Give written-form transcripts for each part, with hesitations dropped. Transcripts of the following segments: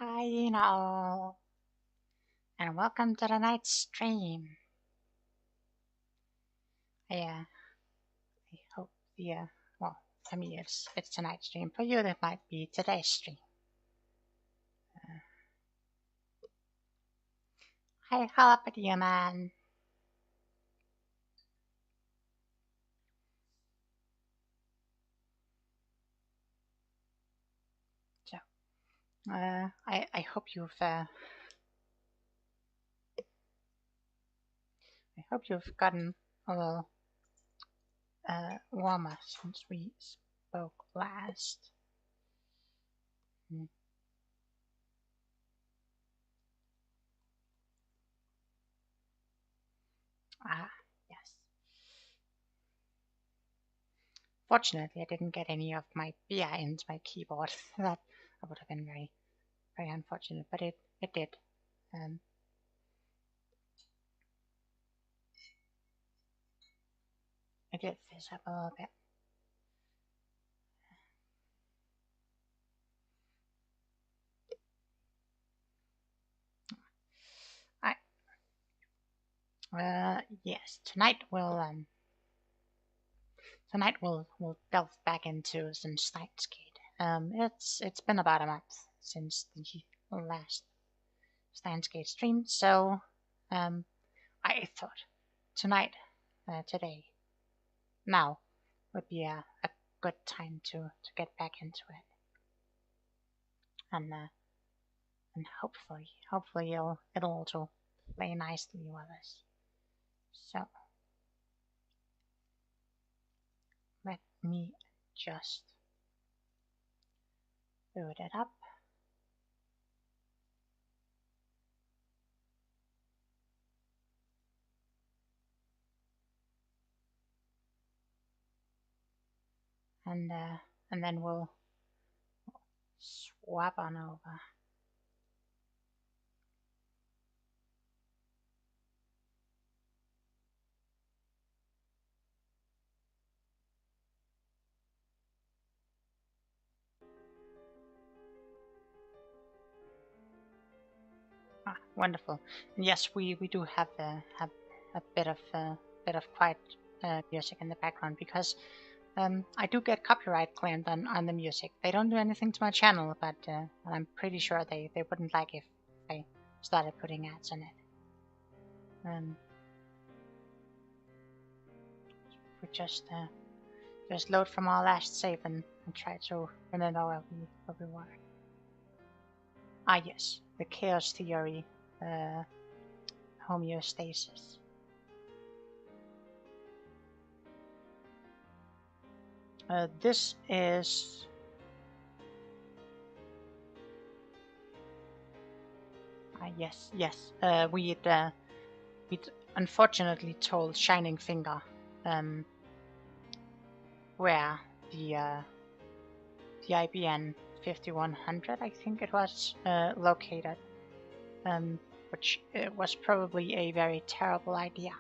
Hi all, and welcome to the night stream. I hope well, for me it's tonight's stream. For you, it might be today's stream. Hi, up with you, man. So, I hope you've gotten a little warmer since we spoke last. Hmm. Ah, yes. Fortunately, I didn't get any of my beer into my keyboard. That would have been very, very unfortunate, but it did. Um, I did fizz up a little bit. I yes, tonight we'll delve back into some Steins Gate. It's been about a month since the last Steins Gate stream, so I thought tonight, today, now would be a good time to get back into it, and hopefully it'll also play nicely with us. So let me just boot it up. And then we'll swap on over. Ah, wonderful. And yes, we do have a bit of quiet music in the background because I do get copyright claimed on the music. They don't do anything to my channel, but I'm pretty sure they wouldn't like if I started putting ads on it. We just load from our last save and try to remember where we were. Ah yes, the chaos theory, homeostasis. This is yes. We'd unfortunately told Shining Finger where the IBN 5100, I think it was, located, which was probably a very terrible idea.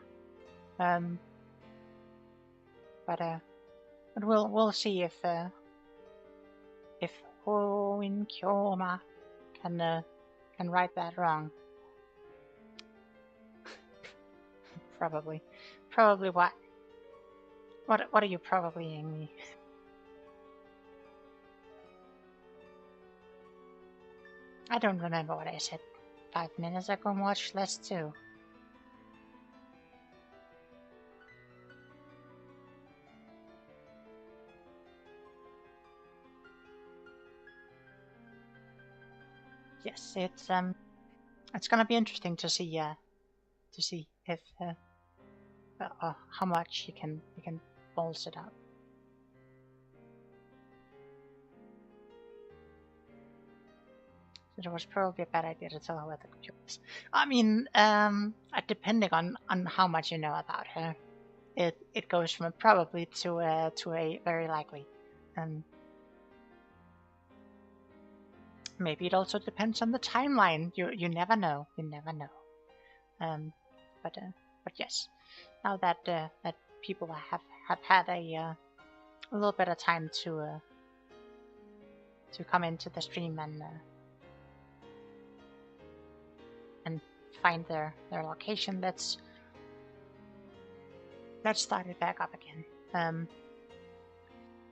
But we'll see if Owen Kyoma can right that wrong. Probably what? What are you probablying me? I don't remember what I said 5 minutes ago, much less 2. Yes, it's gonna be interesting to see if how much you can balls it up. It was probably a bad idea to tell her where the computer is. I mean, depending on how much you know about her, it goes from a probably to a very likely. Maybe it also depends on the timeline. You never know. You never know. But yes, now that that people have had a little bit of time to come into the stream and find their location. Let's start it back up again.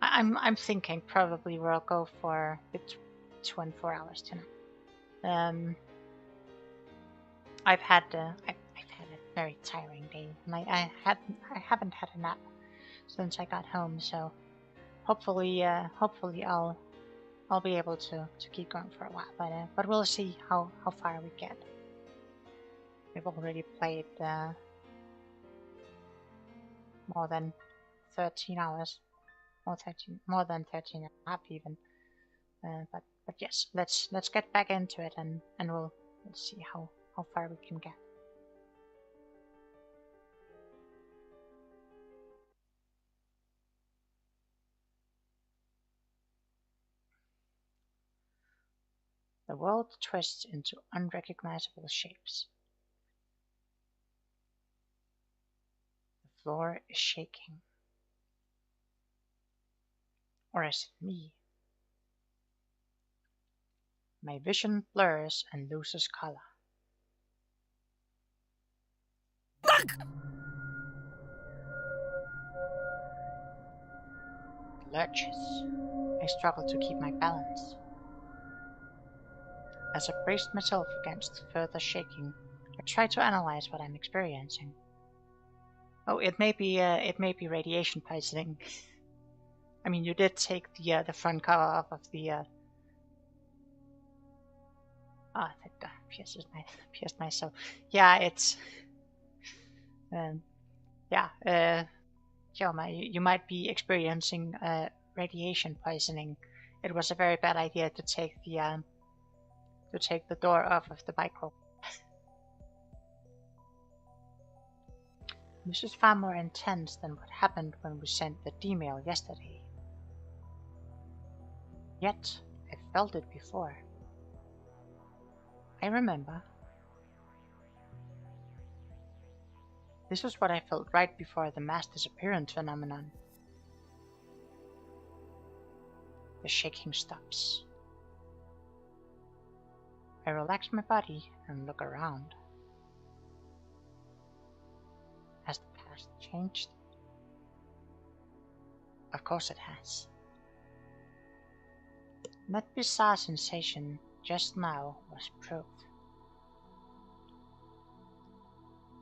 I'm thinking probably we'll go for between 2 and 4 hours tonight. I've had a very tiring day, and I haven't had a nap since I got home. So hopefully I'll be able to keep going for a while. But we'll see how far we get. We've already played more than 13 hours, more than 13 and a half even. But yes, let's get back into it, and we'll see how far we can get. The world twists into unrecognizable shapes. The floor is shaking. Or is it me? My vision blurs and loses color. It lurches. I struggle to keep my balance. As I braced myself against further shaking, I try to analyze what I'm experiencing. Oh, it may be radiation poisoning. I mean, you did take the front cover off of the. That pierced myself. Yeah, it's. Joma, you might be experiencing radiation poisoning. It was a very bad idea to take the door off of the micro. This is far more intense than what happened when we sent the D-mail yesterday. Yet, I felt it before. I remember. This was what I felt right before the mass disappearance phenomenon. The shaking stops. I relax my body and look around. Has the past changed? Of course it has. That bizarre sensation just now was proof.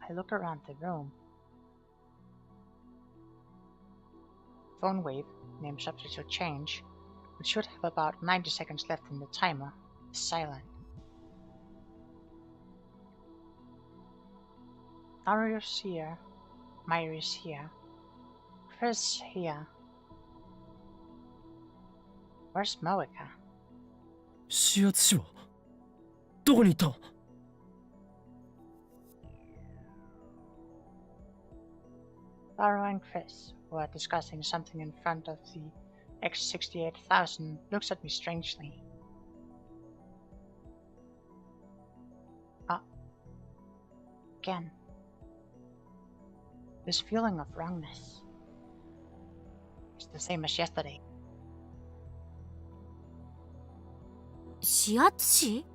I look around the room. Phone wave, name subject to change, which should have about 90 seconds left in the timer, is silent. Darius here, Myris here, Chris here. Where's Moeka? 指圧師はどこに行った Laura and Chris, who are discussing something in front of the X68000, looks at me strangely. Again. This feeling of wrongness. It's the same as yesterday. 指圧師?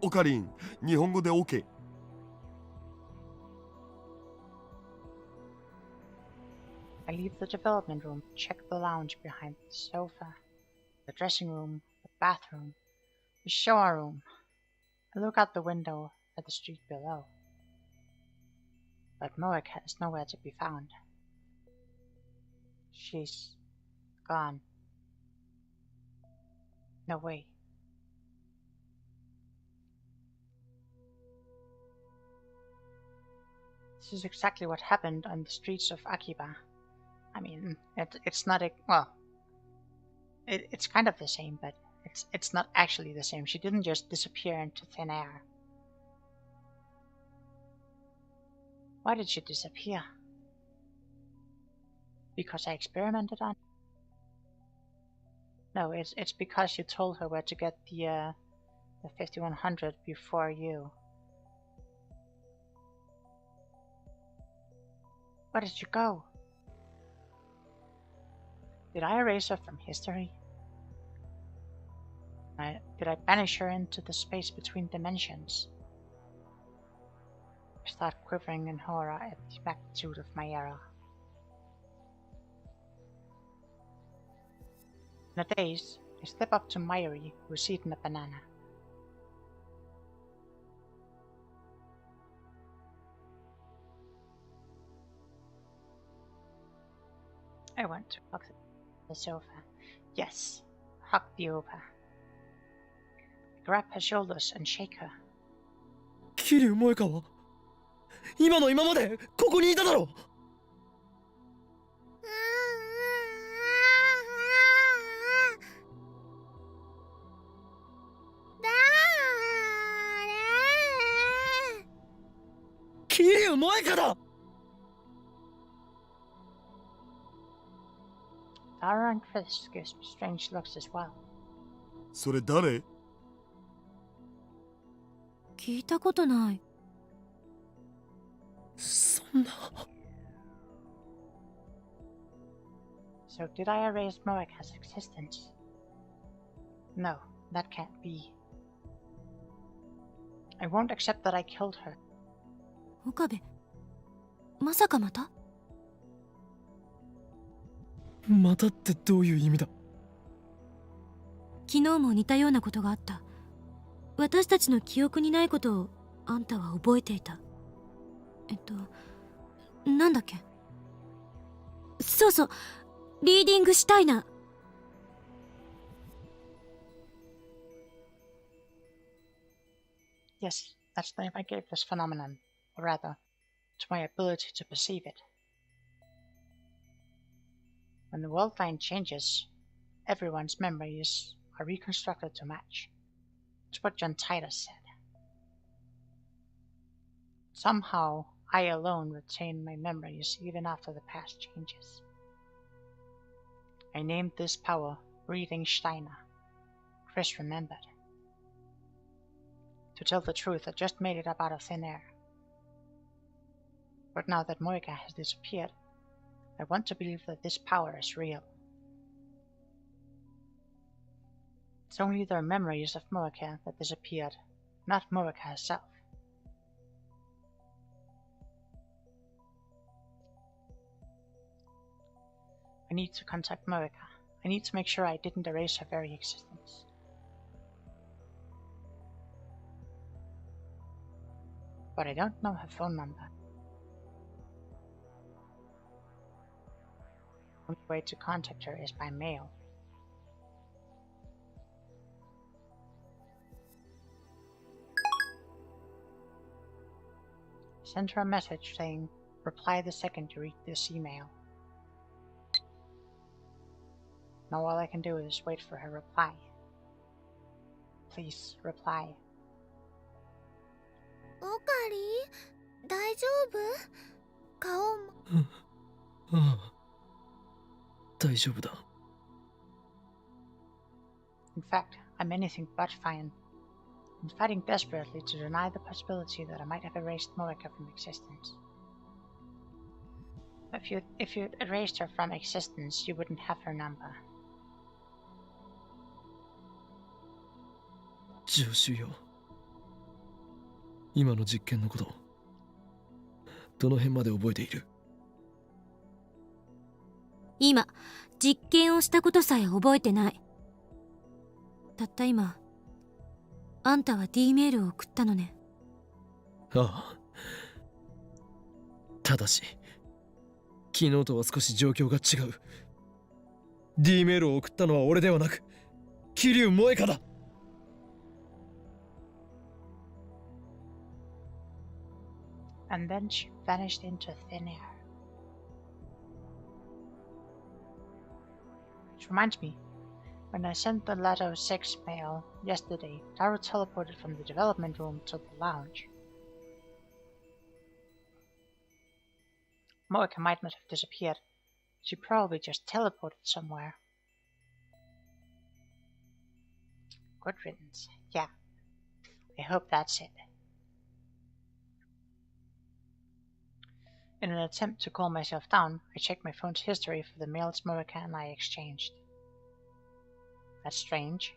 オカリン、日本語で OK。 I leave the development room, check the lounge behind the sofa, the dressing room, the bathroom, the shower room. I look out the window at the street below. But Moeka is nowhere to be found. She's gone. No way. This is exactly what happened on the streets of Akiba. I mean, it's not a well. It's kind of the same, but it's not actually the same. She didn't just disappear into thin air. Why did she disappear? Because I experimented on? No, it's because you told her where to get the 5100 before you. Where did you go? Did I erase her from history? Did I banish her into the space between dimensions? I start quivering in horror at the magnitude of my error. In a daze, I step up to Mayuri, who is eating a banana. I want to hug the sofa. Yes, hug the Opa. I grab her shoulders and shake her. 桐生萌香は今の今までここにいただろう。桐生萌香だ。Tara and Chris gives me strange looks as well. それ誰？聞いたことない。そんな。So did I erase Moeka's existence? No, that can't be. I won't accept that I killed her. 岡部、まさかまた？またってどういう意味だ？昨日も似たようなことがあった。私たちの記憶にないことをあんたは覚えていた。なんだっけ？そうそう、リーディングしたいな。Yes, that's the name I gave this phenomenon, or rather, to my ability to perceive it. When the world line changes, everyone's memories are reconstructed to match. It's what John Titus said. Somehow, I alone retain my memories even after the past changes. I named this power Breathing Steiner. Chris remembered. To tell the truth, I just made it up out of thin air. But now that Moeka has disappeared, I want to believe that this power is real. It's only their memories of Moeka that disappeared, not Moeka herself. I need to contact Moeka. I need to make sure I didn't erase her very existence. But I don't know her phone number. The only way to contact her is by mail. Send her a message saying, reply the second you read this email. Now all I can do is wait for her reply. Please reply. オカリ、大丈夫？顔も。ああ、大丈夫だ。In fact, I'm anything but fine. I'm fighting desperately to deny the possibility that I might have erased Moeka from existence. If you'd erased her from existence, you wouldn't have her number. 助手よ。今の実験のこと、どの辺まで覚えている？今、実験をしたことさえ覚えてない。たった今、あんたは D メールを送ったのね。ああ。ただし、昨日とは少し状況が違う。D メールを送ったのは俺ではなく、桐生萌香だ。And then she vanished into thin air. Which reminds me, when I sent the Letter 6 mail yesterday, Taro teleported from the development room to the lounge. Moeka might not have disappeared. She probably just teleported somewhere. Good riddance. Yeah. I hope that's it. In an attempt to calm myself down, I checked my phone's history for the mails Moeka and I exchanged. That's strange.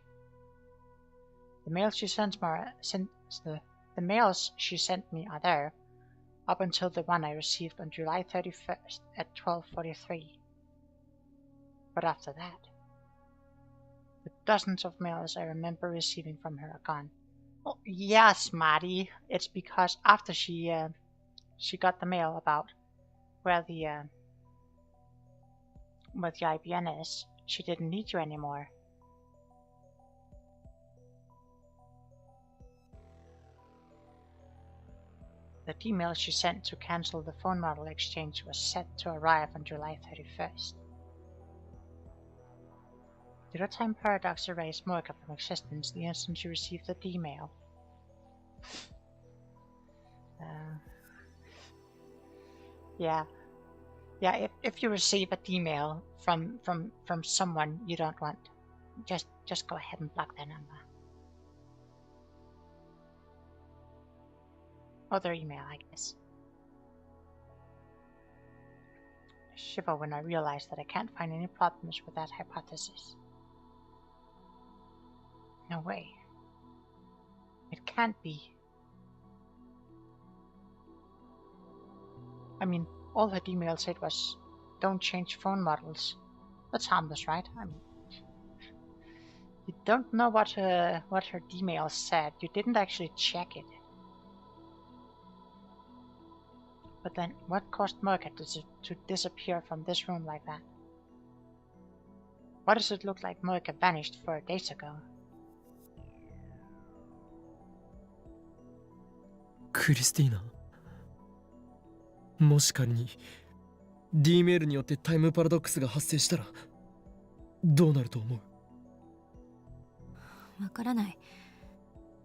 The mails she sent the mails she sent me are there, up until the one I received on July 31st at 12:43. But after that, the dozens of mails I remember receiving from her are gone. Oh, yeah, smarty. It's because after she got the mail about where the IBN is, she didn't need you anymore. The email she sent to cancel the phone model exchange was set to arrive on July 31st. Did a time paradox erase Moeka from existence the instant she received the email? Yeah. If you receive an email from someone you don't want, just go ahead and block their number. Other email, I guess. I shiver when I realize that I can't find any problems with that hypothesis. No way. It can't be. I mean, all her email said was, "Don't change phone models." That's harmless, right? I mean, you don't know what her email said. You didn't actually check it. But then, what caused Murka to disappear from this room like that? Why does it look like Murka vanished 4 days ago? クリスティーナ、もし仮に D メールによってタイムパラドックスが発生したらどうなると思う？わからない。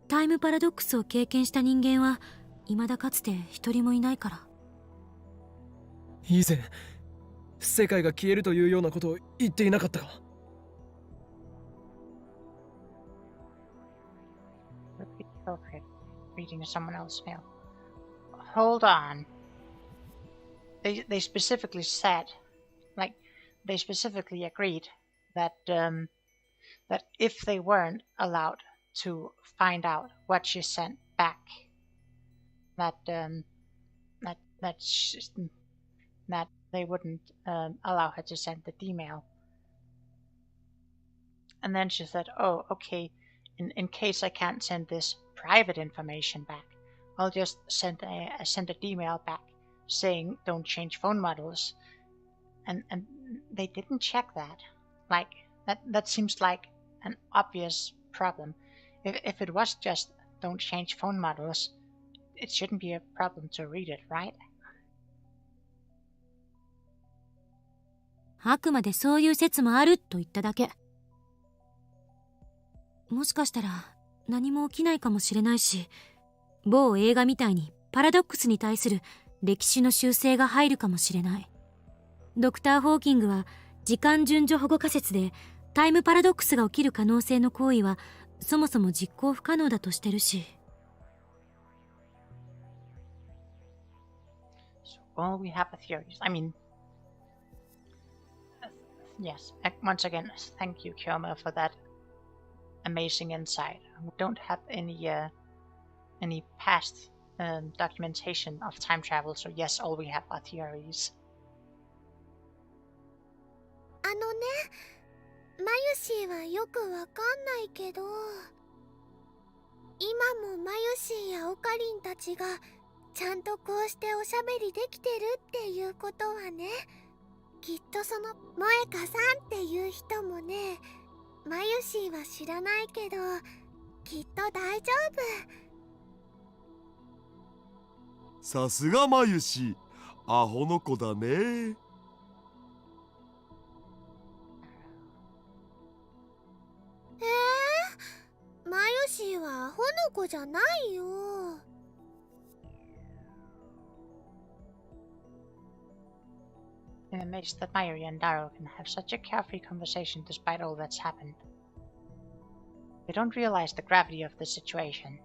タイムパラドックスを経験した人間は未だかつて一人もいないから。以前世界が消えるというようなことを言っていなかったか？Reading someone else's mail. Hold on. They specifically said, like, they specifically agreed that that if they weren't allowed to find out what she sent back, that they wouldn't allow her to send the email. And then she said, "Oh, okay. In case I can't send this private information back, I'll just send an email back saying don't change phone models." And they didn't check that. Like that seems like an obvious problem. If it was just don't change phone models, it shouldn't be a problem to read it, right? あくまでそういう説もあると言っただけ。もしかしたら何も起きないかもしれないし、某映画みたいにパラドックスに対する歴史の修正が入るかもしれない。ドクター・ホーキングは時間順序保護仮説でタイムパラドックスが起きる可能性の行為はそもそも実行不可能だとしてるし。So, well, we have a theory. I mean, yes. Once again, thank you, Kyoma, for that amazing insight. We don't have any past documentation of time travel, so yes, all we have are theories. あのね、マユシーはよくわかんないけど、今もマユシーやオカリンたちがちゃんとこうしておしゃべりできてるっていうことはね、きっとその萌香さんっていう人もね、マユシーは知らないけどきっと大丈夫。さすがマユシ、アホの子だね。マユシーはアホの子じゃないよ。I'm amazed that Mayuri and Daro can have such a carefree conversation despite all that's happened. They don't realize the gravity of the situation.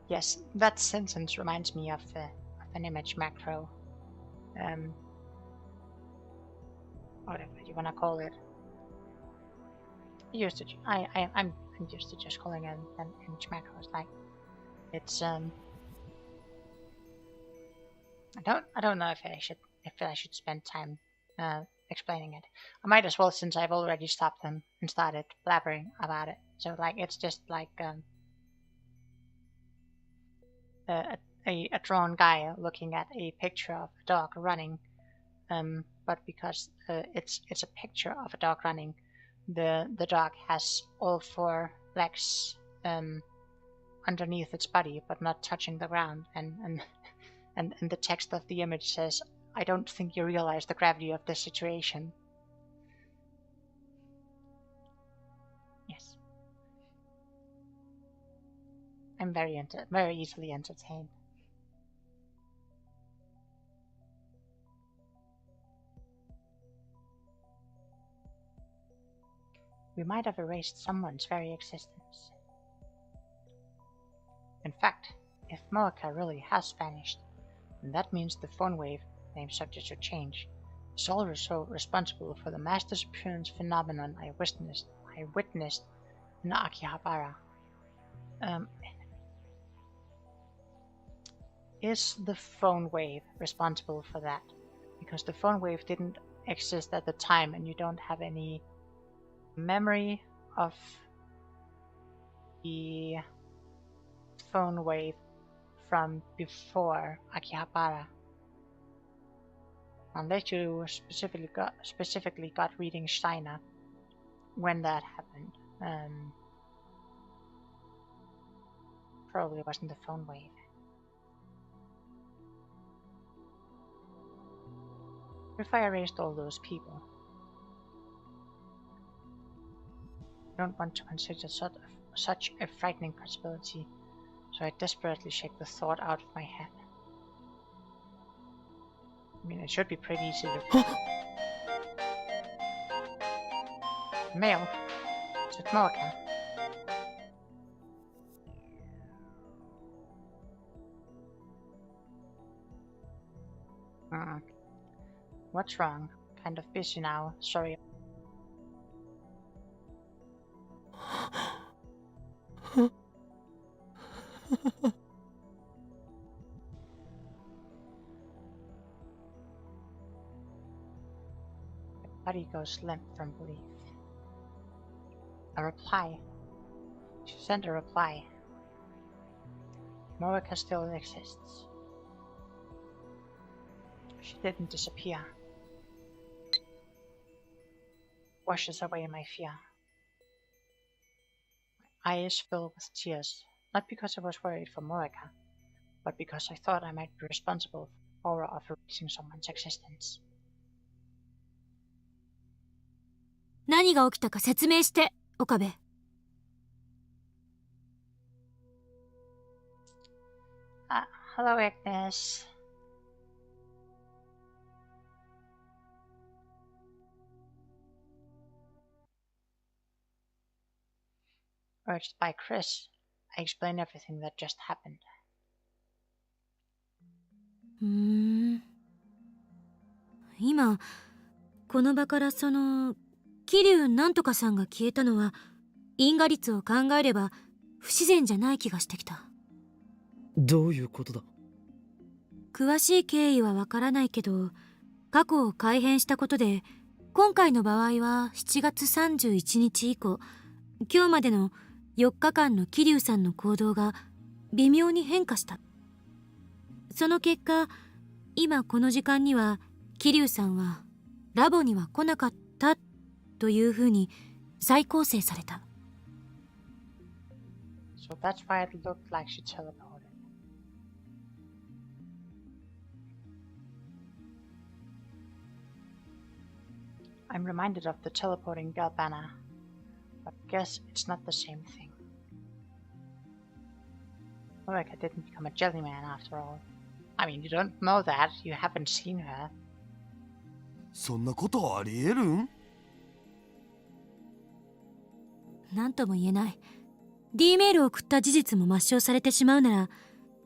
Yes, that sentence reminds me of an image macro. whatever you wanna call it. I'm used to just calling it an image macros. Like it's I don't know if I should spend time explaining it. I might as well, since I've already stopped them and started blabbering about it. So like it's just like a drawn guy looking at a picture of a dog running. But because it's a picture of a dog running, the dog has all four legs underneath its body, but not touching the ground, and the text of the image says, "I don't think you realize the gravity of this situation." Yes, I'm very easily entertained. We might have erased someone's very existence. In fact, if Moeka really has vanished, then that means the phone wave, named subject to change, is also responsible for the mass disappearance phenomenon I witnessed in Akihabara. Is the phone wave responsible for that? Because the phone wave didn't exist at the time, and you don't have any memory of the phone wave from before Akihabara, unless you specifically got reading Steiner when that happened. Probably wasn't the phone wave. If I erased all those people, I don't want to consider such a frightening possibility, so I desperately shake the thought out of my head. I mean, it should be pretty easy to... Mail? Is it Moeka? What's wrong? Kind of busy now, sorry. Body goes limp from relief. A reply. She sent a reply. Moeka still exists. She didn't disappear. Washes away my fear. My eyes fill with tears, not because I was worried for Moeka, but because I thought I might be responsible for of erasing someone's existence. 何が起きたか説明して、岡部。Hello, Agnes. Urged by Chris, I explain everything that just happened. 今、この場からその桐生なんとかさんが消えたのは因果率を考えれば不自然じゃない気がしてきた。どういうことだ？詳しい経緯はわからないけど、過去を改変したことで今回の場合は7月31日以降、今日までの4日間の桐生さんの行動が微妙に変化した。その結果、今この時間には桐生さんはラボには来なかったというふうに再構成された。So that's why it looked like she teleported. I'm reminded of the teleporting Galbana, but I guess it's not the same thing. Moeka didn't become a jellyman after all. I mean, you don't know that. You haven't seen her. そんなことありえるん？なんとも言えない。D メールを送った事実も抹消されてしまうなら、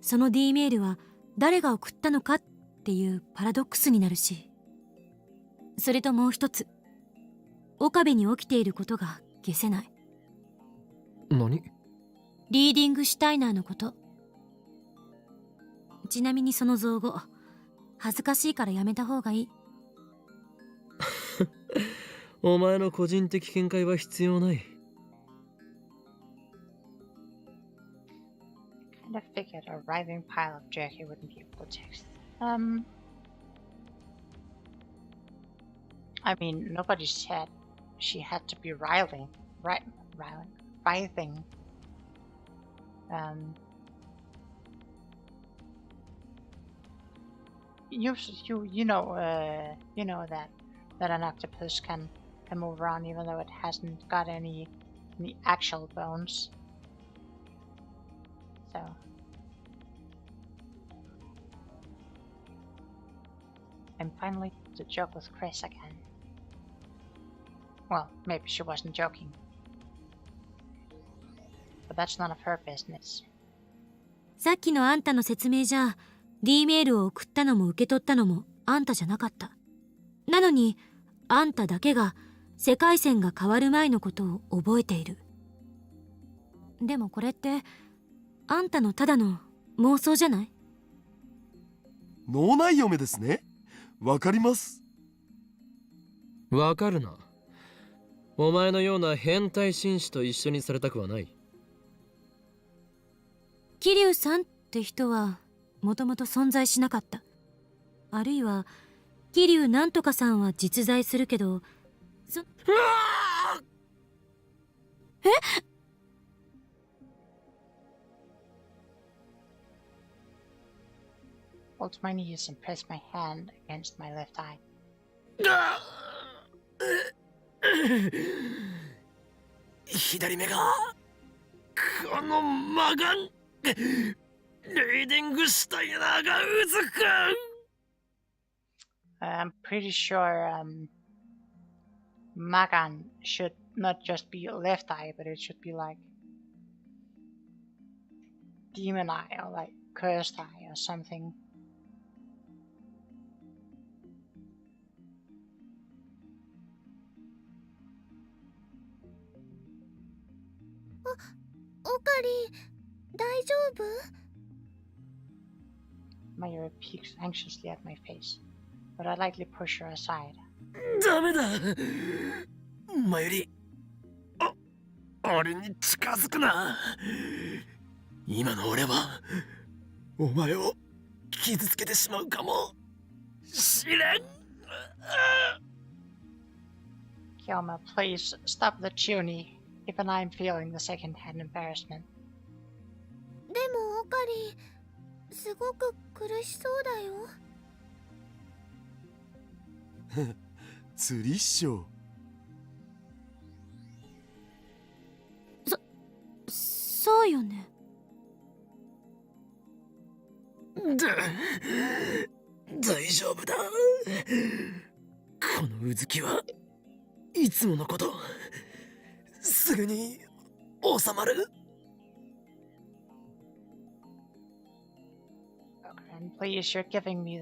その D メールは誰が送ったのかっていうパラドックスになるし。それともう一つ、岡部に起きていることが消せない。何？リーディングシュタイナーのこと。ちなみにその造語、恥ずかしいからやめた方がいい。お前の個人的見解は必要ない。Kind of figured a writhing pile of jerky wouldn't be able to text. I mean, nobody said she had to be writhing. Writhing. You know that an octopus can move around even though it hasn't got any actual bones. So I'm finally to joke with Chris again. Well, maybe she wasn't joking. But that's none of her business. さっきのあんたの説明じゃ、D メールを送ったのも受け取ったのもあんたじゃなかった。なのに、あんただけが世界線が変わる前のことを覚えている。でもこれって、あんたのただの妄想じゃない？脳内嫁ですね。わかります。わかるな。お前のような変態紳士と一緒にされたくはない。桐生さんって人はもともと存在しなかった。あるいは桐生なんとかさんは実在するけど、え？ Fall to my knees and press my hand against my left eye. 左目がこのマガンリーディングシュタイナーがうずく。I'm pretty sure Magan should not just be left eye, but it should be like demon eye or like cursed eye or something. オカリン、大丈夫？ Mayuri peeks anxiously at my face, but I lightly push her aside. ダメだ。マユリ、俺に近づくな。今の俺はお前を傷つけてしまうかもしれん。Kioma, please stop the tuny. Even I'm feeling the second-hand embarrassment. でもオカリン、すごく苦しそうだよ。釣りっしょ。そうよね。大丈夫だ。このうずきはいつものこと。すぐに収まる。And please, you're giving me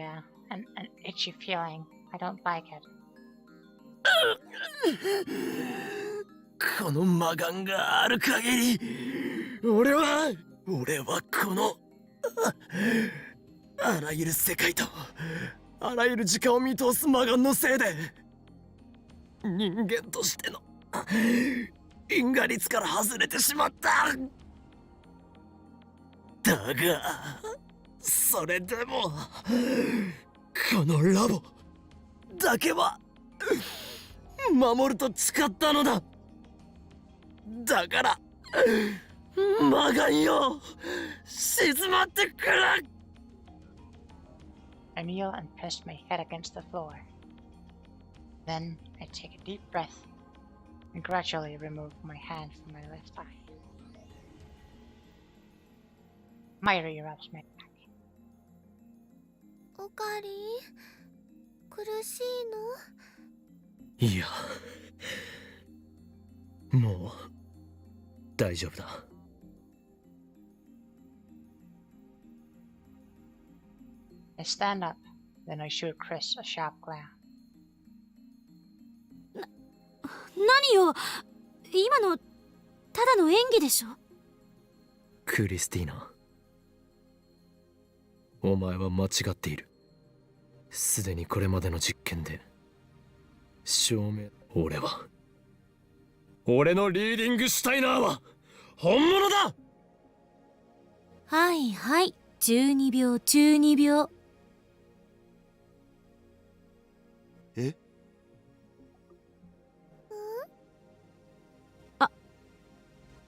an itchy feeling. I don't like it. この魔眼がある限り、俺はこのあらゆる世界とあらゆる時間を見通す魔眼のせいで人間としての因果律から外れてしまった。だがそれでもこのラボだけは守ると誓ったのだ。だから魔眼よ、静まってくれ。 I kneel and press my head against the floor. Then I take a deep breath and gradually remove my hand from my left eye. Mayuri rubs my back. オカリン、苦しいの？いや、もう大丈夫だ。I stand up, Then I shoot Chris a sharp glare. 何よ、今のただの演技でしょ。クリスティーナ、お前は間違っている。すでにこれまでの実験で証明。俺のリーディングシュタイナーは本物だ。はいはい、12秒12秒。え？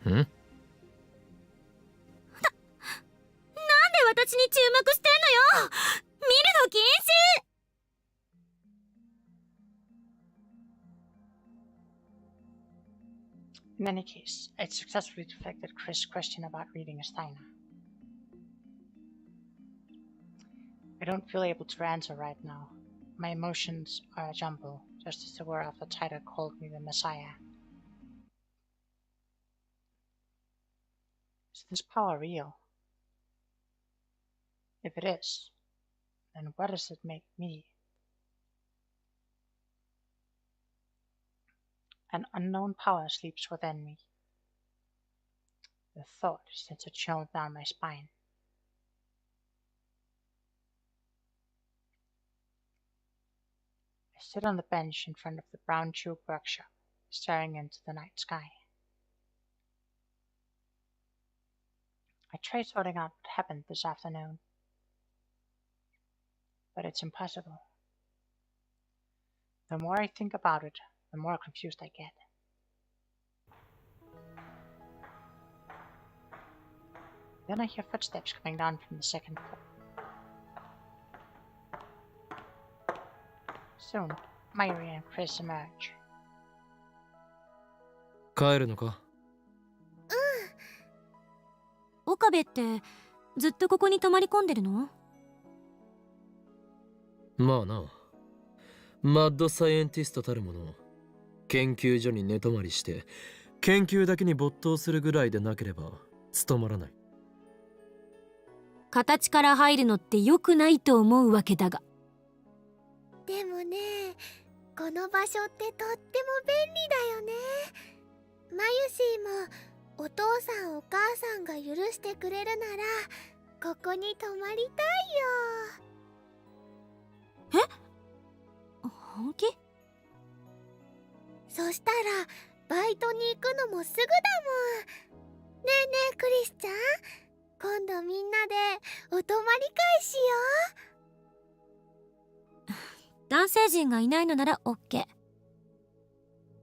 ん？なんで私に注目してんのよ。見るの禁止。In any case, I successfully deflected Chris' question about reading a Steiner. I don't feel able to answer right now. My emotions are a jumble, just as they were after Tyler called me the Messiah. Is this power real? If it is, then what does it make me? An unknown power sleeps within me. The thought sends a chill down my spine. I sit on the bench in front of the brown tube workshop, staring into the night sky. I try sorting out what happened this afternoon, but it's impossible. The more I think about it, the more confused I get. Then I hear footsteps coming down from the second floor. Soon, Myri and Chris emerge. 帰るのか？岡部ってずっとここに泊まり込んでるの？まあな、マッドサイエンティストたるもの、研究所に寝泊まりして研究だけに没頭するぐらいでなければ務まらない。形から入るのって良くないと思うわけだが。でもね、この場所ってとっても便利だよね。マユシーもお父さんお母さんが許してくれるならここに泊まりたいよ。え？本気？そしたらバイトに行くのもすぐだもん。ねえねえクリスちゃん、今度みんなでお泊まり会しよう。男性陣がいないのなら OK。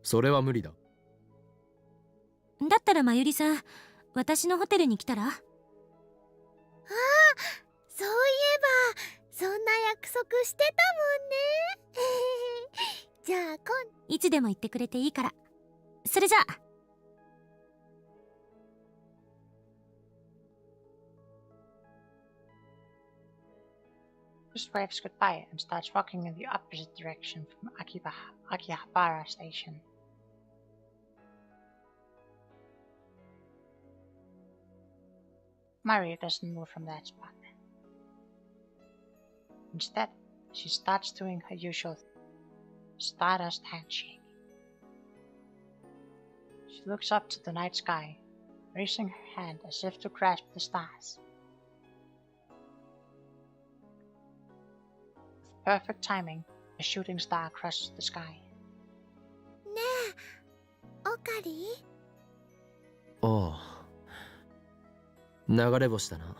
それは無理だ。だったらまゆりさん、私のホテルに来たら？ああ、そういえばそんな約束してたもんね。じゃあいつでも言ってくれていいから。それじゃあ。Chris waves goodbye and starts walking in the opposite direction from Akihabara Station. Mario doesn't move from that spot. Instead, she starts doing her usual Stardust handshake. She looks up to the night sky, raising her hand as if to grasp the stars. With perfect timing, a shooting star crosses the sky. う。ねえ、オカリ？ああ、流れ星だな。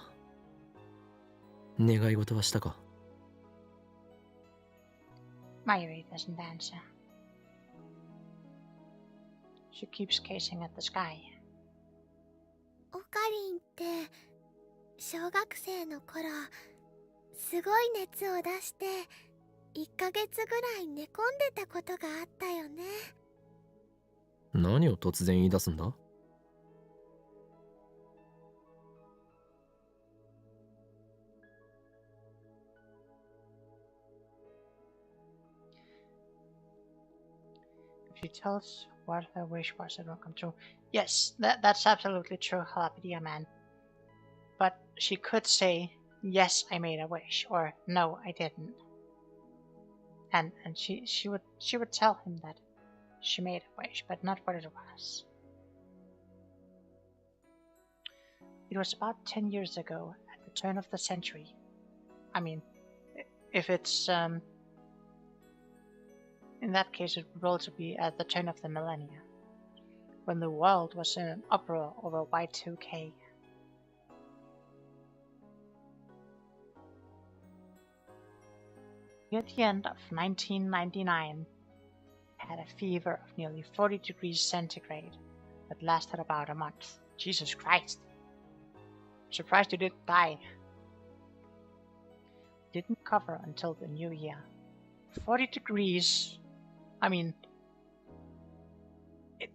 願い事はしたか？ Myri doesn't answer. She keeps gazing at the sky. オカリンって小学生の頃すごい熱を出して1ヶ月ぐらい寝込んでたことがあったよね。何を突然言い出すんだ？If she tells what her wish was, it will come true. Yes, that's absolutely true, Halapedia man. But she could say, yes, I made a wish, or no, I didn't. and she would tell him that she made a wish, but not what it was. It was about 10 years ago, at the turn of the century. I mean, if it's in that case, it would also be at the turn of the millennia, when the world was in an uproar over Y2K. Near the end of 1999, I had a fever of nearly 40 degrees centigrade that lasted about a month. Jesus Christ. I'm surprised you didn't die. Didn't cover until the new year. 40 degrees. I mean, it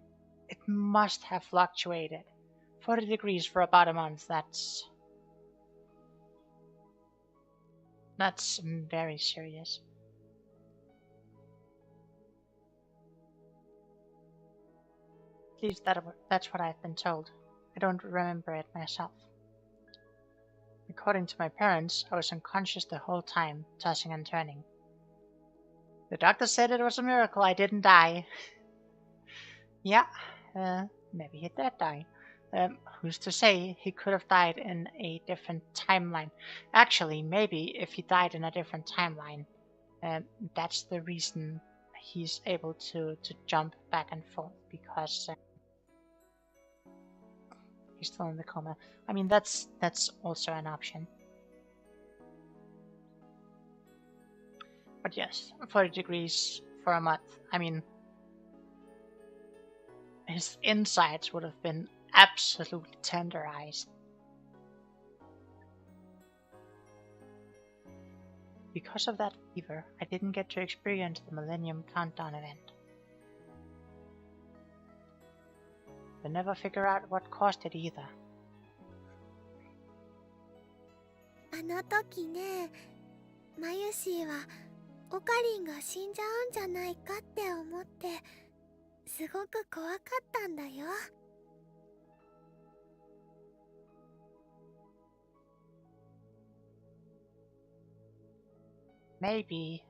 must have fluctuated. 40 degrees for about a month, that's very serious. At least that's what I've been told. I don't remember it myself. According to my parents, I was unconscious the whole time, tossing and turning. The doctor said it was a miracle I didn't die. Yeah, maybe he did die. Who's to say he could have died in a different timeline? Actually, maybe if he died in a different timeline, that's the reason he's able to jump back and forth, because he's still in the coma. I mean, that's also an option. But yes, 40 degrees for a month. I mean, his insides would have been absolutely tenderized. Because of that fever, I didn't get to experience the Millennium Countdown event. They never figure out what caused it either. あの時ね、マユシーはオカリンが死んじゃうんじゃないかって思って、すごく怖かったんだよ。Maybe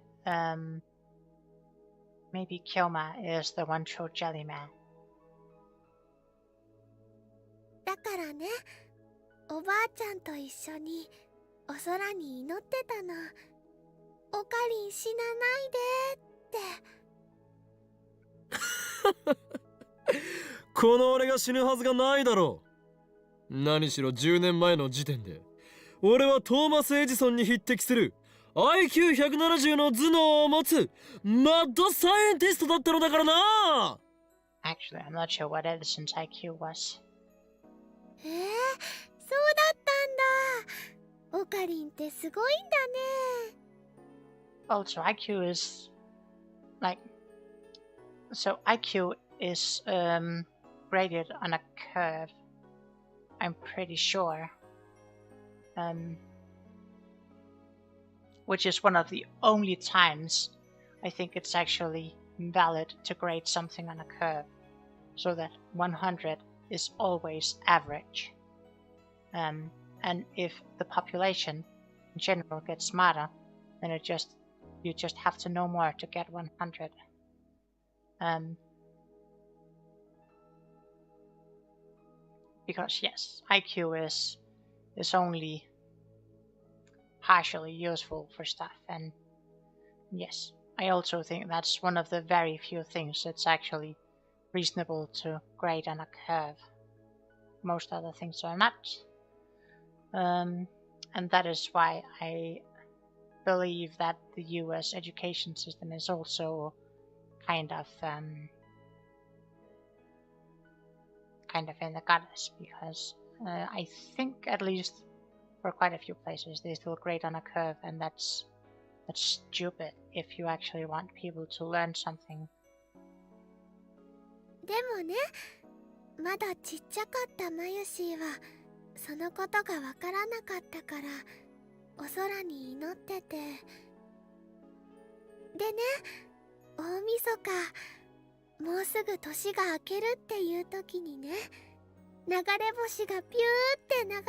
Kyoma is the one-true jelly man. だからね、おばあちゃんと一緒にお空に祈ってたの。オカリン死なないでって。この俺が死ぬはずがないだろう。何しろ10年前の時点で俺はトーマス・エジソンに匹敵する IQ170 の頭脳を持つマッドサイエンティストだったのだからな。 Actually, I'm not sure what Edison's IQ was. そうだったんだ。オカリンってすごいんだね。Also, IQ is IQ is graded on a curve. I'm pretty sure. Which is one of the only times I think it's actually valid to grade something on a curve, so that 100 is always average. And if the population in general gets smarter, then you just have to know more to get 100. Because yes, IQ is only partially useful for stuff, and yes, I also think that's one of the very few things that's actually reasonable to grade on a curve. Most other things are not. And that is why I believe that the US education system is also kind of in the gutters, because I think at least for quite a few places they still grade on a curve, and that's stupid if you actually want people to learn something. でもね、まだちっちゃかったマユシーはそのことがわからなかったからお空に祈ってて。でね、大晦日、もうすぐ年が明けるっていう時にね、流れ星がピューって流れたの。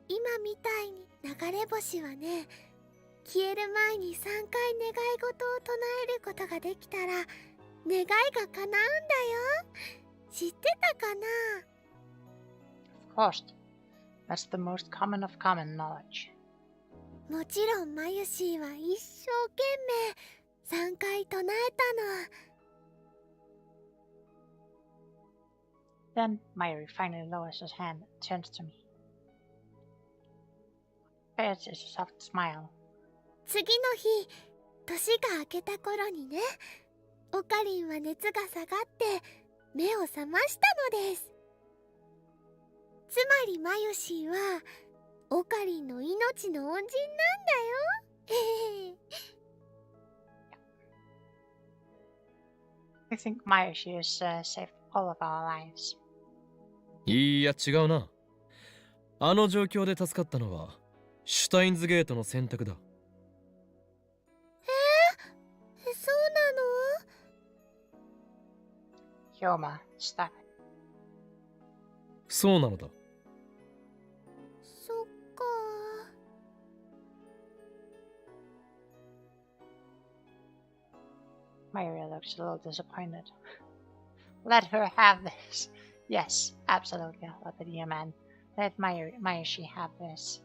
今みたいに流れ星はね、消える前に3回願い事を唱えることができたら願いが叶うんだよ。知ってたかな？ Of course. That's the most common of common knowledge. もちろんマユシーは一生懸命3回唱えたの。 Then Mayuri finally lowers his hand and turns to me. Face is a soft smile. 次の日、年が明けた頃にね、オカリンは熱が下がって目を覚ましたのです。つまりマユシーはオカリンの命の恩人なんだよ。I think Mayushi has saved all of our lives. いや違うな。あの状況で助かったのはシュタインズゲートの選択だ。そうなの？ Hyoma, stop it. そうなのだ。そっか。Mayuri looks a little disappointed. Let her have this. Yes, absolutely, Lepidia man. Let Mayushi have this.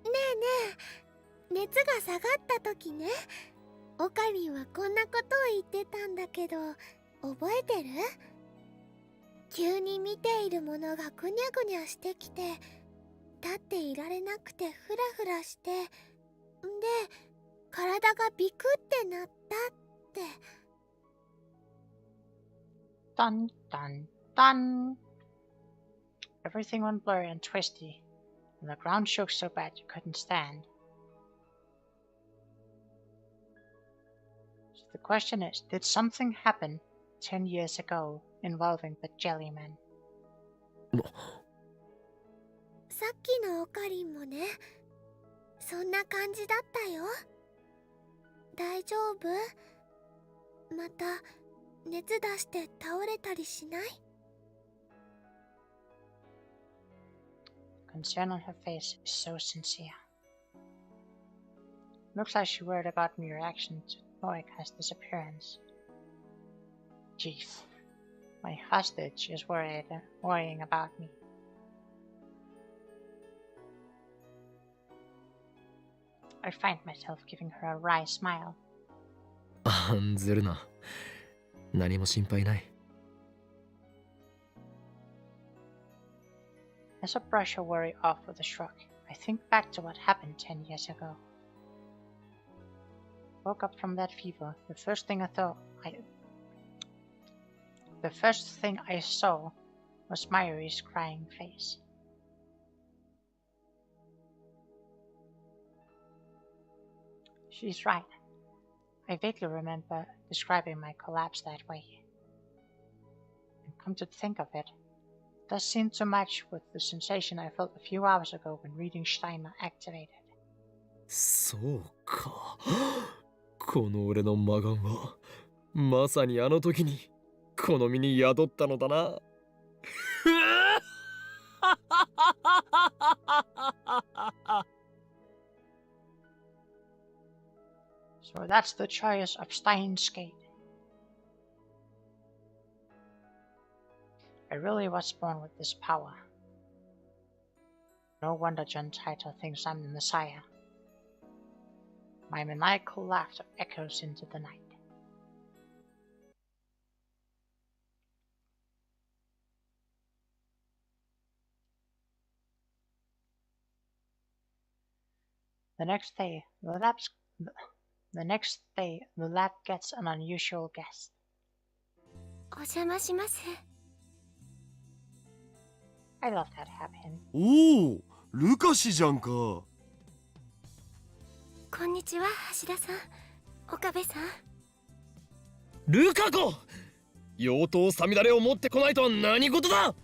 ねえねえ、熱が下がった時ね、オカリンはこんなことを言ってたんだけど、覚えてる？急に見ているものがぐにゃぐにゃしてきて、立っていられなくてフラフラして、んで、体がビクってなったって。Dun dun dun. Everything went blurry and twisty, and the ground shook so bad you couldn't stand. So the question is, did something happen 10 years ago involving the Jellyman? さっきのオカリンもね、そんな感じだったよ。大丈夫？また熱出して倒れたりしない？ Concern on her face is so sincere. Looks like she worried about my reaction to Moika's disappearance. Jeez, my hostage is worrying about me. I find myself giving her a wry smile. 案ずるな。何も心配ない。As I brush her worry off with a shrug, I think back to what happened 10 years ago. Woke up from that fever. The first thing I saw was Mayuri's crying face. She's right. I vaguely remember describing my collapse that way. And come to think of it, it does seem to match with the sensation I felt a few hours ago when reading Stein activated. そうか。この俺の魔眼はまさにあの時にこの身に宿ったのだな。So that's the choice of Stein's Gate. I really was born with this power. No wonder John Titor thinks I'm the Messiah. My maniacal laughter echoes into the night. The next day, the lab gets an unusual guest. お邪魔します。 I love that happening. おお、ルカシじゃんか。こんにちは、橋田さん、岡部さん。ルカ子、妖刀さみだれを持ってこないとは何事だ。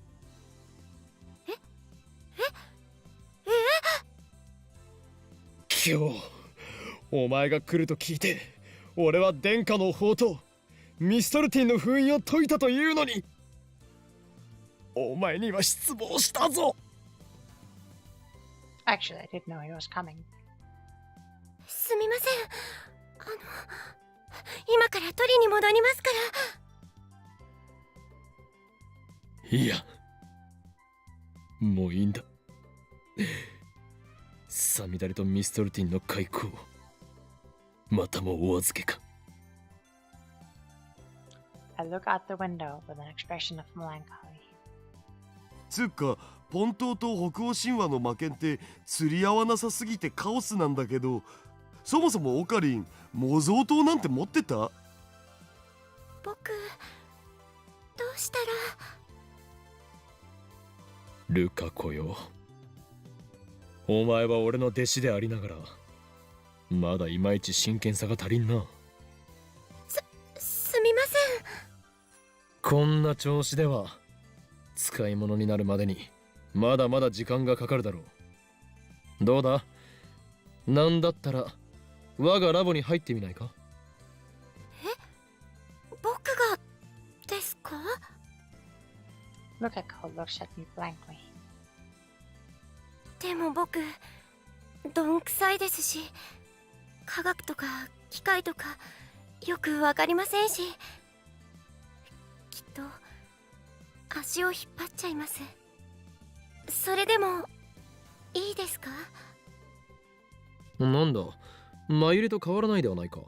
今日お前が来ると聞いて、俺は殿下の宝刀ミストルティンの封印を解いたというのに、お前には失望したぞ。 Actually, I didn't know he was coming. すみません。今から取りに戻りますから。いや、もういいんだ。サミダレとミストルティンの開口、またもお預けか。I look out the window with an expression of melancholy. つうか、ポン島と北欧神話の魔剣って釣り合わなさすぎてカオスなんだけど、そもそもオカリン、模造刀なんて持ってた？僕、どうしたら。ルカ子よ、お前は俺の弟子でありながらまだいまいち真剣さが足りんな。すみません。こんな調子では使い物になるまでにまだまだ時間がかかるだろう。どうだ、なんだったら我がラボに入ってみないか？僕がですか？ Lukako looks at me blankly. でも僕、どんくさいですし、科学とか機械とかよくわかりませんし、きっと足を引っ張っちゃいます。それでもいいですか？なんだ、前入れと変わらないではないか。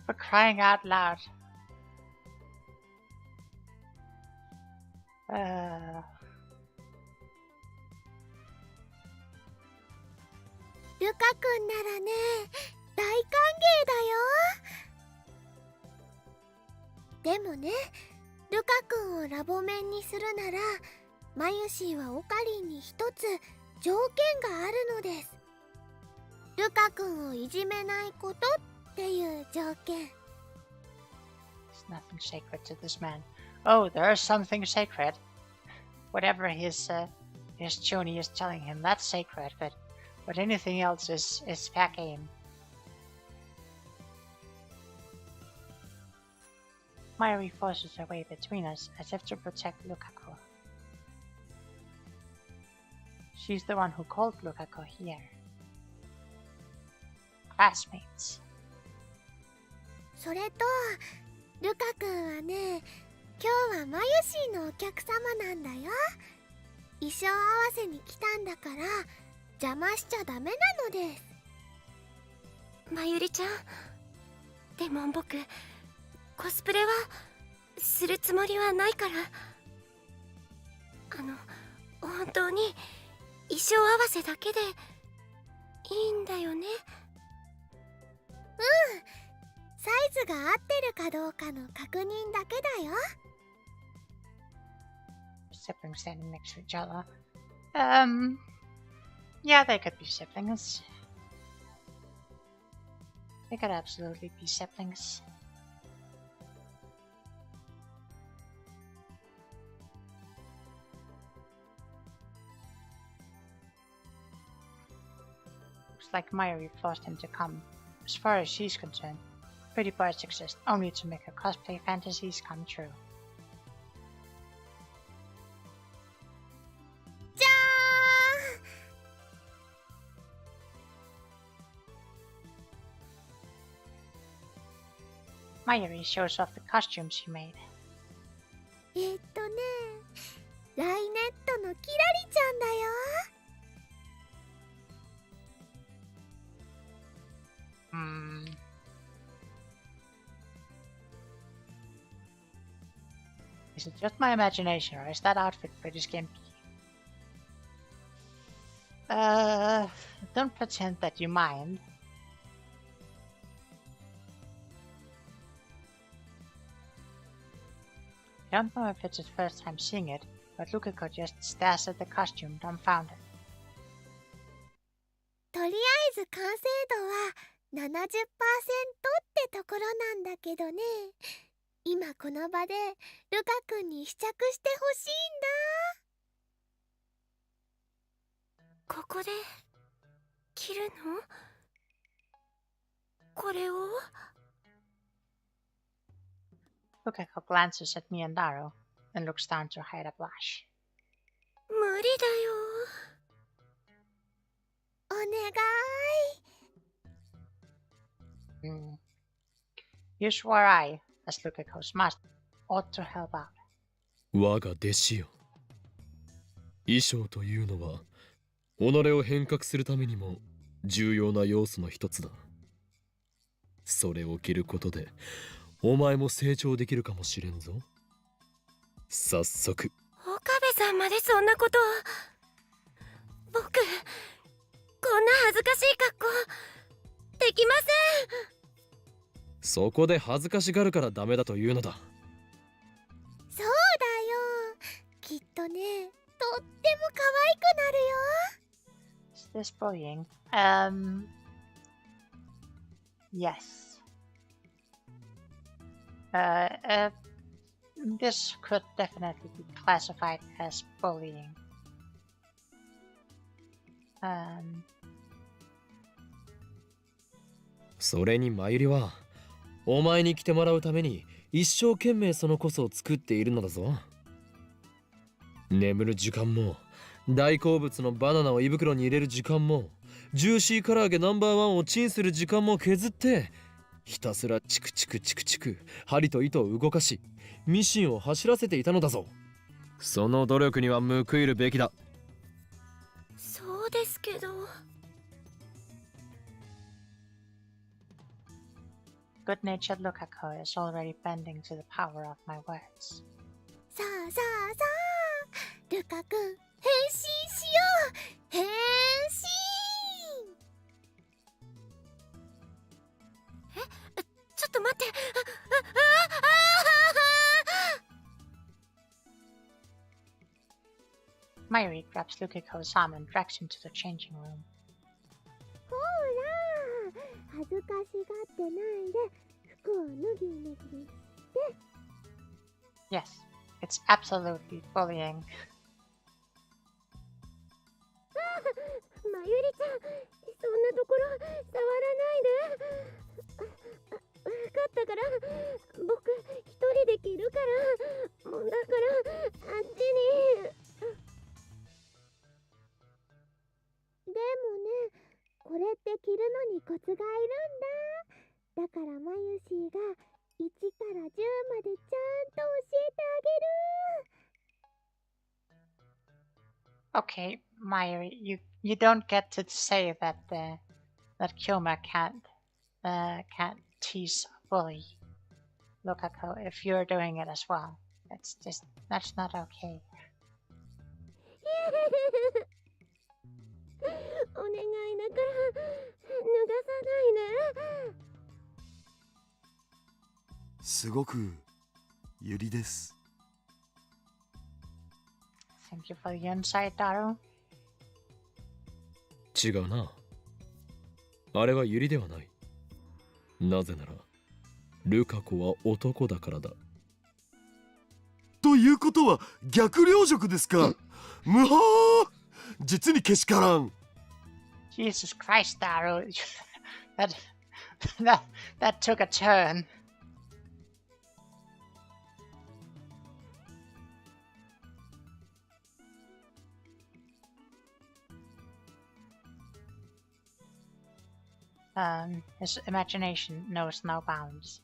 For crying out loud. ルカ君ならね、大歓迎だよ。でもね、ルカ君をラボ面にするなら、マユシーはオカリンに一つ条件があるのです。ルカ君をいじめないことっていう条件。There's nothing sacred to this man. Oh, there's something sacred. Whatever his Choni is telling him, that's sacred, but anything else is fair game. Mayuri forces her way between us as if to protect Lukaku. She's the one who called Lukaku here. Classmates. それと、ルカ君はね、今日はマユシーのお客様なんだよ。衣装合わせに来たんだから邪魔しちゃダメなのです。まゆりちゃん、でも僕コスプレはするつもりはないから、本当に衣装合わせだけでいいんだよね。サイズが合ってるかどうかの確認だけだよ。Siblings standing next to each other. Yeah, they could be siblings. They could absolutely be siblings. Looks like Mayuri forced him to come. As far as she's concerned, pretty boys exist only to make her cosplay fantasies come true. じゃーん。 Mayuri shows off the costumes she made. ライネットのキラリちゃんだよ。Is it just my imagination, or is that outfit pretty skimpy? Don't pretend that you mind. I don't know if it's his first time seeing it, but Lukako just stares at the costume dumbfounded. とりあえず完成度は 70% ってところなんだけどね。今この場でルカ君に試着してほしいんだ。ここで着るの？これを？ Lukako glances at me and Daro, then looks down to hide a blush. 無理だよ。お姉 Hmm. You swore I, as Lukako's master, ought to help out. 我が弟子よ。衣装というのは己を変革するためにも重要な要素の一つだ。それを着ることでお前も成長できるかもしれんぞ。早速。岡部さんまでそんなことを。僕こんな恥ずかしい格好できません。そこで恥ずかしがるからダメだというのだ。そうだよ。きっとね、とっても可愛くなるよ。Is this bullying? Yes. This could definitely be classified as bullying. それにマユリはお前に来てもらうために一生懸命そのコスを作っているのだぞ。眠る時間も大好物のバナナを胃袋に入れる時間もジューシー唐揚げナンバーワンをチンする時間も削ってひたすらチクチクチクチク針と糸を動かしミシンを走らせていたのだぞ。その努力には報いるべきだ。そうですけど。Good-natured Lukako is already bending to the power of my words. さあさあさあ、ルカ君、変身しよう。変身。ちょっと待って。Mayuri grabs Lukako's arm and drags him to the changing room. ほら、恥ずかしがってないで服を脱ぎ脱ぎして。 Yes, it's absolutely bullying. まゆりちゃん、そんなところ触らないで。わかったから、僕一人で着るから。もうだからあっちに。でもね、これって着るのにコツがいるんだ。だからマユシーが1から10までちゃんと教えてあげる。 Okay, Mayuri, you don't get to say that that Kyoma can't tease bully Lukako if you're doing it as well. That's not okay. お願いだから脱がさないで。すごくユリです。 Thank you for the insight, Daru. 違うな。あれはユリではない。なぜならルカ子は男だからだ。ということは逆領辱ですか。むはー、実にけしからん。 Jesus Christ, Daru. that took a turn. His imagination knows no bounds.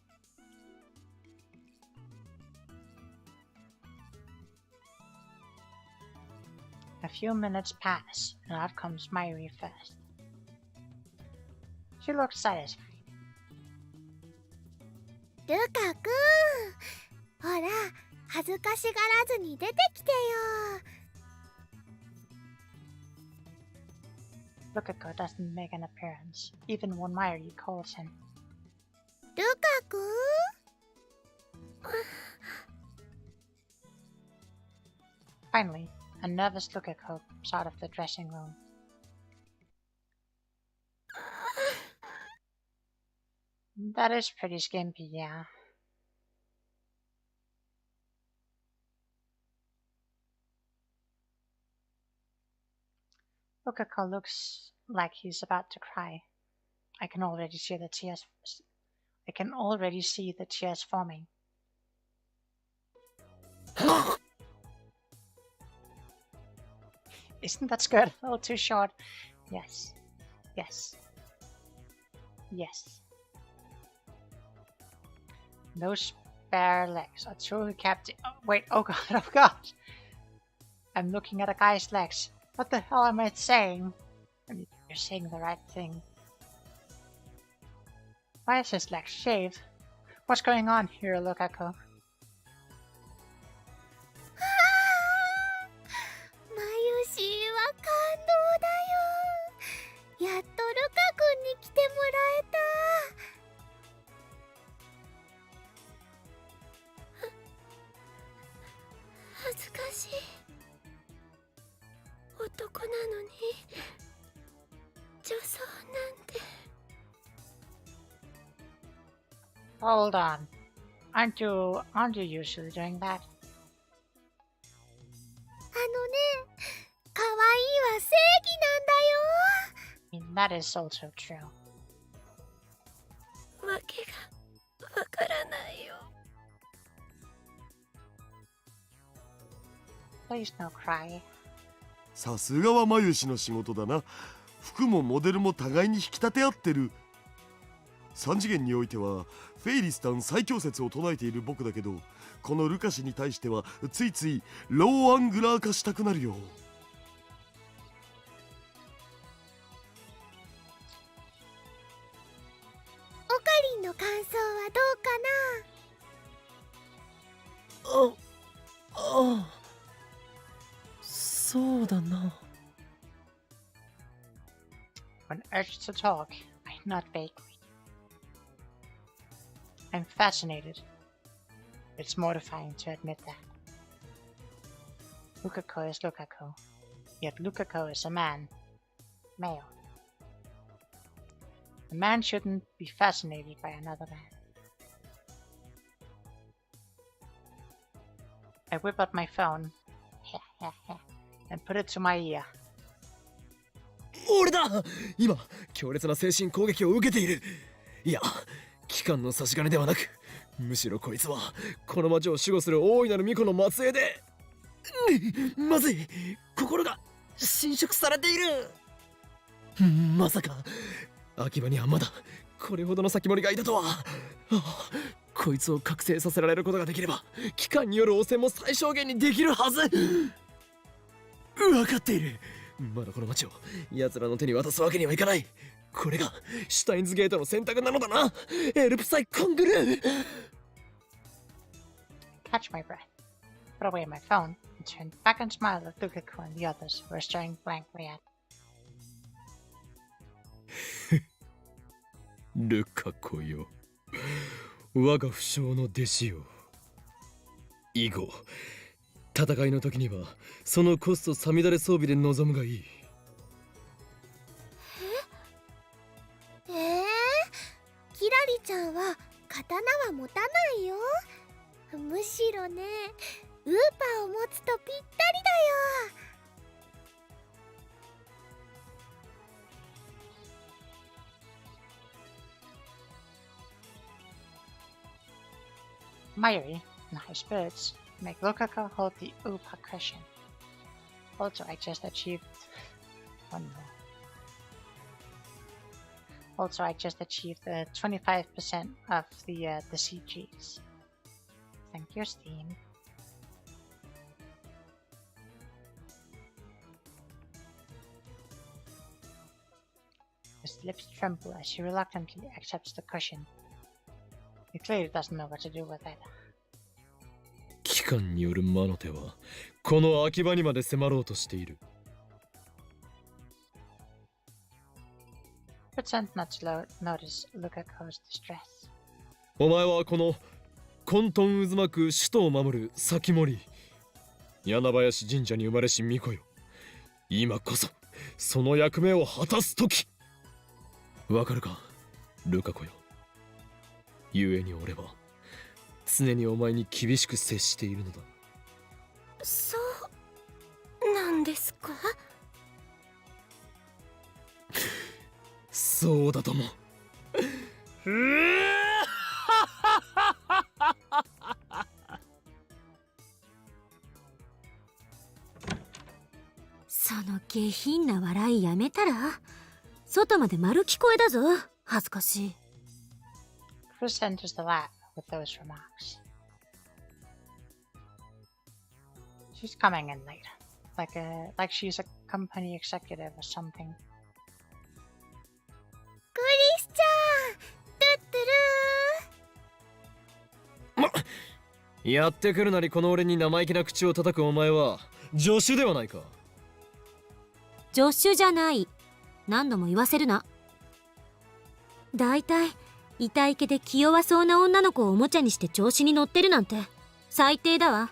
A few minutes pass, and out comes Mayuri first. She looks satisfied. ルカくん、ほら、恥ずかしがらずに出てきてよ。 Lukako doesn't make an appearance, even when Mayuri calls him. ルカくん。 Finally, a nervous Lukako comes out of the dressing room. That is pretty skimpy, yeah. Lukako looks like he's about to cry. I can already see the tears. I can already see the tears forming. Isn't that skirt a little too short? Yes. Yes. Yes. Those bare legs are truly captive. Oh, wait, oh god, oh god. I'm looking at a guy's legs. What the hell am I saying? You're saying the right thing. Why is his leg shaved? What's going on here, Lukaku? マユシーは感動だよ。やっとルカ君に来てもらえた。恥ずかしい。男なのに女装なんて。 Hold on. Aren't you usually doing that? あのね、可愛いは正義なんだよ。 I mean, that is also true. わけがわからないよ。 Please no cry. さすがはマユシの仕事だな。服もモデルも互いに引き立て合ってる。3次元においてはフェイリスタン最強説を唱えている僕だけど、このルカ氏に対してはついついローアングラー化したくなるよ。オカリンの感想はどうかな。ああ、そうだな。 When urged to talk, I nod vaguely. I'm fascinated. It's mortifying to admit that. Lukaku is Lukaku, yet Lukaku is a man. Male. A man shouldn't be fascinated by another man. I whip out my phone and put it to my ear. 俺だ。今強烈な精神攻撃を受けている。いや、機関の差し金ではなく、むしろこいつはこの町を守護する大いなる巫女の末裔で、まずい、心が侵食されている。まさか秋葉にはまだこれほどの先森がいたとは。こいつを覚醒させられることができれば、機関による汚染も最小限にできるはず。分かっている。まだこの町を奴らの手に渡すわけにはいかない。これがシュタインズゲートの選択なのだな。エルプサイコングルー。 Catch my breath, put away my phone, and turned back and smiled at Lukaku and the others who were staring blankly at me. ルカ子よ、我が不肖の弟子よ。以後戦いの時にはそのコストさみだれ装備で臨むがいい。キラリちゃんは刀は持たないよ。むしろね、ウーパーを持つとぴったりだよ。 Mayuri, in high spirits, make Lukaku hold the Upa cushion. Also, I just achieved one more. Also, I just achieved 25% of the CGs. Thank you, Stein. His lips tremble as he reluctantly accepts the cushion. He clearly doesn't know what to do with it. 機関による魔の手はこの秋葉にまで迫ろうとしている。 Pretend not to notice Lukaku's distress. お前はこの混沌渦巻く首都を守る先森、柳林神社に生まれし巫女よ。今こそその役目を果たす時。わかるか、ルカ子よ。故に俺は常にお前に厳しく接しているのだ。そうなんですか？そうだとも。その下品な笑いやめたら。外まで丸聞こえだぞ。恥ずかしい。Chris enters the lab with those remarks. She's coming in late, like she's a company executive or something. クリスチャン、トゥットゥルー。やってくるなりこの俺に生意気な口を叩くお前は助手ではないか。助手じゃない。何度も言わせるな。だいたい痛い気で気弱そうな女の子をおもちゃにして調子に乗ってるなんて最低だわ。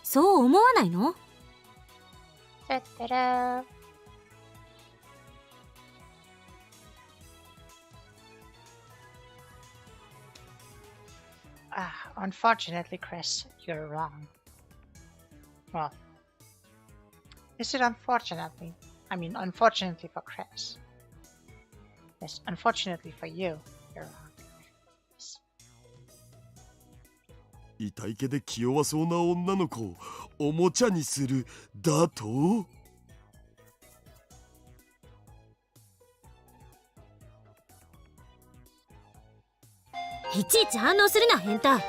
そう思わないの？Unfortunately, Chris, you're wrong. Well, is it unfortunately? I mean, unfortunately for Chris. Yes, unfortunately for you, you're wrong. Yes. 痛い気で気弱そうな女の子をおもちゃにするだと？いちいち反応するな、変態。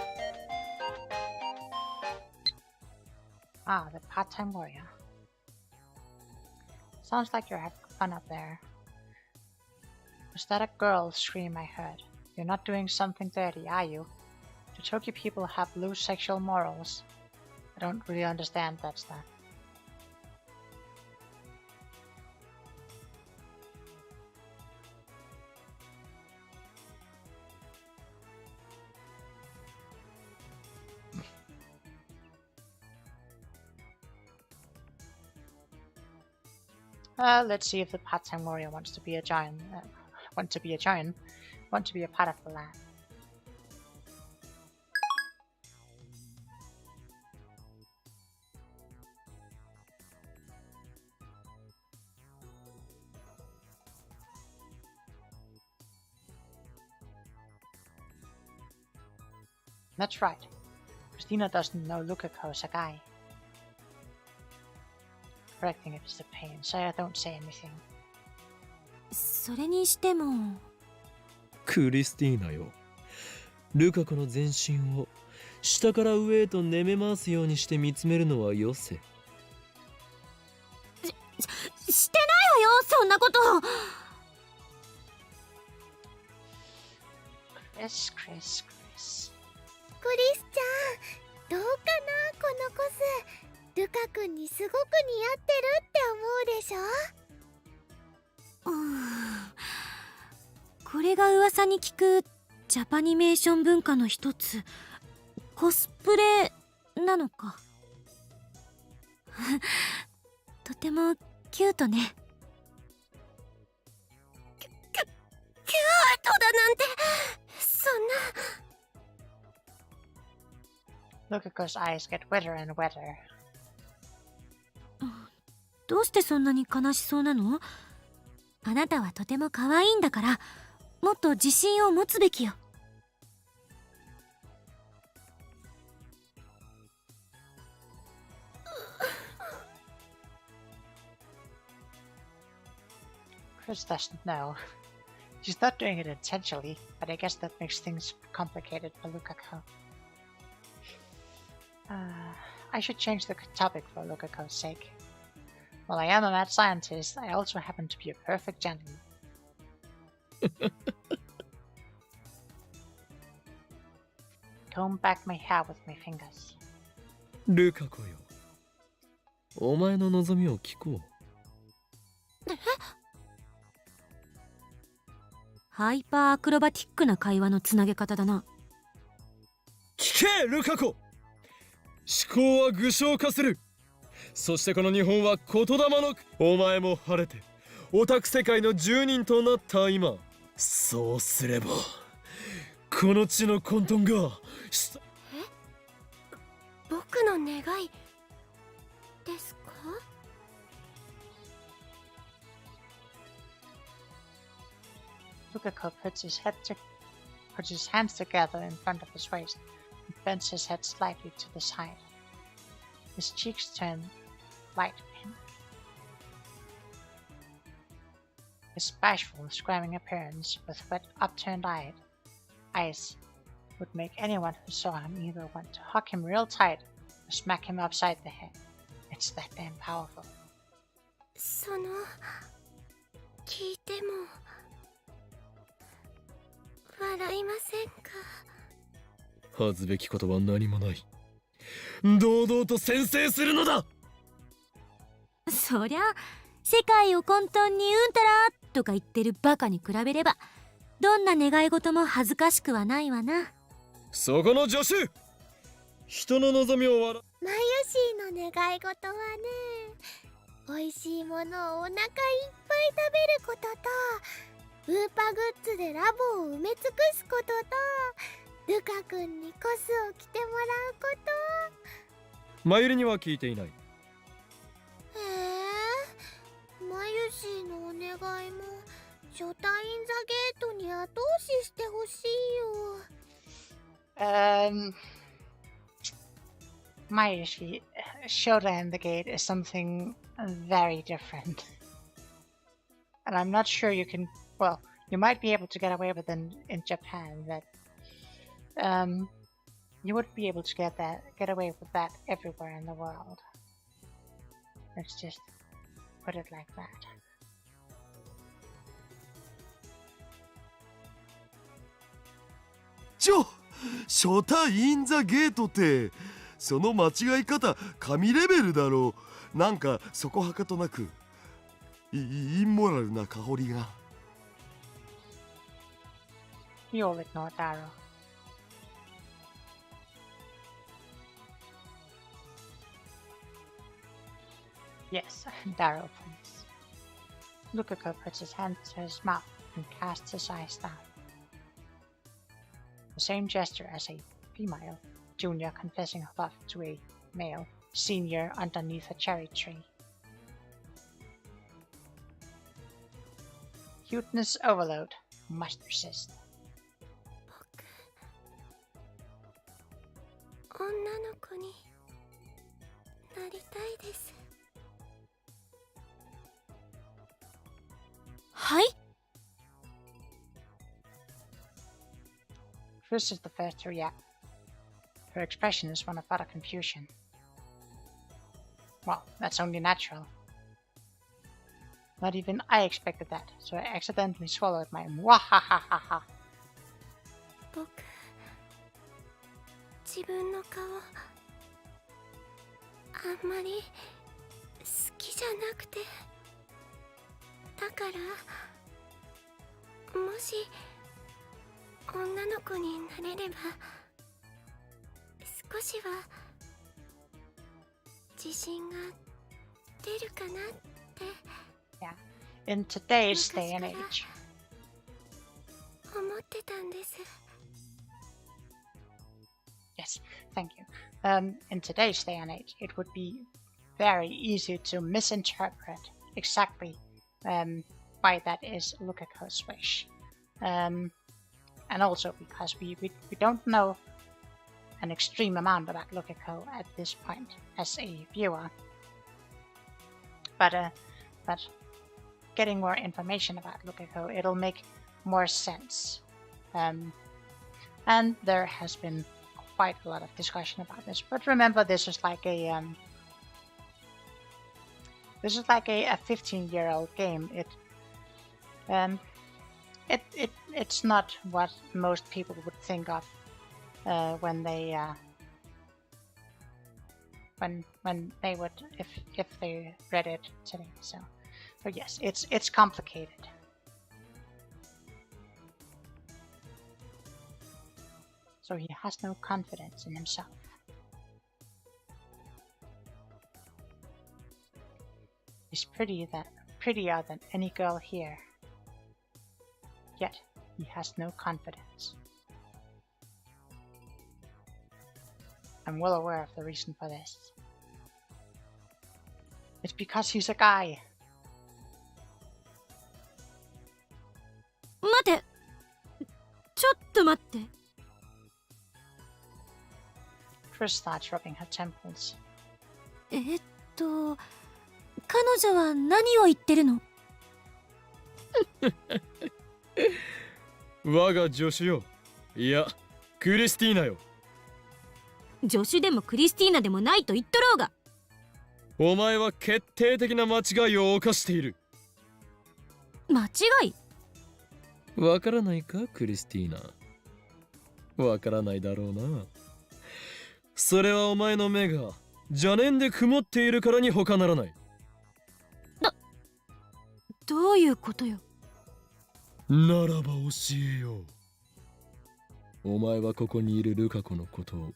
Ah, the part-time warrior. Sounds like you're having fun up there. Was that a girl's scream I heard? You're not doing something dirty, are you? The Toki people have loose sexual morals. I don't really understand that stuff. Let's see if the part-time warrior wants to be a giant. Want to be a part of the lab. That's right. Christina doesn't know Lukako's a guy. Correcting it is a pain, so I don't say anything. それにしてもクリスティーナよ、ルカ子の全身を下から上へと寝め回すようにして見つめるのはよせ。してないわよ、そんなこと。Chris. クリスチャン、どうかな、このコス。ルカ君にすごく似合ってるって思うでしょ？これが噂に聞くジャパニメーション文化の一つ、コスプレなのか。とてもキュートね。キュートだなんて、そんな。Lukako's eyes get wetter and wetter. どうしてそんなに悲しそうなの？あなたはとても可愛いんだから、もっと自信を持つべきよ。Chris doesn't know. She's not doing it intentionally, but I guess that makes things complicated for Lukako. I should change the topic for Lukako's sake. While I am a mad scientist, I also happen to be a perfect gentleman. Comb back my hair with my fingers. ルカ子よ、お前の望みを聞こう。ハイパーアクロバティックな会話のつなげ方だな。聞けルカ子、思考は具象化する。そしてこの日本は言霊の、お前も晴れてオタク世界の住人となった今、そうすればこの地の混沌が僕の願いですかLukako puts his hands together in front of his waist and bends his head slightly to the side. His cheeks turn light pink. His bashful, squirming appearance with wet, upturned eyes would make anyone who saw him either want to hug him real tight or smack him upside the head. It's that damn powerful. 聞いても笑いませんか？恥ずべきことは何もない。堂々と宣誓するのだ。そりゃ世界を混沌にうんたらとか言ってるバカに比べればどんな願い事も恥ずかしくはないわな。そこの助手、人の望みを笑マユシーの願い事はね、美味しいものをお腹いっぱい食べることと、ウーパグッズでラボを埋め尽くすことと、ルカ君にコスを着てもらうこと。マユリには聞いていない。マユシーのお願いもショタインザゲートに後押ししてほしいよ。My Shota in the gate is something very different. And I'm not sure you can, well, you might be able to get away with it in Japan, that you wouldn't be able to get away with that everywhere in the world. Let's just put it like that. ショタインザゲートって、その間違い方神レベルだろう。なんかそこはかとなくインモラルな香りが。You'll ignore Darrow. Yes, Darrow, please. Lukako puts his hand to his mouth and casts his eyes down. The same gesture as a female junior confessing her love to a male senior underneath a cherry tree. Cuteness overload must persist. 僕、女の子になりたいです。はい。 Chris is the first to react. Her expression is one of utter confusion. Well, that's only natural. Not even I expected that, so I accidentally swallowed my mwahahaha. 僕、自分の顔あんまり好きじゃなくて、だからもし女の子になれれば少しは自信が出るかなって。 Yeah, in today's day and age. 思ってたんです。 Yes, thank you. In today's day and age, it would be very easy to misinterpret exactly why that is Lukako's wish. And also because we don't know an extreme amount about Lukako at this point as a viewer. But getting more information about Lukako, it'll make more sense. And there has been quite a lot of discussion about this. But remember, this is like a 15-year-old game. It's not what most people would think of when they would if they read it today. So yes, it's complicated. So he has no confidence in himself. He's prettier than any girl here. Yet, he has no confidence. I'm well aware of the reason for this. It's because he's a guy. 待て、ちょっと待って。Chris starts rubbing her temples. 彼女は何を言ってるの？我が助手よ。いや、クリスティーナよ。助手でもクリスティーナでもないと言っとろうが。お前は決定的な間違いを犯している。間違い？わからないか、クリスティーナ。わからないだろうな。それはお前の目が邪念で曇っているからに他ならない。どういうことよ。ならば教えよう。お前はここにいるルカ子のことを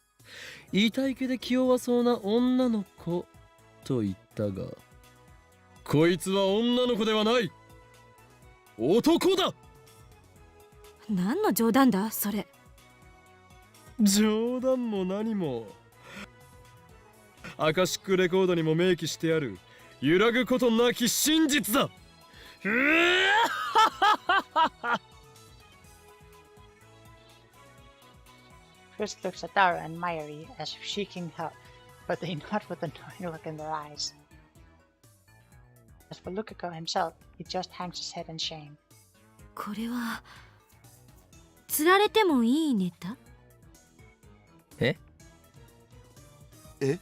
痛い気で気弱そうな女の子と言ったが、こいつは女の子ではない。男だ。何の冗談だそれ。冗談も何も。アカシックレコードにも明記してある揺らぐことなき真実だ。Chris looks at Dara and Mayuri as if seeking help, but they nod with a knowing look in their eyes. As for Lukako himself, he just hangs his head in shame. これは釣られてもいいネタ？え？え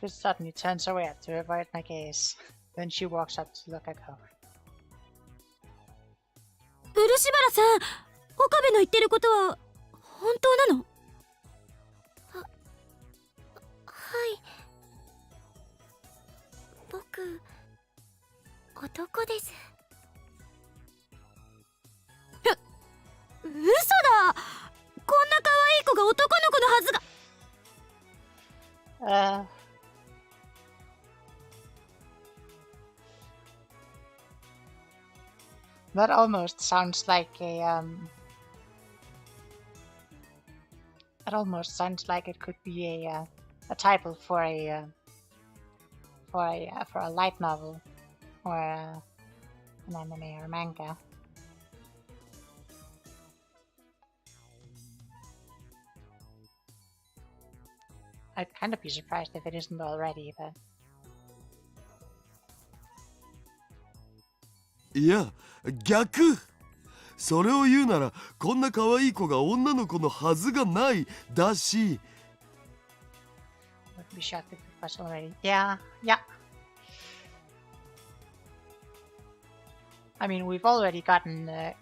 ？Chris suddenly turns away to avoid my gaze. Then she walks up to Lukako. 漆原さん、岡部の言ってることは本当なの？はい僕男です。嘘だ。こんな可愛い子が男の子のはずが。That almost sounds like a That almost sounds like it could be a title for a light novel or an anime or manga. I'd kind of be surprised if it isn't already, but いや逆。それを言うならこんな可愛い子が女の子のはずがないだし。 wouldn't be shocked if it was already. Yeah, yeah. I mean, we've already gotten like,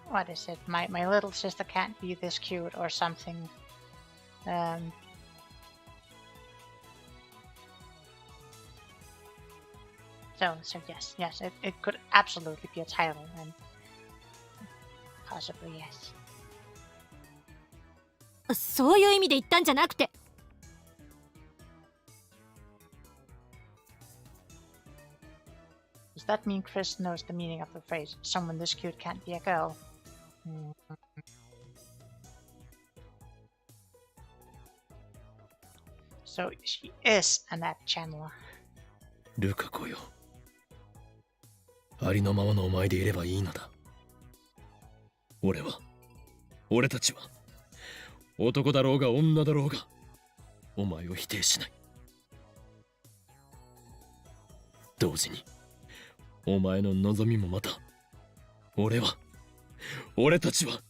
what is it? My little sister can't be this cute or something. So yes, it could absolutely be a title, and possibly yes. そういう意味で言ったんじゃなくて。Does that mean Chris knows the meaning of the phrase, someone this cute can't be a girl? So she is a net channeler. ルカ子よ。ありのままのお前でいればいいのだ。俺たちは男だろうが女だろうがお前を否定しない。同時にお前の望みもまた俺たちは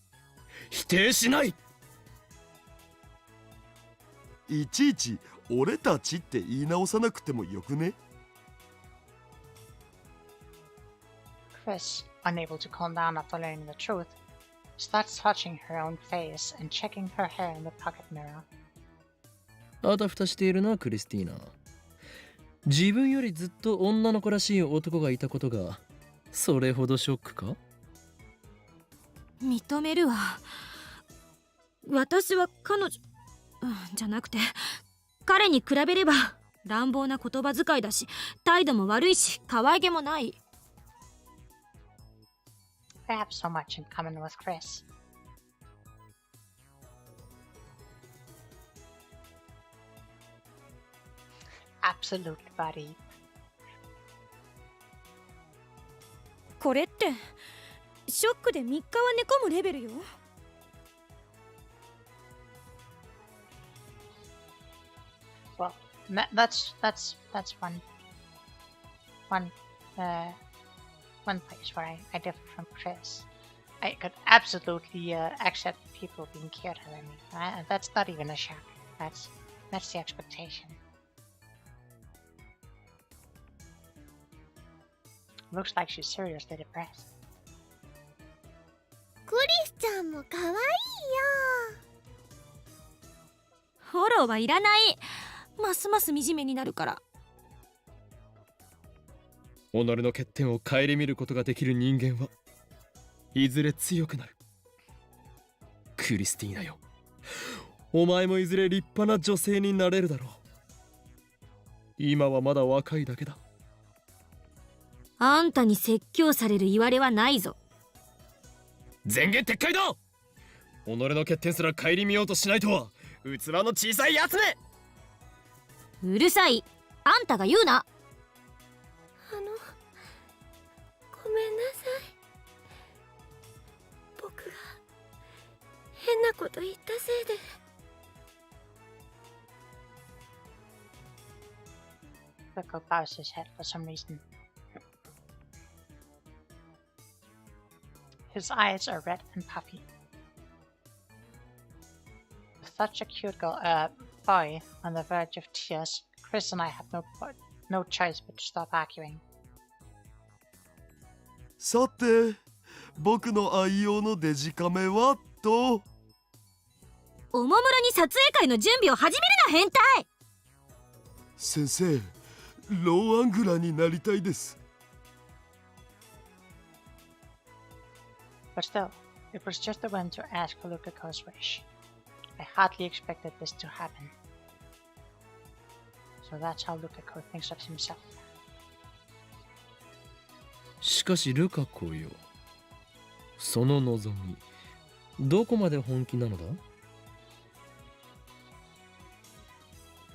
否定しない。いちいち俺たちって言い直さなくてもよくね。 Chris, unable to calm down after learning the truth, starts touching her own face and checking her hair in the pocket mirror. あたふたしているな、クリスティーナ。自分よりずっと女の子らしい男がいたことがそれほどショックか？認めるわ。私は彼女、じゃなくて彼に比べれば乱暴な言葉遣いだし、態度も悪いし、可愛げもない。I have so much in common with Chris. Absolutely, buddy. これってショックで3日は寝込むレベルよ。That's one one place where I differ from Chris. I could absolutely accept people being cuter than me. That's not even a shock. That's the expectation. Looks like she's seriously depressed. クリスちゃんも可愛いよ。フォローはいらない。ますます惨めになるから。己の欠点を顧みることができる人間はいずれ強くなる。クリスティーナよ、お前もいずれ立派な女性になれるだろう。今はまだ若いだけだ。あんたに説教される言われはないぞ。前言撤回だ。己の欠点すら顧みようとしないとは器の小さいやつめ。うるさい。あんたが言うな。ごめんなさい。僕が変なこと言ったせいで。Rico bows his head for some reason. His eyes are red and puffy. With such a cute boy on the verge of tears, Chris and I have no choice but to stop arguing. さて、僕の愛用のデジカメはと。おもむろに撮影会の準備を始めるな、変態。先生、ローアングラーになりたいです。But still, it was just a whim to ask for Lukiko's wish. I hardly expected this to happen. So that's how Lukiko thinks of himself. しかしルカ子よ、その望みどこまで本気なのだ？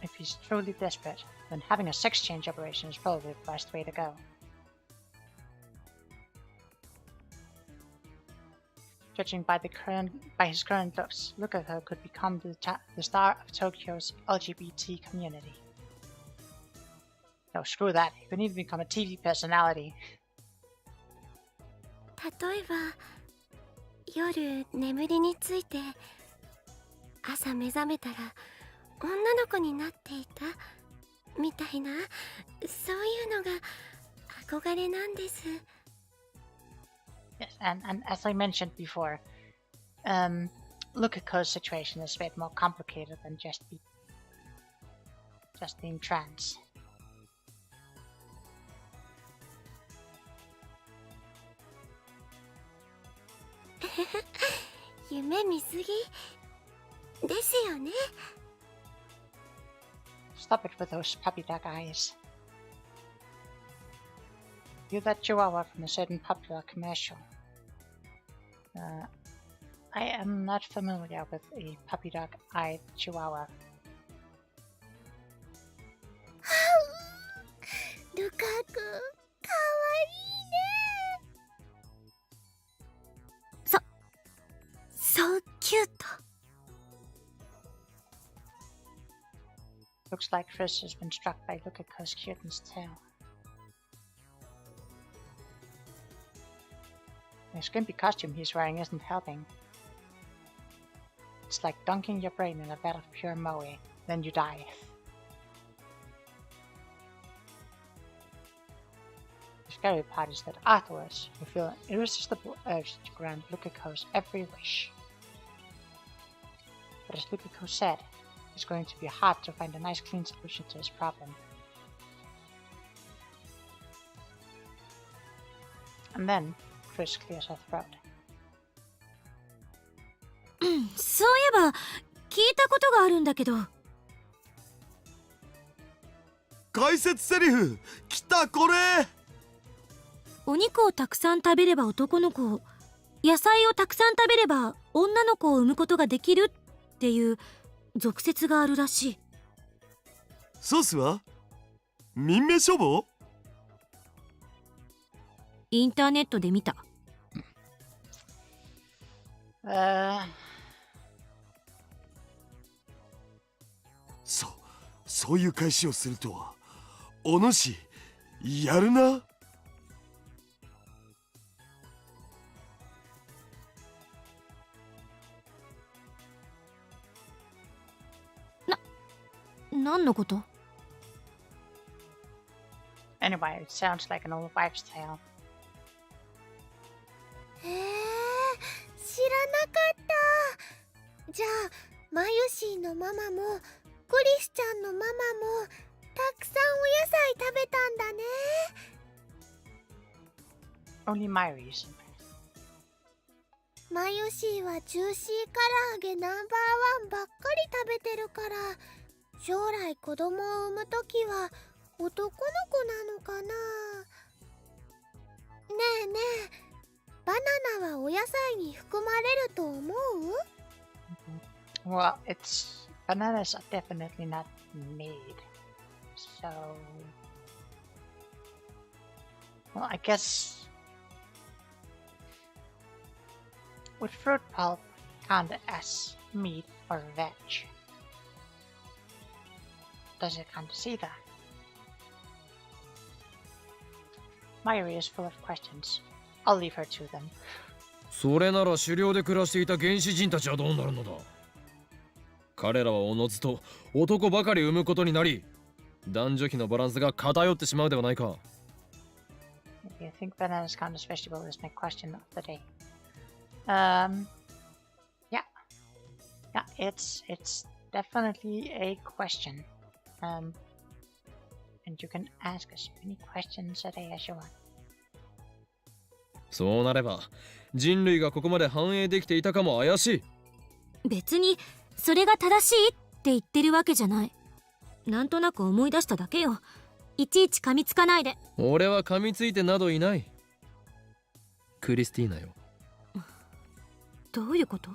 If he's truly desperate, then having a sex change operation is probably the best way to go. Judging by his current looks, Lukiko could become the star of Tokyo's LGBT community. No, screw that. He could even become a TV personality. 例えば夜眠りについて朝目覚めたら女の子になっていたみたいな、そういうのが憧れなんです。Yes, and as I mentioned before, Lukiko's situation is a bit more complicated than just being trans. 夢見すぎですよね。Stop it with those puppy dog eyes. You're that chihuahua from a certain popular commercial. I am not familiar with a puppy dog-eyed chihuahua. ルカ君、かわいいね。So cute. Looks like Chris has been struck by Lukiko's cuteness too. The skimpy costume he's wearing isn't helping. It's like dunking your brain in a vat of pure moe, then you die. The scary part is that afterwards, you feel an irresistible urge to grant Lukiko's every wish. But as Lukiko said, it's going to be hard to find a nice clean solution to his problem. And then, Chris clears her throat. そういえば聞いたことがあるんだけど。解説セリフ来たこれ。お肉をたくさん食べれば男の子を、野菜をたくさん食べれば女の子を産むことができるっていう俗説があるらしい。ソースは民命処方？インターネットで見た。そういう返しをするとはお主やるな。何のこと？ Anyway, it sounds like an old wives' tale. へえ、知らなかった。じゃあマユシーのママもクリスちゃんのママもたくさんお野菜食べたんだね。Only Myri's. マユシーはジューシー唐揚げナンバー1ばっかり食べてるから、将来子供を産むときは男の子なのかな。ねえねえ、バナナはお野菜に含まれると思う？ Well, bananas are definitely not made. So, well, I guess would fruit pulp count as meat or veg? Does it count as either? Myri is full of questions. I'll leave her to them. それなら狩猟で暮らしていた原始人たちはどうなるのだ。彼らはおのずと男ばかり産むことになり、男女比のバランスが偏ってしまうではないか。If you think bananas count as vegetable is my question of the day. Yeah, it's definitely a question. And you can ask as many questions a day as you want. そうなれば人類がここまで繁栄できていたかも怪しい。別にそれが正しいって言ってるわけじゃない。なんとなく思い出しただけよ。いちいち噛みつかないで。俺は噛みついてなどいない。クリスティーナよ。どういうこと？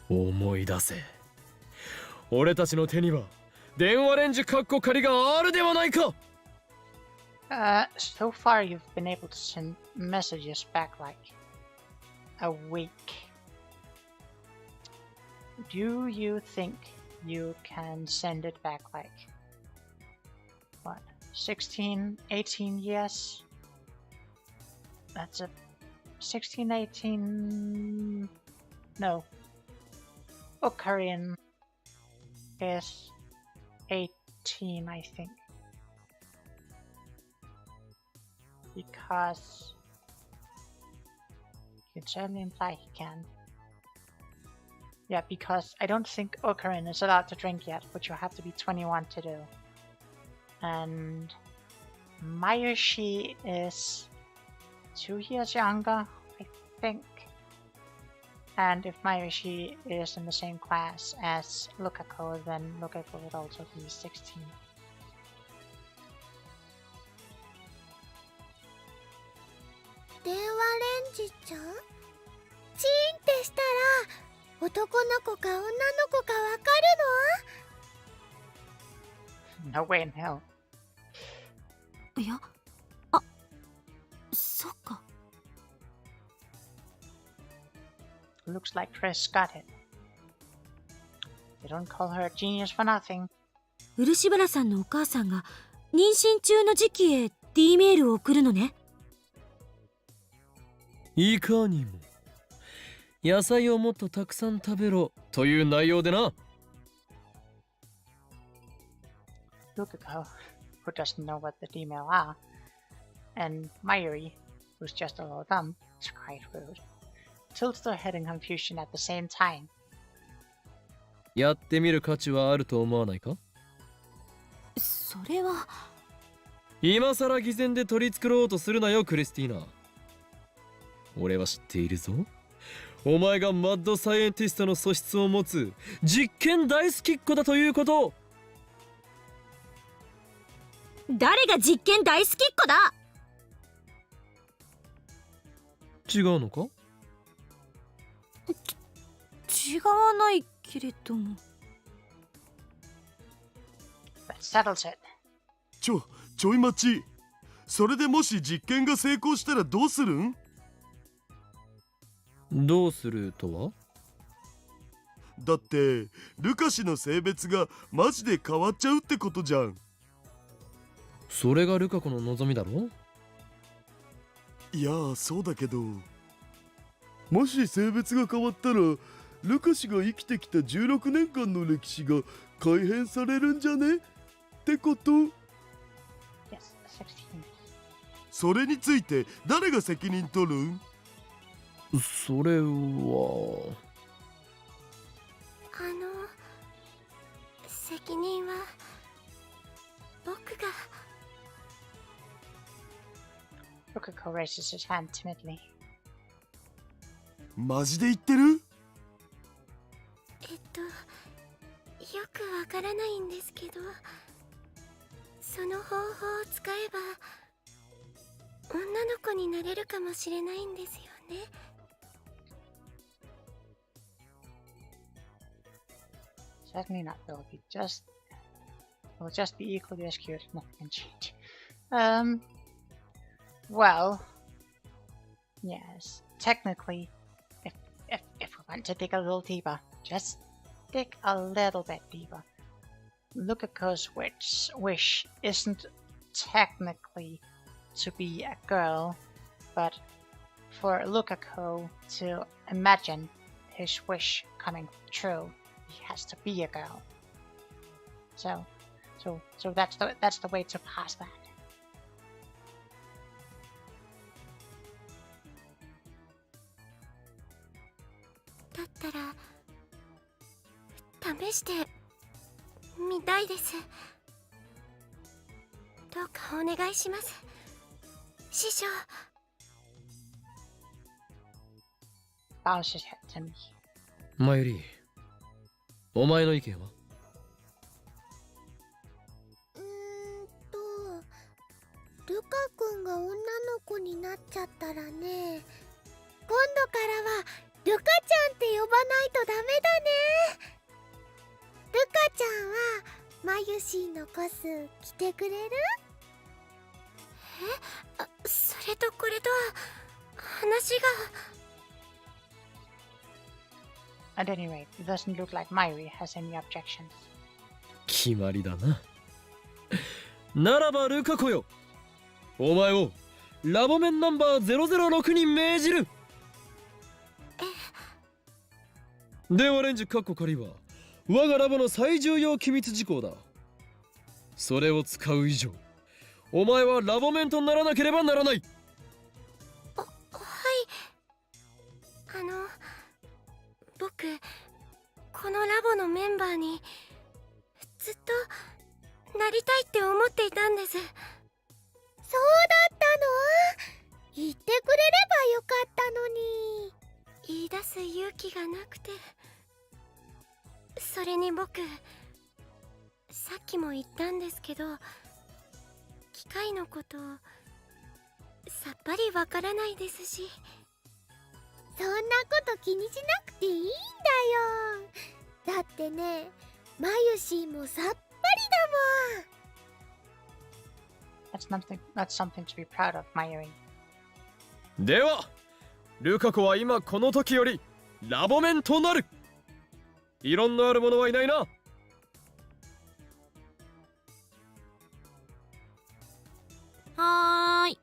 思い出せ。俺たちの手には電話レンジカッコ仮があるではないか。So far you've been able to send messages back like a week. Do you think you can send it back like what, 16, 18 years? That's a 16, 18... No. Korean is 18, I think. Because you can certainly imply he can. Yeah, because I don't think Okarin is allowed to drink yet, but you have to be 21 to do. And Mayoshi is 2 years younger, I think. And if Mayoshi is in the same class as Lukako, then Lukako would also be 16. 電話レンジちゃん？チーンってしたら男の子か女の子かわかる No way in hell. いや、あ、そっか。Looks like Trish got it. They don't call her a genius for nothing. 漆原さんのお母さんが妊娠中の時期へ D メールを送るのね。いかにも。野菜をもっとたくさん食べろという内容でな。Lukako, who doesn't know what the female are, and Mayuri, who's just a little dumb, it's quite rude, tilts their head in confusion at the same time. やってみる価値はあると思わないか？それは。今さら偽善で取り繕ろうとするなよ、クリスティーナ。俺は知っているぞ。お前がマッドサイエンティストの素質を持つ実験大好きっ子だということ。誰が実験大好きっ子だ？違うのか？違わないけれども。That settles it. ちょい待ち。それでもし実験が成功したらどうするん？どうするとは？だってルカ氏の性別がマジで変わっちゃうってことじゃん。それがルカ子の望みだろ。いやそうだけど、もし性別が変わったらルカ氏が生きてきた16年間の歴史が改変されるんじゃねってこと。 Yes, 16. それについて誰が責任取るん？それは責任は僕が。 Rukako raises his hand timidly. マジで言ってる？よくわからないんですけど、その方法を使えば女の子になれるかもしれないんですよね。Certainly not. Will just be equally as cute. Nothing can change. Well, yes. Technically, if we want to dig a little deeper, just dig a little bit deeper. Lukako's wish isn't technically to be a girl, but for Lukako to imagine his wish coming true, he has to be a girl. So that's the way to pass that. That試してみたいです。どうかお願いします、師匠。 Bows his head to me. マユリ、お前の意見は？ルカ君が女の子になっちゃったらね、今度からはルカちゃんって呼ばないとダメだね。ルカちゃんはマユシーのコス着てくれる？それとこれとは話が。 At any rate, it doesn't look like Mayuri has any objections. 決まりだな。ならばルカ子よ、お前をラボメンナンバー006に命じる。ではレンジカッコ仮は我がラボの最重要機密事項だ。それを使う以上、お前はラボメンとならなければならない。はい。僕このラボのメンバーにずっとなりたいって思っていたんです。そうだったの？言ってくれればよかったのに。言い出す勇気がなくて。それに僕さっきも言ったんですけど、機械のことさっぱりわからないですし。そんなこと気にしなくていいんだよ。だってね、マユシーもさっぱりだもん。 That's something to be proud of, Mayuri. ではルカ子は今この時よりラボメンとなる。異論のある者はいないな。はーい。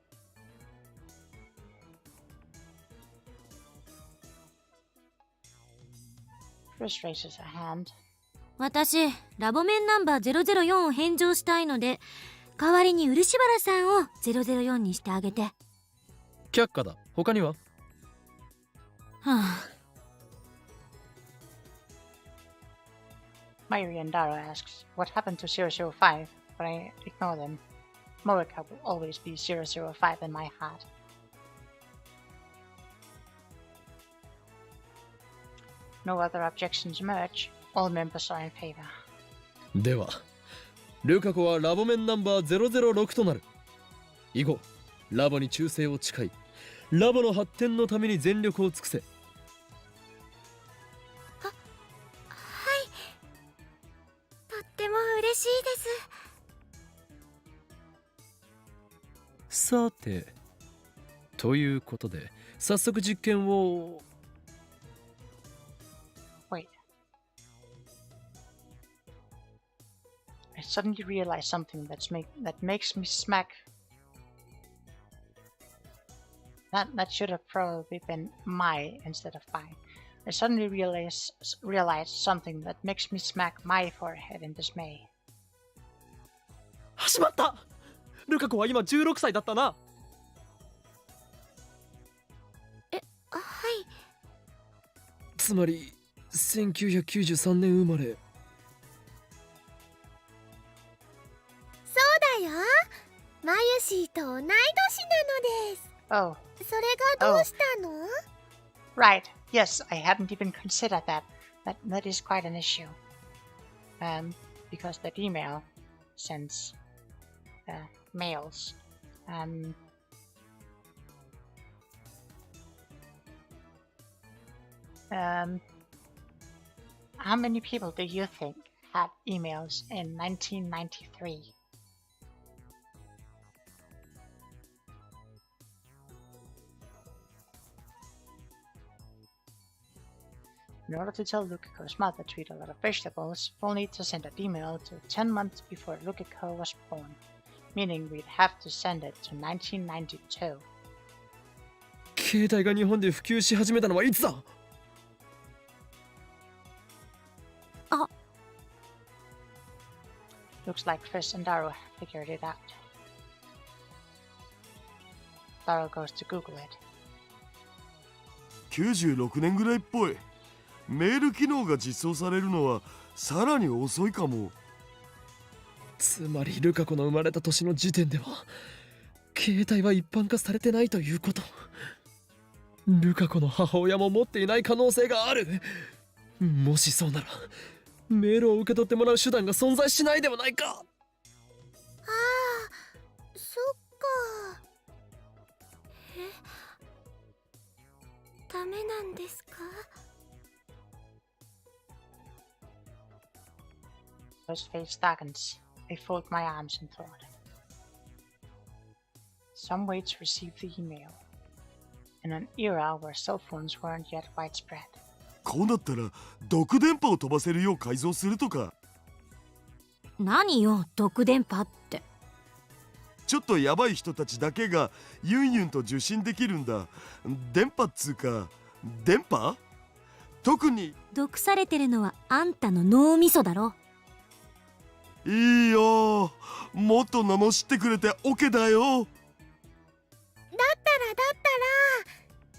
Chris raises a hand. 私ラボメンナンバー004を返上したいので、代わりに漆原さんを004にしてあげて。は却下だ。他には？あ。Mayuri and Daro asks, what happened to 005? But I ignore them. Morika will always be 005 in my heart. No other objections emerge. All members are in favor. ではルカ子はラボメンナンバー006となる。以後ラボに忠誠を誓い、ラボの発展のために全力を尽くせ。はい。とっても嬉しいです。さて、ということで早速実験を。 Wait, suddenly realized something that makes me smack. That should have probably been my instead of mine. I suddenly realized something that makes me smack my forehead in dismay. しまった。ルカ子は今16歳だったな。はい。つまり1993年生まれ。そうだよ。マユシーと同い年なのです。 Oh, それがどうしたの？ right. Yes, I hadn't even considered that. That is quite an issue. Because that email sends mails. How many people do you think had emails in 1993? In order to tell Lukiko's mother to eat a lot of vegetables, we'll need to send an email to 10 months before Lukiko was born, meaning we'd have to send it to 1992. 携帯が日本で普及し始めたのはいつだ？ Looks like Chris and Daryl figured it out. Daryl goes to Google it. 96年ぐらいっぽい。メール機能が実装されるのはさらに遅いかも。つまりルカ子の生まれた年の時点では携帯は一般化されてないということ。ルカ子の母親も持っていない可能性がある。もしそうならメールを受け取ってもらう手段が存在しないではないか。ああ、そっか。ダメなんですか？ His face darkens. I fold my arms in thought. Some way to receive the email. In an era where cell phones weren't yet widespread. こうなったら毒電波を飛ばせるよう改造するとか。何よ毒電波って。ちょっとヤバい人たちだけがユンユンと受信できるんだ。電波っつうか電波？特に毒されてるのはあんたの脳みそだろ。いいよ。もっと罵ってくれて OK だよ。だったら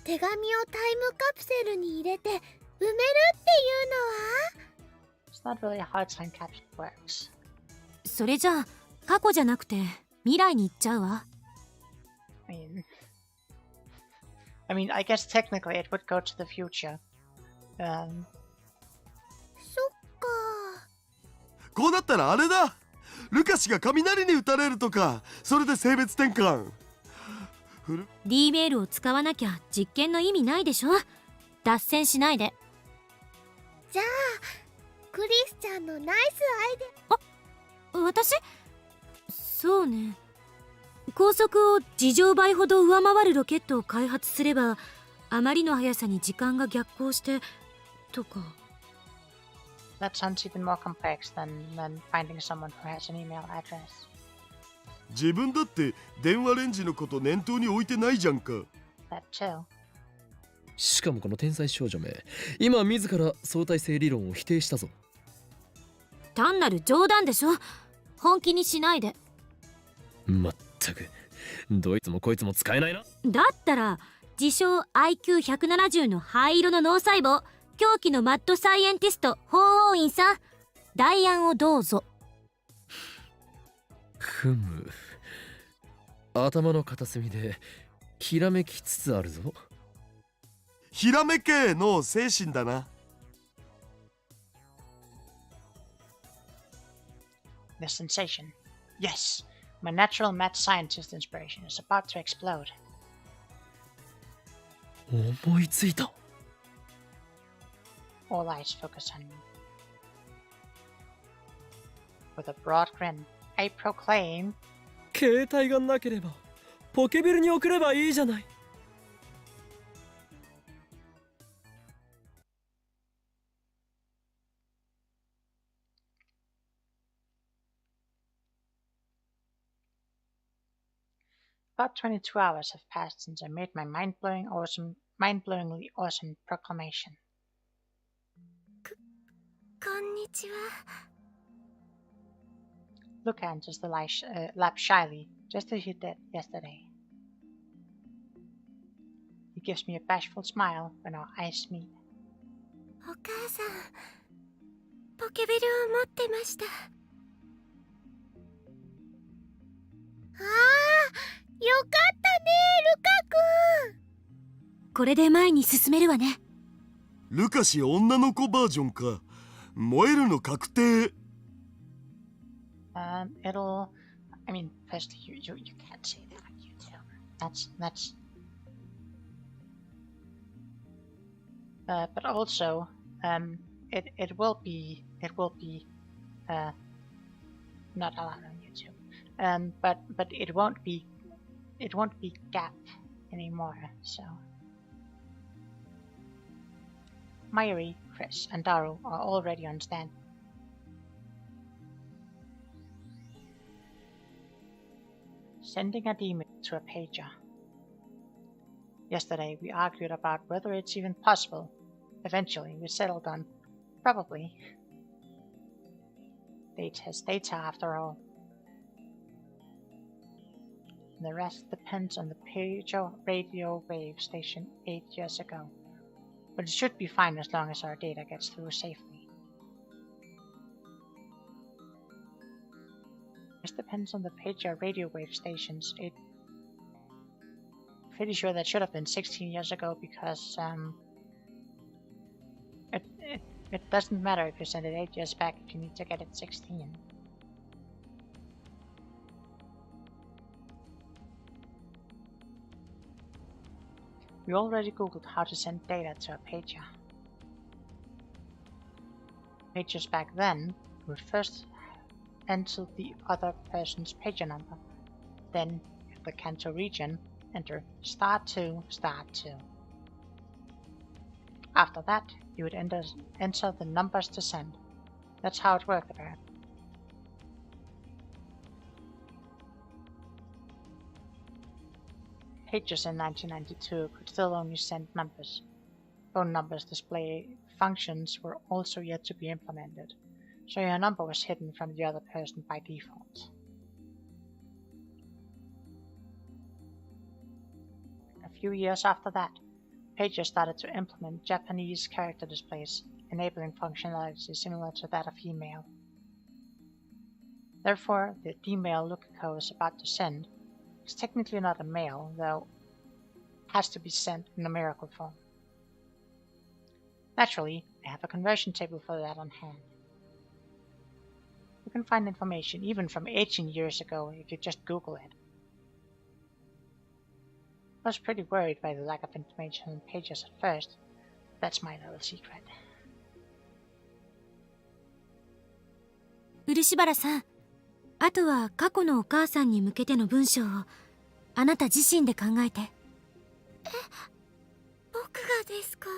手紙をタイムカプセルに入れて埋めるっていうのは？ It's not really how time capsule works. それじゃあ過去じゃなくて未来に行っちゃうわ。I guess technically it would go to the future. そっか。こうなったらあれだ。ルカ氏が雷に打たれるとか、それで性別転換。D メールを使わなきゃ実験の意味ないでしょ。脱線しないで。じゃあクリスちゃんのナイスアイデア。私？そうね。高速を事情倍ほど上回るロケットを開発すればあまりの速さに時間が逆行してとか。That sounds even more complex than finding someone who has an email address. 自分だって電話レンジのこと念頭に置いてないじゃんか。That too. しかもこの天才少女め、今自ら相対性理論を否定したぞ。単なる冗談でしょ。本気にしないで。まったくどいつもこいつも使えないな。だったら自称 IQ170 の灰色の脳細胞狂気のマッドサイエンティスト法王院さん、代案をどうぞ。ふむ、頭の片隅でひらめきつつあるぞ。ひらめけの精神だな。The sensation. Yes, my natural mad scientist inspiration is about to explode. 思いついた。All eyes focus on me. With a broad grin, I proclaim, 携帯がなければポケベルに送ればいいじゃない。About 22 hours have passed since I made my mind-blowingly awesome proclamation. こんにちは。 Luca enters the lab shyly, just as he did yesterday. He gives me a bashful smile when our eyes meet. お母さん、ポケベルを持ってました。ああ、よかったね、ルカくん。これで前に進めるわね。ルカシ女の子バージョンか。燃えるの確定。It'll. I mean, firstly, you can't say that on YouTube. That's. But also, it will be not allowed on YouTube. But it won't be gap anymore. So, Mayuri, Chris, and Daru are already on stand. Sending a demon to a pager. Yesterday we argued about whether it's even possible. Eventually we settled on probably. Data has data after all. The rest depends on the pager radio wave station 8 years ago. But it should be fine as long as our data gets through safely. This depends on the pager radio wave stations. Pretty sure that should have been 16 years ago because it doesn't matter if you send it 8 years back if you need to get it 16. We already googled how to send data to a pager. Pagers back then would first enter the other person's pager number. Then, in the Kanto region, enter *2, *2. After that, you would enter the numbers to send. That's how it worked apparently. Pagers in 1992 could still only send numbers. Phone numbers display functions were also yet to be implemented, so your number was hidden from the other person by default. A few years after that, pagers started to implement Japanese character displays, enabling functionality similar to that of email. Therefore, the email Lukiko is about to send is technically not a mail, though has to be sent in numerical form. Naturally, I have a conversion table for that on hand. You can find information even from 18 years ago if you just Google it. I was pretty worried by the lack of information on pages at first. That's my little secret. 漆原さん、あとは過去のお母さんに向けての文章をあなた自身で考えて。僕がですか？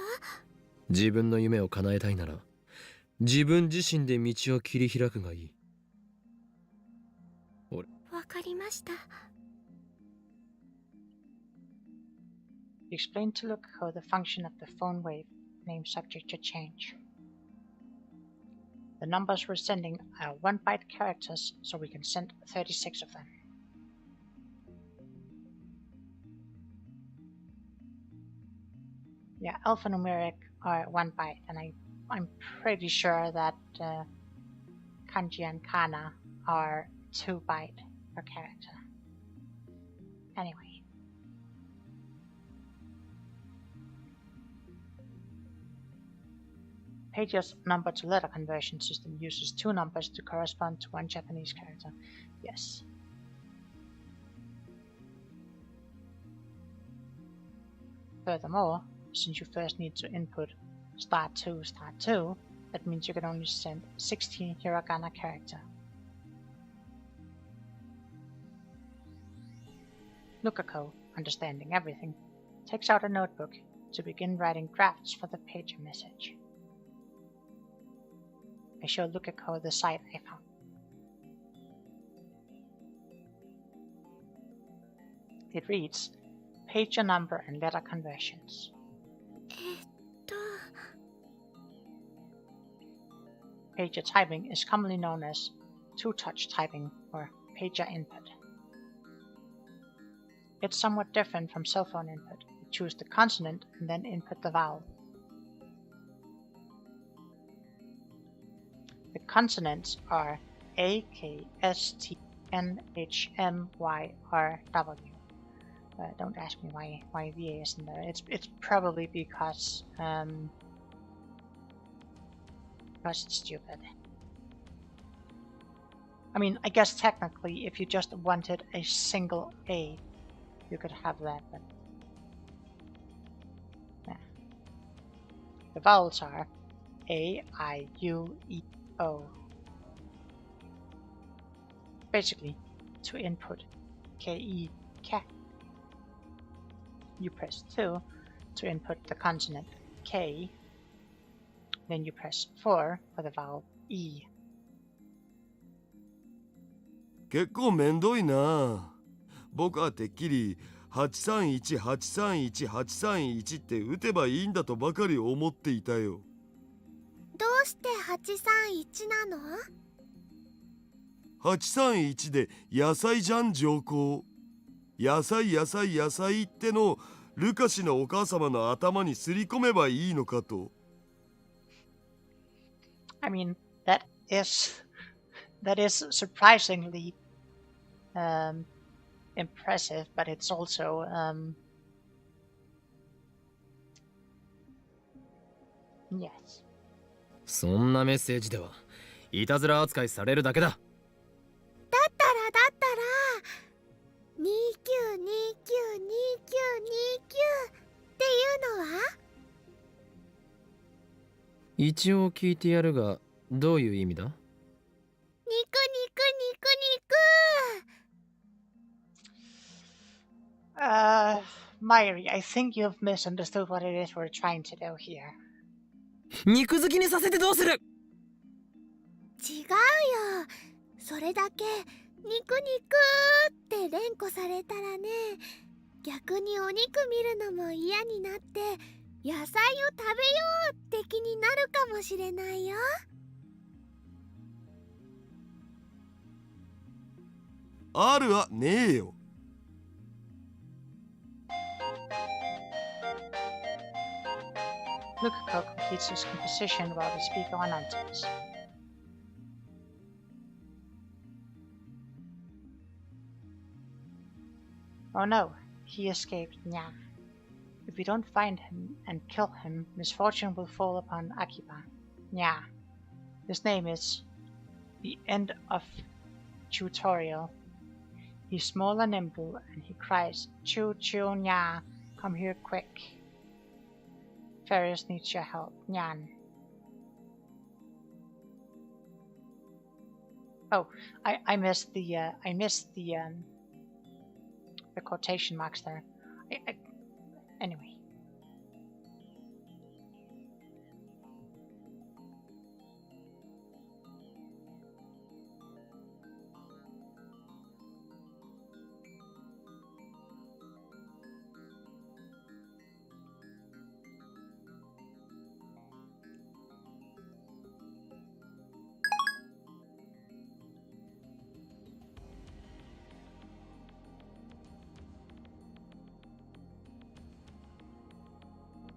自分の夢を叶えたいなら自分自身で道を切り開くがいい。わかりました。You explained to Lukiko the function of the phone wave, name subject to change. The numbers we're sending are 1-byte characters, so we can send 36 of them. Yeah, alphanumeric are 1 byte, and I'm pretty sure that kanji and kana are 2 byte per character. Anyway. Pager's number to letter conversion system uses 2 numbers to correspond to 1 Japanese character. Yes. Furthermore, since you first need to input *2, *2, that means you can only send 16 hiragana character. Lukiko, understanding everything, takes out a notebook to begin writing drafts for the pager message. I show Lukiko the site I found. It reads pager number and letter conversions. えっと Pager typing is commonly known as two-touch typing or pager input. It's somewhat different from cell phone input. You choose the consonant and then input the vowel. The consonants are A, K, S, T, N, H, M, Y, R, W. Don't ask me why VA isn't there. It's probably because it's stupid. I mean, I guess technically, if you just wanted a single A, you could have that, but yeah. The vowels are A, I, U, E, O. Basically, to input K, E, K, you press 2 to input the consonant K, then you press 4 for the vowel E. 結構めんどいな。僕はてっきり831831831って打てばいいんだとばかり思っていたよ。どうして831なの？ 831で野菜じゃん上皇。野菜野菜野菜ってのルカシのお母様の頭にすり込めばいいのかと。I mean, that is surprisingly impressive, but it's also yes. そんなメッセージではいたずら扱いされるだけだ。だったら29292929っていうのは？一応聞いてやるが、どういう意味だ？肉肉肉肉。Myri, I think you've misunderstood what it is we're trying to do here. 肉好きにさせてどうする？違うよ。それだけ肉肉って連呼されたらね、逆にお肉見るのも嫌になって野菜を食べようって気になるかもしれないよ。あるはねえよ。Lukako completes his composition while the speaker announces. Oh no, he escaped Nya. If we don't find him and kill him, misfortune will fall upon Akiba. Nya. His name is the end of tutorial. He's small and nimble, and he cries, "Choo choo Nya, come here quick. Ferris needs your help, Nyan." Oh, I missed the quotation marks there. Anyway.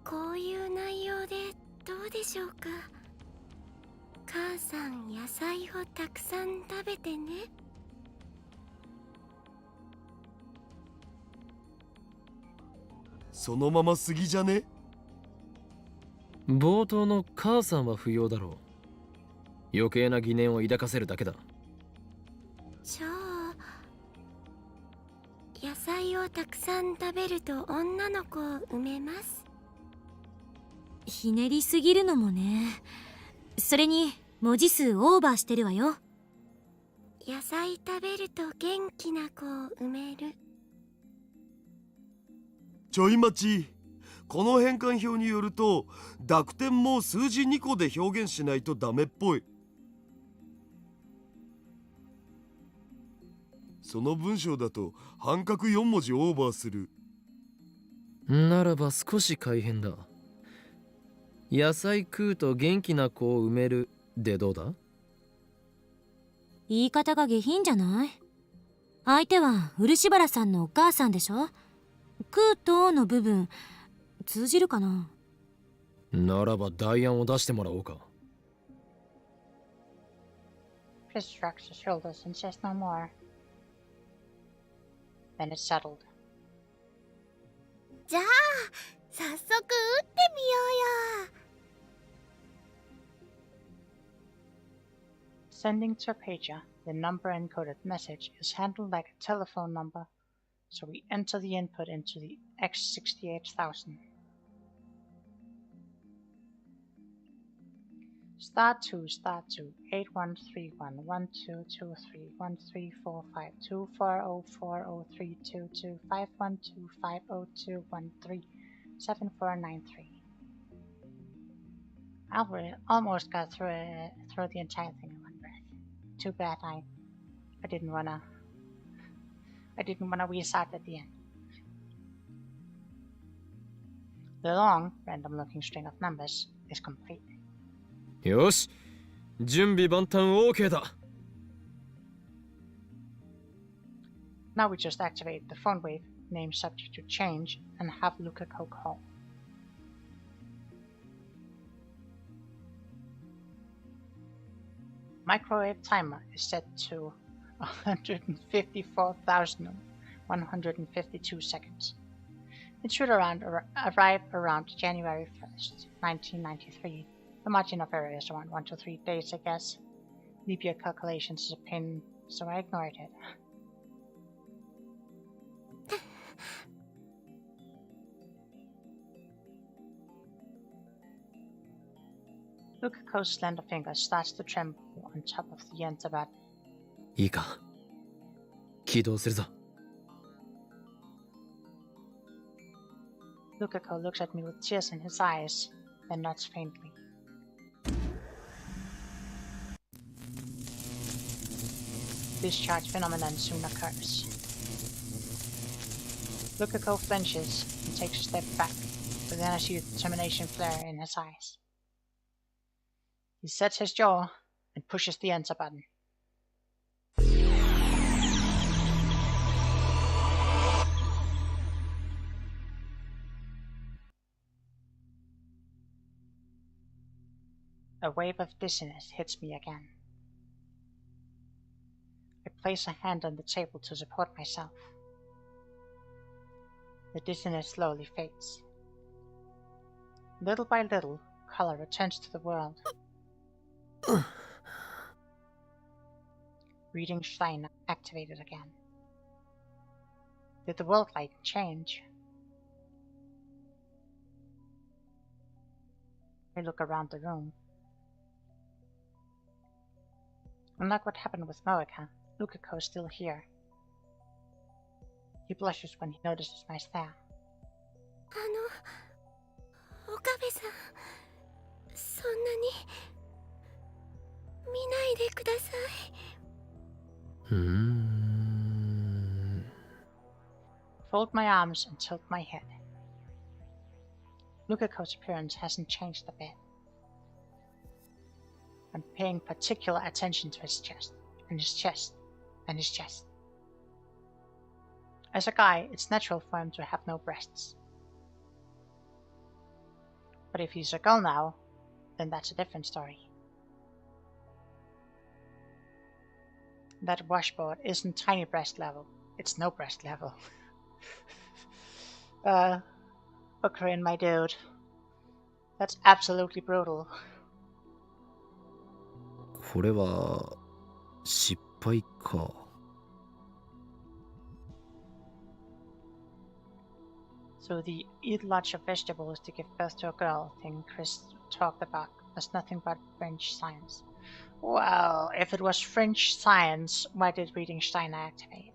こういう内容でどうでしょうか。母さん、野菜をたくさん食べてね。そのまますぎじゃね？冒頭の母さんは不要だろう。余計な疑念を抱かせるだけだ。じゃあ野菜をたくさん食べると女の子を産めます。ひねりすぎるのもね。それに文字数オーバーしてるわよ。野菜食べると元気な子を産める。ちょい待ち。この変換表によると濁点も数字2個で表現しないとダメっぽい。その文章だと半角4文字オーバーする。ならば少し改変だ。野菜食うと元気な子を埋めるでどうだ？言い方が下品じゃない？相手は漆原さんのお母さんでしょ。食うとの部分通じるかな？ならば代案を出してもらおうか。Chris shrugs his shoulders and says no more. Then it's settled. じゃあ早速打ってみようよ。Sending to a pager, the number encoded message is handled like a telephone number, so we enter the input into the X68000. *2 *813112231344022251250250213749. I almost got through the entire thing in one breath. Too bad I didn't wanna restart at the end. The long, random-looking string of numbers is complete. よし、準備万端 OK だ。Now we just activate the phone wave, name subject to change, and have Lukako call. Microwave timer is set to 154,152 seconds. It should arrive around January 1st, 1993. The margin of error is around 1 to 3 days, I guess. Leap year calculations is a pain, so I ignored it. Lukako's slender finger starts to tremble on top of the enter button. いいか、起動するぞ。Lukako looks at me with tears in his eyes, then nods faintly. Discharge phenomenon soon occurs. Lukako flinches and takes a step back, with then I see a determination flare in his eyes. He sets his jaw and pushes the enter button. A wave of dizziness hits me again. I place a hand on the table to support myself. The dizziness slowly fades. Little by little, color returns to the world. Reading Stein activated again. Did the world light change? I look around the room. Unlike what happened with Moeka, Lukako is still here. He blushes when he notices my stare. 岡部さん、そんなに見ないでください。Fold my arms and tilt my head. Lukako's appearance hasn't changed a bit. I'm paying particular attention to his chest, and his chest, and his chest. As a guy, it's natural for him to have no breasts. But if he's a girl now, then that's a different story. That washboard isn't tiny breast level, it's no breast level. Ukraine, my dude. That's absolutely brutal. これは失敗か。So the eat lots of vegetables to give birth to a girl thing Chris talked about was nothing but French science. Well, if it was French science, why did reading Stein activate?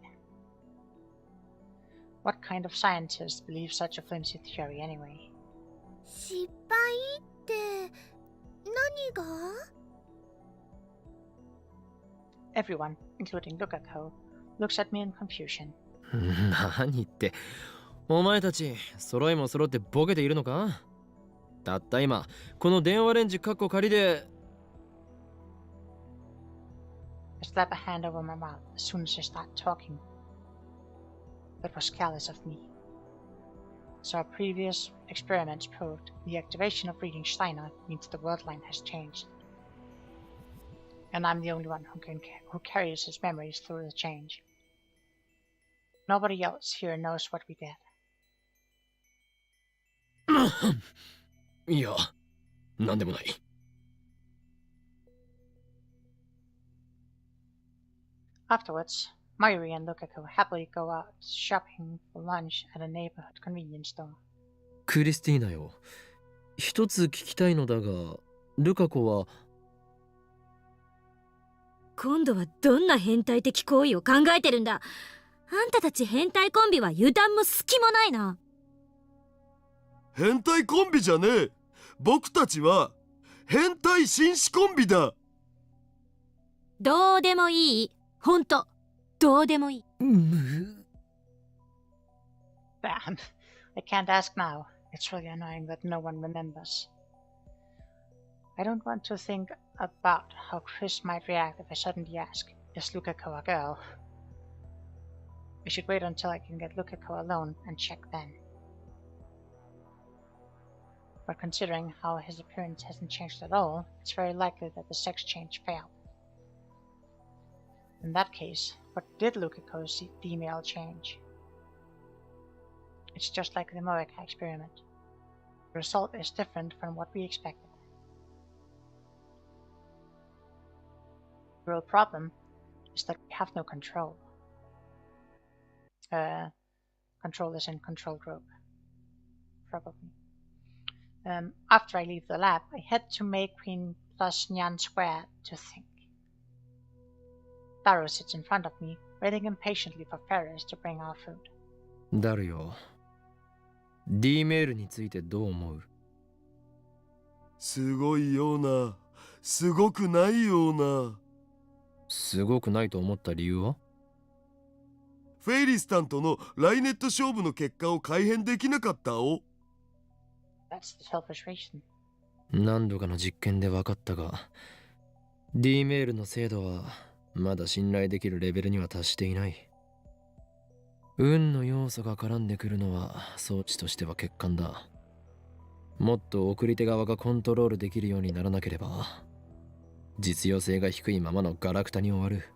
What kind of scientist believes such a flimsy theory anyway? 失敗って何が？ Everyone, including Lukako, looks at me in confusion. 何って、お前たち揃いも揃ってボケているのか？たった今この電話レンジカッコ仮で。 I slap a hand over my mouth as soon as I start talking. That was careless of me. So our previous experiments proved the activation of reading Steiner means the word line has changed. And I'm the only one who carries his memories through the change. Nobody else here knows what we did. いや、なんでもない。Afterwards, Mayuri and Lukaku happily go out shopping for lunch at a neighborhood convenience store. クリスティーナよ、一つ聞きたいのだが、ルカ子は。今度はどんな変態的行為を考えてるんだ。あんたたち変態コンビは油断も隙もないな。変態コンビじゃねえ。僕たちは変態紳士コンビだ。どうでもいい。ほんとどうでもいい。Damn. I can't ask now. It's really annoying that no one remembers. I don't want to think about how Chris might react if I suddenly ask, is Lukaku a girl? We should wait until I can get Lukaku alone and check then. But considering how his appearance hasn't changed at all, it's very likely that the sex change failed. In that case, what did Lukaku's female change? It's just like the Moeka experiment. The result is different from what we expected. The real problem is that we have no control. Control is in control group. Probably. After I leave the lab, I head to May Queen plus Nyan Square to think. Daru sits in front of me, waiting impatiently for Ferris to bring our food. ダルよ、D メールについてどう思う？すごいような、すごくないような。すごくないと思った理由は？フェイリスタンとのライネット勝負の結果を改変できなかったお。That's the selfish reason. 何度かの実験で分かったが、 D メールの精度はまだ信頼できるレベルには達していない。運の要素が絡んでくるのは装置としては欠陥だ。もっと送り手側がコントロールできるようにならなければ、実用性が低いままのガラクタに終わる。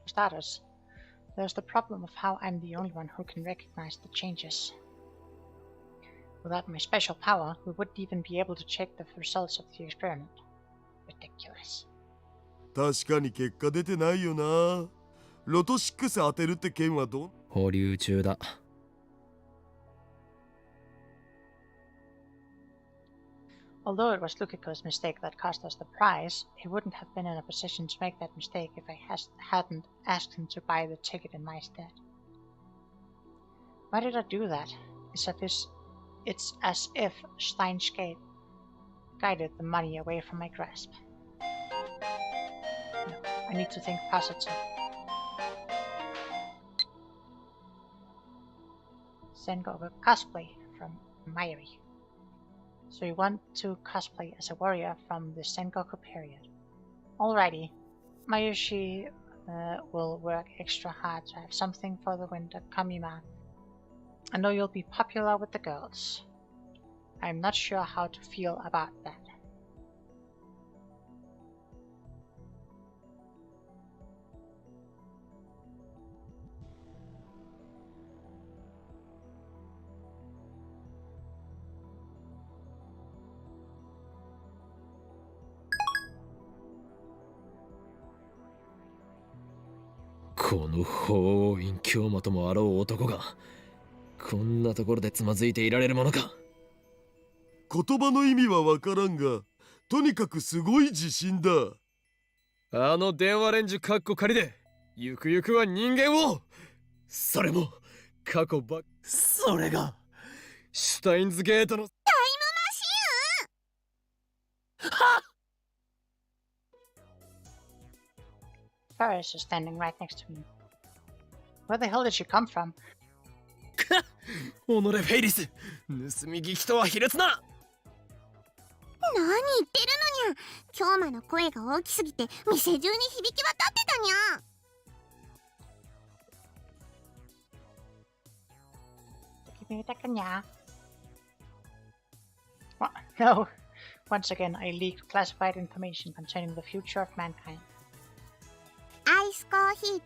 For starters, there's the problem of how I'm the only one who can recognize the changes. Without my special power, we wouldn't even be able to check the results of the experiment. Ridiculous. 確かに結果出てないよな。ロト6当てるって件はどう？保留中だ。Although it was Lukaku's mistake that cost us the prize, he wouldn't have been in a position to make that mistake if I hadn't asked him to buy the ticket in my stead. Why did I do that? It's as if Stein's gate guided the money away from my grasp. No, I need to think positive. Sengoku cosplay from Mayuri. So you want to cosplay as a warrior from the Sengoku period. Alrighty, Mayushi will work extra hard to have something for the winter Kamima. I know you'll be popular with the girls. I'm not sure how to feel about that. This法院京馬ともあろう男がこんなところでつまずいていられるものか。言葉の意味はわからんが、とにかくすごい自信だ。あの電話レンジカッコ仮でゆくゆくは人間を、それも過去ば、それがシュタインズゲートのタイムマシーン。はっ、Ferris is standing right next to me. Where the hell did she come from? 己フェイリス、盗み聞きとは卑劣な。何言ってるのにゃ。京馬の声が大きすぎて店中に響き渡ってたにゃ。What? No. Once again, I leaked classified information concerning the future of mankind. アイスコーヒーと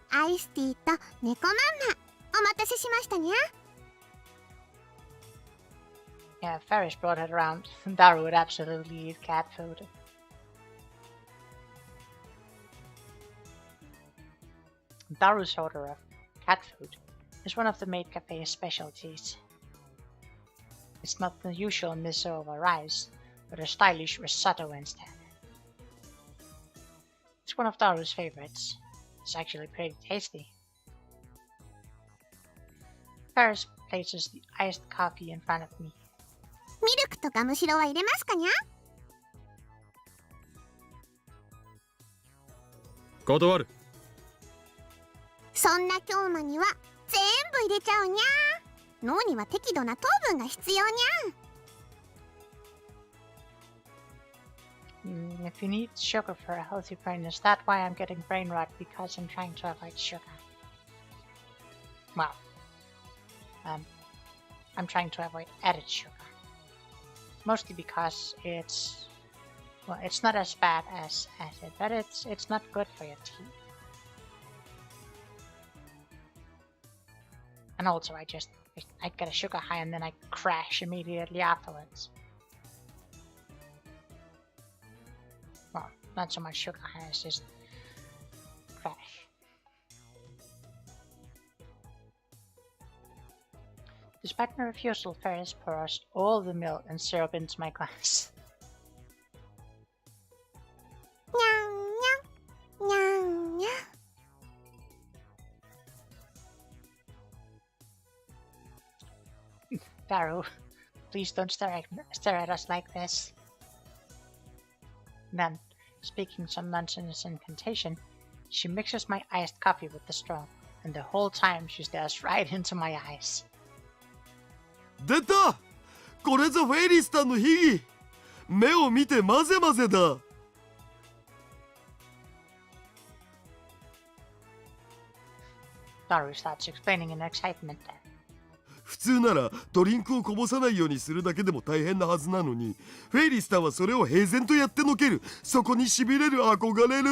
アイスティーと猫まんまお待たせしましたにゃ。Yeah, Ferris brought it around. Daru would absolutely eat cat food. Daru's order of cat food is one of the maid cafe's specialties. It's not the usual miso or rice, but a stylish risotto instead. It's one of Daru's favorites. It's actually pretty tasty. Ferris places the iced coffee in front of me. ミルクとガムシロは入れますかにゃ。断る。そんな京馬には全部入れちゃうにゃ。脳には適度な糖分が必要にゃ。If you need sugar for a healthy brain, is that why I'm getting brain rot because I'm trying to avoid sugar? Well, I'm trying to avoid added sugar. Mostly because it's not as bad as acid, but it's not good for your teeth. And also I get a sugar high and then I crash immediately afterwards. Well, not so much sugar high, it's just crash. Despite my refusal, Ferris pours all the milk and syrup into my glass. にゃんにゃんにゃんにゃん。Daru, please don't stare at us like this. Then, speaking some nonsense incantation, she mixes my iced coffee with the straw, and the whole time she stares right into my eyes. 出た。これぞフェイリスタンの秘技。目を見て混ぜ混ぜだ。Daru starts explaining in excitement. 普通ならドリンクをこぼさないようにするだけでも大変なはずなのに、フェイリスタンはそれを平然とやってのける。そこにしびれる、憧れる。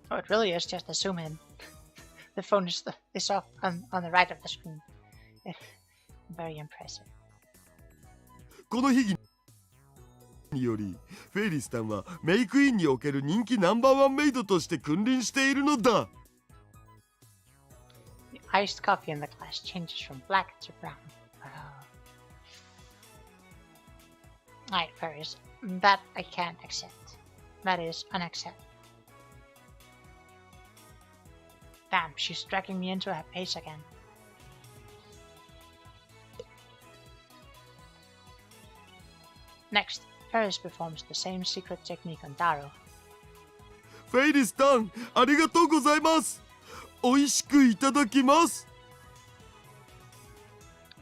Oh, it really is just a zoom in. The phone is off on the right of the screen. Very impressive. この秘技によりフェイリスタンはメイクインにおける人気ナンバーワンメイドとして君臨しているのだ。The iced coffee in the glass changes from black to brown. Alright, Ferris. That I can't accept. That is unacceptable. Damn, she's dragging me into her pace again. Next, Ferris performs the same secret technique on Daru. フェイリスタン、ありがとうございます。おいしくいただきます。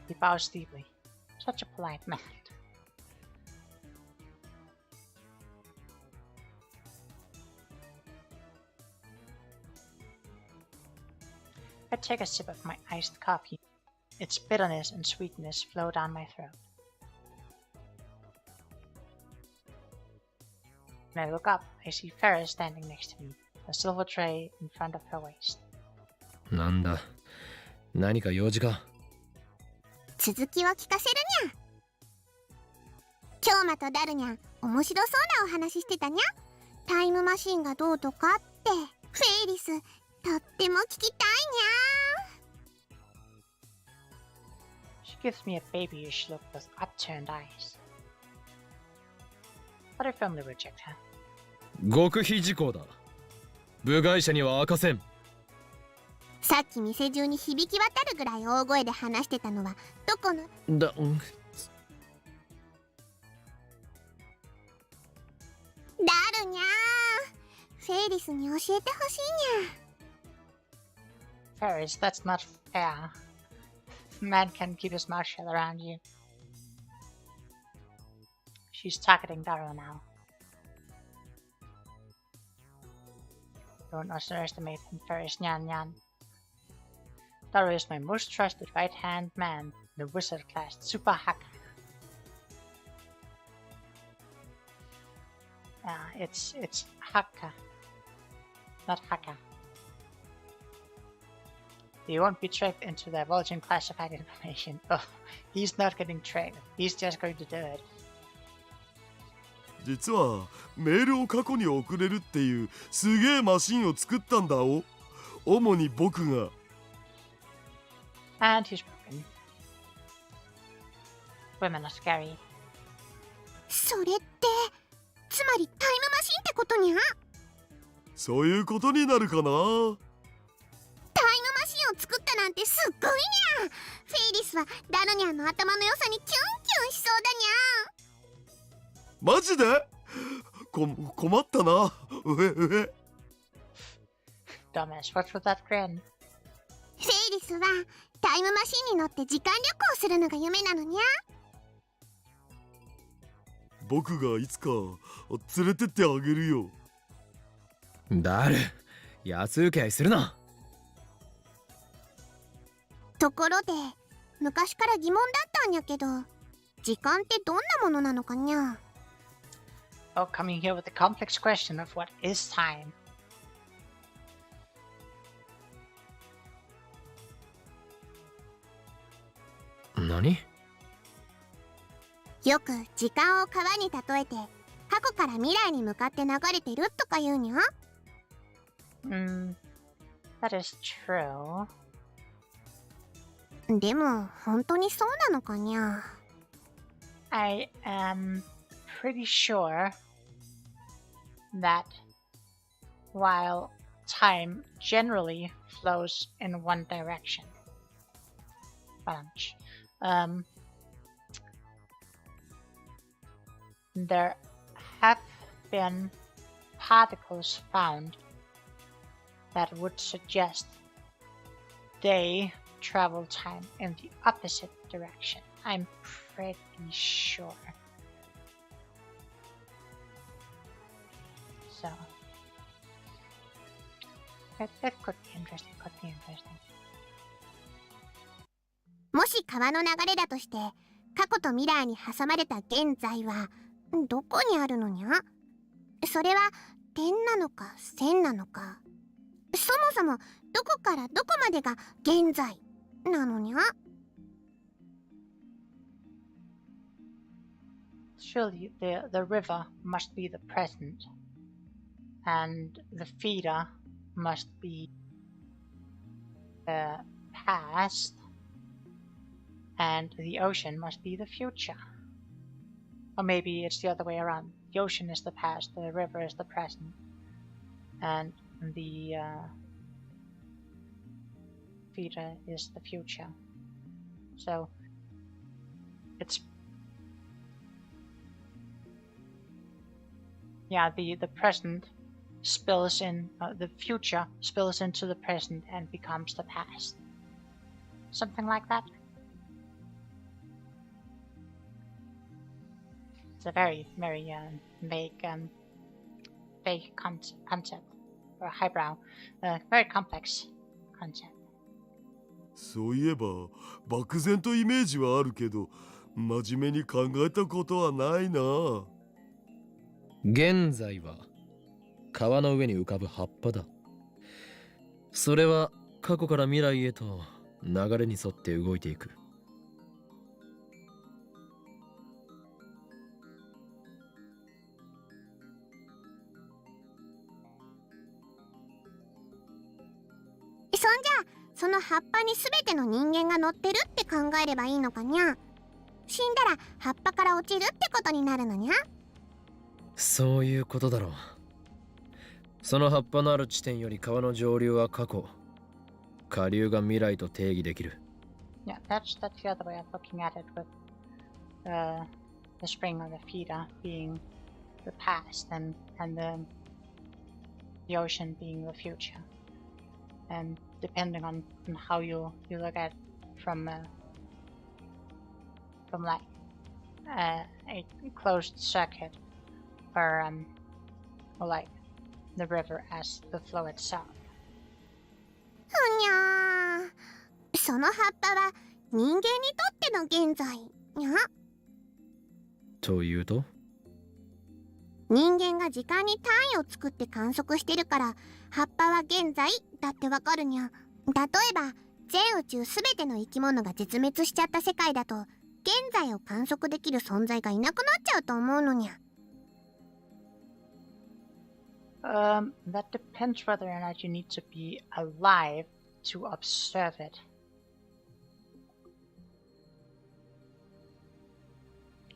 He bows deeply. Such a polite man. I take a sip of my iced coffee. Its bitterness and sweetness flow down my throat. When I look up, I see Ferris standing next to me, a silver tray in front of her waist. なんだ、何か用事か。続きを聞かせるにゃ。京馬とダルにゃ面白そうなお話してたにゃ。タイムマシンがどうとかって。フェイリス、とっても聞きたいにゃ。She gives me a babyish look with upturned eyes. But I firmly reject her. 極秘事項だ。部外者には明かせん。さっき店中に響き渡るぐらい大声で話してたのはどこのだ、ダルにゃー。フェイリスに教えてほしいにゃ。 Fairies, that's not fair. Man can keep his mouth shut around you. She's targeting Daru now. Don't underestimate him, Fairies Nyan Nyan. Daru is my most trusted right-hand man, the wizard-class super hacker. It's hacker, not hacker. You won't be tricked into divulging classified information. Oh, he's not getting tricked. He's just going to do it. 実はメールを過去に送れるっていうすげえマシンを作ったんだお。主に僕が。And he's broken. Women are scary. それってつまりタイムマシンってことにゃ。そういうことになるかな。タイムマシンを作ったなんてすっごいにゃ。フェイリスはダルニャンの頭の良さにキュンキュンしそうだにゃ。マジで困ったな。うへうへ。 Dumbass, what's with that grin? フェイリスはタイムマシンに乗って時間旅行するのが夢なのにゃ。僕がいつか連れてってあげるよ。ダル、安請け合いするな。ところで昔から疑問だったんやけど、時間ってどんなものなのかにゃ。Oh, coming here with the complex question of what is time. 何？よく時間を川に例えて過去から未来に向かって流れてるとか言うにゃ。That is true. でも本当にそうなのかにゃ。I am pretty sure that while time generally flows in one direction, there have been particles found that would suggest they travel time in the opposite direction. I'm pretty sure. So it could be interesting, could be interesting. もし川の流れだとして過去と未来に挟まれた現在はどこにあるのにゃ。それは点なのか線なのか、そもそもどこからどこまでが現在なのにゃ。Surely the river must be the present, and the feeder must be the past, and the ocean must be the future. Or maybe it's the other way around. The ocean is the past, the river is the present, and the feeder is the future. So it's the present spills in, the future spills into the present and becomes the past. Something like that. It's a very, very vague concept, or highbrow, very complex concept. そういえば漠然とイメージはあるけど真面目に考えたことはないな。現在は川の上に浮かぶ葉っぱだ。それは過去から未来へと流れに沿って動いていく。そんじゃその葉っぱに全ての人間が乗ってるって考えればいいのかにゃ。死んだら葉っぱから落ちるってことになるのにゃ。そういうことだろう。その葉っぱのある地点より川の上流は過去、下流が未来と定義できる。Yeah, that's the other way of looking at it, with the spring or the feeder being the past, and the the ocean being the future. And depending on how you look at from like a closed circuit, or like the river as the flow itself. ふにゃー。その葉っぱは人間にとっての現在にゃ。というと、人間が時間に単位を作って観測してるから、葉っぱは現在だってわかるにゃ。例えば全宇宙すべての生き物が絶滅しちゃった世界だと、現在を観測できる存在がいなくなっちゃうと思うのにゃ。That depends whether or not you need to be alive to observe it.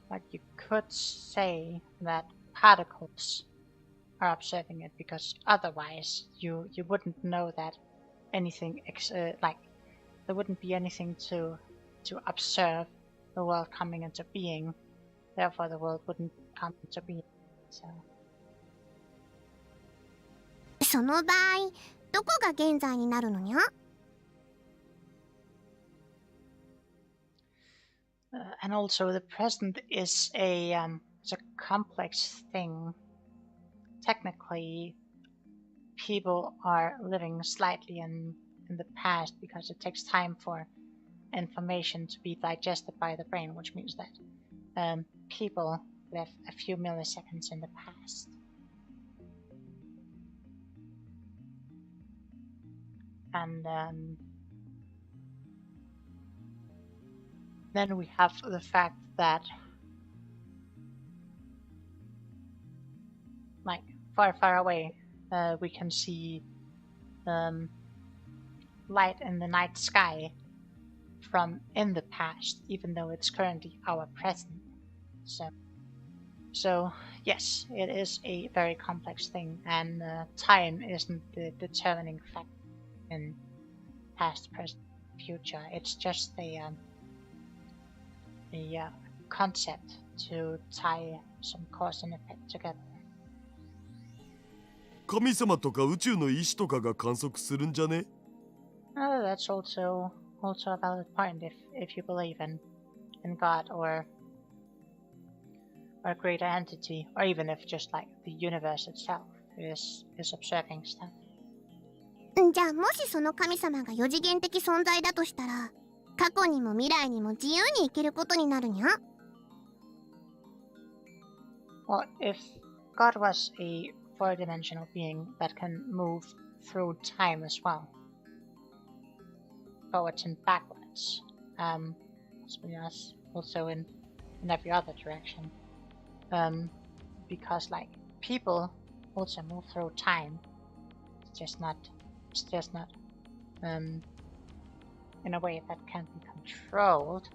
But you could say that particles are observing it, because otherwise you wouldn't know that anything like there wouldn't be anything to observe the world coming into being. Therefore, the world wouldn't come into being. So. その場合、どこが現在になるのにゃ？ And also, the present is it's a complex thing. Technically, people are living slightly in the past because it takes time for information to be digested by the brain, which means that people live a few milliseconds in the past. And then we have the fact that, like, far away, we can see light in the night sky from in the past, even though it's currently our present. So yes, it is a very complex thing, and time isn't the determining factor in past, present, future. It's just a concept to tie some cause and effect together. 神様とか宇宙の意志とかが観測するんじゃね？ That's also a valid point if you believe in God or a greater entity, or even if just like the universe itself is observing stuff. じゃあもしその神様が4次元的存在だとしたら、過去にも未来にも自由に行けることになるにゃ。 Well, if God was a four-dimensional being that can move through time as well, forwards and backwards, also in every other direction, because like people also move through time. It's just not in a way that can be controlled.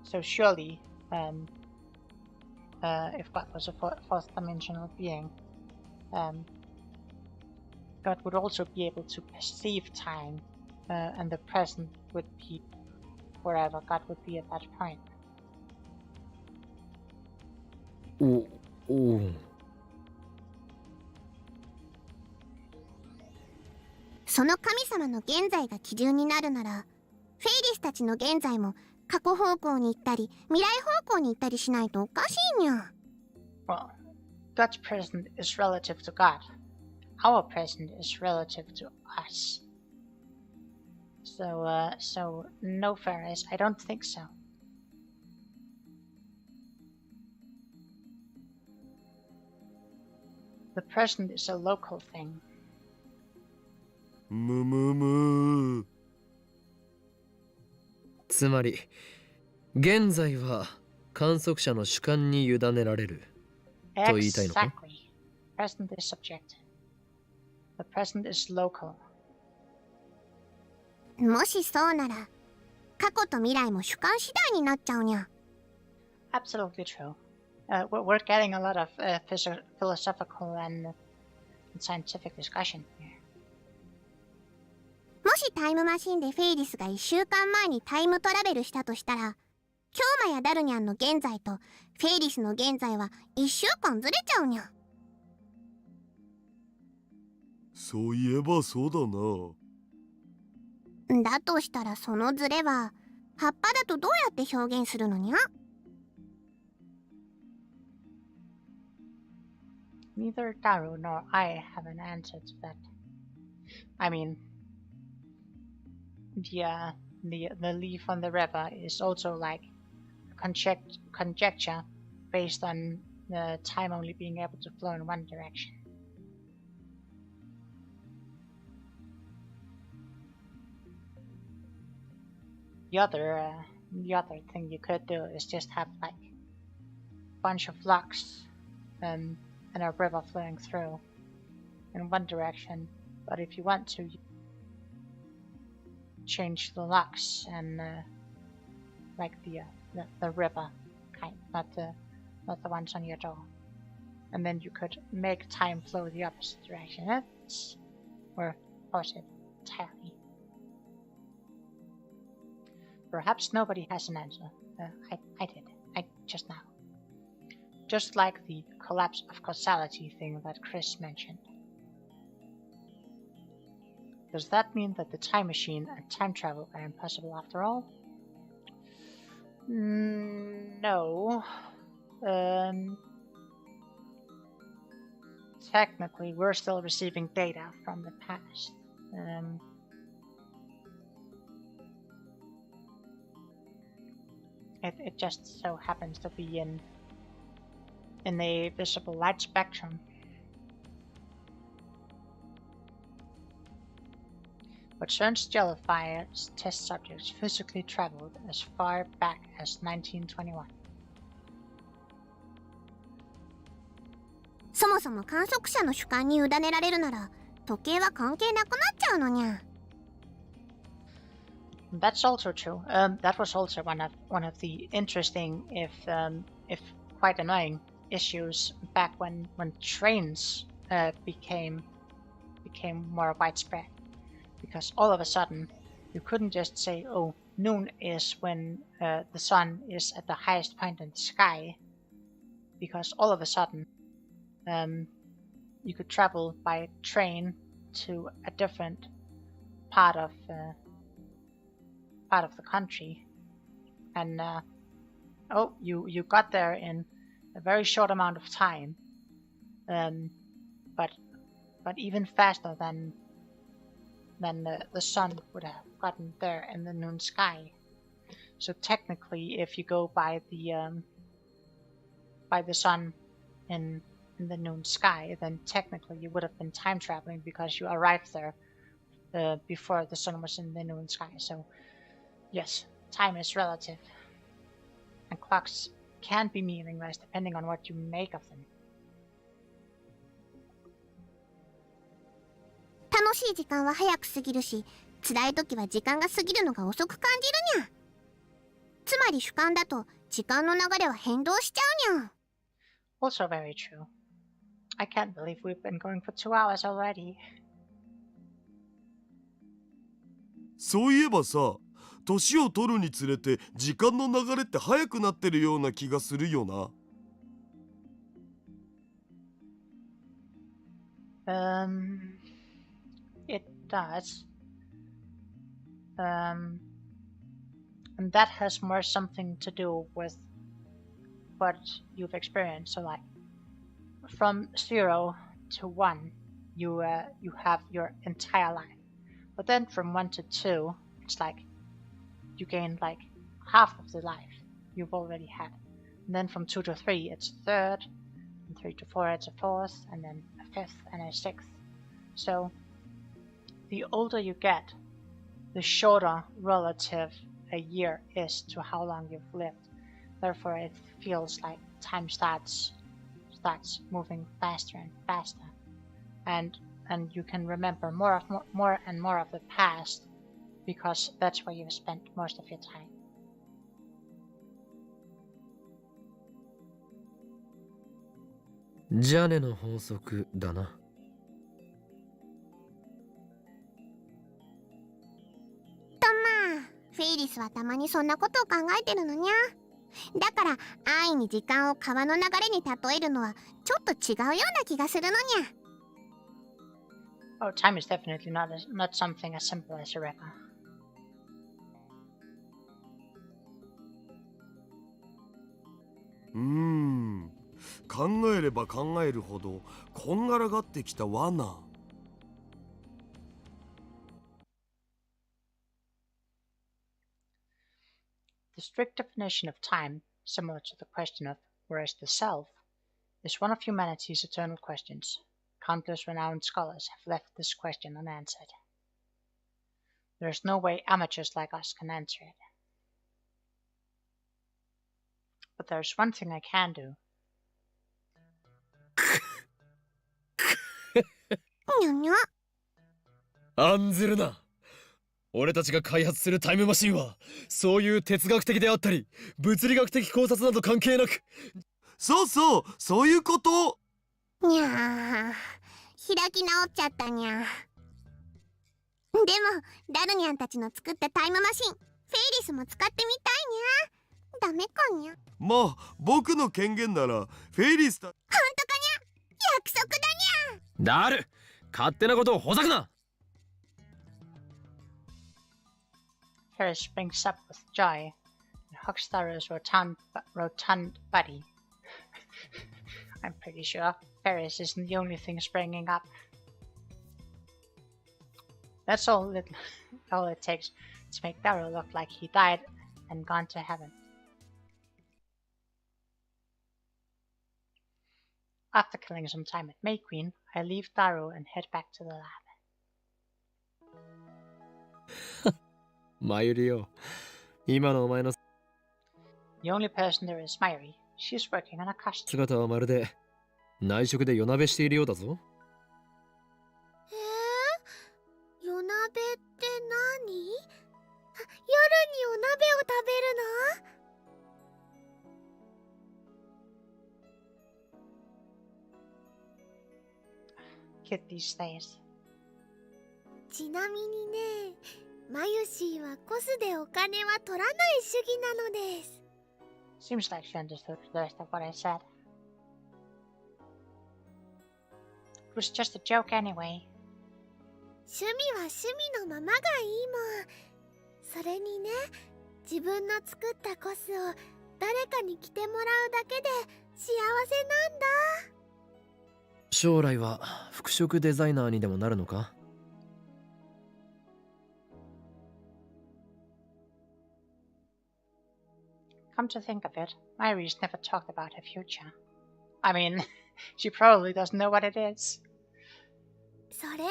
So surely, if God was a fourth dimensional being, God would also be able to perceive time, and the present would be wherever God would be at that point. おう。その神様の現在が基準になるなら、フェイリスたちの現在も過去方向に行ったり未来方向に行ったりしないとおかしいにゃ。 Well, God's present is relative to God. Our present is relative to us. So no, Ferris, I don't think so. The present is a local thing. むむむ。つまり現在は観測者の主観に委ねられると言いたいのか？ Exactly. Present is subjective. The present is local. もしそうなら、過去と未来も主観次第になっちゃうにゃ。 Absolutely true. We're getting a lot of philosophical and scientific discussion here. もしタイムマシンでフェイリスが1週間前にタイムトラベルしたとしたら、キョーマやダルニャンの現在とフェイリスの現在は1週間ずれちゃうにゃ。そういえばそうだな。だとしたらそのズレは葉っぱだとどうやって表現するのにゃ？ Neither Daru nor I have an answer to that. I mean, the leaf on the river is also like conjecture based on the time only being able to flow in one direction. The other thing you could do is just have like a bunch of locks and a river flowing through in one direction. But if you want to, you change the locks and like the river kind, not the ones on your door, and then you could make time flow the opposite direction. That's or force it entirely. Perhaps nobody has an answer. I did. Just now. Just like the collapse of causality thing that Chris mentioned. Does that mean that the time machine and time travel are impossible after all? No. Technically, we're still receiving data from the past. It just so happens to be in a visible light spectrum. But CERN's Jellyfire's test subjects physically traveled as far back as 1921. そもそも観測者の主観に委ねられるなら時計は関係なくなっちゃうのにゃ。That's also true. That was also one of the interesting, if quite annoying, issues back when trains became more widespread. Because all of a sudden, you couldn't just say, "Oh, noon is when the sun is at the highest point in the sky," because all of a sudden, you could travel by train to a different part of the country, and you got there in a very short amount of time, but even faster than the sun would have gotten there in the noon sky. So technically, if you go by the sun in the noon sky, then technically you would have been time traveling because you arrived there before the sun was in the noon sky. So yes, time is relative, and clocks can be meaningless depending on what you make of them. 楽しい時間は早く過ぎるし、辛い時は時間が過ぎるのが遅く感じるにゃ。つまり主観だと時間の流れは変動しちゃうにゃ。Also very true. I can't believe we've been going for 2 hours already. そういえばさ、年を取るにつれて時間の流れって速くなってるような気がするよな。It does. And that has more something to do with what you've experienced. So like from 0 to 1, you have your entire life. But then from 1 to 2, it's like you gain like half of the life you've already had. And then from 2 to 3, it's a third. From 3 to 4, it's a fourth, and then a fifth and a sixth. So the older you get, the shorter relative a year is to how long you've lived. Therefore, it feels like time starts moving faster and faster, and you can remember more and more of the past because that's where you've spent most of your time. ジャネの法則だな。フェイリスはたまにそんなことを考えてるのにゃ。だから安易に時間を川の流れに例えるのはちょっと違うような気がするのにゃ。Oh, time is definitely not something as simple as a river. Hmm. 考えれば考えるほどこんがらがってきた罠。The strict definition of time, similar to the question of where is the self, is one of humanity's eternal questions. Countless renowned scholars have left this question unanswered. There is no way amateurs like us can answer it. But there's one thing I can do. にゃにゃ。案ずるな。俺たちが開発するタイムマシンはそういう哲学的であったり物理学的考察など関係なく、そうそう、そういうこと。にゃー、開き直っちゃったにゃ。でもダルニャンたちの作ったタイムマシン、フェイリスも使ってみたいにゃ。ダメかにゃ。まあ僕の権限ならフェイリスだ。ほんとかにゃ。約束だにゃ。ダル、勝手なことをほざくな。Ferris springs up with joy and hugs Tharo's rotund buddy. I'm pretty sure Ferris isn't the only thing springing up. That's all it takes to make Tharo look like he died and gone to heaven. After killing some time at May Queen, I leave Tharo and head back to the lab. マユリよ、今のお前の The only person there is Mayuri. She's working on a costume. 姿はまるで内職で夜鍋しているようだぞ。夜鍋って何？夜にお鍋を食べるの？ Kid these days. ちなみにね、マユシーはコスでお金は取らない主義なのです。Seems like she understood the rest of what I said. It was just a joke anyway. 趣味は趣味のままがいいもん。それにね、自分の作ったコスを誰かに着てもらうだけで幸せなんだ。将来は服飾デザイナーにでもなるのか？ Come to think of it, Iris never talked about her future. I mean, she probably doesn't know what it is. それは無理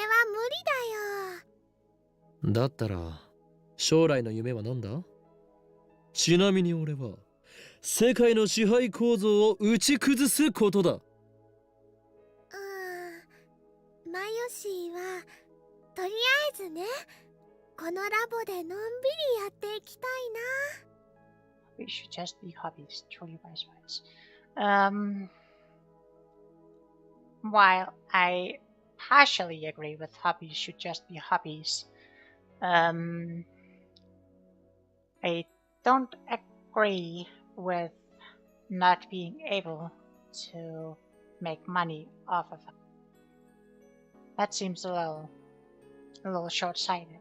だよ。だったら将来の夢は何だ？ちなみに俺は世界の支配構造を打ち崩すことだ。マヨシーはとりあえずね、このラボでのんびりやっていきたいな。We should just be hobbies, truly wise words. While I partially agree with hobbies should just be hobbies, I don't agree with not being able to make money off of it. That seems a little short-sighted.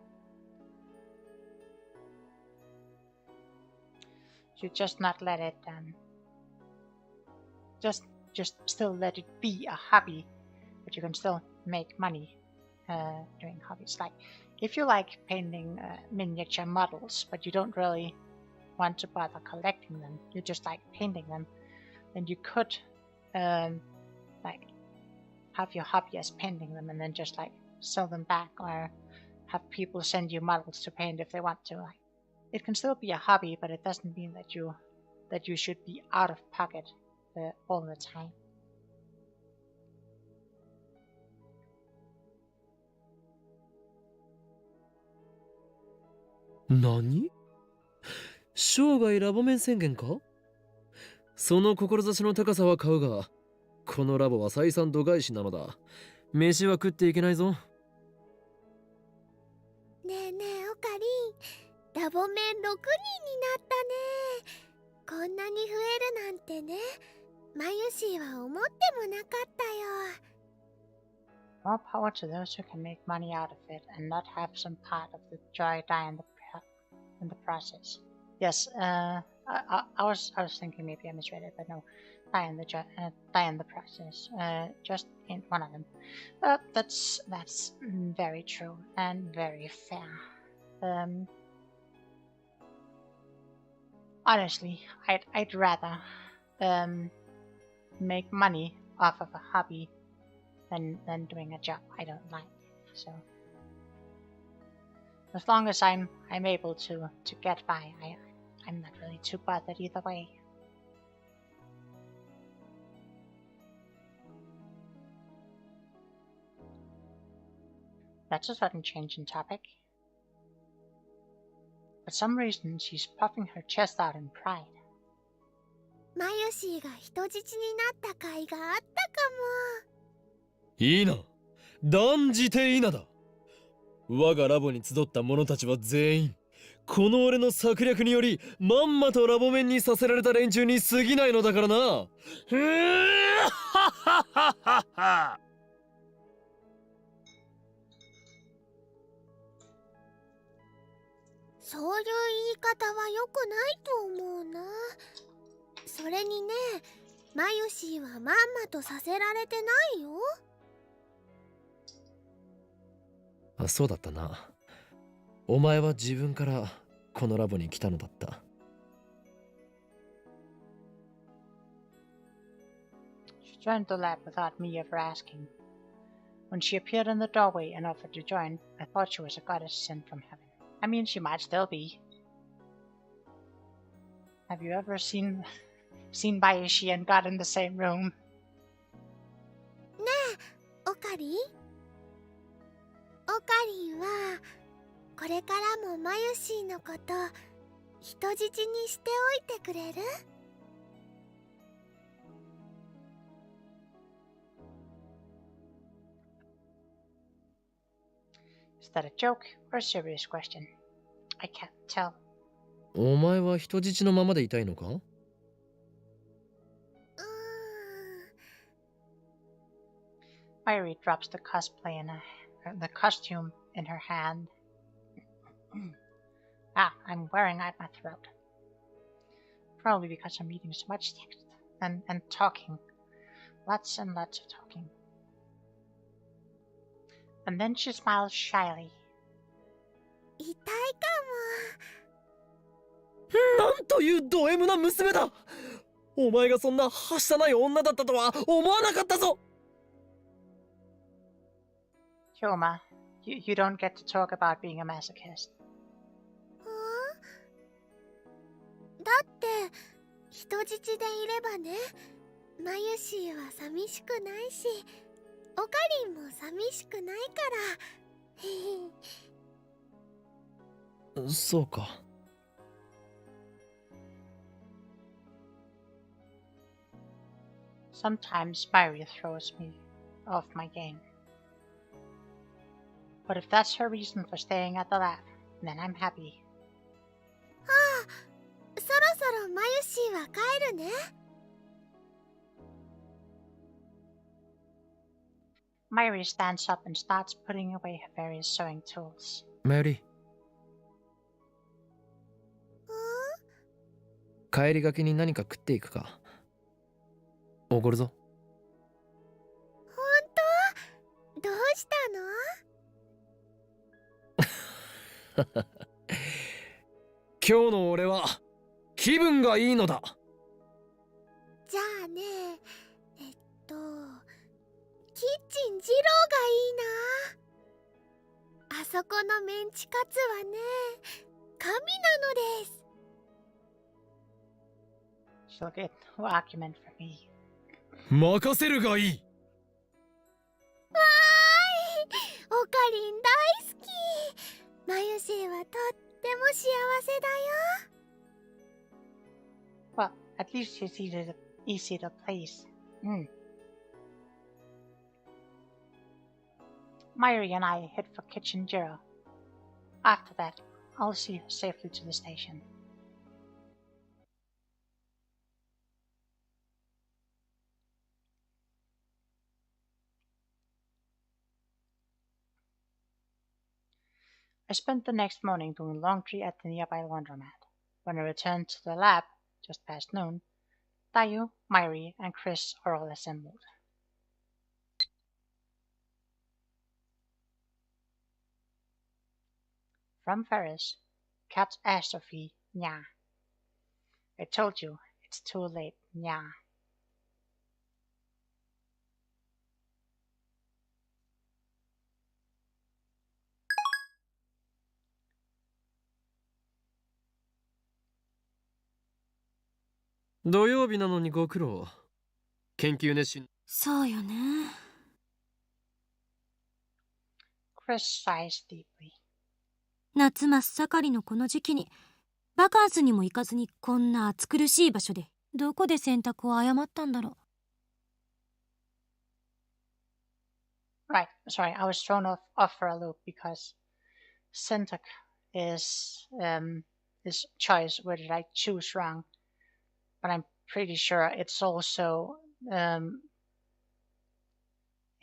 You just not let it just still let it be a hobby, but you can still make money doing hobbies. Like if you like painting miniature models, but you don't really want to bother collecting them, you just like painting them, then you could like have your hobby as painting them and then just like sell them back or have people send you models to paint if they want to. Like it can still be a hobby, but it doesn't mean that you should be out of pocket all the time. 何？生涯ラボ面宣言か？その志の高さは買うが、このラボは採算度外視なのだ。飯は食っていけないぞ。ねえねえオカリン、ラボ面6人になったね。こんなに増えるなんてね、マユシーは思ってもなかったよ。More power to those who can make money out of it and not have some part of the joy die in the process. Yes, I was thinking maybe I misread it, but no, die in the process. Just ain't one of them. That's very true and very fair. Honestly, I'd rather make money off of a hobby than doing a job I don't like. So as long as I'm able to get by, I'm not really too bothered either way. That's a sudden change in topic. For some reason, she's puffing her chest out in pride. マユシーが人質になった甲斐があったかいいな。断じていいなだ。我がラボに集った者たちは全員、この俺の策略によりまんまとラボ面にさせられた連中に過ぎないのだからな。ははははは。そういう言い方は良くないと思うな。それにね、マユシーはまんまとさせられてないよ。あ、そうだったな。お前は自分からこのラボに来たのだった。She joined the lab without me ever asking. When she appeared in the doorway and offered to join, I thought she was a goddess sent from heaven. I mean, she might still be. Have you ever seen Bayushi and God in the same room? ねえ、オカリン？オカリンはこれからもマユシーのこと人質にしておいてくれる？ Is that a joke or a serious question? I can't tell. お前は人質のままでいたいのか？Mayuri drops the costume in her hand. I'm wearing out my throat. Probably because I'm reading so much text and talking. Lots and lots of talking. And then she smiles shyly. 痛いかなんというド M な娘だ。お前がそんなはしたない女だったとは思わなかったぞ。Hyoma, you don't get to talk about being a masochist. も。だって人質でいればね、マユシーは寂しくないし、オカリンも寂しくないから。そうか。Sometimes Mayuri throws me off my game. But if that's her reason for staying at the lab, then I'm happy. ああ、そろそろマユシーは帰るね。Mayuri stands up and starts putting away her various sewing tools. マヨリ、帰りがけに何か食っていくか。おごるぞ。ほんと？どうしたの？今日の俺は気分がいいのだ。じゃあね、キッチン二郎がいいな。あそこのメンチカツはね、神なのです。She'll get no argument for me. 任せるがいい。わーい、オカリン大好き。マユシーはとっても幸せだよ。Well, at least she's easy to please. Mayuri and I head for Kitchen Jiro. After that, I'll see her safely to the station. I spent the next morning doing laundry at the nearby laundromat. When I returned to the lab, just past noon, Dayu, Myri, and Chris are all assembled. From Ferris, catastrophe, nya. I told you, it's too late, nya.土曜日なのにご苦労。研究熱心。そうよね。Chris sighs deeply. 夏真っ盛りのこの時期にバカンスにも行かずにこんな暑苦しい場所でどこで選択を誤ったんだろう。 Right, sorry, I was thrown off for a loop because syntax is choice. Where did I choose wrong? But I'm pretty sure it's also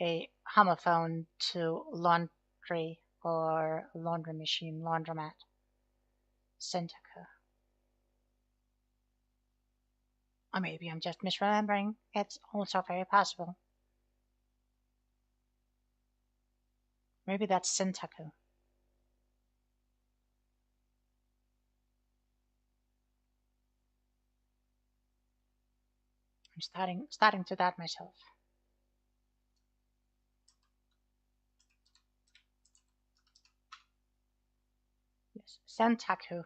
a homophone to laundry or laundry machine, laundromat. Syntaku. Or maybe I'm just misremembering. It's also very possible. Maybe that's Syntaku. I'm starting to doubt myself. Yes, Syntaku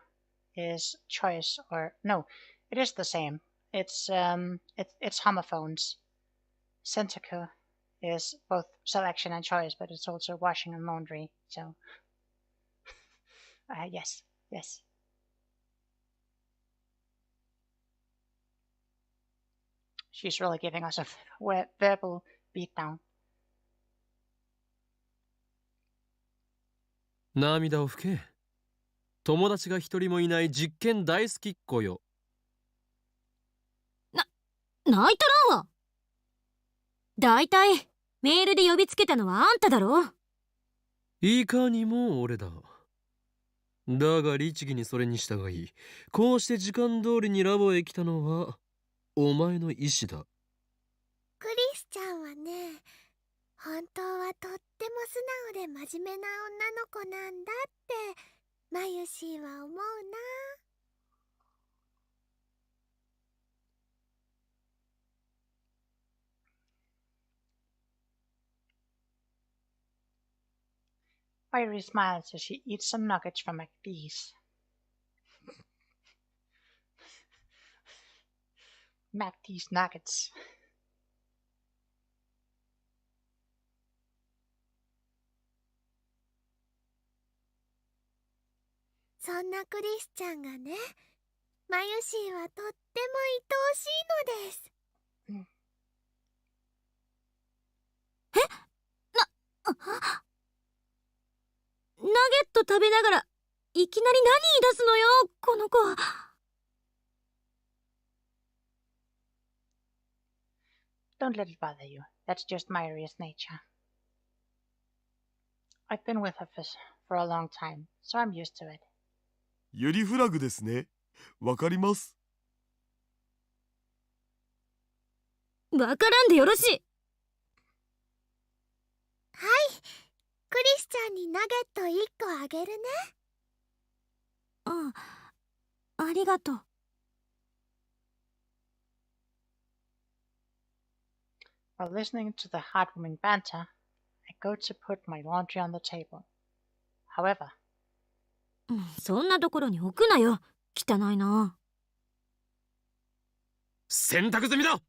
is choice, or no, it is the same. It's homophones. Syntaku is both selection and choice, but it's also washing and laundry. So, yes. She's really giving us a verbal beatdown. 涙を拭け。友達が一人もいない実験大好きっ子よ。泣いたらんわ。だいたいメールで呼びつけたのはあんただろ。いかにも俺だ。だが律儀にそれに従い、こうして時間通りにラボへ来たのはお前の意志だ。クリスちゃんはね、本当はとっても素直で真面目な女の子なんだってマユシーは思うな。Irie smiles as she eats some nuggets from McDee's. McDee's nuggets. そんなクリスちゃんがね、マユシーはとっても愛おしいのです。ナゲット食べながらいきなり何言い出すのよ、この子。Don't let it bother you. That's just Myria's nature. I've been with her for a long time, so I'm used to it. ユリフラグですね。わかります。わからんでよろしい。はい、クリスちゃんにナゲット1個あげるね。ありがとう。While listening to the heartwarming banter, I go to put my laundry on the table. However, そんなところに置くなよ。汚いな。洗濯済みだ。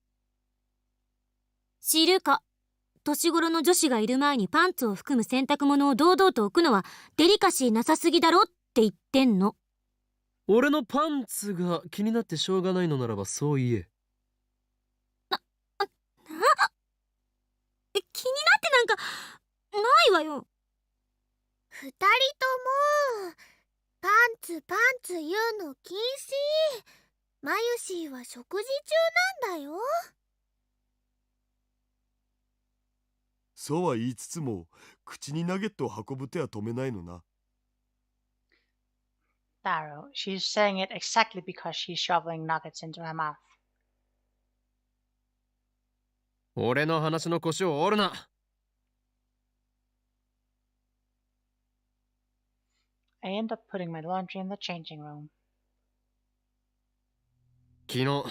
知るか。年頃の女子がいる前にパンツを含む洗濯物を堂々と置くのはデリカシーなさすぎだろって言ってんの。俺のパンツが気になってしょうがないのならばそう言え。気になってなんかないわよ。2人ともパンツ言うの禁止。マユシーは食事中なんだよ。そうは言いつつも口にナゲットを運ぶ手は止めないのな。Darrow. She's saying it exactly because she's shoveling nuggets into her mouth. 俺の話の腰を折るな。 I end up putting my laundry in the changing room. 昨日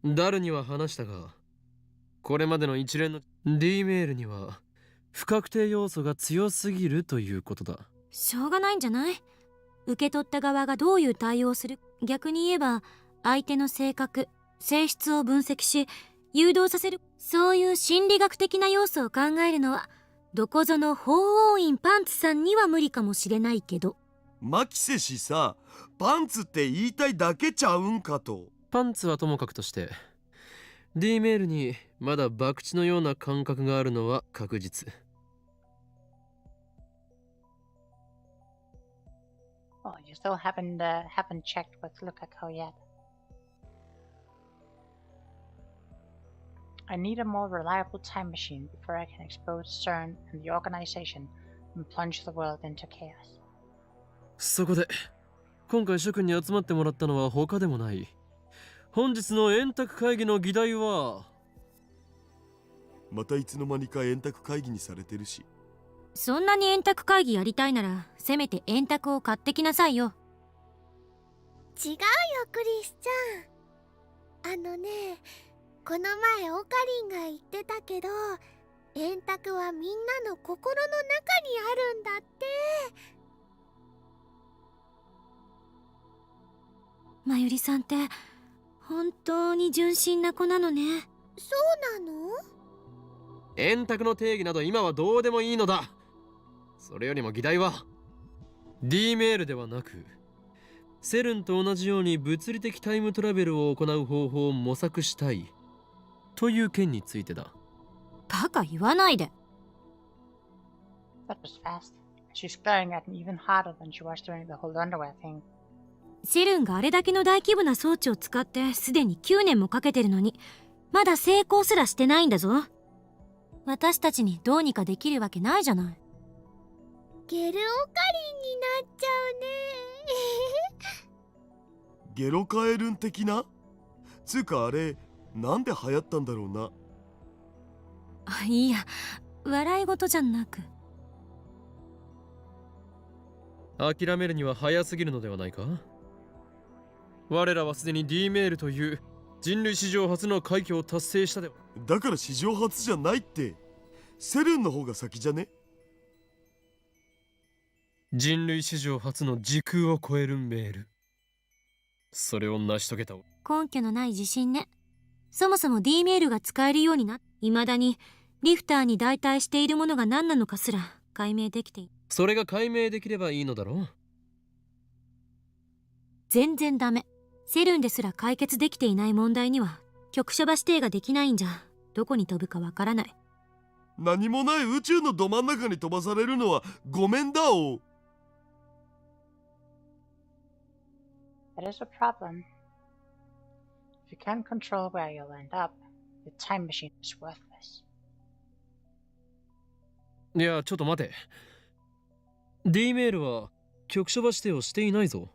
ダルには話したが、これまでの一連の D メールには不確定要素が強すぎるということだ。しょうがないんじゃない？受け取った側がどういう対応をする。逆に言えば相手の性格、性質を分析し誘導させる。そういう心理学的な要素を考えるのはどこぞの法王院パンツさんには無理かもしれないけど。マキセ氏さ、パンツって言いたいだけちゃうんかと。パンツはともかくとして D メールにまだ博打のような感覚があるのは確実。Well, you still haven't checked with Lukako yet. I need a more reliable time machine before I can expose CERN and the organization and plunge the world into chaos. そこで今回諸君に集まってもらったのは他でもない。本日の円卓会議の議題は、またいつの間にか円卓会議にされてるし。そんなに円卓会議やりたいならせめて円卓を買ってきなさいよ。違うよクリスちゃん。この前オカリンが言ってたけど、円卓はみんなの心の中にあるんだって。まゆりさんって本当に純真な子なのね。そうなの？円卓の定義など今はどうでもいいのだ。それよりも議題は D メールではなく、セルンと同じように物理的タイムトラベルを行う方法を模索したいという件についてだ。バカ言わないで。 That was fast. She's glaring at me even harder than she was during the whole underwear thing. セルンがあれだけの大規模な装置を使ってすでに9年もかけてるのにまだ成功すらしてないんだぞ。私たちにどうにかできるわけないじゃない。ゲルオカリンになっちゃうね。ゲロカエルン的な？つうかあれなんで流行ったんだろうな。いいや、笑い事じゃなく。諦めるには早すぎるのではないか。我らはすでに D メールという人類史上初の快挙を達成したでは。だから史上初じゃないって。セルンの方が先じゃね？人類史上初の時空を超えるメール、それを成し遂げた。根拠のない自信ね。そもそも D メールが使えるようになっ、未だにリフターに代替しているものが何なのかすら解明できている。それが解明できればいいのだろう。全然ダメ。セルンですら解決できていない問題には局所場指定ができないんじゃどこに飛ぶかわからない。何もない宇宙のど真ん中に飛ばされるのはごめんだお。That is a problem. If you can't control where you'll end up, the time machine is worthless. いやちょっと待て。 D メールは局所場指定をしていないぞ。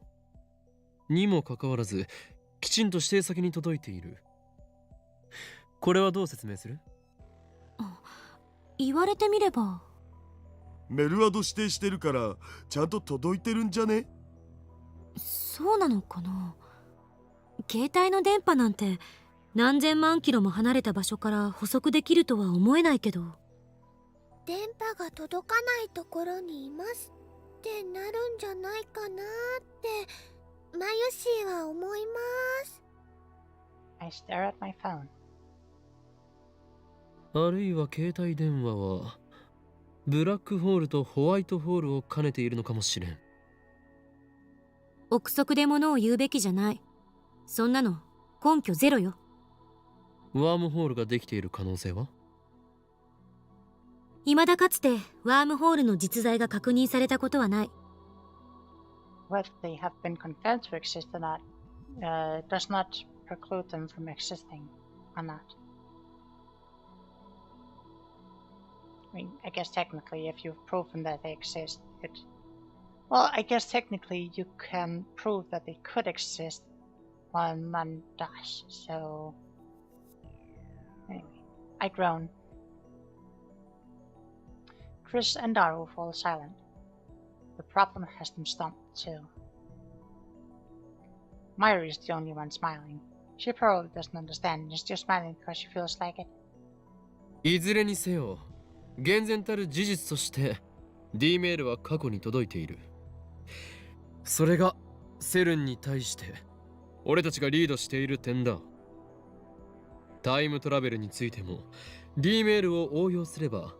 にもかかわらずきちんと指定先に届いている。これはどう説明する？言われてみれば。メルアド指定してるからちゃんと届いてるんじゃね？そうなのかな。携帯の電波なんて何千万キロも離れた場所から捕捉できるとは思えないけど。電波が届かないところにいますってなるんじゃないかなってマユシーは思います。 I stare at my phone. あるいは携帯電話はブラックホールとホワイトホールを兼ねているのかもしれん。憶測で物を言うべきじゃない。そんなの根拠ゼロよ。ワームホールができている可能性は？未だかつてワームホールの実在が確認されたことはない。Whether they have been confirmed to exist or not does not preclude them from existing or not. I mean, I guess technically if you've proven that they exist, it Well, I guess technically you can prove that they could exist while none does. So, anyway, I groan. Chris and Daru fall silent. The problem has them stumped too. Mayuri is the only one smiling. She probably doesn't understand and is just smiling because she feels like it. いずれにせよ、厳然たる事実として D メールは過去に届いている。それがセルンに対して俺たちがリードしている点だ。タイムトラベルについても D メールを応用すれば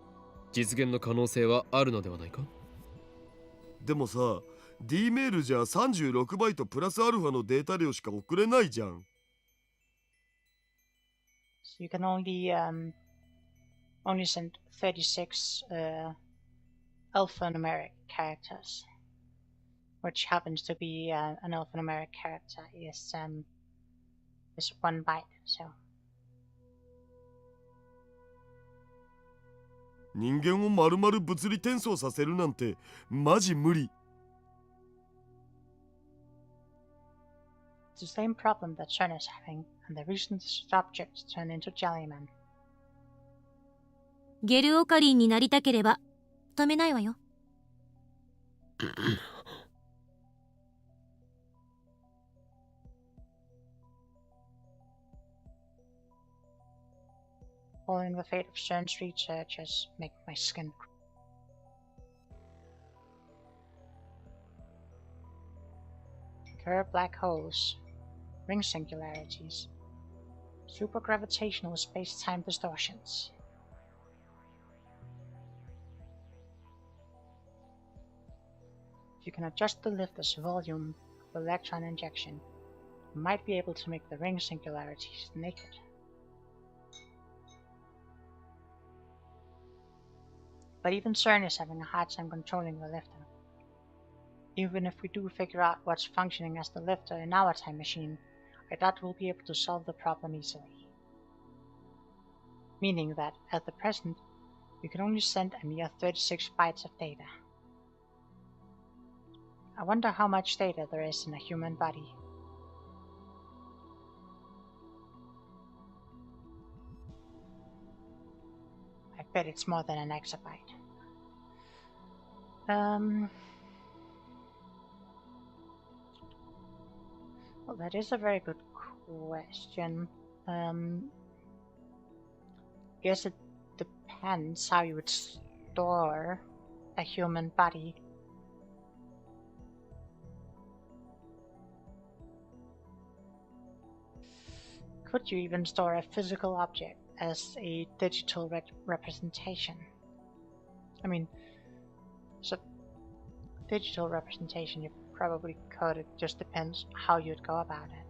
実現の可能性はあるのではないか。でもさ、D メールじゃ36バイトプラスアルファのデータ量しか送れないじゃん。So you can only send 36 alphanumeric characters, which happens to be an alphanumeric character is 1 byte. So 人間を丸々物理転送させるなんてマジ無理。it's the same problem that CERN is having, and the reason this objects turn into jellymen. ゲルオカリンになりたければ止めないわよ。Following the fate of CERN's researchers make my skin crawl. Curved black holes, ring singularities, supergravitational space-time distortions. If you can adjust the lifter's volume of electron injection, you might be able to make the ring singularities naked. But even CERN is having a hard time controlling the lifter. Even if we do figure out what's functioning as the lifter in our time machine, I doubt we'll be able to solve the problem easily. Meaning that, at the present, we can only send a mere 36 bytes of data. I wonder how much data there is in a human body. I bet it's more than an exabyte. Well, that is a very good question. Guess it depends how you would store a human body. Could you even store a physical object as a digital representation? I mean, so digital representation you probably could, it just depends how you'd go about it.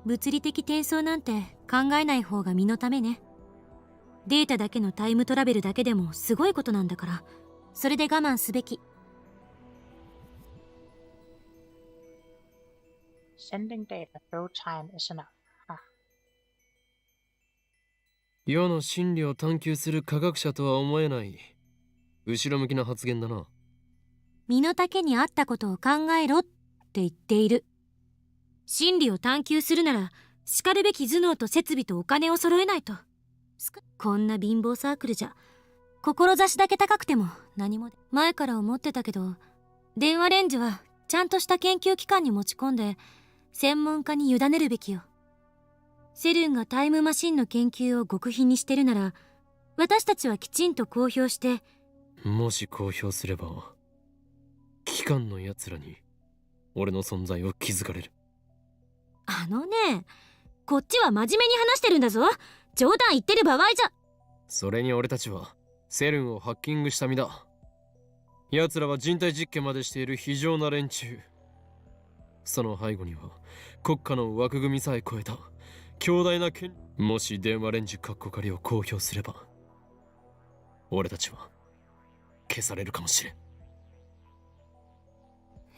物理的転送なんて考えない方が身のためね。データだけのタイムトラベルだけでもすごいことなんだから、それで我慢すべき。Sending data through time is enough. 世の真理を探求する科学者とは思えない後ろ向きな発言だな。身の丈に合ったことを考えろって言っている。真理を探求するなら、しかるべき頭脳と設備とお金を揃えないと。こんな貧乏サークルじゃ、志だけ高くても何も。前から思ってたけど、電話レンジはちゃんとした研究機関に持ち込んで、専門家に委ねるべきよ。セルンがタイムマシンの研究を極秘にしてるなら、私たちはきちんと公表して。もし公表すれば、機関のやつらに俺の存在を気づかれる。あのね、こっちは真面目に話してるんだぞ。冗談言ってる場合じゃ。それに俺たちはセルンをハッキングした身だ。奴らは人体実験までしている非常な連中。その背後には国家の枠組みさえ超えた強大な権利。もし電話レンジカッコ仮を公表すれば、俺たちは消されるかもしれん。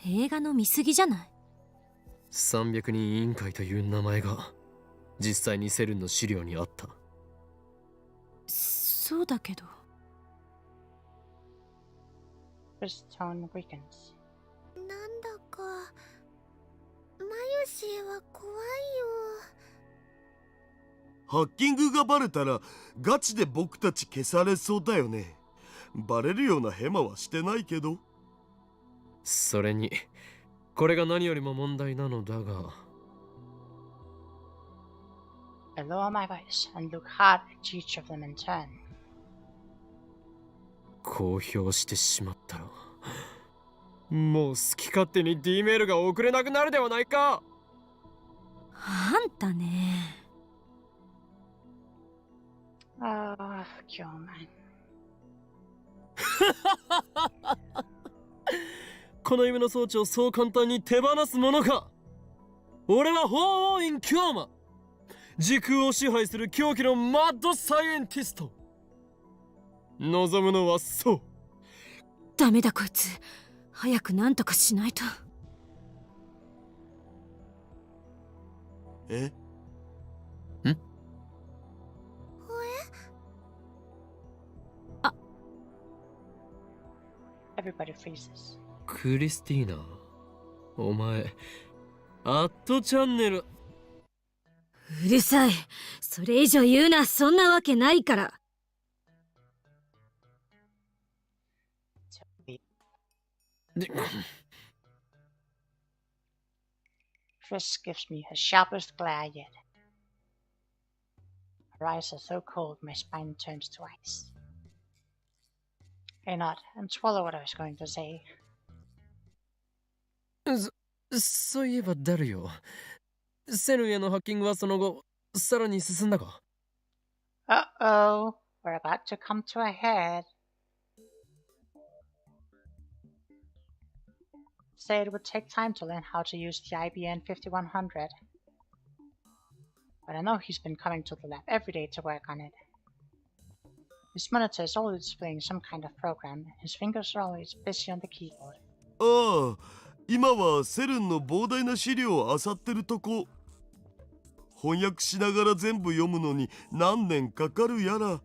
映画の見過ぎじゃない。300人委員会という名前が実際にセルンの資料にあった。そうだけど。His tone weakens. なんだかマユシは怖いよ。ハッキングがバレたらガチで僕たち消されそうだよね。バレるようなヘマはしてないけど。それにこれが何よりも問題なのだが。 I lower my voice and look hard at each of them in turn. 公表してしまったらもう好き勝手に D メールが送れなくなるではないか。あんたね。Oh, Kyoman. この夢の装置をそう簡単に手放すものか。俺は法王院京馬、時空を支配する狂気のマッドサイエンティスト。望むのはそう。ダメだこいつ、早く何とかしないと。え？Everybody freezes. クリスティーナ、お前アットチャンネル。うるさい、それ以上言うな。そんなわけないから。Chris gives me his sharpest glare yet. Her eyes are so cold my spine turns to ice. I nod and swallow what I was going to say. そういえばダルよ、セルンへのハッキングはその後さらに進んだか。 Uh-oh, we're about to come to a head. Say it would take time to learn how to use the IBN 5100. But I know he's been coming to the lab every day to work on it. His monitor is always displaying some kind of program, and his fingers are always busy on the keyboard. ああ、今はセルンの膨大な資料を漁ってるとこ。翻訳しながら全部読むのに何年かかるやら。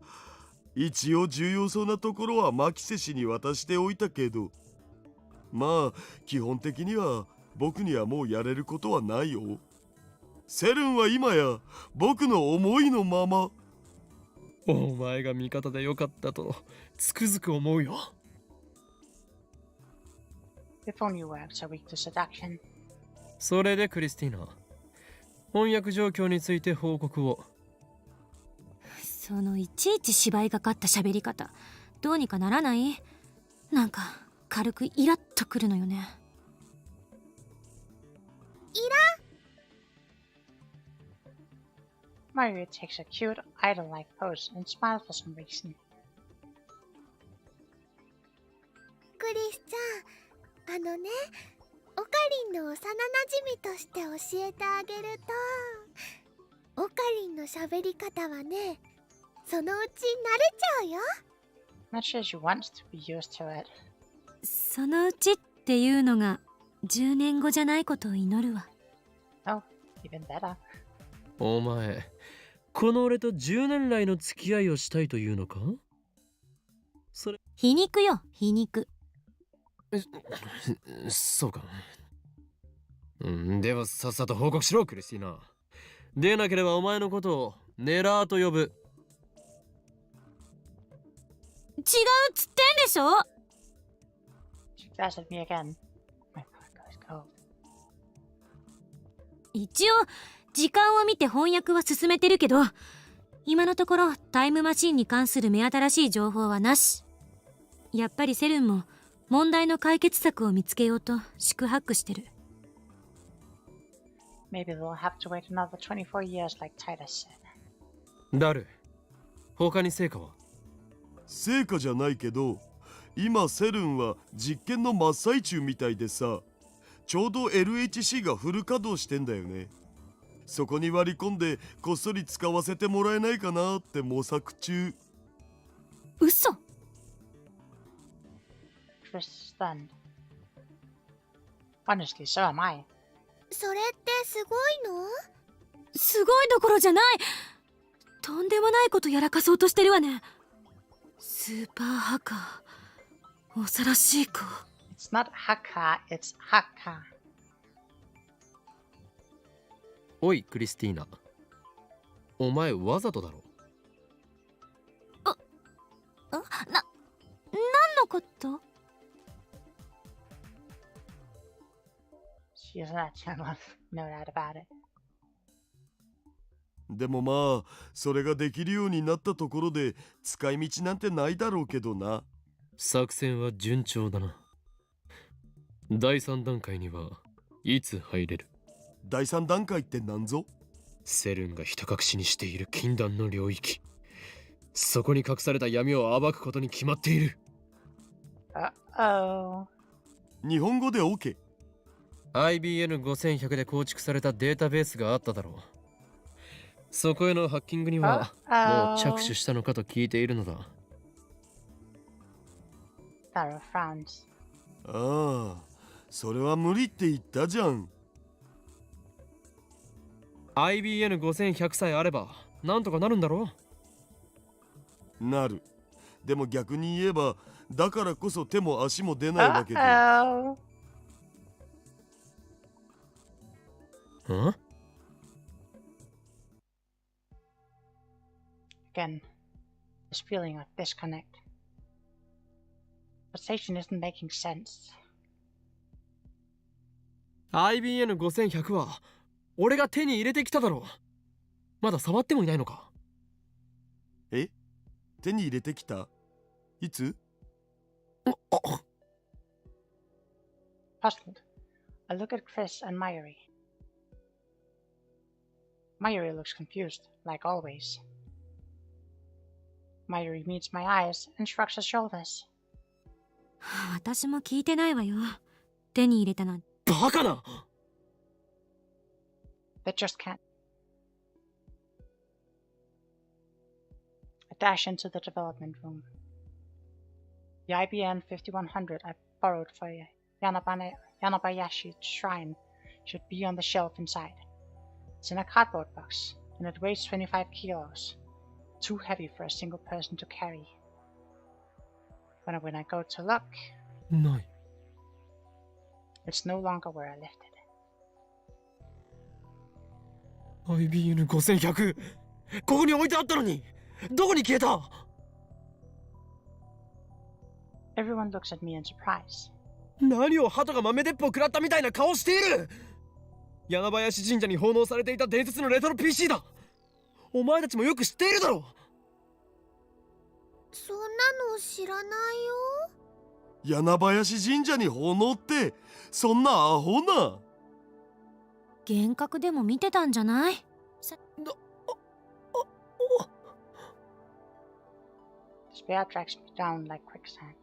一応重要そうなところはマキセ氏に渡しておいたけど、まあ基本的には僕にはもうやれることはないよ。セルンは今や僕の思いのまま。お前が味方でよかったとつくづく思うよ。 If only works are weak to seduction. それでクリスティーナ、翻訳状況について報告を。そのいちいち芝居がかった喋り方、どうにかならない？なんか軽くイラッとくるのよね。Mario takes a cute, idol-like pose and smiles for some reason. クリスちゃん、オカリンの幼なじみとして教えてあげると、オカリンの喋り方はね、そのうち慣れちゃうよ。Not sure she wants to be used to it. そのうちっていうのが10年後じゃないことを祈るわ。Oh, even better. お前、この俺と10年来の付き合いをしたいというのか。それ皮肉よ、皮肉。そうか。ではさっさと報告しろクリスティーナ。でなければお前のことをネラーと呼ぶ。違うっつってんでしょ。 She glares at me again. My blood goes cold. 一応時間を見て翻訳は進めてるけど、今のところタイムマシンに関する目新しい情報はなし。やっぱりセルンも問題の解決策を見つけようと四苦八苦してる。Maybe they'll have to wait another 24 years like Titus said. ダル、他に成果は？成果じゃないけど、今セルンは実験の真っ最中みたいでさ、ちょうど LHC がフル稼働してんだよね。そこに割り込んでこっそり使わせてもらえないかなって模索中。嘘。 Chris is stunned. Honestly, so am I. それってすごいの？すごいどころじゃない。とんでもないことやらかそうとしてるわね。スーパーハッカー、恐ろしい子。 It's not Haka, it's Haka. おいクリスティーナ、お前わざとだろ。何のこと？ She is not jealous, no doubt about it. でもまあそれができるようになったところで使い道なんてないだろうけどな。作戦は順調だな。第3段階にはいつ入れる？第3段階って何ぞ？セルンがひた隠しにしている禁断の領域、そこに隠された闇を暴くことに決まっている。 Uh-oh. 日本語で OK。 IBN5100 で構築されたデータベースがあっただろう。そこへのハッキングにはもう着手したのかと聞いているのだ。Taro frowns. ああ、それは無理って言ったじゃん。 IBN5100 さえあればなんとかなるんだろう。なる。でも逆に言えばだからこそ手も足も出ないわけで。Uh-oh. ん？ Again, this feeling of disconnect. The station isn't making sense. IBN5100 は俺が手に入れてきただろう。まだ触ってもいないのか？え？手に入れてきた？いつ？ Puzzled, I look at Chris and Mayuri. Mayuri looks confused, like always. Mayuri meets my eyes and shrugs her shoulders. 私も聞いてないわよ。手に入れたなんて。バカな！ They just can't. I dash into the development room. The IBN 5100 I borrowed for Yanabayashi's shrine should be on the shelf inside. It's in a cardboard box, and it weighs 25 kilos. Too heavy for a single person to carry. When I go to look, ない。 it's no longer where I left it. IBN5100 ここに置いてあったのにどこに消えた？ Everyone looks at me in surprise. 何を鳩が豆鉄砲食らったみたいな顔している！柳林神社に奉納されていた伝説のレトロ PC だ。お前たちもよく知っているだろう。そんなの知らないよ。柳林神社に奉納ってそんなアホな。幻覚でも見てたんじゃない？ Despair drags me down like quicksand.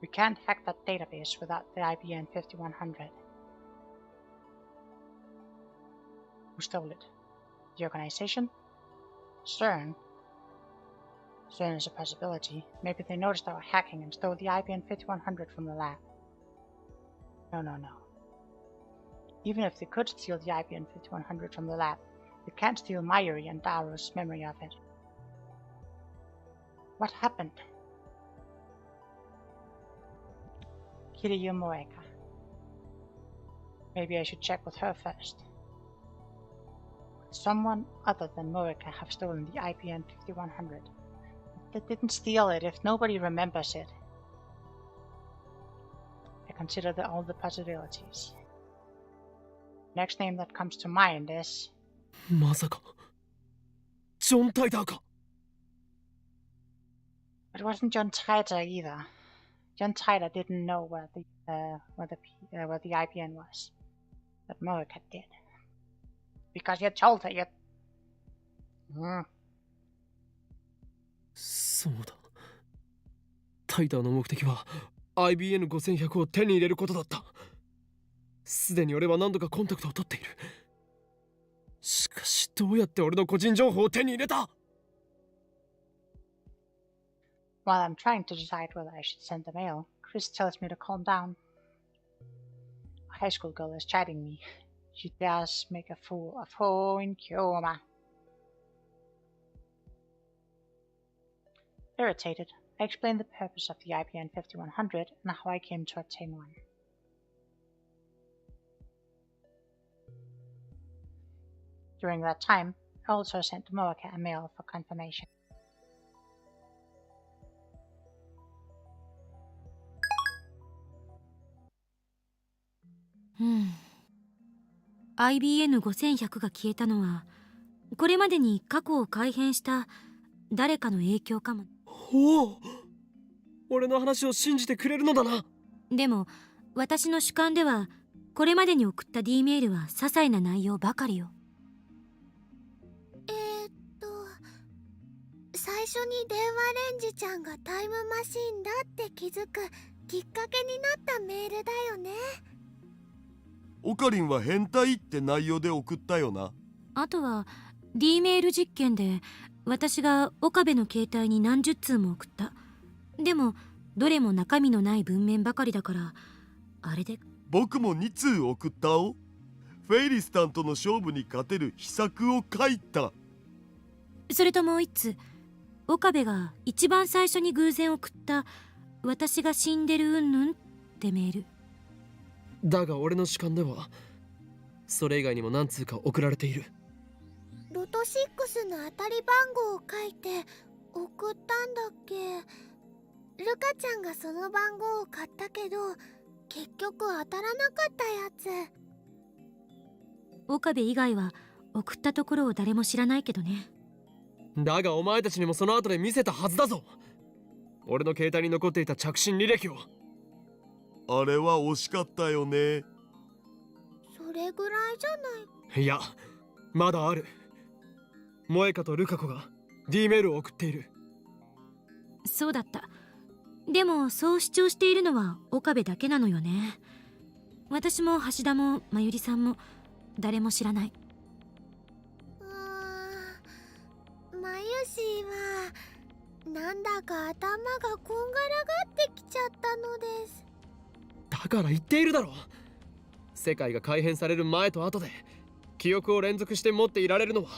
We can't hack that database without the IBN 5100. Who stole it? The organization? CERN? CERN is a possibility. Maybe they noticed our hacking and stole the IBN 5100 from the lab. No. Even if they could steal the IBN 5100 from the lab, they can't steal Mayuri and Daru's memory of it. What happened? Kiryu Moeka. Maybe I should check with her first. Could someone other than Moeka have stolen the IBN 5100? They didn't steal it if nobody remembers it. I consider all the possibilities. Next name that comes to mind is... まさかジョン・タイターか？ It wasn't John Titor either. John Titor didn't know where the IBN was, but Moeka did. Because you told her you. そうだ。タイターの目的は IBN5100 を手に入れることだった。すでに俺は何度かコンタクトを取っている。しかしどうやって俺の個人情報を手に入れた？ While I'm trying to decide whether I should send the mail, Chris tells me to calm down. A high school girl is chiding me. She dares make a fool of Hoin Kyoma. Irritated, I explained the purpose of the IBN 5100 and how I came to obtain one. During that time, I also sent Moeka a mail for confirmation. IBN5100 が消えたのはこれまでに過去を改変した誰かの影響かも。おお、俺の話を信じてくれるのだな。でも私の主観ではこれまでに送った D メールは些細な内容ばかりよ。最初に電話レンジちゃんがタイムマシンだって気づくきっかけになったメールだよね。オカリンは変態って内容で送ったよな。あとは D メール実験で私が岡部の携帯に何十通も送った。でもどれも中身のない文面ばかりだからあれで。僕も2通送ったお。フェイリスタンとの勝負に勝てる秘策を書いた。それともう一通、岡部が一番最初に偶然送った私が死んでるうんぬんってメール。だが俺の主観ではそれ以外にも何通か送られている。ロト6の当たり番号を書いて送ったんだっけ。ルカちゃんがその番号を買ったけど結局当たらなかったやつ。岡部以外は送ったところを誰も知らないけどね。だがお前たちにもその後で見せたはずだぞ。俺の携帯に残っていた着信履歴を。あれは惜しかったよね。それぐらいじゃない。いや、まだある。萌香とルカ子が D メールを送っている。そうだった。でもそう主張しているのは岡部だけなのよね。私も橋田もまゆりさんも誰も知らない。まゆしーはなんだか頭がこんがらがってきちゃったのです。だから言っているだろう。世界が改変される前と後で記憶を連続して持っていられるのは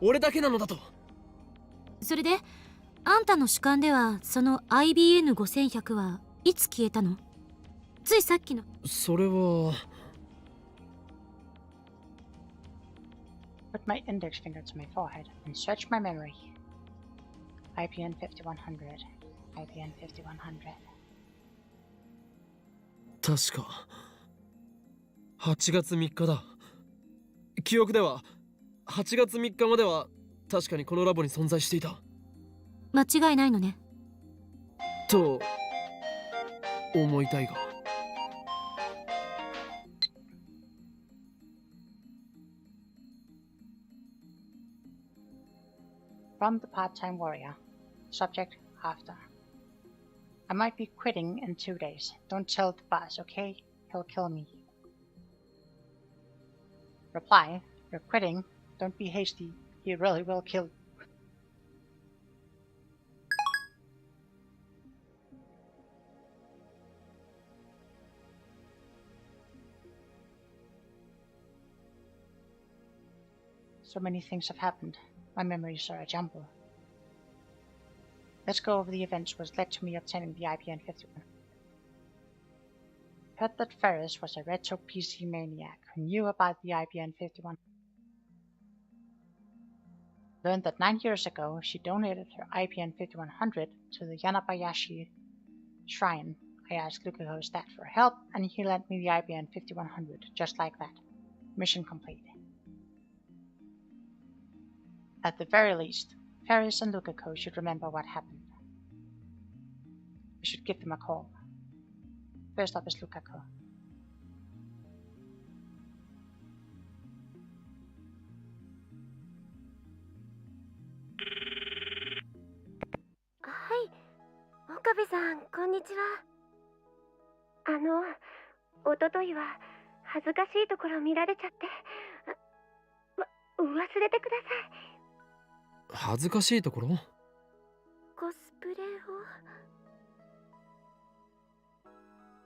俺だけなのだと。それであんたの主観ではその IBN5100 はいつ消えたの？ついさっきの。それは。Put my index finger to my forehead and search my memory. IBN 5100. IBN 5100. 確か8月3日だ。記憶では8月3日までは確かにこのラボに存在していた。間違いないのね。と思いたいが。From the part-time warrior. Subject, after. I might be quitting in 2 days. Don't tell the boss, okay? He'll kill me. Reply, you're quitting. Don't be hasty. He really will kill you. So many things have happened. My memories are a jumble. Let's go over the events which led to me obtaining the IBN 51. Heard that Ferris was a retro PC maniac who knew about the IBN 51. Learned that 9 years ago she donated her IBN 5100 to the Yanabayashi shrine. I asked Lukako's dad for help and he lent me the IBN 5100 just like that. Mission complete. At the very least, Ferris and Lukako should remember what happened. We should give them a call. First up is Lukako. Hi, 岡部さん、こんにちは。おとといは恥ずかしいところ見られちゃって、忘れてください。恥ずかしいところ？コスプレを。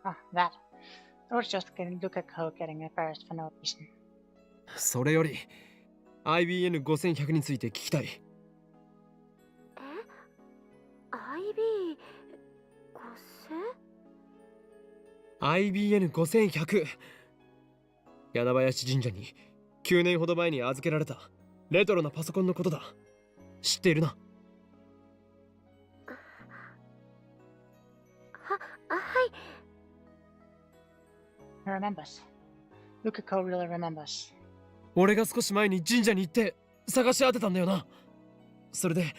Ah, that. I was just getting Lukako getting embarrassed for no reason. それより IBN5100 について聞きたい。IB IBN5100。柳林神社に9年ほど前に預けられたレトロなパソコンのことだ。知っているな。はい。He remembers. Lukiko really remembers. 俺が少し前に神社に行って探し当てたんだよな。それで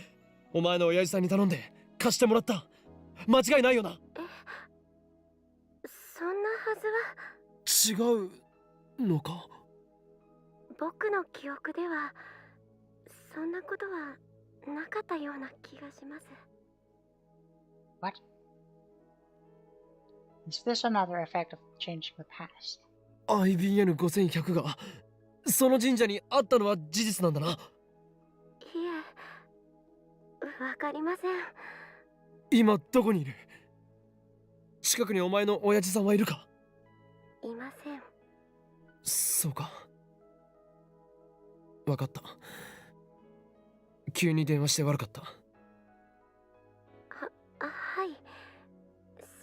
お前の親父さんに頼んで貸してもらった。間違いないよな。そんなはずは。違うのか。僕の記憶ではそんなことはなかったような気がします。 What? Is this another effect of changing the past? IBN5100 がその神社にあったのは事実なんだな。いえ、わかりません。今どこにいる？近くにお前の親父さんはいるか？いません。そうか。わかった。急に電話して悪かった。はい。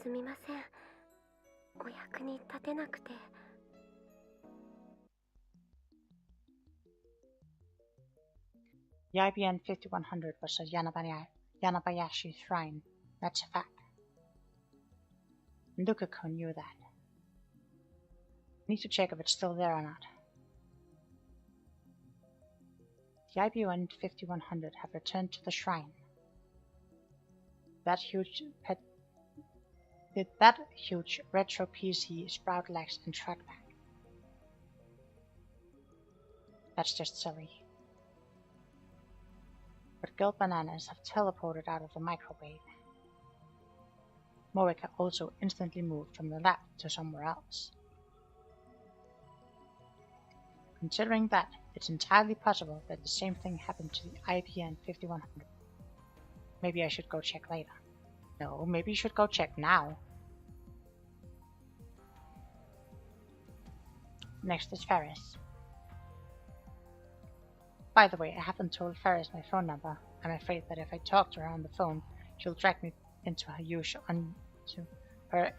すみません。お役に立てなくて。The IBN 5100 was a Yanabayashi shrine. That's a fact. And Lukiko knew that. Need to check if it's still there or not. The IBN 5100 have returned to the shrine. That huge retro PC sprout legs and trackpad. That's just silly. But guilt bananas have teleported out of the microwave. Morika also instantly moved from the lab to somewhere else. Considering that, it's entirely possible that the same thing happened to the IBN 5100. Maybe I should go check later. No, maybe you should go check now. Next is Ferris. By the way, I haven't told Ferris my phone number. I'm afraid that if I talk to her on the phone, she'll drag me into her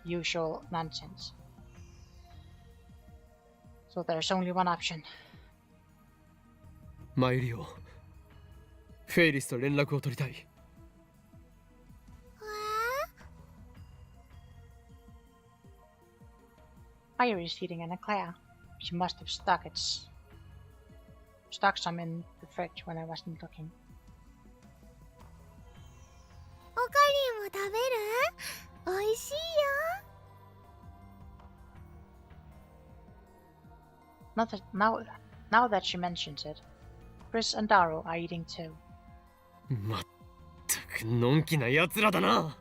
usual nonsense. So there's only one option. マユリオ、フェイリスと連絡を取りたい。Mayuri's feeding an eclair. She must have stuck some in the fridge when I wasn't looking. おかりんも食べる？おいしいよ。Now that she mentions it, Chris and Daru are eating too. まったくのんきな奴らだな。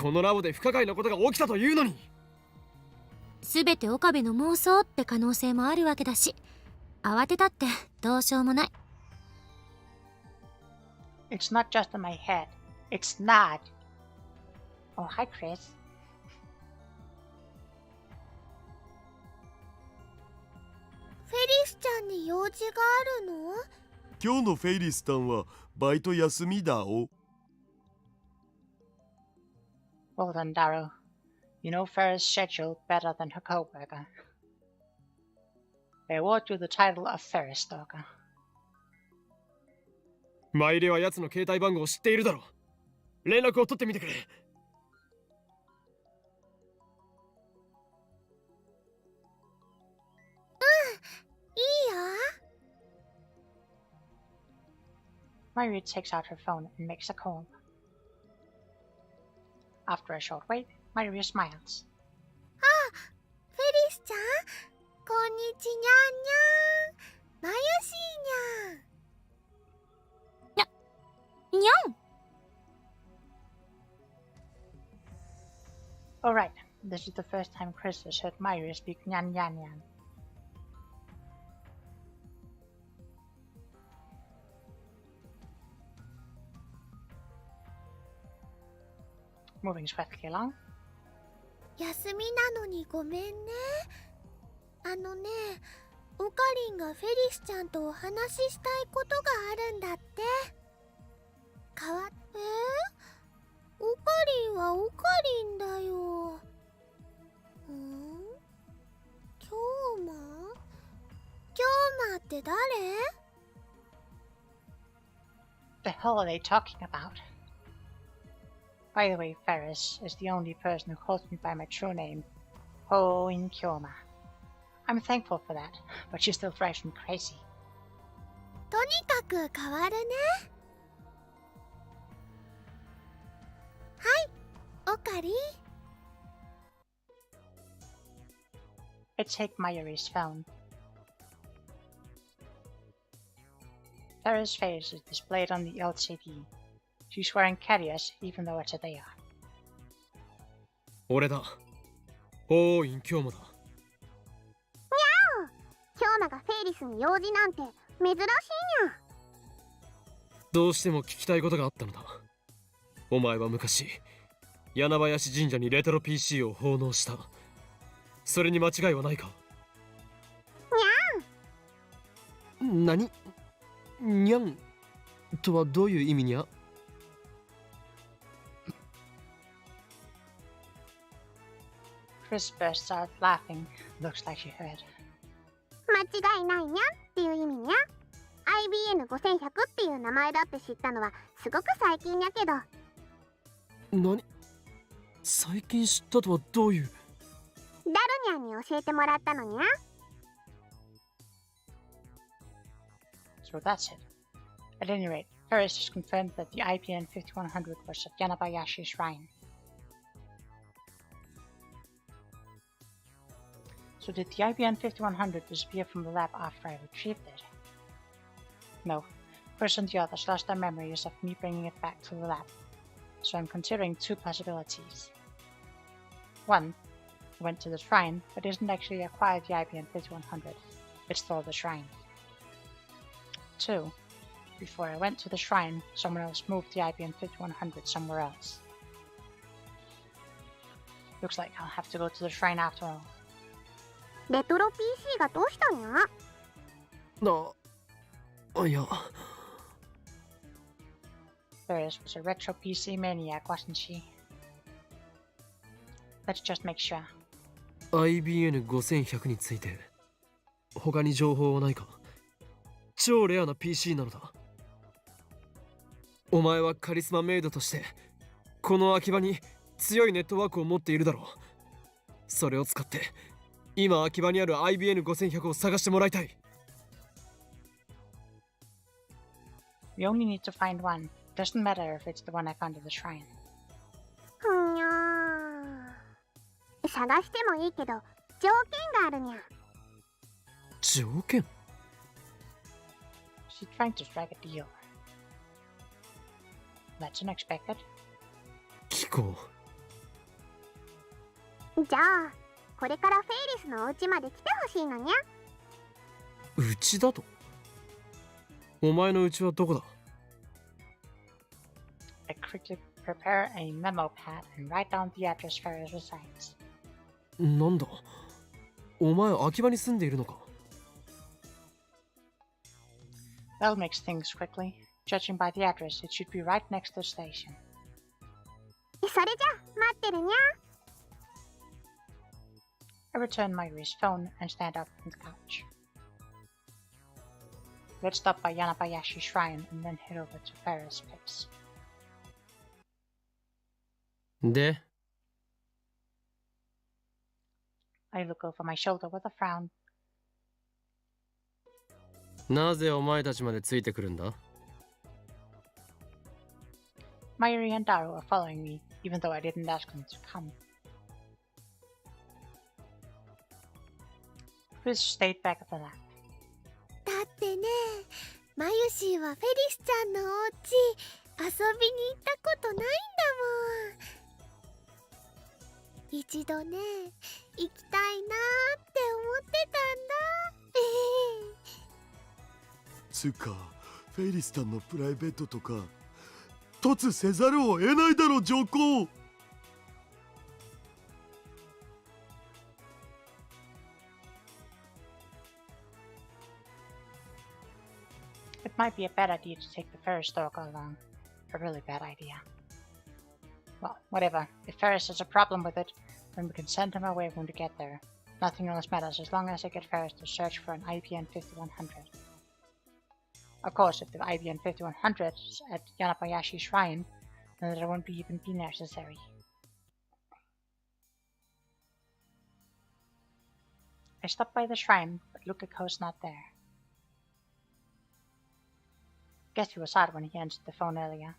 このラボで不可解なことが起きたというのに。全て岡部の妄想って可能性もあるわけだし、慌てたってどうしようもない。It's not just in my head. It's not. Oh, hi, Chris. フェリスちゃんに用事があるの？今日のフェイリスタンはバイト休みだお。Well done, Daru. You know Farah's schedule better than her co-worker. I award you the title of Ferris Stalker. マイレは奴の携帯番号を知っているだろう。連絡を取ってみてくれ。いいよ。Mayuri takes out her phone and makes a call. After a short wait, Mayuri smiles. フェリスちゃん、こんにちにゃんにゃん。まゆしーにゃん。にゃん。 Alright, this is the first time Chris has heard Mayuri speak nyan nyan nyan. Moving swiftly along. 休みなのにごめんね。オカリンがフェリスちゃんとお話ししたいことがあるんだって。オカリンはオカリンだよ。って誰？ The hell are they talking about? By the way, Ferris is the only person who calls me by my true name, Ho in Kyoma. I'm thankful for that, but she still drives me crazy. とにかく変わるね。はい、オカリン。I take Mayuri's phone. Ferris' face is displayed on the LCD. She's wearing carriers, even though it's a they are. 俺だ。おーいん今日もだ。ヒョウマがフェイリスに用事なんて珍しいにゃ。どうしても聞きたいことがあったのだ。お前は昔、柳林神社にレトロ PC を奉納した。それに間違いはないか？にゃん。何？にゃんとはどういう意味にゃ？Chris bursts out laughing. Looks like she heard. 間違いないにゃんっていう意味にゃ。IBN5100 っていう名前だって知ったのはすごく最近やけど。何？最近知ったとはどういう？ダルニャンに教えてもらったのにゃ。So that's it. At any rate, Ferris has confirmed that the IPN 5100 was at Yanabayashi Shrine. So did the IBN 5100 disappear from the lab after I retrieved it? No. Chris and the others lost their memories of me bringing it back to the lab. So I'm considering two possibilities. One, I went to the shrine, but didn't actually acquire the IBN 5100. It stole the shrine. Two, before I went to the shrine, someone else moved the IBN 5100 somewhere else. Looks like I'll have to go to the shrine after all. レトロ PC がどうしたにゃ？いや。Ferris was a retro PC maniac, wasn't she? Let's just make sure. IBN5100 について他に情報はないか？超レアな PC なのだ。お前はカリスマメイドとしてこの秋葉に強いネットワークを持っているだろう。それを使って今秋葉にある IBN5100 を探してもらいたい。We only need to find one. Doesn't matter if it's the one I found at the shrine. ふにゃー。探してもいいけど条件があるにゃ。条件？ She's trying to strike a deal. That's unexpected. 聞こじゃあこれからフェイリスのお家まで来てほしいのにゃ。うちだと？お前のうちはどこだ？ I quickly prepare a memo pad and write down the address Ferris resides. なんだ？お前秋葉に住んでいるのか？ That'll mix things quickly. Judging by the address, it should be right next to the station. それじゃ待ってるにゃ。I return Mayuri's phone and stand up from the couch. Let's stop by Yanabayashi Shrine and then head over to Ferris' place. で、 I look over my shoulder with a frown. なぜお前たちまでついてくるんだ？ Mayuri and Daru are following me, even though I didn't ask them to come. Chris stayed back at the lab. だってね、マユシーはフェリスちゃんのお家遊びに行ったことないんだもん。一度ね、行きたいなーって思ってたんだ。つうかフェイリスタンのプライベートとか凸せざるを得ないだろ上皇。It might be a bad idea to take the Ferris stalker along. A really bad idea. Well, whatever. If Ferris has a problem with it, then we can send him away when we get there. Nothing else matters as long as I get Ferris to search for an IPN 5100. Of course, if the IBN 5100 is at Yanabayashi Shrine, then that won't even be necessary. I stopped by the shrine, but Lukiko's not there. Guess he was out when he answered the phone earlier.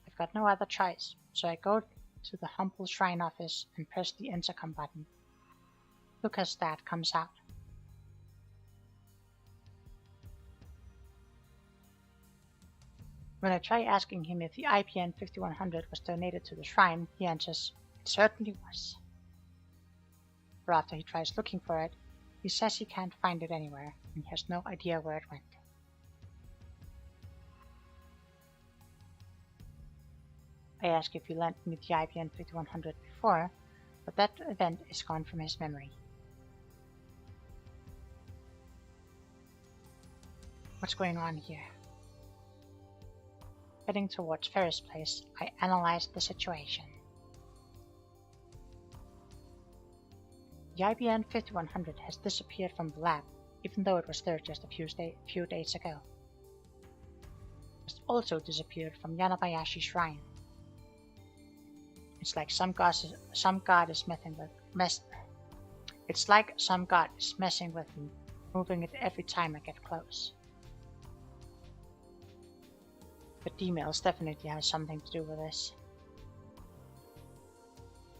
I've got no other choice, so I go to the humble shrine office and press the intercom button. Luca's dad comes out. When I try asking him if the IPN 5100 was donated to the shrine, he answers, "It certainly was." But after he tries looking for it, he says he can't find it anywhere, and he has no idea where it went. I ask if he lent me the IBN 5100 before, but that event is gone from his memory. What's going on here? Heading towards Ferris Place, I analyze the situation. The IBN 5100 has disappeared from the lab, even though it was there just a few days ago. It has also disappeared from Yanabayashi Shrine. It's like some god is messing with me, moving it every time I get close. But D-mails definitely has something to do with this.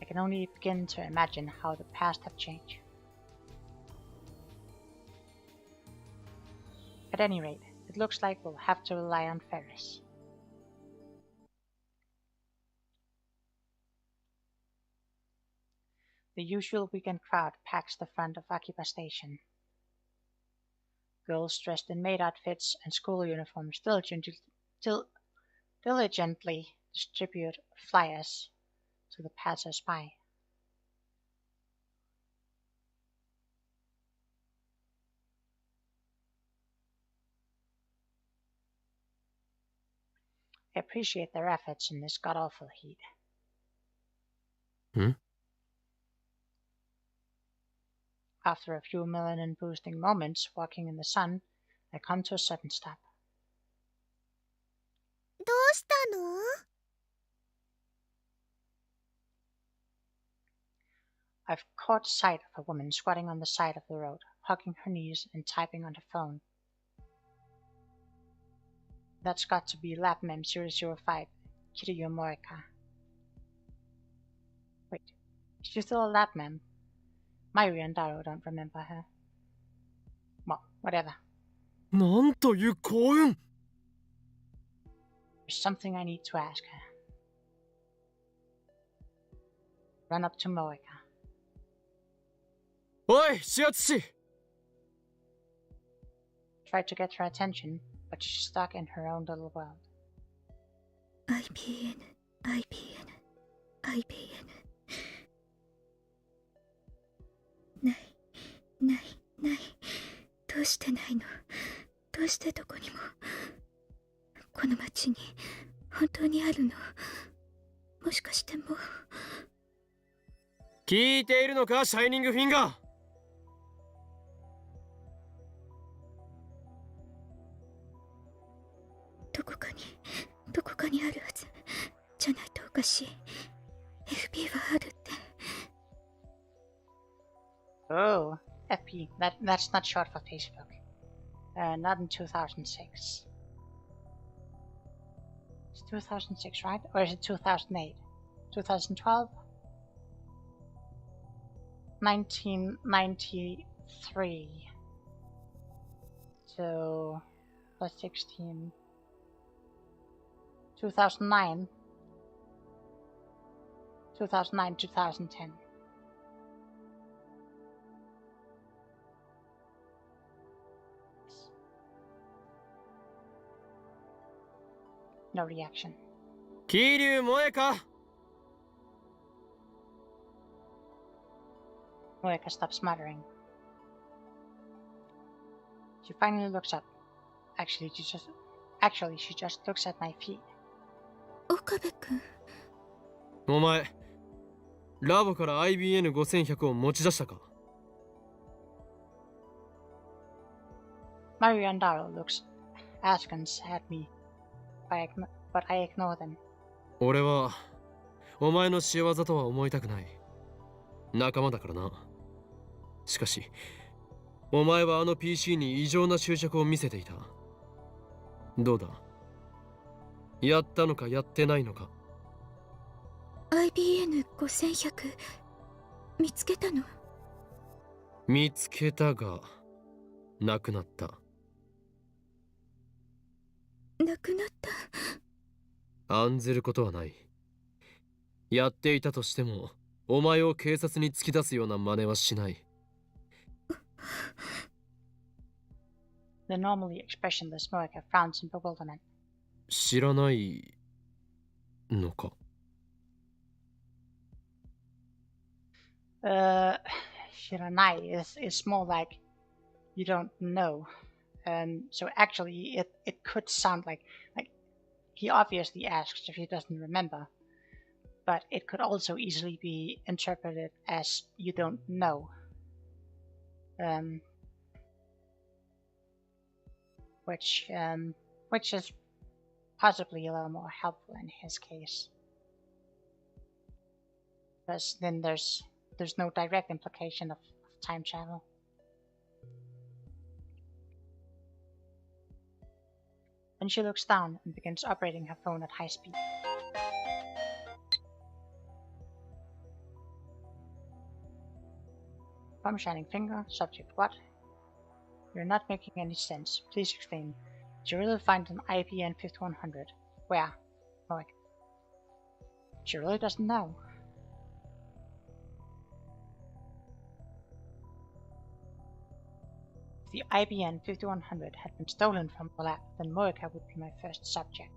I can only begin to imagine how the past have changed. At any rate, it looks like we'll have to rely on Ferris. The usual weekend crowd packs the front of Akiba Station. Girls dressed in maid outfits and school uniforms diligently distribute flyers to the passers-by. I appreciate their efforts in this god-awful heat. After a few melanin-boosting moments walking in the sun, I come to a sudden stop. どうしたの? I've caught sight of a woman squatting on the side of the road, hugging her knees and typing on her phone. That's got to be Lab Mem 005, Kiryu Morika. Wait, is she still a Lab Mem? Mayuri and Daro don't remember her. Well, whatever. なんという幸運! There's something I need to ask her. Run up to Moeka. おい、指圧師! Try to get her attention, but she's stuck in her own little world. IPN ないどうしてないのどうしてどこにもこの町に本当にあるのもしかしてもう聞いているのか、シャイニングフィンガー! どこかにあるはずじゃないとおかしい FP はあるって Oh, FP. That's not short for Facebook. Not in 2006. It's 2006, right? Or is it 2008? 2012? 1993. So, plus 16. 2009. 2009, 2010. No reaction. 桐生萌か? Moeka stops muttering. She finally looks up. Actually, she just looks at my feet. 岡部君お前、ラボから IBN5100 を持ち出したか? Mario and Daryl looks askance at me, but I ignore them. 俺はお前の仕業とは思いたくない。仲間だからな。しかしお前はあの PC に異常な執着を見せていた。どうだ、やったのかやってないのか。 IBN5100 見つけたの？見つけたがなくなった。なくなった。案ずることはない。やっていたとしてもお前を警察に突き出すような真似はしない。The normally expressionless Moeka frowns in bewilderment. 知らないのか。Shiranai is more like you don't know. So actually, it could sound like he obviously asks if he doesn't remember, but it could also easily be interpreted as you don't know. Which is possibly a little more helpful in his case, because then there's no direct implication of time travel. Then she looks down and begins operating her phone at high speed. Thumb shining finger, subject what? You're not making any sense. Please explain. Did you really find an IPN 5100? Where? Like, she really doesn't know. If the IBN 5100 had been stolen from the lab, then Moeka would be my first subject.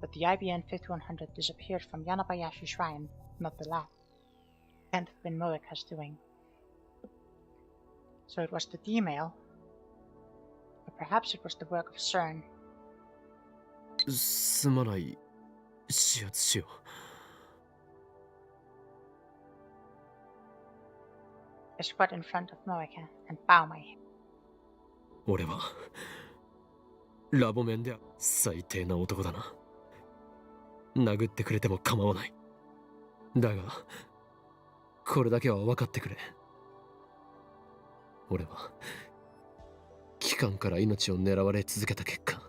But the IBN 5100 disappeared from Yanabayashi Shrine, not the lab. It can't have been Moeka's doing. So it was the D-mail, or perhaps it was the work of CERN. すまない。指圧しよう。I squat in front of Moeka and bow my head. 俺はラボ面では最低な男だな。殴ってくれても構わない。だがこれだけは分かってくれ。俺は機関から命を狙われ続けた結果、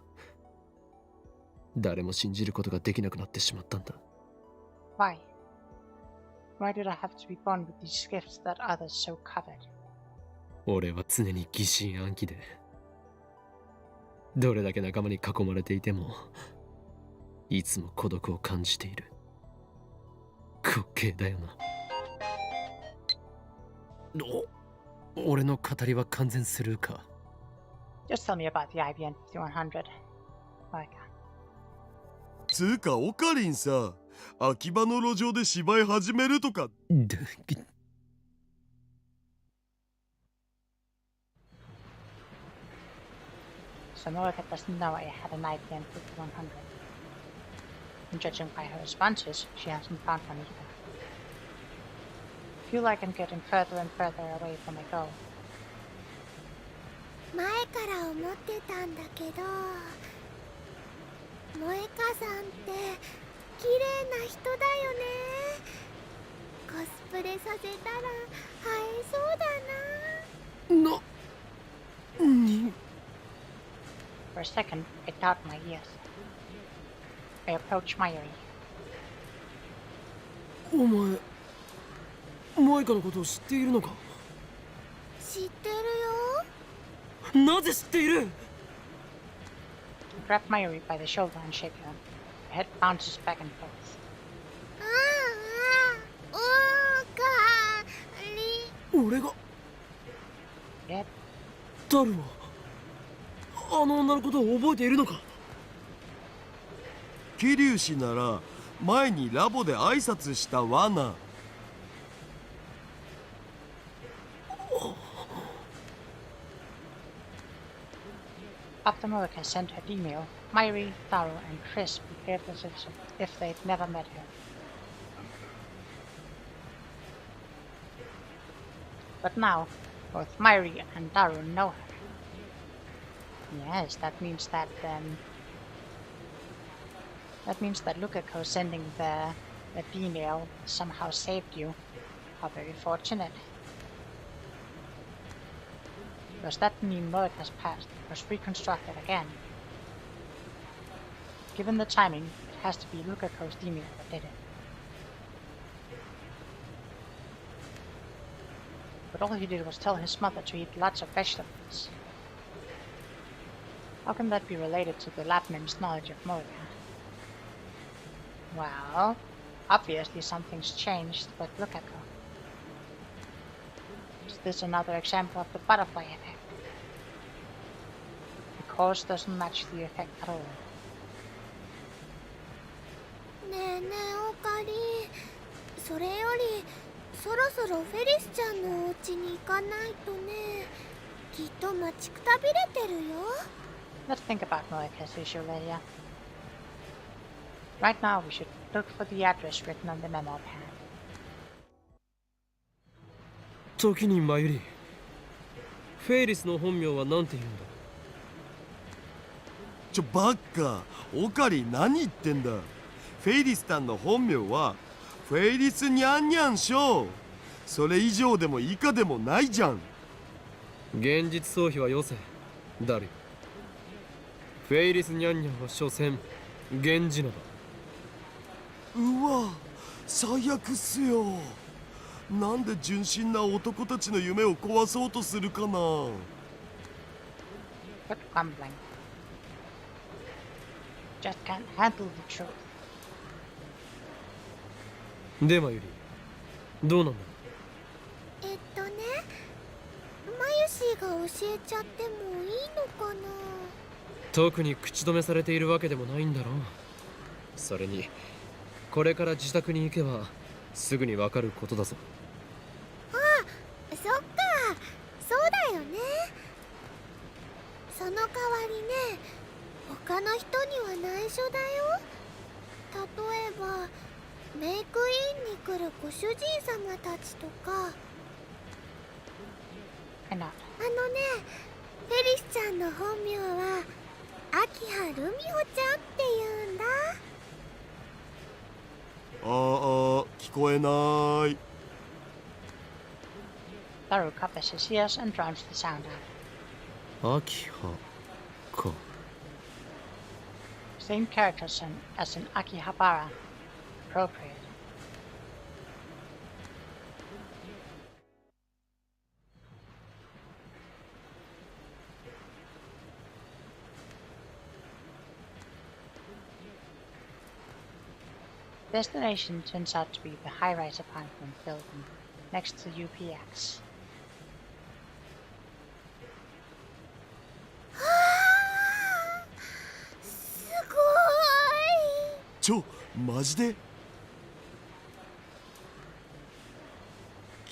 誰も信じることができなくなってしまったんだ。Why? Why did I have to be born with these gifts that others so coveted? 俺は常に疑心暗鬼で、どれだけ仲間に囲まれていてもいつも孤独を感じている。滑稽だよな。俺の語りは完全スルーか。 Just tell me about the IBN 5100. Moeka. つうかオカリンさ、秋葉の路上で芝居始めるとか。So Moeka doesn't know I had an IBN 5100. And judging by her responses, she hasn't found one either. I feel like I'm getting further and further away from my goal. 前から思ってたんだけど、萌香さんって綺麗な人だよね。コスプレさせたら映えそうだな。For a second, I doubt my ears. I approach Mayuri. お前マイカのことを知っているのか。知ってるよ。なぜ知っている。 I grab Mayuri by the shoulder and shake her. Her head bounces back and forth. ああ、おかり。俺が Yet, ダルはあの女のことを覚えているのか。桐生氏なら前にラボで挨拶したわな。after Moeka sent her email, Mayuri, Taro, and Chris behaved as if they'd never met her. But now, both Mayuri and Taro know her. Yes, that means that Lukako sending the female somehow saved you. How very fortunate. Does that mean Moika's past was reconstructed again? Given the timing, it has to be Lukako's demon that did it. But all he did was tell his mother to eat lots of vegetables. How can that be related to the Lapman's knowledge of Moika? Well, obviously something's changed with Lukako. Is this another example of the butterfly effect? The cause doesn't match the effect at all. ねえねえオカリン、それよりそろそろフェリスちゃんのお家に行かないとね。きっと待ちくたびれてるよ。 Let's think about Moika's issue, Lydia. Right now we should look for the address written on the memo pad. 時にマユリ、フェイリスの本名は何て言うんだ？バッカ、オカリン何言ってんだ。フェイリスタンの本名はフェイリスニャンニャンショー。それ以上でも以下でもないじゃん。現実逃避はよせ、ダリ。フェイリスニャンニャンは所詮源氏名だ。うわ、最悪っすよ。なんで純真な男たちの夢を壊そうとするかな。Quit grumbling. Just can't handle the truth. でマユリ、どうなんだ？マユシーが教えちゃってもいいのかな。特に口止めされているわけでもないんだろう。それにこれから自宅に行けばすぐにわかることだぞ。そっか、そうだよね。その代わりね、他の人には内緒だよ。例えばメイクインに来るご主人様たちとか。Why not? ね、フェリスちゃんの本名は秋葉ルミホちゃんって言うんだ。聞こえない。Daru covers his ears and drowns the sound out. 秋葉か。Same characters as in Akihabara. Appropriate. Destination turns out to be the high-rise apartment building next to UPX. すごマジで？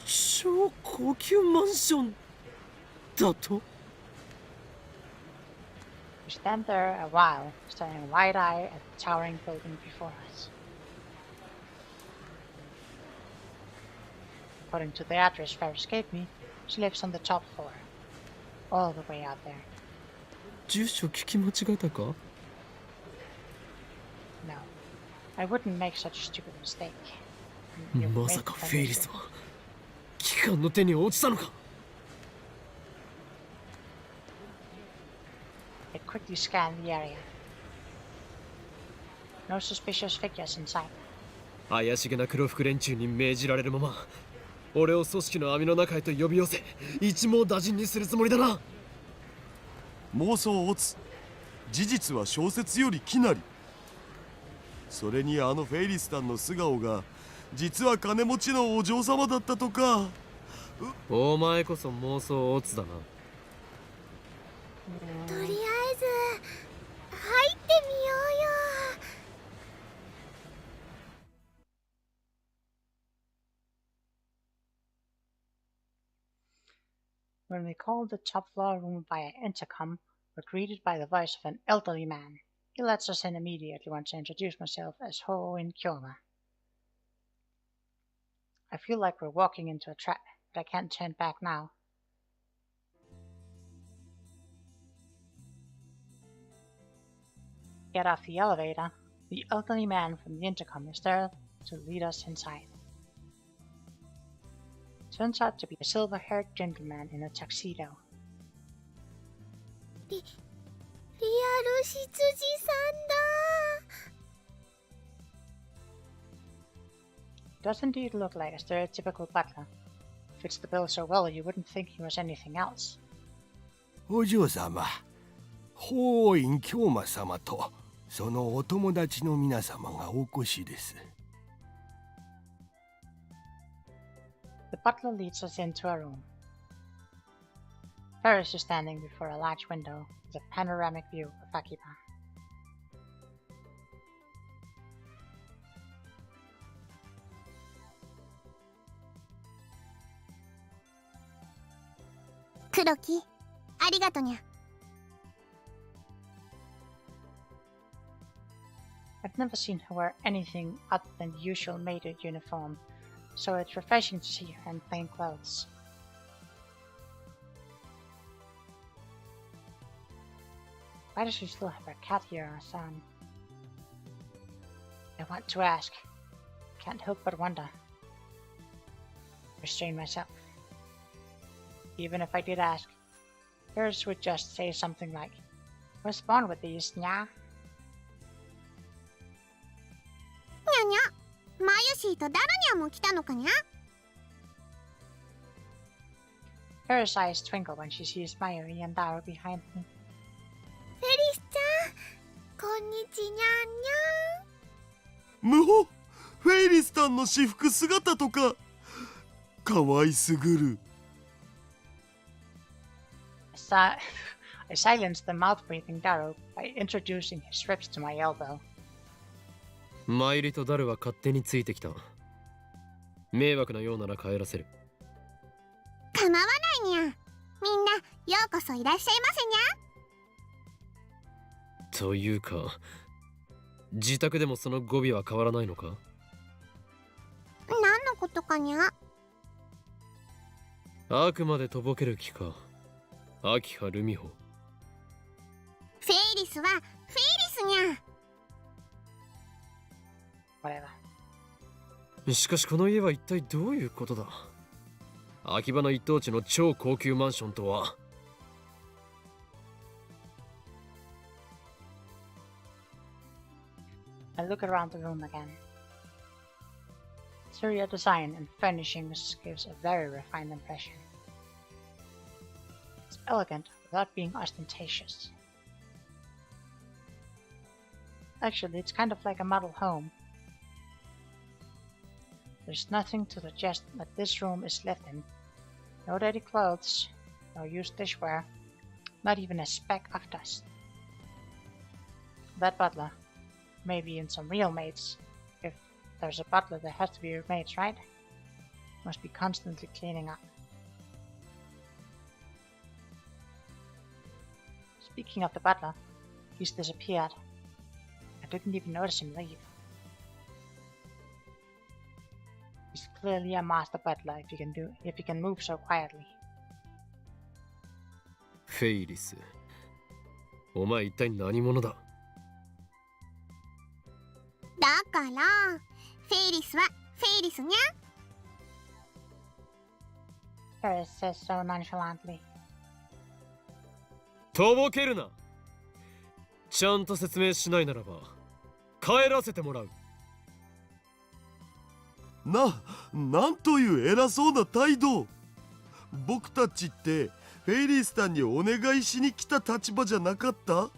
超高級マンションだと？ We stand there a while, staring wide-eyed at the towering building before us. According to the address Ferris gave me, she lives on the top floor, all the way out there. 住所聞き間違えたか？ No, I wouldn't make such a stupid mistake. まさかフェイリスは機関の手に落ちたのか？ It quickly scanned the area. No suspicious figures in sight. 怪しげな黒服連中に命じられるまま俺を組織の網の中へと呼び寄せ一網打尽にするつもりだな。妄想オツ。事実は小説よりきなり。それにあのフェイリスタンの素顔が実は金持ちのお嬢様だったとか。お前こそ妄想オツだな。とりあえず入ってみようよ。When we called the top floor room via intercom, we're greeted by the voice of an elderly man. He lets us in immediately once I introduce myself as Ho-In Kyoma. I feel like we're walking into a trap, but I can't turn back now. get off the elevator, the elderly man from the intercom is there to lead us inside. Turns out to be a silver-haired gentleman in a tuxedo. リアル執事さんだ。 Does indeed look like a stereotypical butler. Fits the bill so well you wouldn't think he was anything else. お嬢様、法院京馬様とそのお友達の皆様がお越しです。The butler leads us into a room. Ferris is standing before a large window with a panoramic view of Akiba. 黒木、ありがとにゃ。 I've never seen her wear anything other than the usual maid uniform, so it's refreshing to see her in plain clothes. Why does she still have her cat here, or son? I want to ask. Can't help but wonder. Restrain myself. Even if I did ask, Ferris would just say something like, "Was born with these, nya." にゃにゃ、マユシーとダルニャも来たのかにゃ。 Ferris' eyes twinkle when she sees Mayuri and Daru behind me. フェリスちゃん、こんにちにゃんにむほ、フェイリスタンの私服姿とかかわいすぐる。I silenced the mouth-breathing Daru by introducing his ribs to my elbow. マイリとダルは勝手についてきた。迷惑なようなら帰らせる。ゃ。構わないにゃ。みんな、ようこそいらっしゃいませにゃ。 というか、自宅でもその語尾は変わらないのか？何のことかにゃ。あくまでとぼける気か。秋葉ルミホ。フェイリスはフェイリスにゃ。 Whatever. しかしこの家は一体どういうことだ？秋葉の一等地の超高級マンションとは。 I look around the room again. Interior design and furnishings gives a very refined impression. It's elegant without being ostentatious. Actually, it's kind of like a model home. There's nothing to suggest that this room is lived in. No dirty clothes, no used dishware, not even a speck of dust. That butler, maybe in some real maids. If there's a butler, there has to be maids, right? Must be constantly cleaning up. Speaking of the butler, he's disappeared. I didn't even notice him leave. He's clearly a master butler if he can move so quietly. フェイリス、お前一体何者だ？だからフェイリスはフェイリスにゃ。 Ferris says so nonchalantly. とぼけるな。ちゃんと説明しないならば帰らせてもらう。なんという偉そうな態度。僕たちってフェイリスタンにお願いしに来た立場じゃなかった？ふ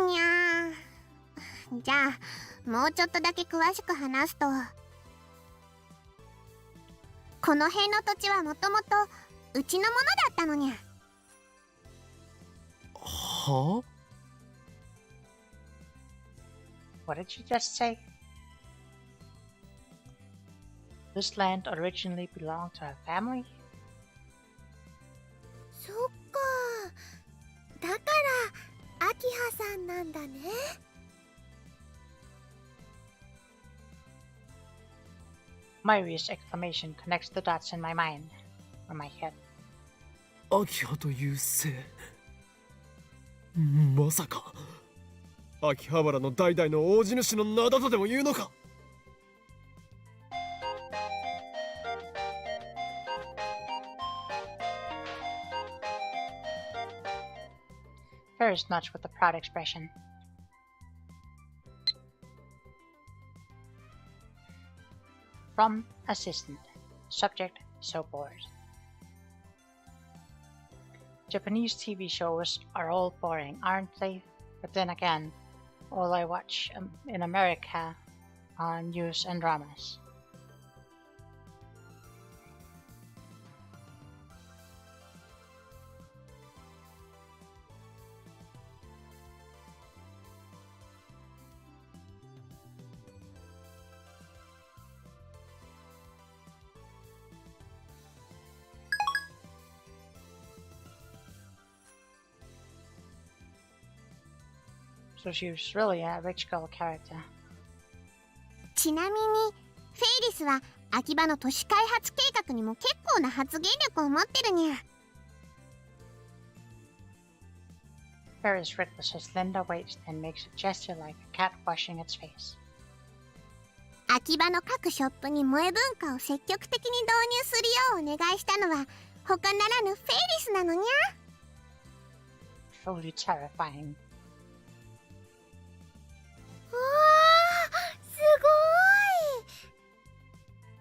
にゃー。じゃあもうちょっとだけ詳しく話すと、この辺の土地はもともとうちのものだったのにゃ。はあ？ What did you just say? This land originally belonged to a family? そっか。だから秋葉さんなんだね。 Mayuri's exclamation connects the dots in my mind, or my head. 秋葉という姓。まさか。秋葉原の代々の大地主の名だとでも言うのか。Ferris nods with a proud expression. From assistant. Subject: so bored. Japanese TV shows are all boring, aren't they? But then again, all I watch in America are news and dramas. So she was really a rich girl character. ちなみにフェイリスは秋葉の都市開発計画にも結構な発言力を持ってるにゃ。Ferris wriggles his slender waist and makes a gesture like a cat washing its face. 秋葉の各ショップに萌え文化を積極的に導入するようお願いしたのは他ならぬフェイリスなのにゃ。Truly terrifying. おー、すごい。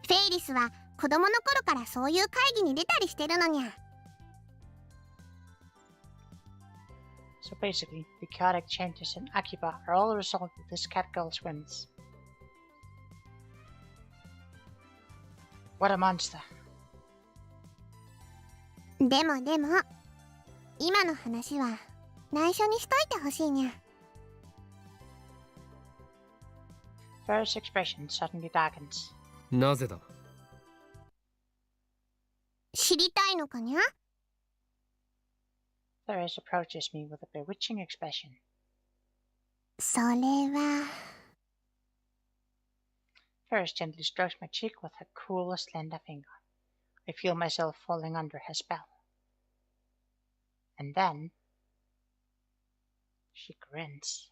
フェイリスは子供の頃からそういう会議に出たりしてるのにゃ。So basically, the chaotic changes in Akiba are all a result of this catgirl's whims. What a monster. でも今の話は内緒にしといてほしいにゃ。Ferris' expression suddenly darkens. なぜだ。知りたいのかにゃ。Ferris approaches me with a bewitching expression. それは。Ferris gently strokes my cheek with her cool, slender finger. I feel myself falling under her spell. And then she grins.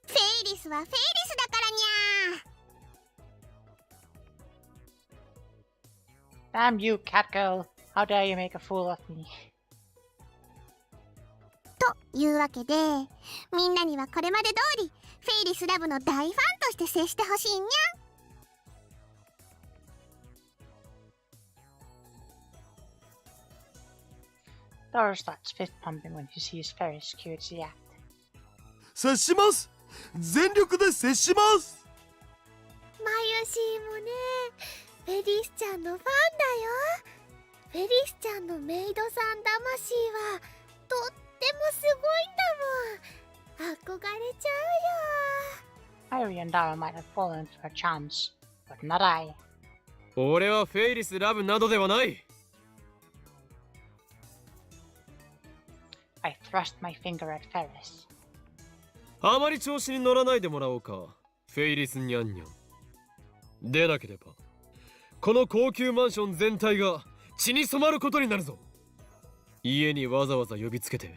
フェイリスはフェイリスだからにゃ。 Damn you, catgirl! How dare you make a fool of me? というわけでみんなにはこれまで通りフェイリスラブの大ファンとして接してほしいにゃ。Dora starts fist pumping when he sees Ferris cutesy act. 接します。全力で接します。マユシーもね、フェリスちゃんのファンだよ。フェリスちゃんのメイドさん魂はとってもすごいんだもん。憧れちゃうよ。 Irie and Dara might have fallen for her charms, but not I. 俺はフェイリスラブなどではない。I thrust my finger at Ferris. あまり調子に乗らないでもらおうか、フェイリスニャンニャン。でなければこの高級マンション全体が血に染まることになるぞ。家にわざわざ呼びつけて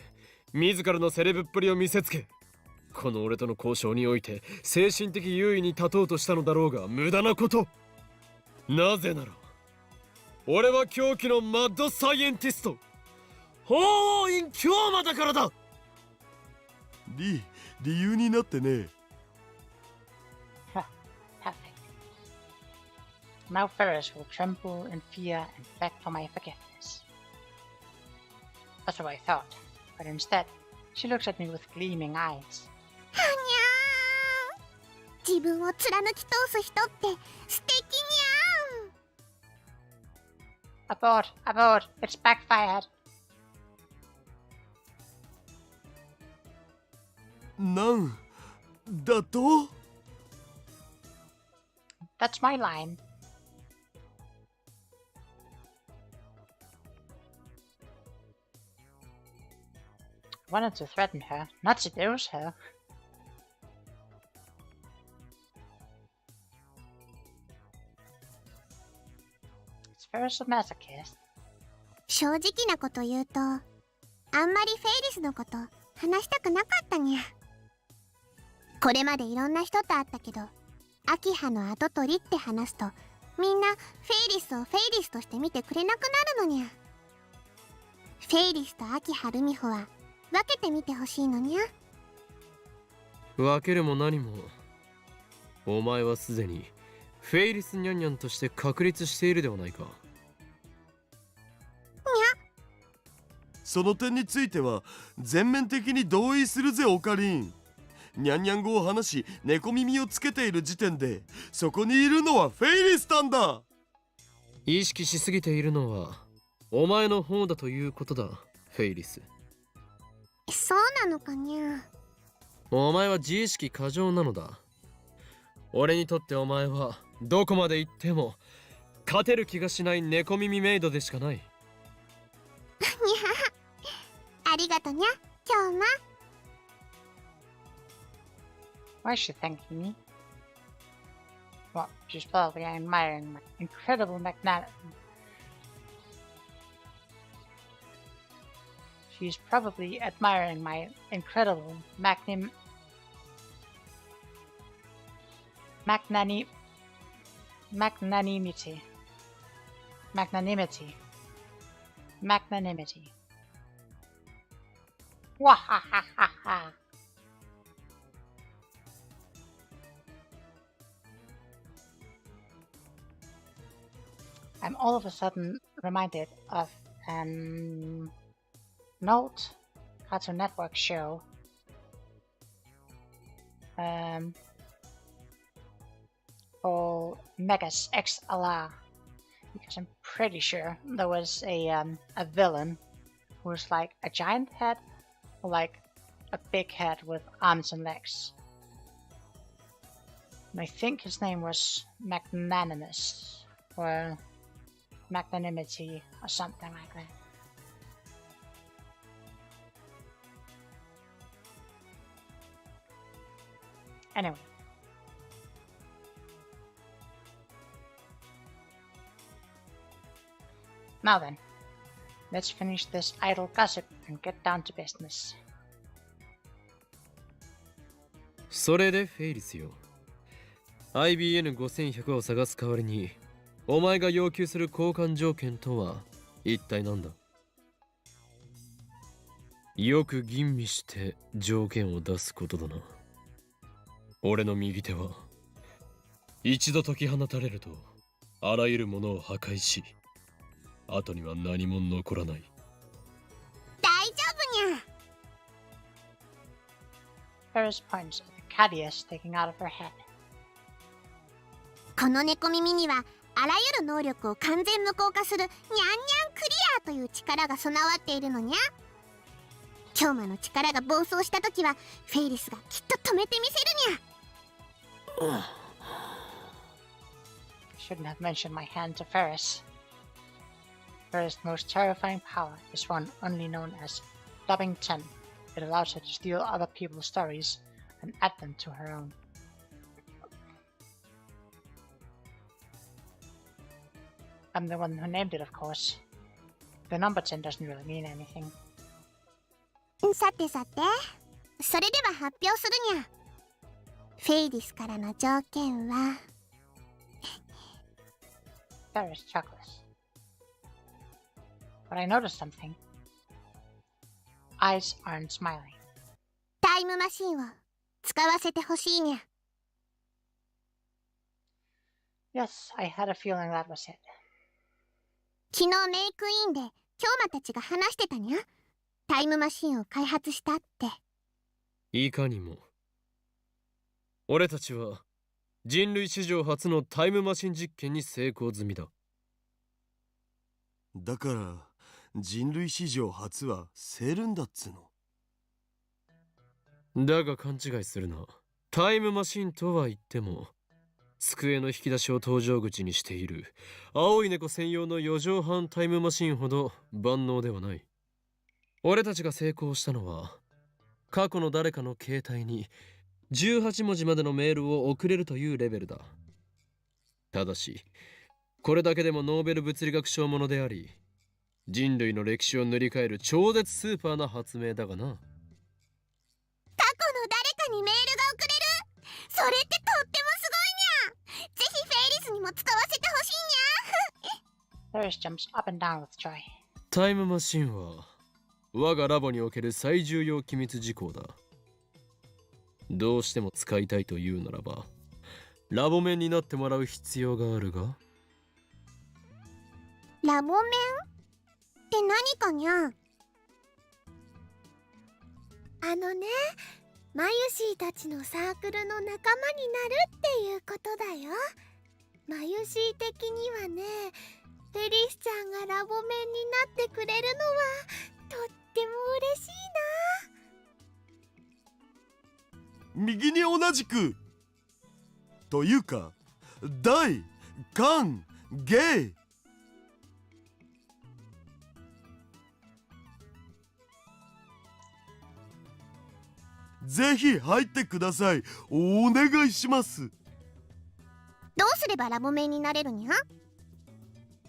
自らのセレブっぷりを見せつけ、この俺との交渉において精神的優位に立とうとしたのだろうが無駄なこと。なぜなら俺は狂気のマッドサイエンティスト法王院京馬だからだ。理由になってね。 Perfect. Now Ferris will tremble in fear and beg for my forgiveness. That's what I thought, but instead, she looks at me with gleaming eyes. はにゃー。自分を貫き通す人って素敵にゃん。 Abort! It's backfired! なんだと？ That's my line. I wanted to threaten her, not seduce her. Is Ferris a masochist? 正直なこと言うとあんまりフェイリスのこと話したくなかったにゃ。これまでいろんな人と会ったけど、アキハの跡取りって話すと、みんなフェイリスをフェイリスとして見てくれなくなるのにゃ。フェイリスとアキハルミホは分けてみてほしいのにゃ。分けるも何も、お前はすでにフェイリスニャンニャンとして確立しているではないか。その点については全面的に同意するぜオカリン。ニャンニャン語を話し猫耳をつけている時点でそこにいるのはフェイリスタンだ。意識しすぎているのはお前の方だということだ、フェイリス。そうなのかにゃ。お前は自意識過剰なのだ。俺にとってお前はどこまで行っても勝てる気がしない猫耳メイドでしかない。にゃ、ありがとにゃ、今日も。Why is she thanking me? Well, she's probably admiring my incredible magnanimity. She's probably admiring my incredible magnanimity. Wahahaha. I'm all of a sudden reminded of an old Cartoon Network show called Megas XLR, because I'm pretty sure there was a villain who was like a giant head, or like a big head with arms and legs. And I think his name was Magnanimous, or Magnanimity, or something like that. Anyway. Now then, let's finish this idle gossip and get down to business. それでフェイリスよ、 IBN5100 を探す代わりにお前が要求する交換条件とは一体何だ。よく吟味して条件を出すことだな。俺の右手は一度解き放たれるとあらゆるものを破壊し、後には何も残らない。大丈夫にゃ。Ferris points at the Cadia sticking out of her head. この猫耳にはあらゆる能力を完全無効化するニャンニャンクリアという力が備わっているのにゃ。京馬の力が暴走した時はフェイリスがきっと止めてみせるにゃ。Shouldn't have mentioned my hand to Ferris. Ferris' most terrifying power is one only known as Dubbing 10. It allows her to steal other people's stories and add them to her own. I'm the one who named it, of course. The number 10 doesn't really mean anything. さてさて、それでは発表するにゃ。フェイリスからの条件はFerris chuckles. But I noticed something. Eyes aren't smiling. タイムマシンを使わせてほしいにゃ。Yes, I had a feeling that was it. 昨日メイクインで京馬たちが話してたにゃ。タイムマシンを開発したって。いかにも。俺たちは人類史上初のタイムマシン実験に成功済みだ。だから人類史上初はセルンだっつの。だが勘違いするな。タイムマシンとは言っても机の引き出しを搭乗口にしている青い猫専用の4畳半タイムマシンほど万能ではない。俺たちが成功したのは過去の誰かの携帯に18文字までのメールを送れるというレベルだ。ただしこれだけでもノーベル物理学賞ものであり、人類の歴史を塗り替える超絶スーパーな発明だがな。過去の誰かにメールが送れる。それってとってもすごいにゃ。ぜひフェイリスにも使わせてほしいにゃ。Ferris jumps up and down with joy. タイムマシンは我がラボにおける最重要機密事項だ。どうしても使いたいというならばラボ面になってもらう必要があるが。ラボ面って何かにゃ。マユシーたちのサークルの仲間になるっていうことだよ。マユシー的にはね、フェリスちゃんがラボ面になってくれるのはとっても嬉しいな。右に同じくというか大歓迎。ぜひ入ってください。お願いします。どうすればラボ面になれるにゃ。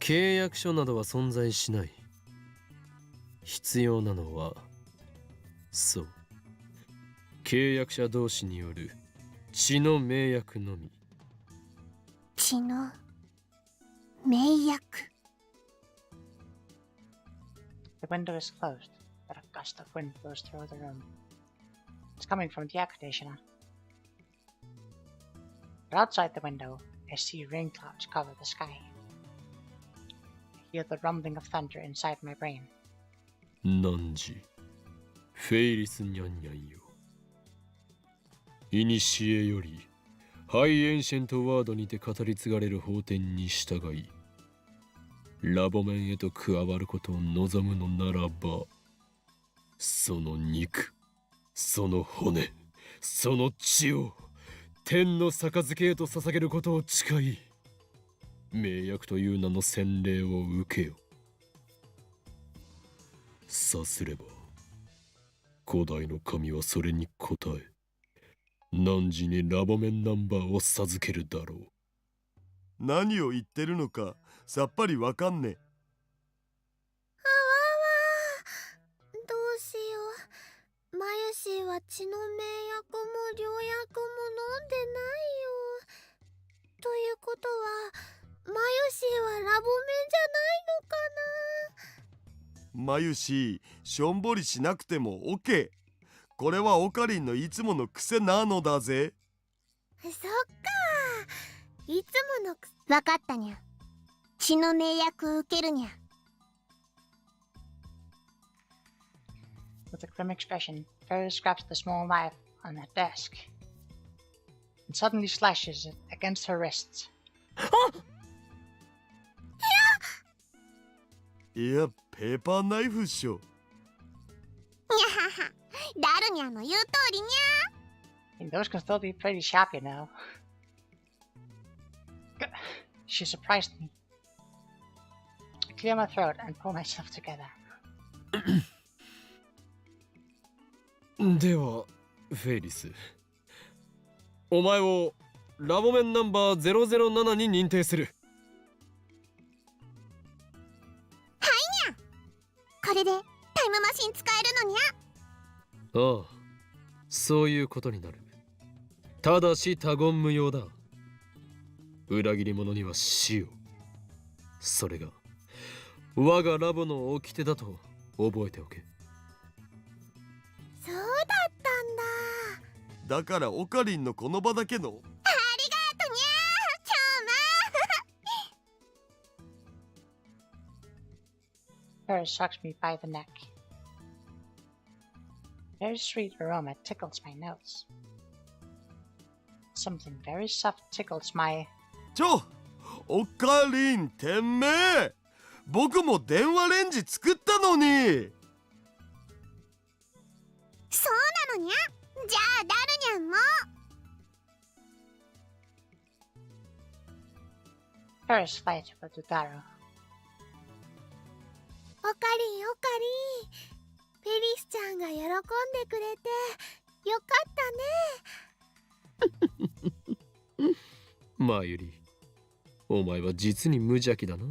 契約書などは存在しない。必要なのはそう契約者同士による血の盟約のみ。血の盟約。The window is closed, but a gust of wind blows through the room. It's coming from the air conditioner. But outside the window, I see rain clouds cover the sky. I hear the rumbling of thunder inside my brain. 汝フェイリスニャンニャンよ。いにしえよりハイエンシェントワードにて語り継がれる法典に従いラボ面へと加わることを望むのならば、その肉、その骨、その血を天の杯へと捧げることを誓い、盟約という名の洗礼を受けよ。さすれば古代の神はそれに応え、汝にラボ面ナンバーを授けるだろう。何を言ってるのかさっぱりわかんねえ。あわわ、どうしよう。マユシーは血の盟約も良薬も飲んでないよ。ということはマユシーはラボ面じゃないのかな。マユシしょんぼりしなくても OK。 これはオカリンのいつもの癖なのだぜ。そっか、いつものわかったにゃ。血の盟約受けるにゃ。With a grim expression, Ferris grabs the small knife on her desk and suddenly slashes it against her wrists. いやペーパーナイフっしょ。にゃはは、ダルニャの言う通りにゃ。 Those can still be pretty sharp, you know. She surprised me. I clear my throat and pull myself together. ではフェイリス、お前をラボ面ナンバー007に認定する。これでタイムマシン使えるのにゃ。ああ、そういうことになる。ただし他言無用だ。裏切り者には死を。それが我がラボの掟だと覚えておけ。そうだったんだ。だからオカリンのこの場だけの。ありがとにゃー、ちょ Ferris sucks me by the neck. Very sweet aroma tickles my nose. Something very soft tickles my... オカリンてめえ、僕も電話レンジ作ったのに。そうなのにゃ。じゃあダルニャンも。 Ferris fights with Dutaro. オカリンオカリン、フェリスちゃんが喜んでくれてよかったね。マユリ、お前は実に無邪気だな。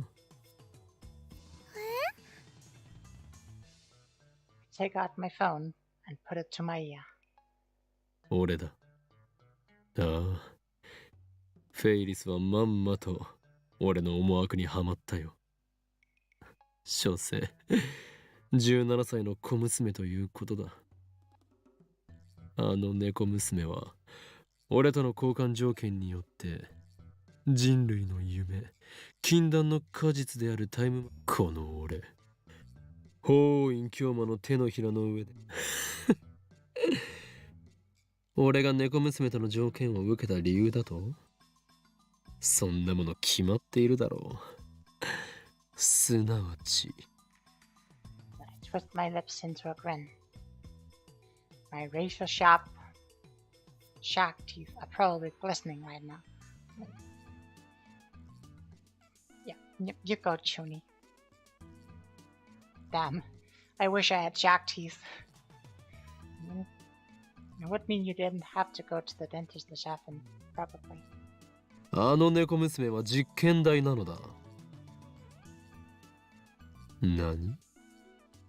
Take out my phone and put it to my ear. 俺だ。ああ、フェイリスはまんまと俺の思惑にはまったよ。所詮17歳の小娘ということだ。あの猫娘は俺との交換条件によって人類の夢、禁断の果実であるタイム、この俺、法院京馬の手のひらの上で俺が猫娘との条件を受けた理由だと、そんなもの決まっているだろう。すなわち I twist my lips into a grin. My razor sharp shark teeth are probably glistening right now. Yeah, you go, Chuni. Damn, I wish I had shark teeth. It would mean you didn't have to go to the dentist this often, probably. あの猫娘は実験台なのだ。何？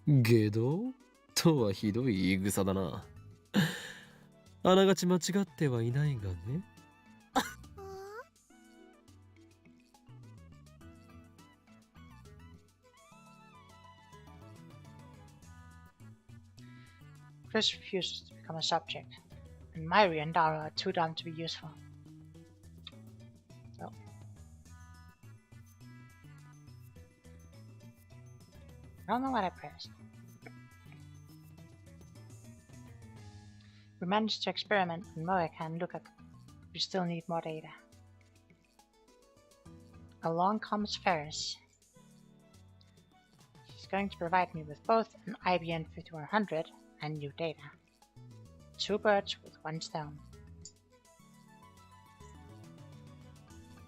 下道とはひどい言い草だな。あながち間違ってはいないがね。Chris refuses to become a subject, and Myri and Dara are too dumb to be useful. So. I don't know what I pressed. We managed to experiment on Moeka and Luca. We still need more data. Along comes Ferris. She's going to provide me with both an IBN 5100 and new data. 2 birds with 1 stone.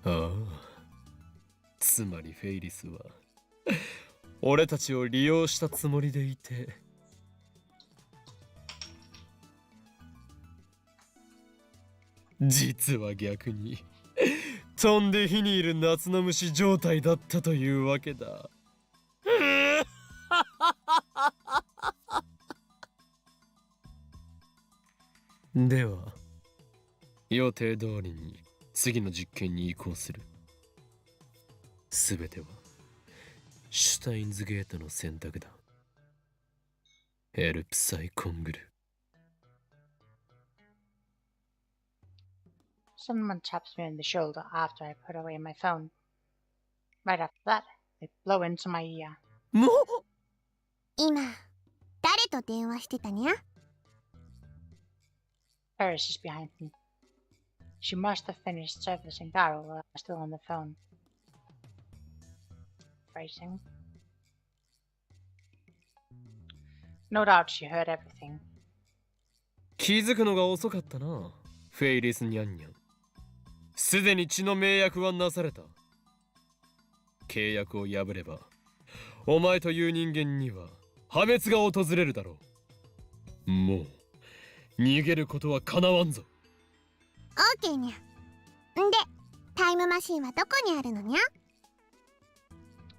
ああ、つまりフェイリスは俺たちを利用したつもりでいて、実は逆に飛んで火にいる夏の虫状態だったというわけだ。では予定通りに次の実験に移行する。すべてはシュタインズゲートの選択だ。ヘルプサイコングル。Someone taps me on the shoulder after I put away my phone. Right after that, they blow into my ear. もう今誰と電話してたにゃ？ Paris is behind me. She must have finished servicing Daryl while I was still on the phone. Phrasing. No doubt she heard everything. 気づくのが遅かったな、フェイリスニャンニャン。すでに血の盟約はなされた。契約を破れば、お前という人間には破滅が訪れるだろう。もう逃げることはかなわんぞ。オーケーにゃ。んで、タイムマシンはどこにあるのにゃ？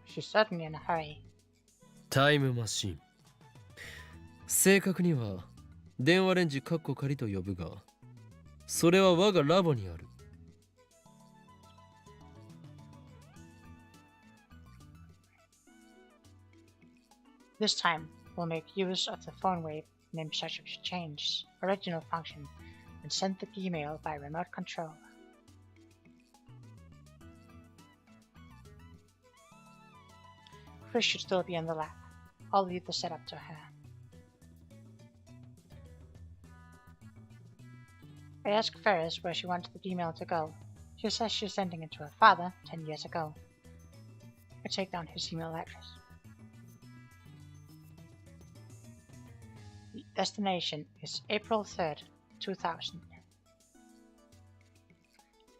She's certainly in a hurry. タイムマシン。正確には電話レンジカッコ仮と呼ぶが、それは我がラボにある。This time, we'll make use of the phone wave named such as change original function and send the email by remote control. Chris should still be in the lab. I'll leave the setup to her. I asked Ferris where she wants the email to go. She says she's sending it to her father 10 years ago. I take down his email address. The destination is April 3rd, 2000.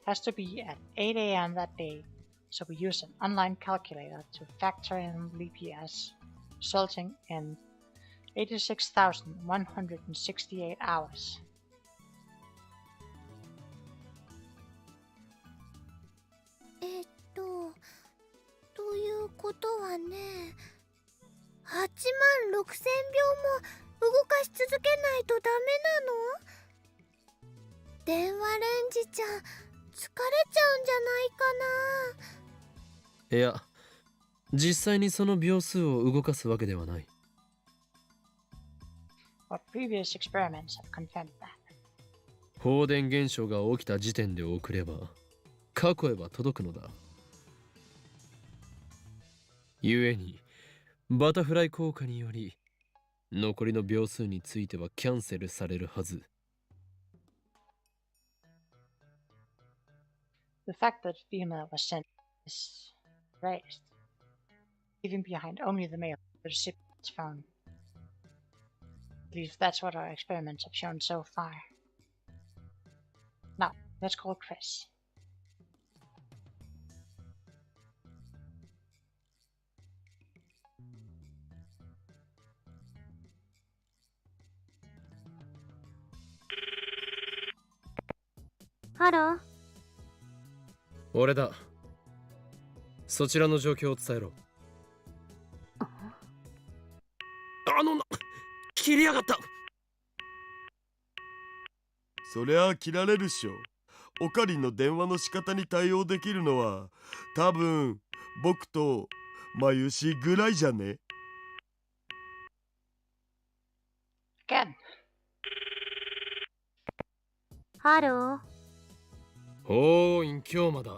Has to be at 8 a.m. that day, so we use an online calculator to factor in leap years, resulting in 86,168 hours. ということはね、8万6,000秒も動かし続けないとダメなの？電話レンジちゃん疲れちゃうんじゃないかな。いや、実際にその秒数を動かすわけではない。But previous experiments have confirmed that. 放電現象が起きた時点で送れば過去へは届くのだ。故にバタフライ効果により残りの秒数についてはキャンセルされるはず。The fact that email was sent is raised, leaving behind only the mail of the recipient's phone. I believe that's what our experiments have shown so far. Now, let's call Chris. Hello? 俺だ。そちらの状況を伝えろ。切りやがった。そりゃ切られるっしょ。オカリンの電話の仕方に対応できるのは多分僕とマユシぐらいじゃね。Again. Hello? おーいん今日まだ。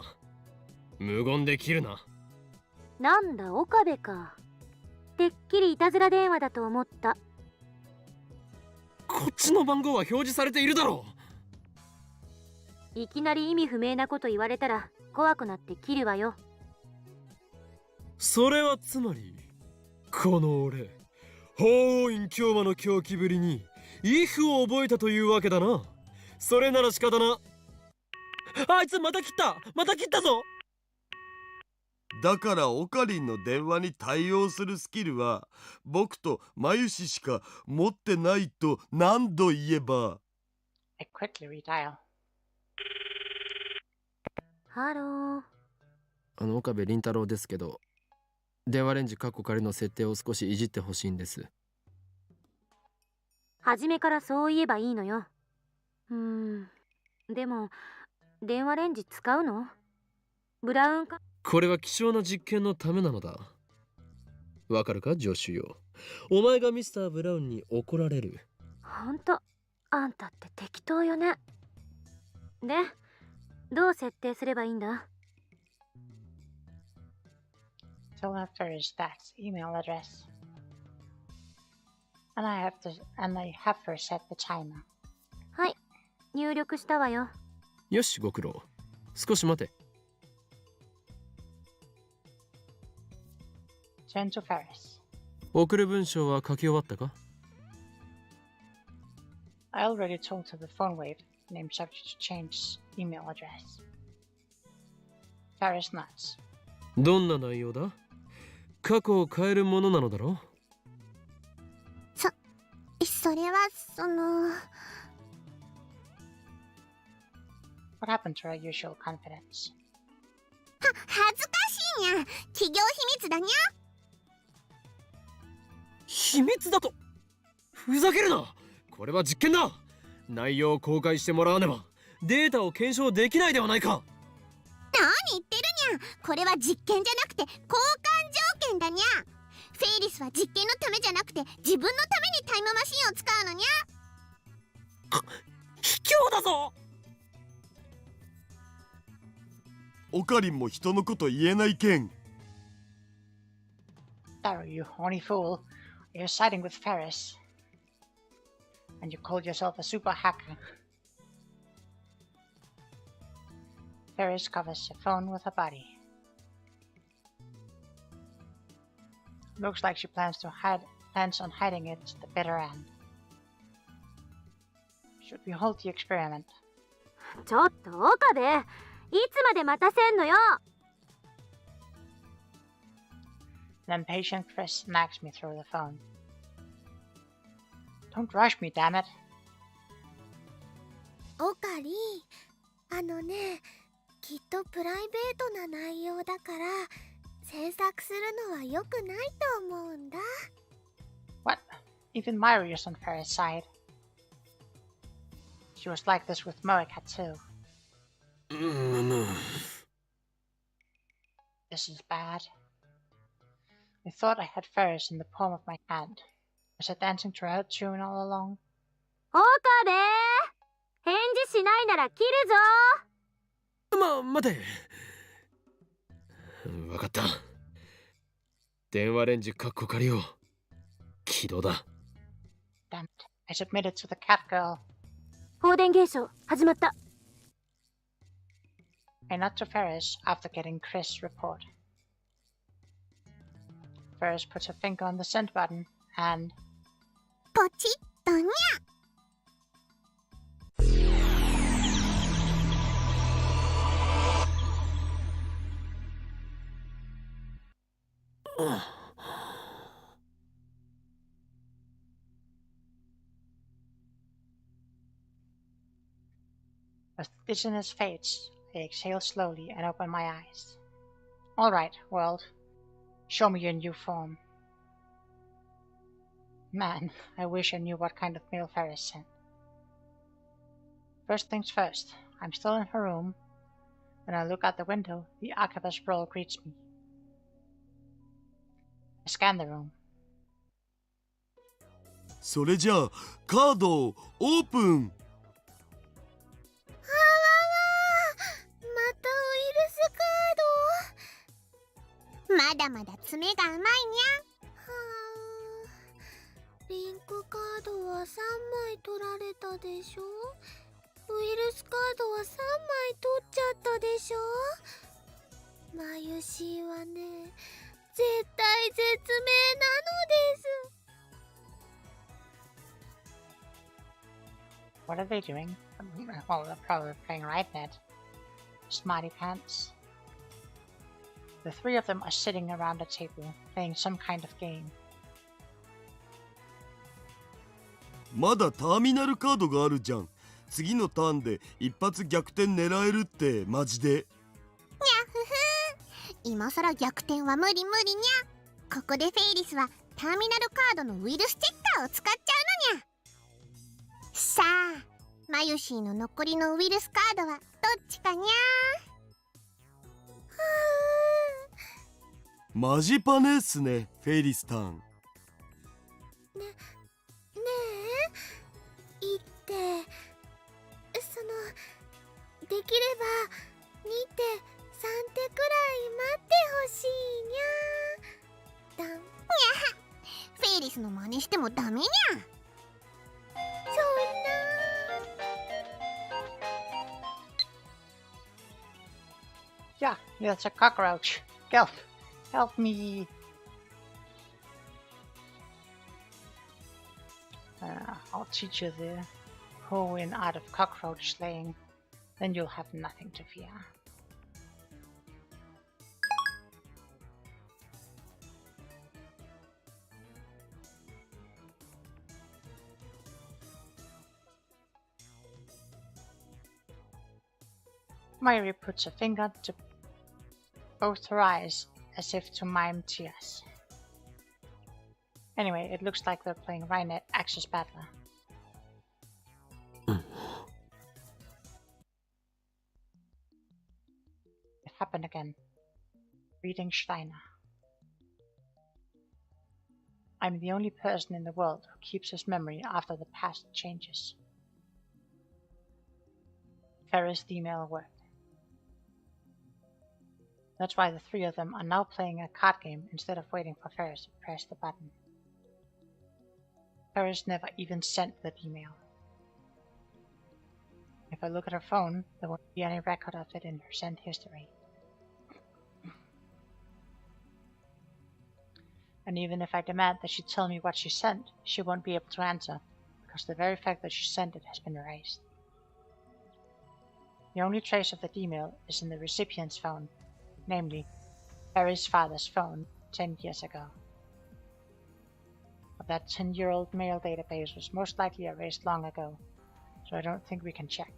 無言で切るな。なんだ岡部か。てっきりいたずら電話だと思った。こっちの番号は表示されているだろいきなり意味不明なこと言われたら怖くなって切るわよ。それはつまりこの俺法院京馬の狂気ぶりにイフを覚えたというわけだな。それなら仕方な。あいつまた切ったぞ。だからオカリンの電話に対応するスキルは僕とマユシしか持ってないと何度言えば。 I quickly redial. ハロー。岡部倫太郎ですけど、電話レンジカッコ仮の設定を少しいじってほしいんです。初めからそう言えばいいのよ。でも電話レンジ使うの？ブラウンか？これは貴重な実験のためなのだ。わかるか助手よ。お前がミスター・ブラウンに怒られる。ほんとあんたって適当よね。でどう設定すればいいんだ？ Tell her first that's email address. And I have her set the timer. はい、入力したわよ。よしご苦労。少し待て。Turn to Ferris. 送る文章は書き終わったか？ I already told her the phone wave name subject to change email address. Ferris nods. どんな内容だ？過去を変えるものなのだろう？それはWhat happened to her usual confidence? 恥ずかしいにゃ。企業秘密だにゃ。秘密だと？ふざけるな。これは実験だ。内容を公開してもらわねばデータを検証できないではないか。何言ってるにゃ。これは実験じゃなくて交換条件だにゃ。フェイリスは実験のためじゃなくて自分のためにタイムマシンを使うのにゃ。卑怯だぞ。オカリンも人のこと言えないけん。 Darrow, you horny fool. You're siding with Ferris. And you called yourself a super hacker. Ferris covers your phone with her body. Looks like she plans on hiding it to the bitter end. Should we halt the experiment? ちょっと岡部、いつまで待たせんのよ。 An impatient Chris smacks me through the phone. Don't rush me, damn it. オカリン、きっとプライベートな内容だから詮索するのは良くないと思うんだ。 What? Even Myri is on Ferris' side. She was like this with Moeka too. This is bad. I thought I had Ferris in the palm of my hand. Was I dancing to her tune all along? 岡部返事しないなら切るぞ。待て。わかった。電話レンジカッコ借りよう。起動だ。Damn it. I submitted to the cat girl. 放電現象始まった。I nod to Ferris after getting Chris' report. Ferris puts her finger on the send button and ポチッとにゃ。as the dizziness fades, I exhale slowly and open my eyes. All right, world. Show me your new form. Man, I wish I knew what kind of mail Ferris sent. First things first, I'm still in her room. When I look out the window, the arquebus roll greets me. I scan the room. それじゃあカードをオープン。またウイルスカード。まだまだ爪が甘いにゃ。はあ、リンクカードは3枚取られたでしょ。ウイルスカードは3枚取っちゃったでしょ。マユシーはね、絶対絶命なのです。What are they doing? Well, they're probably playing RightNet. Smarty pants. The three of them are sitting around a table, playing some kind of game. まだターミナルカードがあるじゃん。次のターンで一発逆転狙えるってマジで。にゃふふ、今さら逆転は無理無理にゃ。ここでフェイリスはターミナルカードのウイルスチェッカーを使っちゃうのにゃ。さあ、マユシーの残りのウイルスカードはどっちかにゃ。マジパネっすね、フェイリスターン。ねえ言ってそのできれば2手3手くらい待ってほしいにゃ。だんにゃ、フェイリスの真似してもダメにゃ。そんな。Yeah, that's a cockroach. Gelf, help me. I'll teach you the whole in art of cockroach slaying. Then you'll have nothing to fear. Mayuri puts a finger to both her eyes as if to mime tears. Anyway, it looks like they're playing RightNet Axis Battler. It happened again. Reading Steiner. I'm the only person in the world who keeps his memory after the past changes. Ferris' email worked. That's why the three of them are now playing a card game instead of waiting for Ferris to press the button. Ferris never even sent that email. If I look at her phone, there won't be any record of it in her sent history. And even if I demand that she tell me what she sent, she won't be able to answer, because the very fact that she sent it has been erased. The only trace of that email is in the recipient's phone, namely, Ferris' father's phone 10 years ago. But that 10-year-old mail database was most likely erased long ago, so I don't think we can check.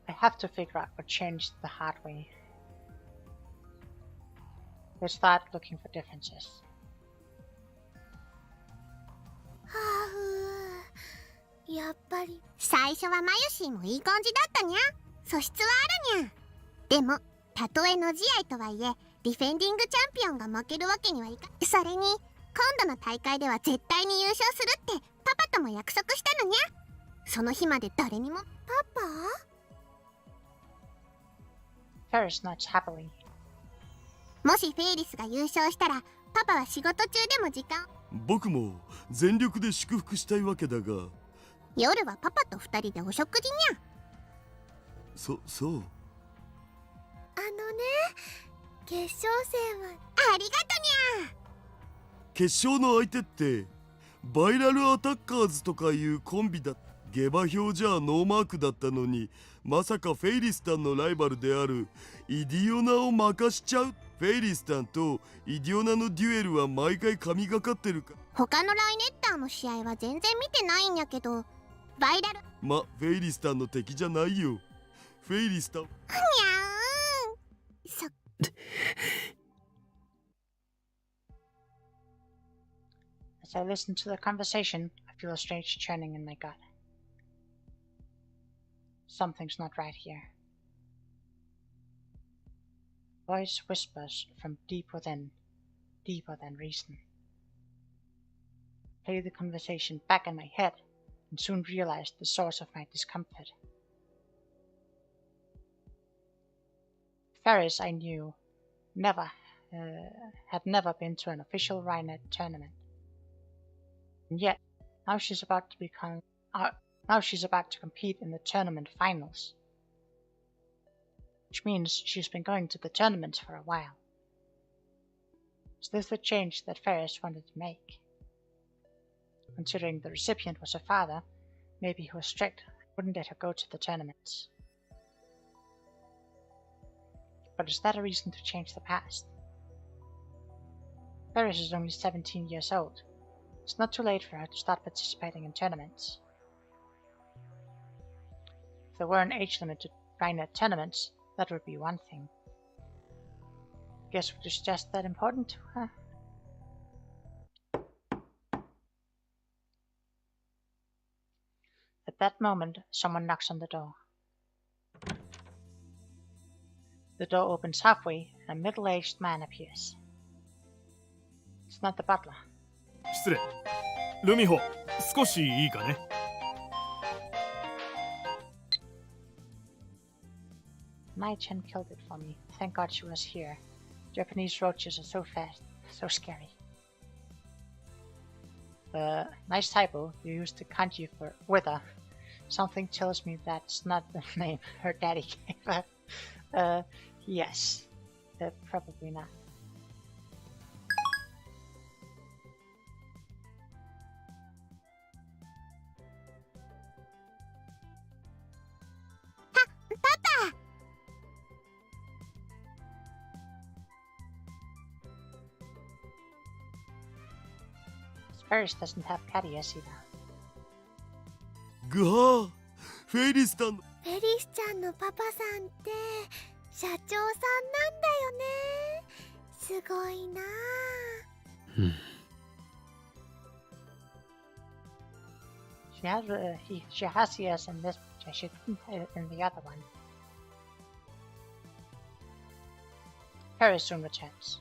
I have to figure out what changed the hard way. Let's start looking for differences. はふやっぱり最初はマユシーもいい感じだったにゃ。素質はあるにゃ。でもたとえの試合とはいえディフェンディングチャンピオンが負けるわけにはいかん。それに今度の大会では絶対に優勝するってパパとも約束したのにゃ。その日まで誰にも。パパ Ferris nods happily. もしフェイリスが優勝したらパパは仕事中でも時間。僕も全力で祝福したいわけだが。夜はパパと2人でお食事にゃ。そう。あのね、決勝戦はありがとにゃ。決勝の相手ってバイラルアタッカーズとかいうコンビだ。下馬評じゃノーマークだったのに、まさかフェイリスタンのライバルであるイディオナを任しちゃう。フェイリスタンとイディオナのデュエルは毎回神がかってるか。他のライネッターの試合は全然見てないんやけど、バイラルフェイリスタンの敵じゃないよ。フェイリスタン。にゃーん。As I listen to the conversation, I feel a strange churning in my gut. Something's not right here. Voice whispers from deep within, deeper than reason. Play the conversation back in my head and soon realize the source of my discomfort. Ferris, I knew, had never been to an official Rhinet tournament. And yet, now she's about to compete in the tournament finals. Which means she's been going to the tournaments for a while. Is this the change that Ferris wanted to make? Considering the recipient was her father, maybe he was strict and wouldn't let her go to the tournaments. But is that a reason to change the past? Ferris is only 17 years old. It's not too late for her to start participating in tournaments. If there were an age limit to Rhinet tournaments, that would be one thing. Guess it was just that important to her. At that moment, someone knocks on the door. The door opens halfway, and a middle-aged man appears. It's not the butler. 失礼。ルミホ、少しいいかね。Mai-chan killed it for me. Thank God she was here. Japanese roaches are so fast, so scary. Nice typo. You used the kanji for wither. Something tells me that's not the name her daddy gave her. Yes. Probably not. Ferris doesn't have Cadius either. ぐはー、フェイリスタン。フェリスちゃんのパパさんって社長さんなんだよね。すごいな。She has ears in this picture. She didn't in the other one. Ferris soon returns.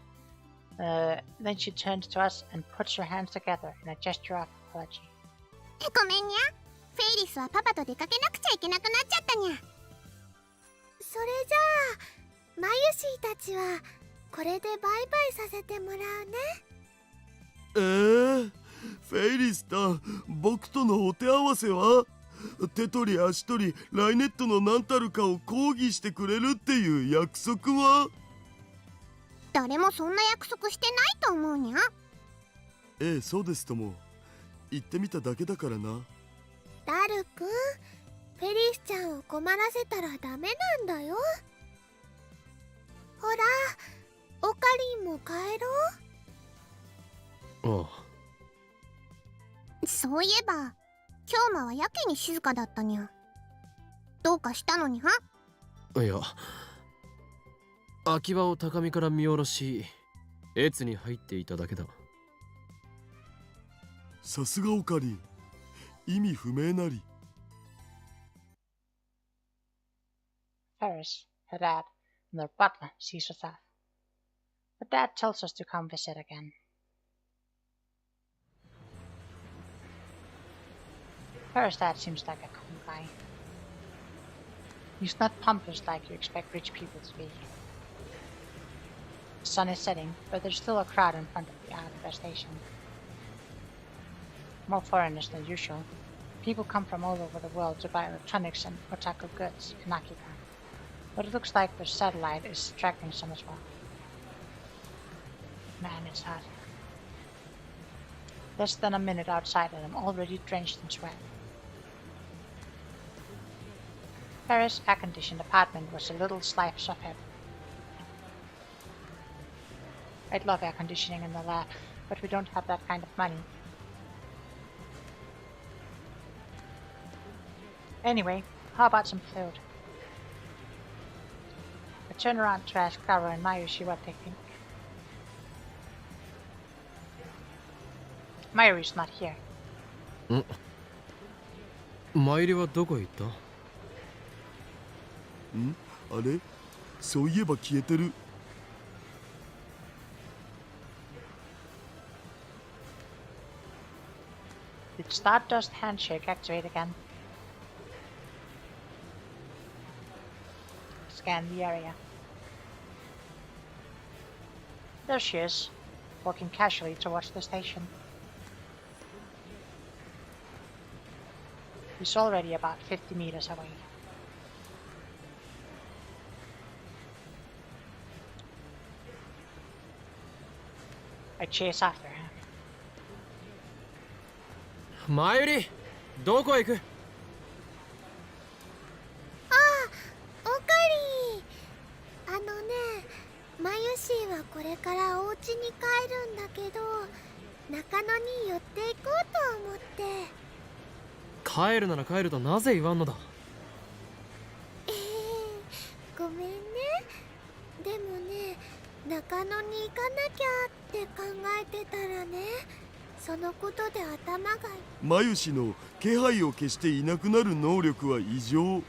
Then she turns to us and puts her hands together in a gesture of apology. ごめんにゃ。フェイリスはパパと出かけなくちゃいけなくなっちゃったにゃ。それじゃあマユシーたちはこれでバイバイさせてもらうね。フェイリスタン、僕とのお手合わせは手取り足取りライネットの何たるかを抗議してくれるっていう約束は。誰もそんな約束してないと思うにゃ。そうですとも。言ってみただけだからな。ダルくん、フェリスちゃんを困らせたらダメなんだよ。ほら、オカリンも帰ろう。ああ。そういえば京馬はやけに静かだったにゃ。どうかしたのにゃ。いや、秋葉を高みから見下ろし越に入っていただけだ。さすがオカリン、意味不明なり。 Ferris, her dad, and their butler sees us off. But Dad tells us to come visit again. Ferris' dad seems like a cool guy. He's not pompous like you expect rich people to be. The sun is setting, but there's still a crowd in front of the Outback station. More foreigners than usual. People come from all over the world to buy electronics and otaku goods in Akita. But it looks like the satellite is tracking some as well. Man, it's hot. Less than a minute outside and I'm already drenched in sweat. Ferris' air-conditioned apartment was a little slice of heaven. I'd love air conditioning in the lab, but we don't have that kind of money. Anyway, how about some food? I turn around to ask Clara and Mayushi what they think. Mayuri's not here. マユリはどこへ行った？あれ、そういえば消えてる。 Did Stardust handshake activate again? Scan the area. There she is, walking casually towards the station. He's already about 50 meters away. I chase after her. マユリ、どこへ行く？オカリン、マユシーはこれからお家に帰るんだけど、中野に寄っていこうと思って。帰るなら帰るとなぜ言わんのだ？ごめんね。でもね、中野に行かなきゃって考えてたらね、そのことで頭が。マユシの気配を消していなくなる能力は異常。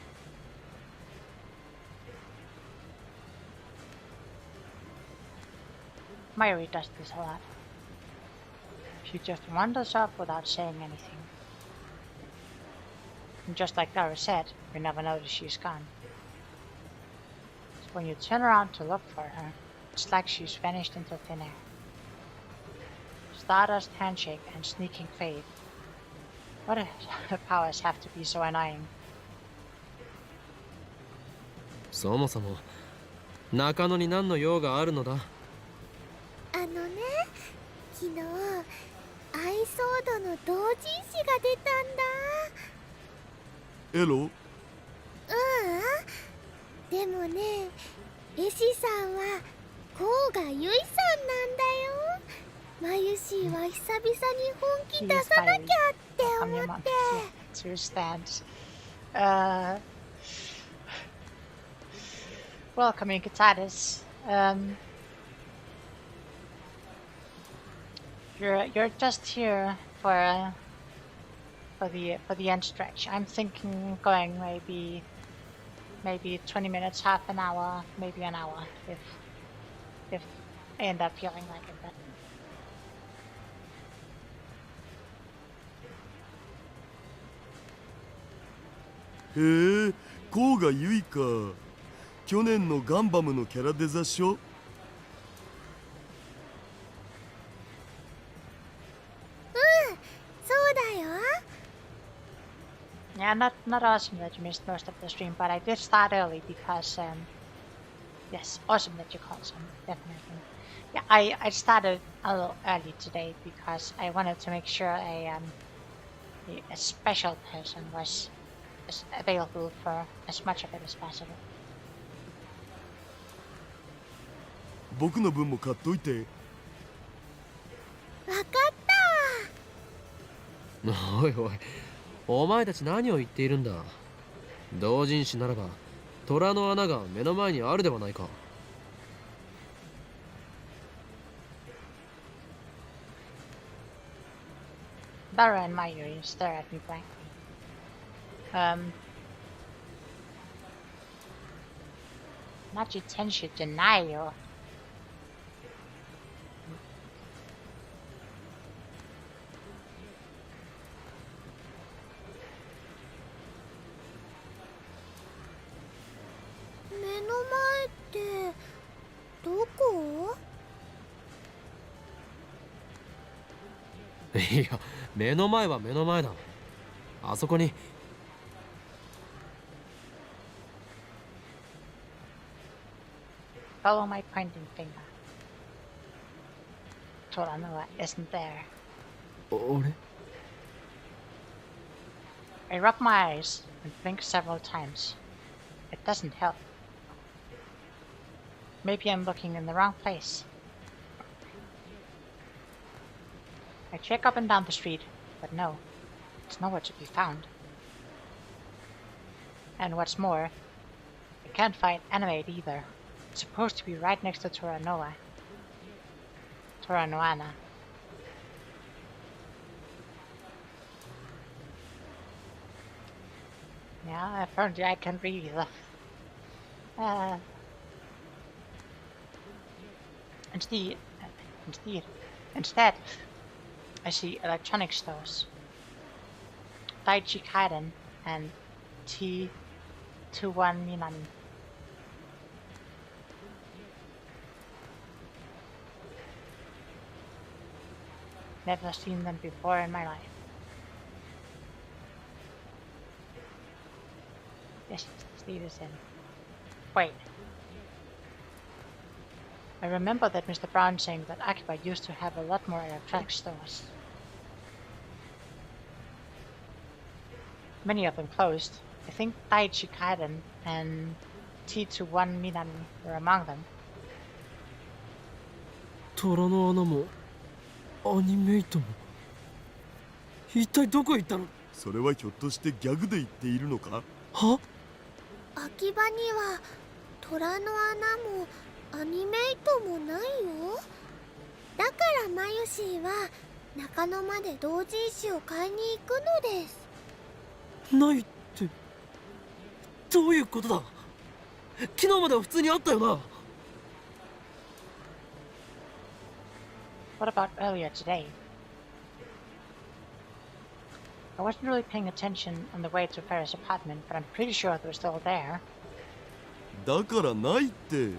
Mayuri does this a lot. She just wanders off without saying anything. And just like Dara said, we never notice she's gone. So when you turn around to look for her, it's like she's vanished into thin air. Stardust handshake and sneaking fade. What do her powers have to be so annoying? そもそも中野に何の用があるのだ？昨日アイソードの同人誌が出たんだ。エロ？でもね、絵師さんは甲賀由衣さんなんだよ。マユシーは久々に本気出さなきゃって思って。To stand. Welcoming Kataris. You're just here for the end stretch. I'm thinking going maybe 20 minutes, half an hour, maybe an hour if I end up feeling like it. Butへえ、甲賀由衣か。去年のガンバムのキャラデザっしょ。 yeah, not awesome that you missed most of the stream, but I did start early because yes, awesome that you called some, definitely. Yeah, I started a little early today because I wanted to make sure a special person was available for as much of it as possible. 僕の分も買っといて。わかった。おいおい、お前たち何を言っているんだ？同人誌ならば虎の穴が目の前にあるではないか。Dara and Mayuri stare at me blankly. Nachi Tenshu denial.目の前ってどこ？いや、目の前は目の前だ。あそこに。Follow my pointing finger. Toranoa isn't there. 俺 I rub my eyes and blink several times. It doesn't help. Maybe I'm looking in the wrong place. I check up and down the street, but no, it's nowhere to be found. And what's more, I can't find Animate either. It's supposed to be right next to Toranoana. Yeah, apparently I can breathe. Instead, I see electronic stores. Daiichi Kaiden and T21 Minami. Never seen them before in my life. Yes, let's leave this in. Wait. I remember that Mr. Brown saying that Akiba used to have a lot more electronic stores. Many of them closed. I think Daiichi Kaiden and T21 Minami were among them. 虎の穴もアニメイトも一体どこへ行ったの？それはひょっとしてギャグで言っているのか？は？秋葉には虎の穴もアニメイトもないよ。だからマユシーは中野まで同人誌を買いに行くのです。ないってどういうことだ？昨日までは普通にあったよな。What about earlier today? I wasn't really paying attention on the way to Ferris' apartment, but I'm pretty sure they were still there. だからないって。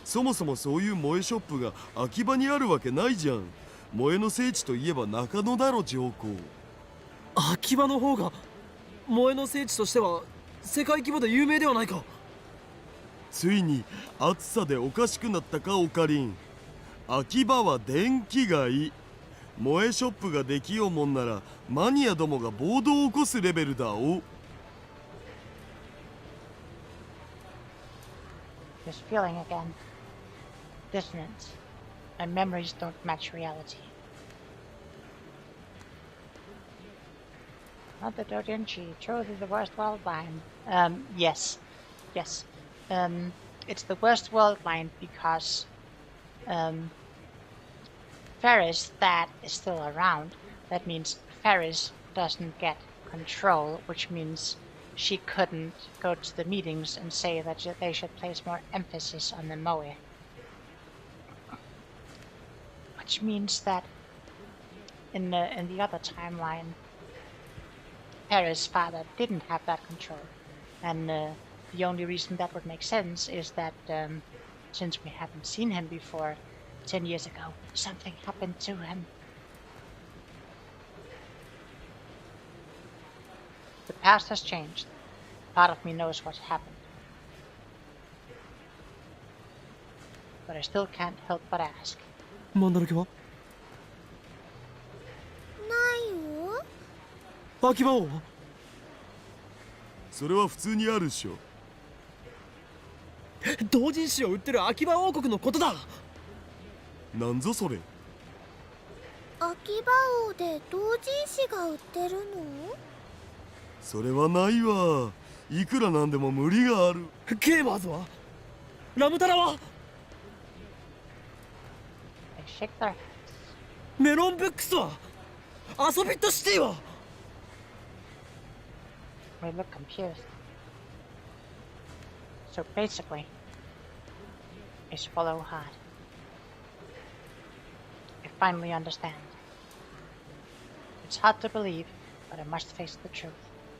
そもそもそういう萌えショップが秋葉にあるわけないじゃん。萌えの聖地といえば中野だろ、上皇。秋葉の方が萌えの聖地としては世界規模で有名ではないか。ついに暑さでおかしくなったか、オカリン。秋葉は電気街。萌えショップができようもんならマニアどもが暴動を起こすレベルだお。This feeling again. Dissonance. My memories don't match reality. Not the Dojinshi, truly the worst world line. Yes. Yes. It's the worst world line because Ferris, that is still around. That means Ferris doesn't get control, which means she couldn't go to the meetings and say that they should place more emphasis on the Moe. Which means that in the other timeline, Ferris' father didn't have that control. And the only reason that would make sense is that since we haven't seen him before, 10 years ago, something happened to him. The past has changed. Part of me knows what happened. But I still can't help but ask. マンダラケは？ないよ。秋葉王は？それは普通にあるっしょ。同人誌を売ってる秋葉王国のことだ。なんぞそれ。秋葉王で同人誌が売ってるの？それはないわ。いくらなんでも無理がある。ゲーマーズは？ラムタラは？ They shake their heads. メロンブックスは？遊びとしては We look confused. So basically, I swallow hard. I finally understand. It's hard to believe, but I must face the truth.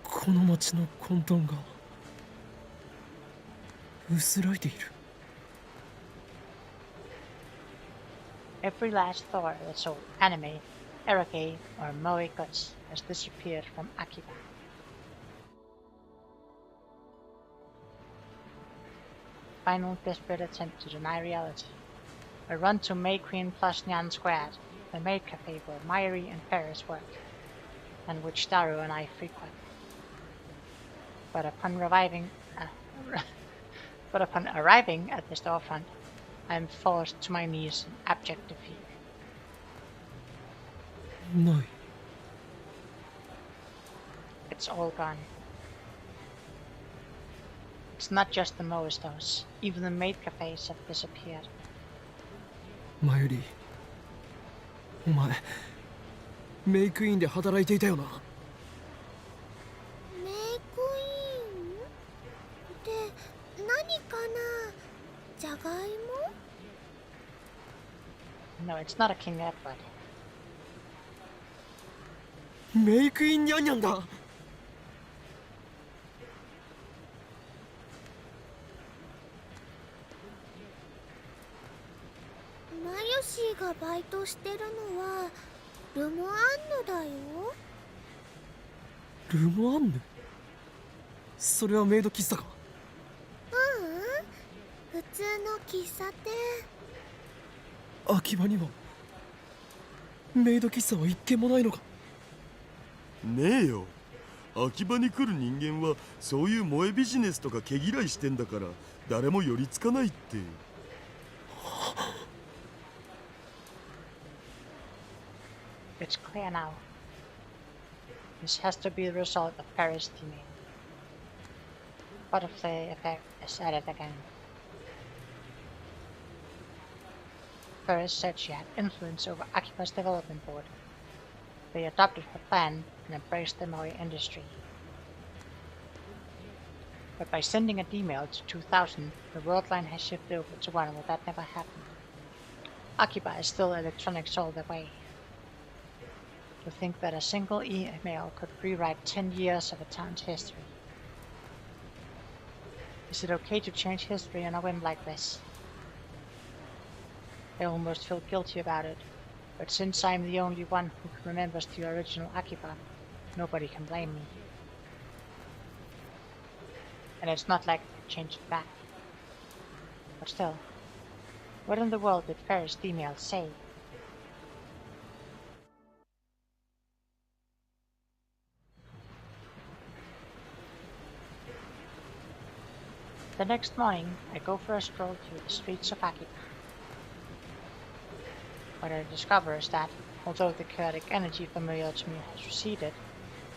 この町の混沌が薄らいでいる。 Every last Thor that sold anime, eroge, or moe goods has disappeared from Akiba. Final desperate attempt to deny reality. I run to May Queen plus Nyan Square, the maid cafe where Mayuri and Ferris work, and which Daru and I frequent. But upon arriving at the storefront, I am forced to my knees in abject defeat. ない。 It's all gone. It's not just the Moe stores, even the maid cafes have disappeared. マユリ、お前メイクインで働いていたよな。メイクインって何かな？じゃがいも？ No, it's not a King Edward. メイクインニャンニャンだ。マユシーがバイトしてるのはルモアンヌだよ。ルモアンヌ？それはメイド喫茶か。普通の喫茶店。秋葉にはメイド喫茶は一軒もないのか。ねえよ。秋葉に来る人間はそういう萌えビジネスとか毛嫌いしてんだから誰も寄りつかないって。It's clear now. This has to be the result of Paris teaming. Butterfly effect is at it again. Paris said she had influence over Akiba's development board. They adopted her plan and embraced the Moe industry. But by sending a email to 2000, the world line has shifted over to one where that never happened. Akiba is still electronics all the way. To think that a single email could rewrite 10 years of a town's history. Is it okay to change history on a whim like this? I almost feel guilty about it, but since I'm the only one who remembers the original Akiba, nobody can blame me. And it's not like I can change it back. But still, what in the world did Ferris' email say? The next morning, I go for a stroll through the streets of Akiba. What I discover is that, although the chaotic energy familiar to me has receded,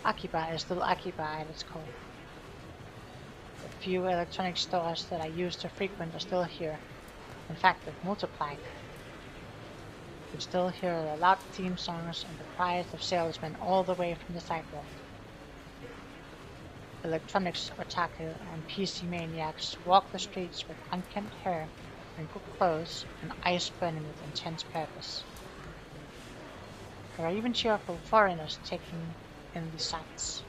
Akiba is still Akiba at its core. The few electronic stores that I used to frequent are still here. In fact, they've multiplied. You can still hear the loud theme songs and the cries of salesmen all the way from the sidewalk. Electronics otaku and PC maniacs walk the streets with unkempt hair and good clothes and eyes burning with intense purpose. There are even cheerful foreigners taking in the sights.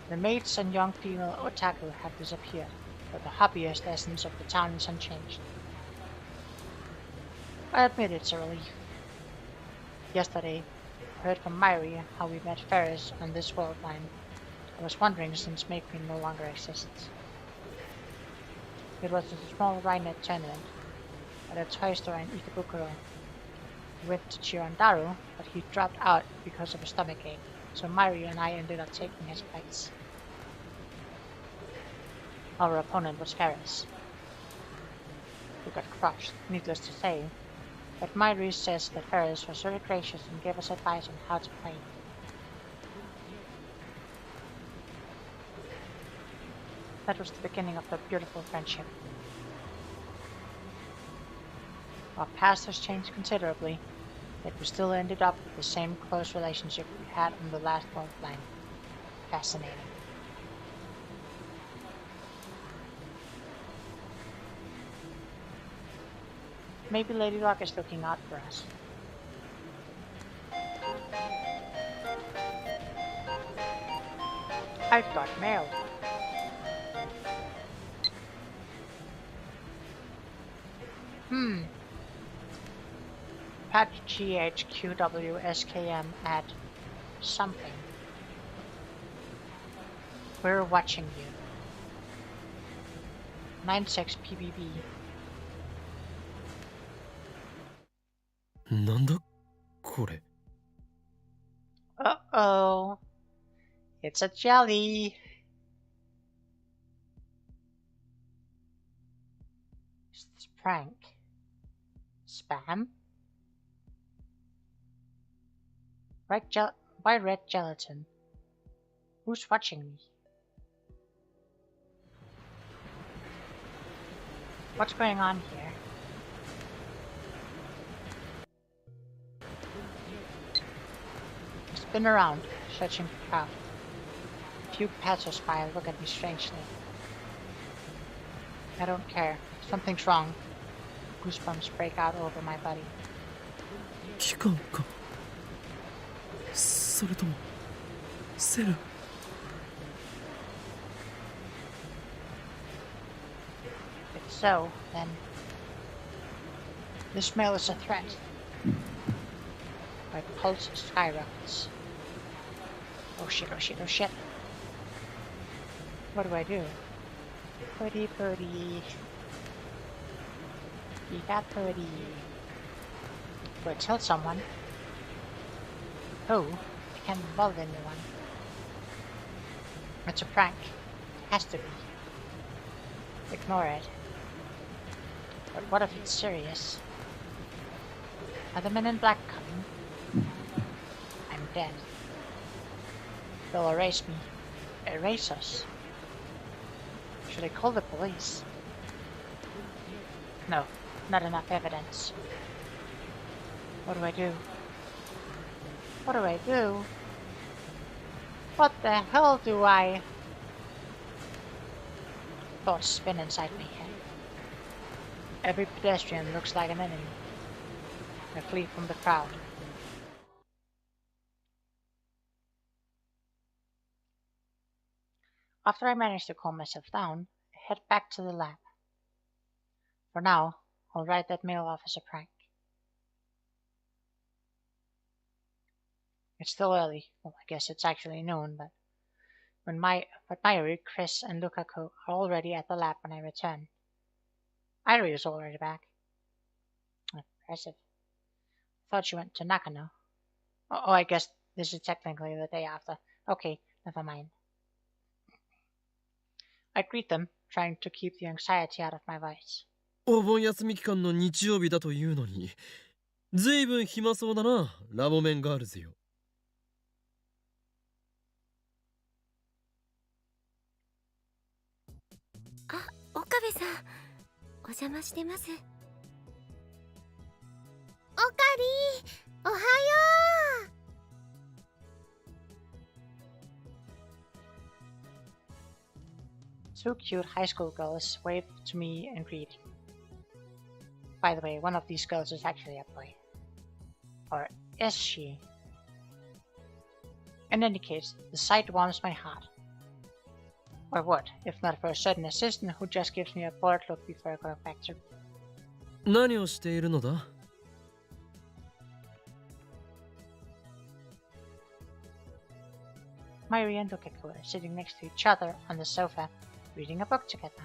The maids and young female otaku have disappeared, but the hobbyist essence of the town is unchanged. I admit it's a relief. Yesterday, I heard from Mayuri how we met Ferris on this world line. I was wondering since May Queen no longer exists. It was a small Rhinet tournament at a toy store in Ikebukuro. We went to cheer on Daru, but he dropped out because of a stomachache, so Mayuri and I ended up taking his place. Our opponent was Ferris. We got crushed, needless to say, but Mayuri says that Ferris was very gracious and gave us advice on how to play. That was the beginning of a beautiful friendship. Our past has changed considerably, Yet we still ended up with the same close relationship we had on the last world line. Fascinating. Maybe Lady Luck is looking out for us. I've got mail. Pat GHQWSKM at something. We're watching you. 96 PBB. なんだこれ。 Uh-oh. It's a jelly. Is this a prank? Spam? Why red gelatin? Who's watching me? What's going on here? I spin around, searching for crowd. A few passers-by look at me strangely. I don't care. Something's wrong. Goosebumps break out over my body. 機関か。それともセル。 If so, then this mail is a threat. My pulse skyrockets. Oh shit, oh shit, oh shit. What do I do? Putty putty. You got putty. Do I tell someone? Oh, I can't involve anyone. It's a prank. It has to be. Ignore it. But what if it's serious? Are the men in black coming? I'm dead. They'll erase me. Erase us. Should I call the police? No, not enough evidence. What do I do? What do I do? What the hell do I... Thoughts spin inside my head. Every pedestrian looks like an enemy. I flee from the crowd. After I manage to calm myself down, I head back to the lab. For now, I'll write that mail off as a prank. It's still early. Well, I guess it's actually noon, but Mayuri, Chris, and Lukaku are already at the lab when I return. Irie is already back. Impressive. Thought she went to Nakano. Oh, I guess this is technically the day after. Okay, never mind. I greet them, trying to keep the anxiety out of my voice. お盆休み期間の日曜日だというのに、ずいぶん暇そうだな、ラボメンガールズよ。あ、岡部さん、お邪魔してます。おかり、おはよう。Two cute high school girls wave to me in greeting. By the way, one of these girls is actually a boy. Or is she? In any case, the sight warms my heart. Or would, if not for a certain assistant who just gives me a bored look before I go back to... 何をしているのだ? Mayuri and Lukaku are sitting next to each other on the sofa, reading a book together.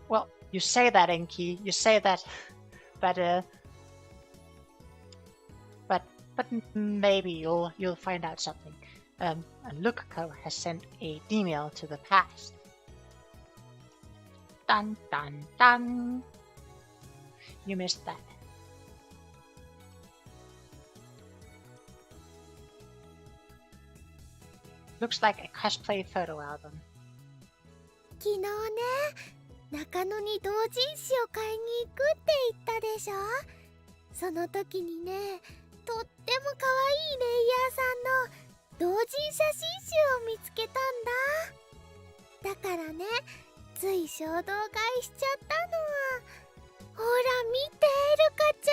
Well, you say that, Inky. You say that, but maybe you'll find out something. And Lukaku has sent a email to the past. Dun dun dun. You missed that. Looks like a cosplay photo album. 昨日ね、中野に同人誌を買いに行くって言ったでしょ。その時にね、とっても可愛いレイヤーさんの同人写真集を見つけたんだ。だからね、つい衝動買いしちゃったの。ほら見て、ルカちゃ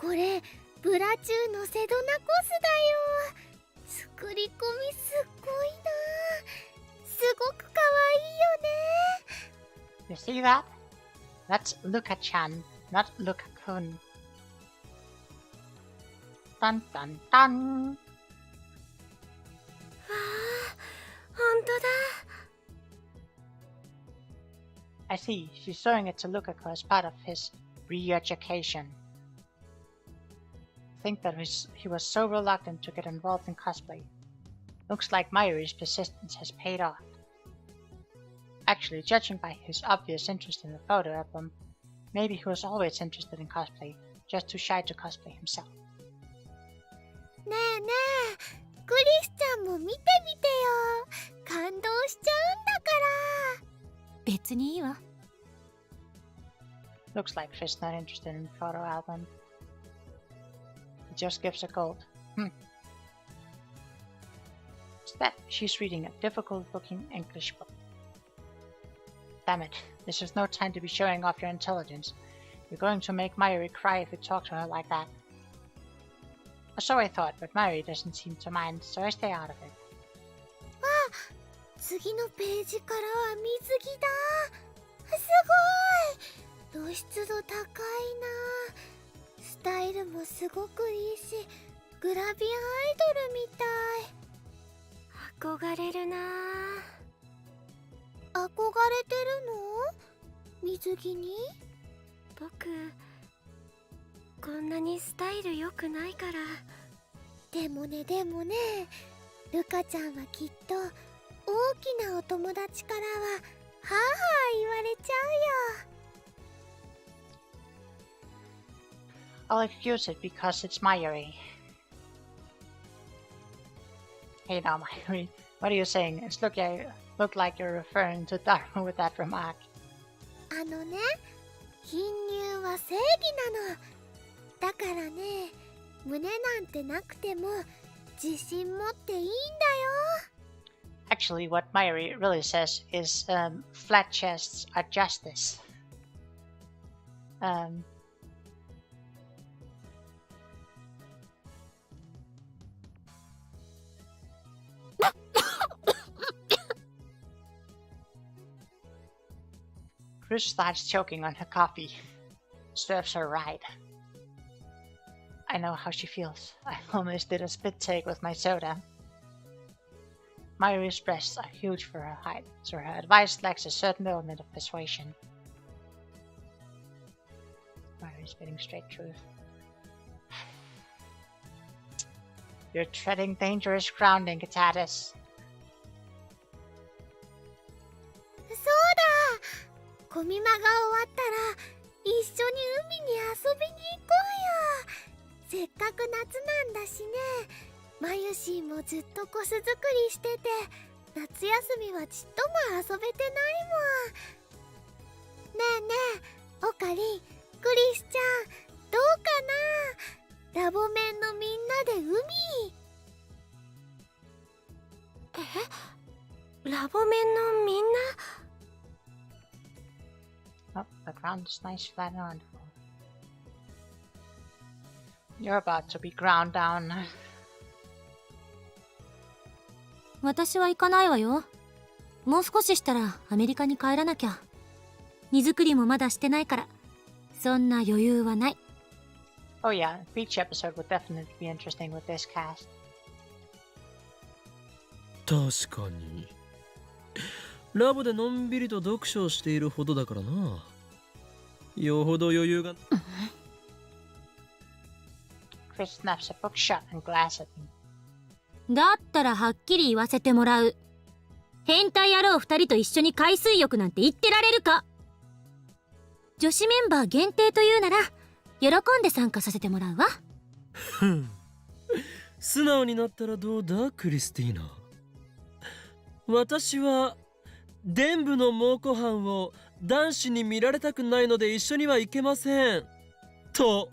ん、これブラチューのセドナコスだよ。作り込みすっごいな。すごく可愛いよね。 You see that? That's Luka-chan, not Luka-kun. Dun dun dun. わあ、ほんとだ。I see. She's showing it to Lukaku as part of his re-education. Think that he was so reluctant to get involved in cosplay. Looks like Mayuri's persistence has paid off. Actually, judging by his obvious interest in the photo album, maybe he was always interested in cosplay, just too shy to cosplay himself. ねえねえ、クリスちゃんも見てみてよ。感動しちゃうんだから。別にいいわ。Looks like Chris not interested in the photo album. He just gives a gold. Instead, she's reading a difficult-looking English book. Damn it, this is no time to be showing off your intelligence. You're going to make Mayuri cry if you talk to her like that. Or so I thought, but Mayuri doesn't seem to mind, so I stay out of it. あ、次のページからは水着だ。すごい、露出度高いな。スタイルもすごくいいし、グラビアアイドルみたい。憧れるな。憧れてるの？水着に？僕、こんなにスタイル良くないから。でもね、ルカちゃんはきっと大きなお友達からははぁはぁ言われちゃうよ。 I'll excuse it because it's Mayuri. Hey now, Mayuri, what are you saying? It's look like you're referring to Dharma with that remark. あのね、貧乳は正義なの。だからね、胸なんてなくても自信持っていいんだよ。 Actually, what Mayuri really says is flat chests are justice. Chris starts choking on her coffee. Serves her right. I know how she feels. I almost did a spit take with my soda. Mayuri's breasts are huge for her height, so her advice lacks a certain element of persuasion. Mayuri's spitting straight truth. You're treading dangerous ground, Inkatatis. そうだ、コミマが終わったら一緒に海に遊びに行こうよ。せっかく夏なんだしね。マユシーもずっとコス作りしてて、夏休みはちっとも遊べてないもん。ねえねえ、オカリン、クリスちゃん、どうかな。ラボメンのみんなで海。ラボメンのみんな？ Oh, the ground is nice, flat, and wonderful. You're about to be ground down. 私は行かないわよ。もう少ししたらアメリカに帰らなきゃ。荷造りもまだしてないから、そんな余裕はない。Oh yeah, beach episode would definitely be interesting with this cast. 確かに。ラボでのんびりと読書をしているほどだからな。よほど余裕が。Chris snaps a book shut and glares at me. だったらはっきり言わせてもらう。変態野郎2人と一緒に海水浴なんて言ってられるか。女子メンバー限定というなら喜んで参加させてもらうわ。ふん。素直になったらどうだ、クリスティーナ。私は伝部の猛虎犯を男子に見られたくないので一緒には行けませんと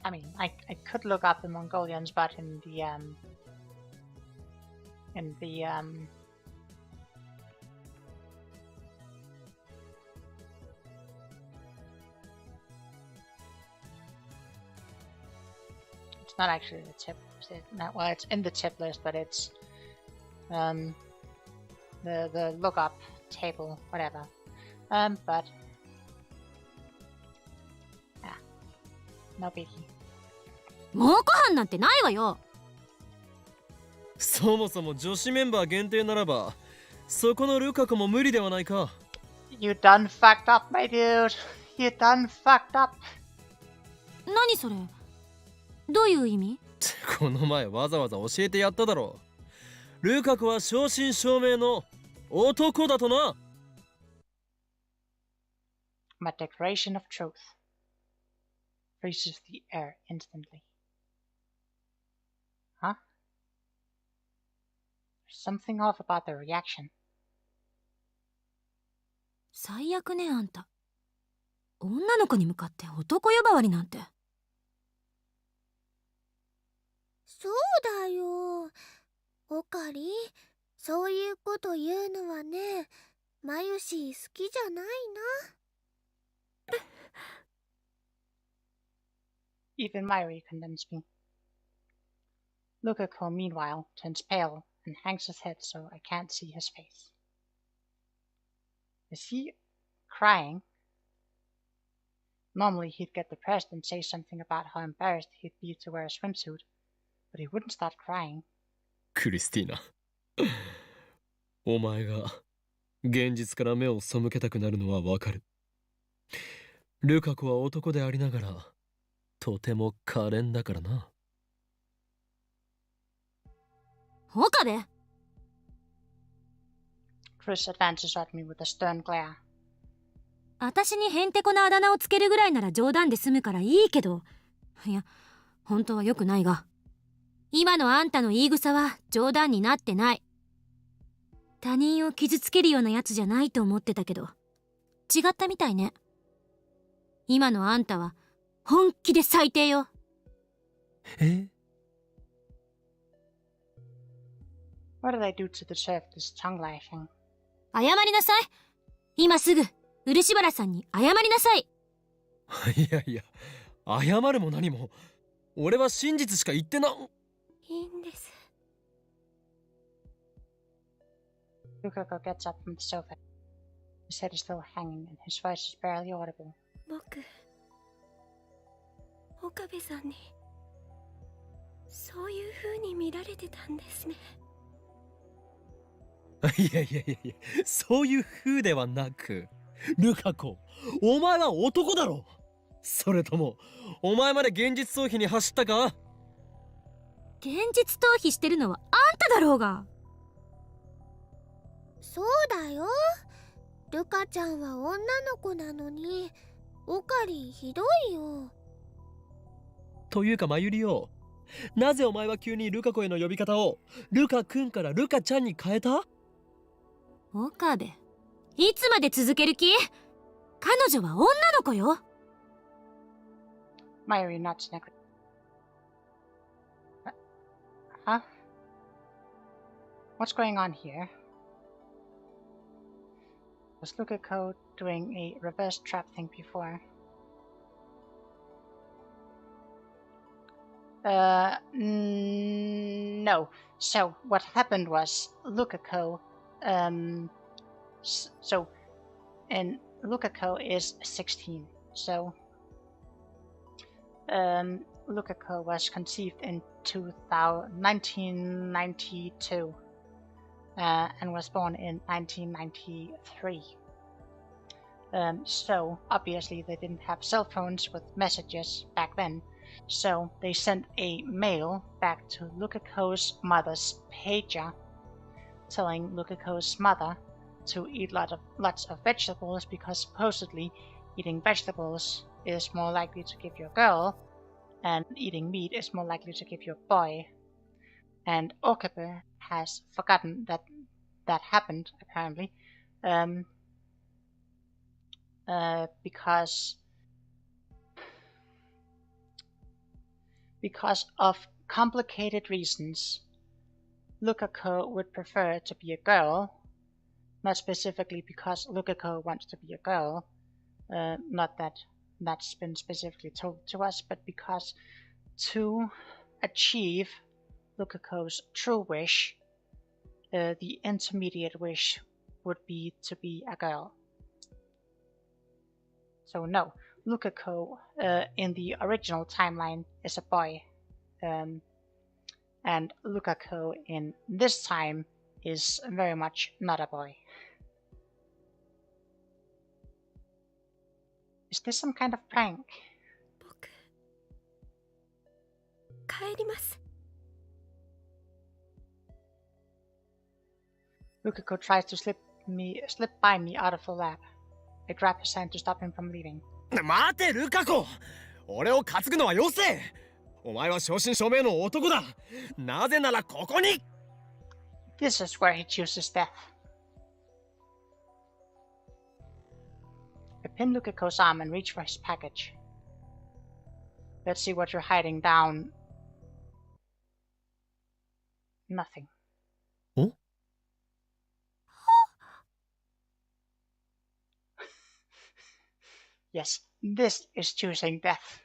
I mean, I could look up the Mongolians, but in the it's not actually the tip. Well, it's in the tip list, but it's the lookup table, whatever. But yeah, no biggie. 蒙古藩なんてないわよ。そもそも女子メンバー限定ならば、そこのルカ子も無理ではないか。You done fucked up, my dude. You done fucked up. 何それ？どういう意味？この前わざわざ教えてやっただろう。ルカ子は正真正銘の男だとな。My declaration of truth freezes the air instantly. Huh? There's something off about the reaction. 最悪ね、あんた。女の子に向かって男呼ばわりなんて。そうだよ。オカリン、そういうこと言うのはね、マユシ好きじゃないな。Even Myri condemns me. Lukako, meanwhile, turns pale and hangs his head so I can't see his face. Is he crying? Normally he'd get depressed and say something about how embarrassed he'd be to wear a swimsuit, but he wouldn't start crying. クリスティーナ、お前が現実から目を背けたくなるのはわかる。ルカ子は男でありながらとても可憐だからな。岡部！ Chris advances at me with a stern glare. 私にへんてこなあだ名をつけるぐらいなら冗談で済むからいいけど、いや、本当は良くないが、今のあんたの言い草は冗談になってない。他人を傷つけるようなやつじゃないと思ってたけど、違ったみたいね。今のあんたは本気で最低よ。え？ What did I do to deserve this tongue lashing? 謝りなさい。今すぐ漆原さんに謝りなさい。いやいや、謝るも何も。俺は真実しか言ってな。いいんです。Lukako gets up from the sofa. His head is still hanging and his voice is barely audible. 僕、岡部さんにそういう風に見られてたんですね。いやいやいやいや、そういう風ではなく、ルカ子、お前は男だろ。それともお前まで現実逃避に走ったか？現実逃避してるのはあんただろうが。そうだよ。ルカちゃんは女の子なのに、オカリンひどいよ。というかマユリよ、なぜお前は急にルカ子への呼び方をルカくんからルカちゃんに変えた？岡部、いつまで続ける気？彼女は女の子よ。Myri nods necessarily. Huh? What's going on here? Was Lukako doing a reverse trap thing before? No. So what happened was Lukako, and Lukako is 16. So Lukako was conceived in 1992 and was born in 1993. So obviously they didn't have cell phones with messages back then. So they sent a mail back to Lukako's mother's pager, telling Lukako's mother to eat lots of vegetables because supposedly eating vegetables is more likely to give you a girl, and eating meat is more likely to give you a boy. And Okabe has forgotten that happened, apparently, because because of complicated reasons, Lukako would prefer to be a girl. Not specifically because Lukako wants to be a girl, not that that's been specifically told to us, but because to achieve Lukako's true wish, the intermediate wish would be to be a girl. So no, Lukako in the original timeline is a boy, and Lukako in this time is very much not a boy. Is this some kind of prank? 僕帰ります。 Lukako tries to slip by me out of the lab. I grab his hand to stop him from leaving. 待てルカ子、俺を担ぐのはよせ。お前は正真正銘の男だ。なぜならここに。 This is where he chooses death. I pin Lukako's arm and reach for his package. Let's see what you're hiding down. Nothing. Oh? Yes, this is choosing death.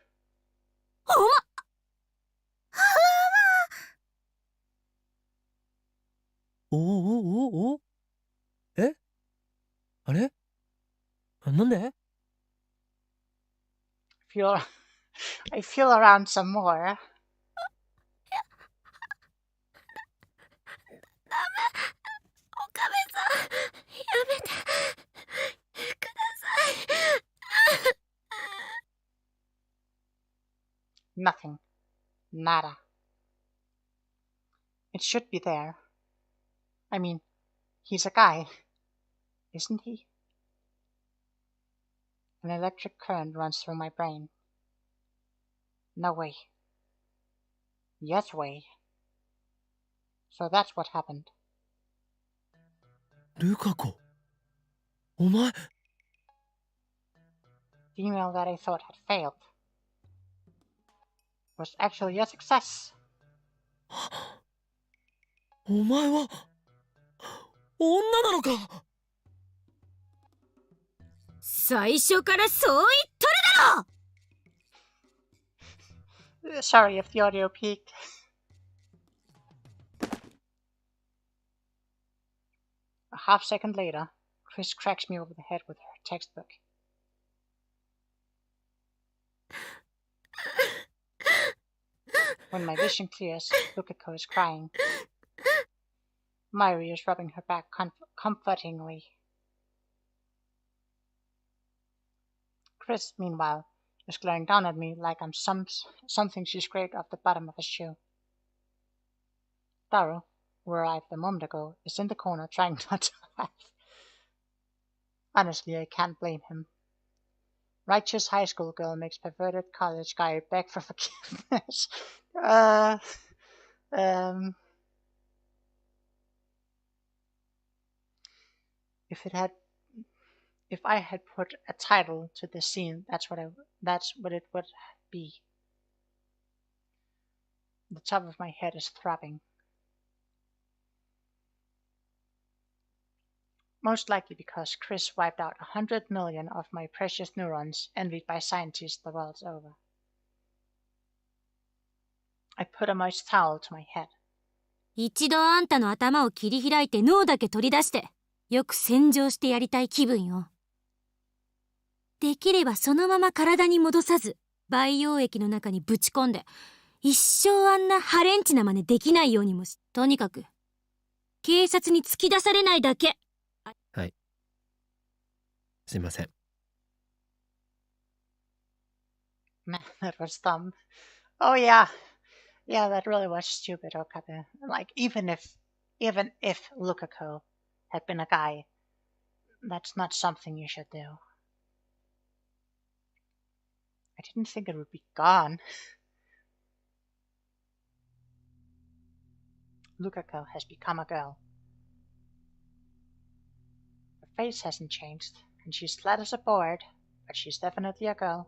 おおおおえあれなんで I feel around some more. 岡部さん、やめてください。 Nothing. Nada. It should be there. I mean, he's a guy, isn't he? An electric current runs through my brain. No way. Yes way. So that's what happened. ルカ子、お前。 The email that I thought had failed was actually a success. お前は女なのか。最初からそう言っとるだろ。 Sorry if the audio peaked. A half second later, Chris cracks me over the head with her textbook. When my vision clears, Lukako is crying. Mayuri is rubbing her back comfortingly. Chris, meanwhile, is glaring down at me like I'm something she scraped off the bottom of a shoe. Taro, who arrived a moment ago, is in the corner trying not to laugh. Honestly, I can't blame him. Righteous high school girl makes perverted college guy beg for forgiveness. If I had put a title to this scene, that's what it would be. The top of my head is throbbing. Most likely because Chris wiped out 100 million of my precious neurons envied by scientists the world over. I put a moist towel to my head. 一度あんたの頭を切り開いて脳だけ取り出してよく洗浄してやりたい気分よ。できればそのまま体に戻さず培養液の中にぶち込んで一生あんなハレンチな真似できないようにもし、とにかく警察に突き出されないだけ。はい。すいません。Man, that was dumb. Oh yeah. Yeah, that really was stupid, Okabe. Like, even if Lukako had been a guy, that's not something you should do. I didn't think it would be gone. Lukako has become a girl. Her face hasn't changed, and she's flat as a board, but she's definitely a girl.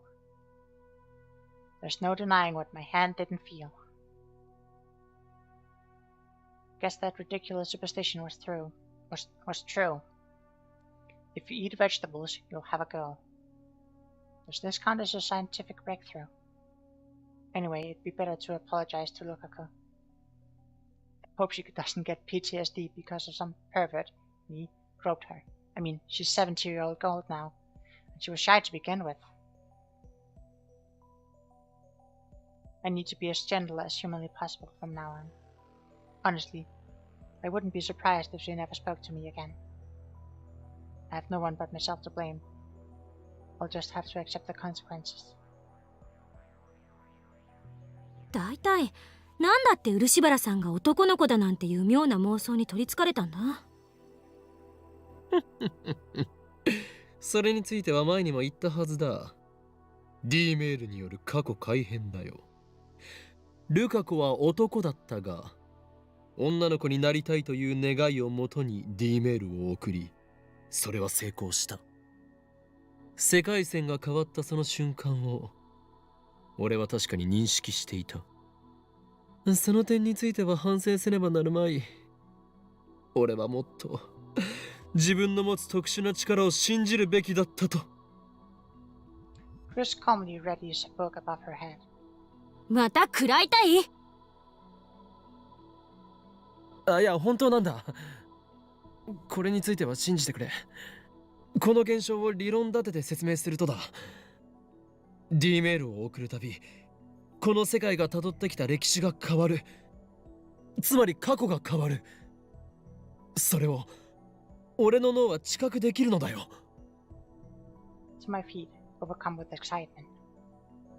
There's no denying what my hand didn't feel. Guess that ridiculous superstition was true. If you eat vegetables, you'll have a girl. Does this count as a scientific breakthrough? Anyway, it'd be better to apologize to Lukaku. Hope she doesn't get PTSD because of some pervert. Me groped her. I mean, she's 70-year-old old now, and she was shy to begin with. I need to be as gentle as humanly possible from now on. Honestly, I wouldn't be surprised if she never spoke to me again. I have no one but myself to blame. I'll just have to accept the consequences. だいたいなんだって漆原さんが男の子だなんていう妙な妄想に取りつかれたんだ。それについては前にも言ったはずだ。D メールによる過去改変だよ。ルカ子は男だったが、女の子になりたいという願いをもとに D メールを送り、それは成功した。世界線が変わったその瞬間を俺は確かに認識していた。その点については反省せねばなるまい。俺はもっと自分の持つ特殊な力を信じるべきだったと。Chris calmly read his book above her head. また食らいたい？いや、本当なんだ。これについては信じてくれ。この現象を理論立てて説明するとだ。D メールを送るたび、この世界が辿ってきた歴史が変わる。つまり過去が変わる。それを俺の脳は知覚できるのだよ。To my feet, overcome with excitement.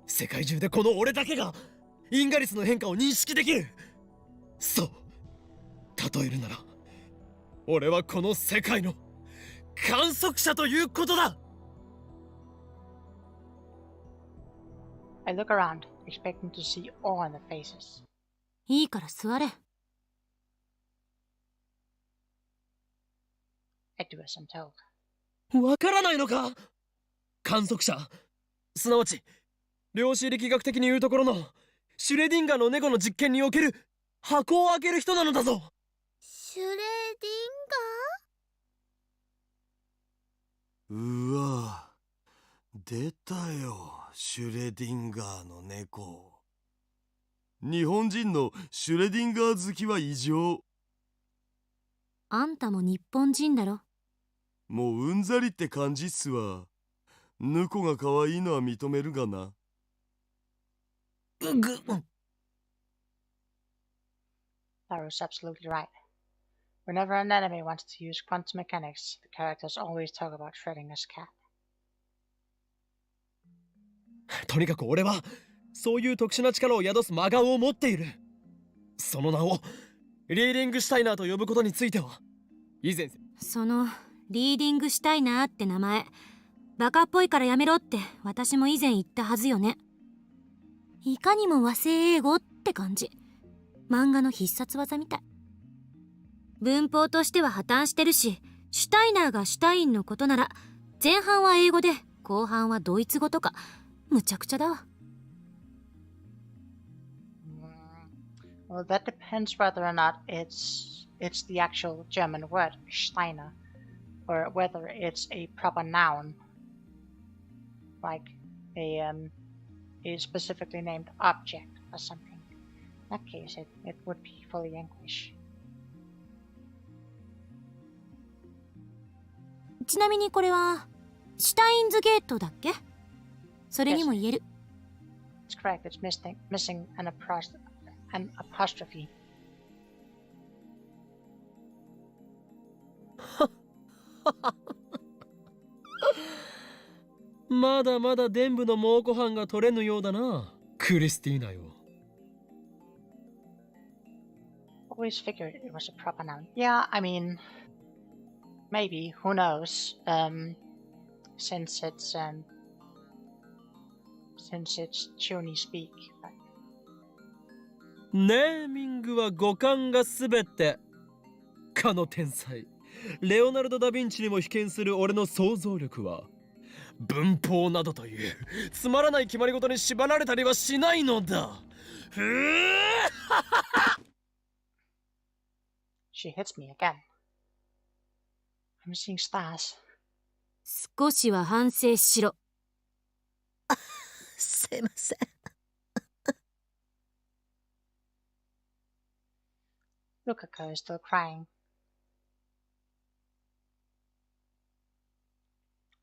世界中でこの俺だけがインガリスの変化を認識できる。そう。例えるなら、俺はこの世界の観測者ということだ。I look around, expecting to see awe in the faces. いいから座れ。I do as I'm told. わからないのか？観測者、すなわち量子力学的に言うところのシュレディンガーの猫の実験における箱を開ける人なのだぞ。シュレディンガー？うわ、出たよ、シュレディンガーの猫。日本人のシュレディンガー好きは異常。あんたも日本人だろ。もううんざりって感じっすわ。猫が可愛いのは認めるがな。Laro's absolutely right. Whenever an enemy wants to use quantum mechanics, the characters always talk about shredding his cat. とにかく俺はそういう特殊な力を宿す真顔を持っている。その名をリーディングシュタイナーと呼ぶことについては以前、そのリーディングしたいなって名前、バカっぽいからやめろって私も以前言ったはずよね。いかにも和製英語って感じ。漫画の必殺技みたい。文法としては破綻してるし、シュタイナーがシュタインのことなら前半は英語で後半はドイツ語とか、むちゃくちゃだわ。Well, that depends whether or not it's the actual German word Steiner, or whether it's a proper noun, like a specifically named object or something. In that case, it would be fully English. ちなみにこれはシュタインズゲートだっけ？それにも言える。It's correct. It's missing an apostrophe. まだまだ伝部の蒙古藩が取れぬようだな、クリスティーナよ。Always figured it was a proper noun. Yeah, I mean, maybe. Who knows? Since it's Chuni speak. But... ネーミングは五感がすべて。かの天才レオナルド・ダ・ヴィンチにも被験する俺の想像力は文法などというつまらない決まり事に縛られたりはしないのだ。ふぅ She hits me again. I'm seeing stars. 少しは反省しろ。すいません。Lukako is still crying.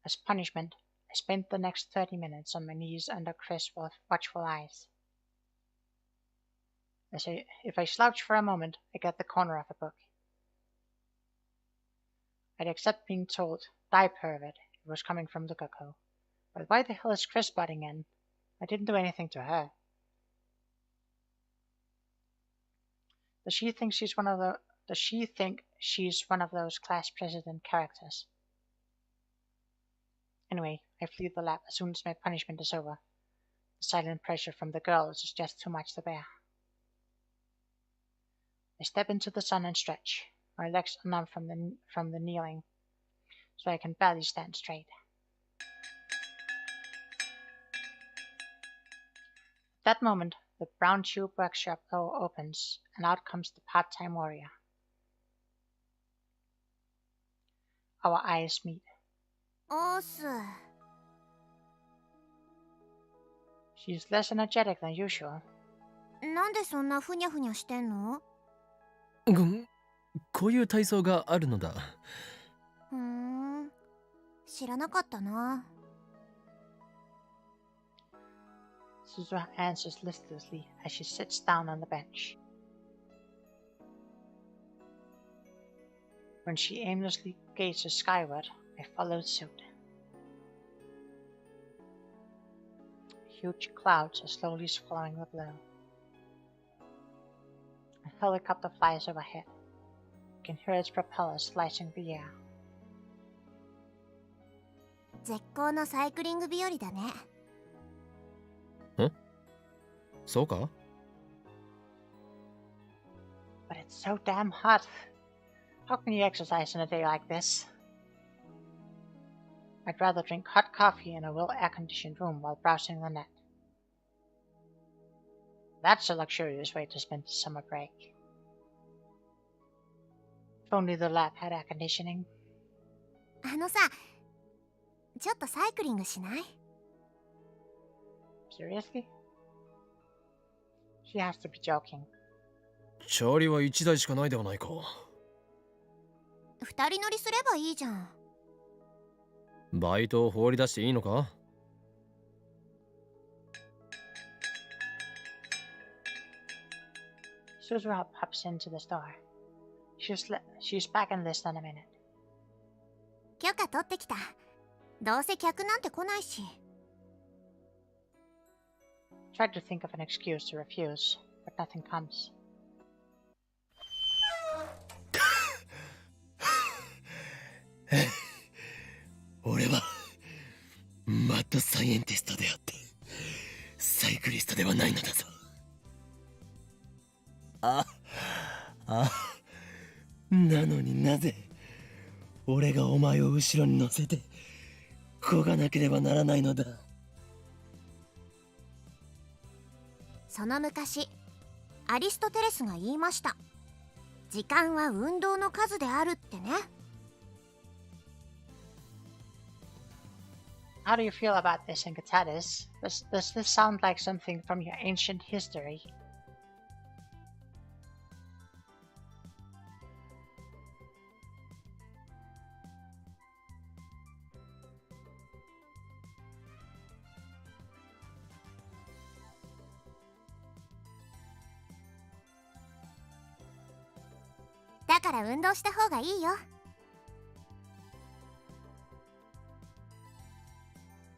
As punishment, I spent the next 30 minutes on my knees under Chris' watchful eyes. If I slouch for a moment, I get the corner of a book. I'd accept being told, "Die, pervert," it was coming from Lukako. But why the hell is Chris butting in? I didn't do anything to her. Does she think she's one of those class president characters? Anyway, I flee the lab as soon as my punishment is over. The silent pressure from the girls is just too much to bear. I step into the sun and stretch. My legs are numb from the kneeling, so I can barely stand straight. At that moment, the brown tube workshop door opens, and out comes the part-time warrior. Our eyes meet. オース。 She's less energetic than usual. なんでそんなふにゃふにゃしてんの？こういう体操があるのだ。知らなかったな。Suzu answers listlessly as she sits down on the bench. When she aimlessly gazes skyward, I follow suit. Huge clouds are slowly swallowing the blue. A helicopter flies overhead. You can hear its propellers slicing the air. 絶好のサイクリング日和だね。そうか？ But it's so damn hot. How can you exercise in a day like this? I'd rather drink hot coffee in a well-air-conditioned room while browsing the net. That's a luxurious way to spend the summer break. If only the lab had air conditioning. あのさ、ちょっとサイクリングしない？ Seriously? She has to be joking. チャーリは1台しかないではないか。二人乗りすればいいじゃん。バイトを放り出していいのか？ Suzu pops into the store. She's back in less than a minute. 許可取ってきた。どうせ客なんて来ないし。 Tried to think of an excuse to refuse, but nothing comes. 俺はマッドサイエンティストであってサイクリストではないのだぞ。なのになぜ俺がお前を後ろに乗せて漕がなければならないのだ。その昔、アリストテレスが言いました。時間は運動の数であるってね。How do you feel about this, Inkatatis? Does this sound like something from your ancient history?「だから運動した方がいいよ。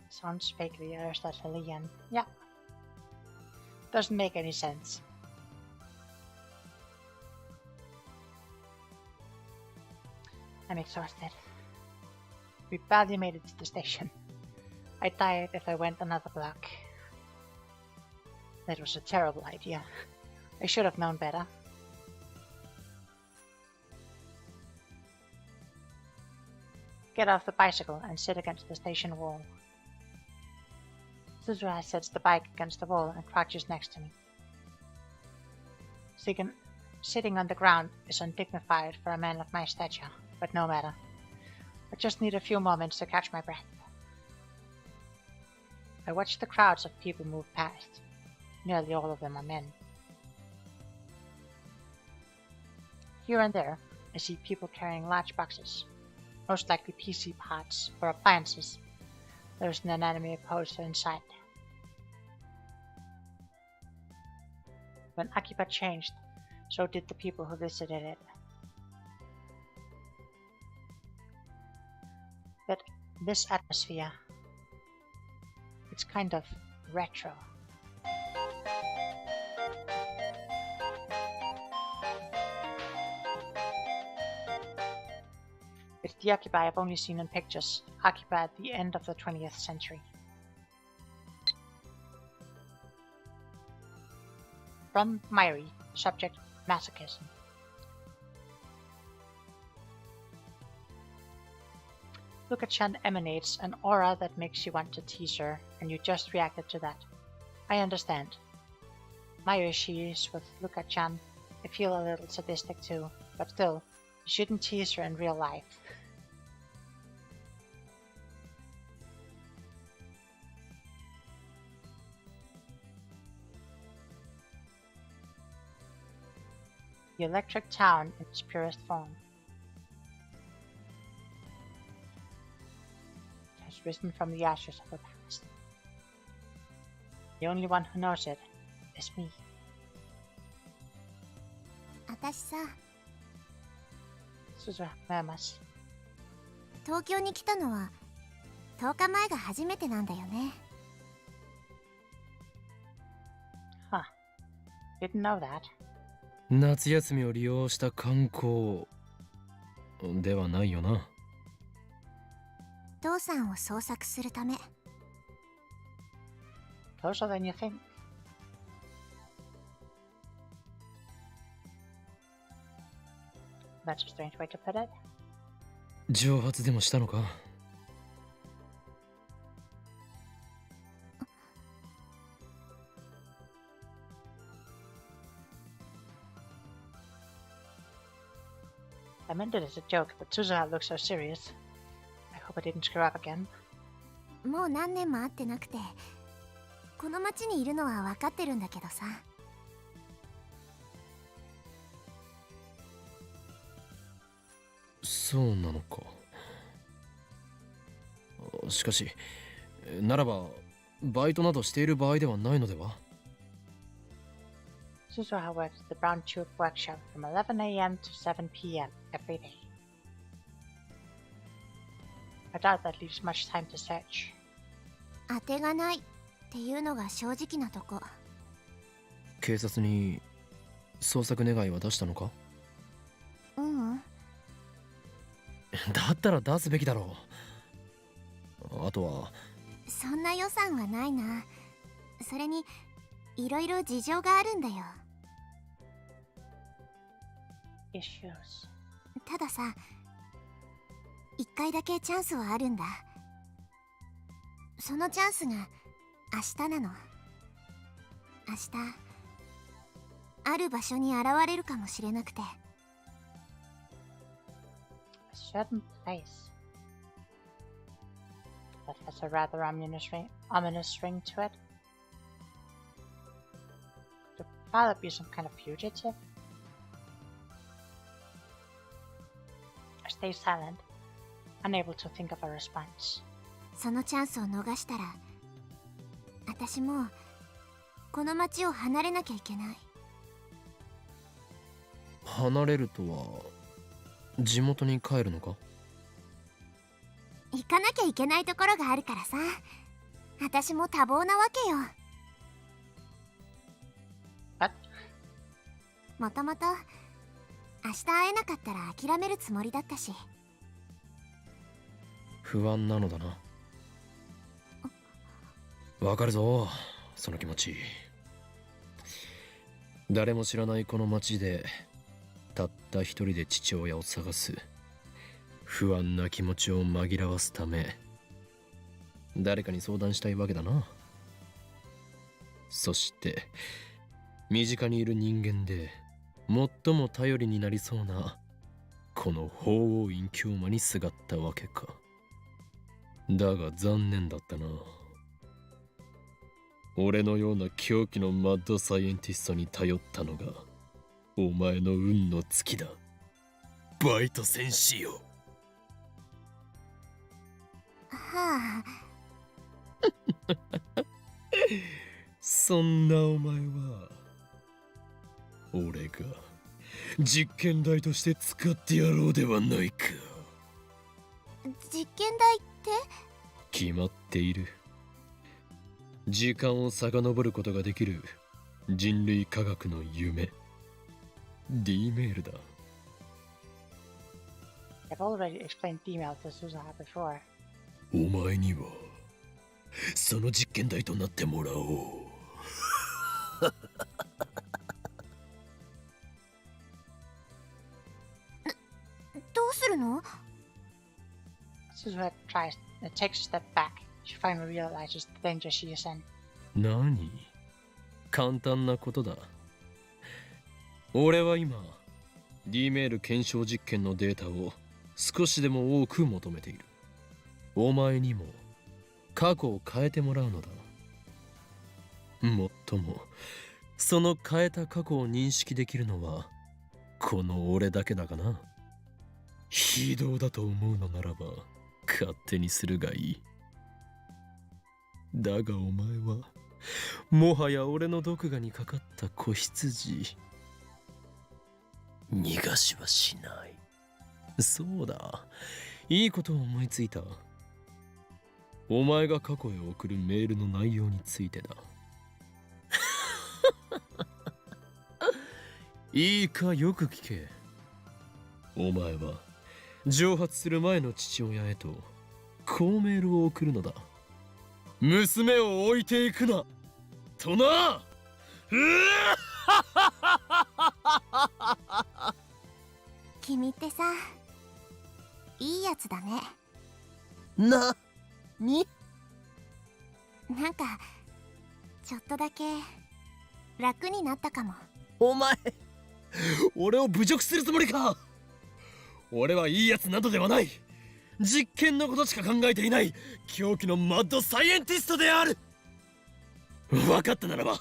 Sounds vaguely Aristotelian. Yeah. Doesn't make any sense. I'm exhausted. We barely made it to the station. I'd die if I went another block. That was a terrible idea. I should have known better. Get off the bicycle and sit against the station wall. Suzuha sets the bike against the wall and crouches next to me. Sitting on the ground is undignified for a man of my stature, but no matter. I just need a few moments to catch my breath. I watch the crowds of people move past. Nearly all of them are men. Here and there, I see people carrying large boxes, most likely PC parts or appliances. There's an anime poster inside. When Akiba changed, so did the people who visited it. But this atmosphere, it's kind of retro. It's the Akiba I've only seen in pictures, Akiba at the end of the 20th century. From Myri, subject masochism. Luka-chan emanates an aura that makes you want to tease her, and you just reacted to that. I understand. My issues with Luka-chan, I feel a little sadistic too, but still, you shouldn't tease her in real life. The electric town in its purest form. It has risen from the ashes of the past. The only one who knows it is me. 私さ、 Suzuha murmurs. 東京に来たのは10日前が初めてなんだよね。 Huh. Didn't know that. 夏休みを利用した観光ではないよな。父さんを捜索するため。 Closer than you think. That's a strange way to put it. 蒸発でもしたのか。I meant it as a joke, but Suzuha looks so serious. I hope I didn't screw up again. もう何年も会ってなくて、この町にいるのは分かってるんだけどさ。そうなのか。しかし、ならばバイトなどしている場合ではないのでは？ Suzuha works at the Brown Tube Workshop from 11 a.m. to 7 p.m. every day. I doubt that leaves much time to search. 当てがないっていうのが正直なとこ。警察に捜索願いは出したのか？ううん。だったら出すべきだろう。あとはそんな予算はないな。それにいろいろ事情があるんだよ。 Issues. たださ、一回だけチャンスはあるんだ。そのチャンスが明日なの。明日ある場所に現れるかもしれなくて。 A certain place that has a rather ominous ring to it. Could father be some kind of fugitive? I stay silent, unable to think of a response. そのチャンスを逃したら、私もうこの町を離れなきゃいけない。離れるとは地元に帰るのか？行かなきゃいけないところがあるからさ。私も多忙なわけよ。 But もともと明日会えなかったら諦めるつもりだったし。不安なのだな。わかるぞ、その気持ち。誰も知らないこの町でたった一人で父親を探す不安な気持ちを紛らわすため誰かに相談したいわけだな。そして身近にいる人間で最も頼りになりそうなこの法王院教魔にすがったわけか。だが残念だったな。俺のような狂気のマッドサイエンティストに頼ったのがお前の運の尽きだ、バイト戦士よ。はあ。そんなお前は俺が実験台として使ってやろうではないか。実験台って決まっている。時間を遡ることができる人類科学の夢、 D メールだ。 I've already explained female to Suzuha before. お前にはその実験台となってもらおう。どうするの？ Suzuha takes a step back. She finally realizes the danger she is in. 何？簡単なことだ。俺は今 D メール検証実験のデータを少しでも多く求めている。お前にも過去を変えてもらうのだ。もっともその変えた過去を認識できるのはこの俺だけだがな。非道だと思うのならば勝手にするがいい。だがお前はもはや俺の毒牙にかかった子羊。逃がしはしない。そうだ、いいことを思いついた。お前が過去へ送るメールの内容についてだ。いいか、よく聞け。お前は蒸発する前の父親へとこうメールを送るのだ。娘を置いていくなとな。君ってさ、いいやつだね。なに？なんかちょっとだけ楽になったかも。お前俺を侮辱するつもりか。俺はいいやつなどではない。実験のことしか考えていない狂気のマッドサイエンティストである。分かったならば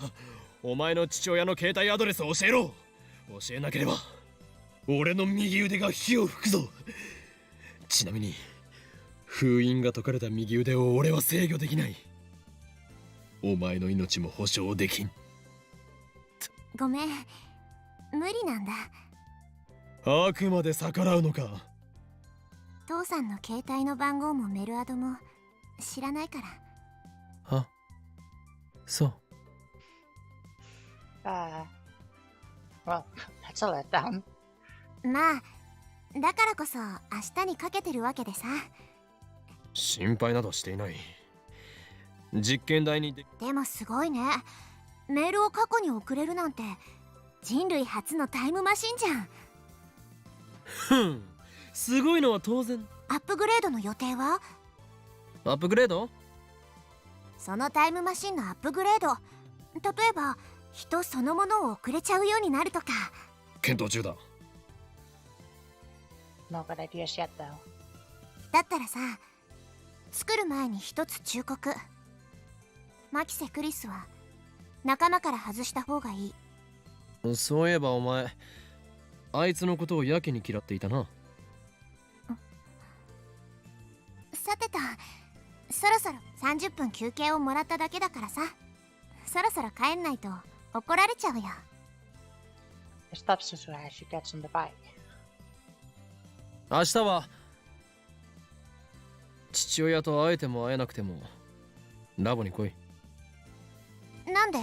お前の父親の携帯アドレスを教えろ。教えなければ俺の右腕が火を吹くぞ。ちなみに封印が解かれた右腕を俺は制御できない。お前の命も保証できん。ごめん、無理なんだ。あくまで逆らうのか。父さんの携帯の番号もメルアドも知らないから。あ、そう。Well, that's a letdown. まあだからこそ明日にかけてるわけでさ。心配などしていない。実験台にでもすごいね。メールを過去に送れるなんて人類初のタイムマシンじゃん。ふん、すごいのは当然。アップグレードの予定は？アップグレード？そのタイムマシンのアップグレード、例えば人そのものを送れちゃうようになるとか。検討中だ。 No good ideas yet, though. だったらさ、作る前に一つ忠告。マキセ・クリスは仲間から外した方がいい。そういえばお前あいつのことをやけに嫌っていたな。さてと、そろそろ30分休憩をもらっただけだからさ、そろそろ帰んないと怒られちゃうよ。It stops Suzuha as she gets on the bike. 明日は父親と会えても会えなくてもラボに来い。なんで？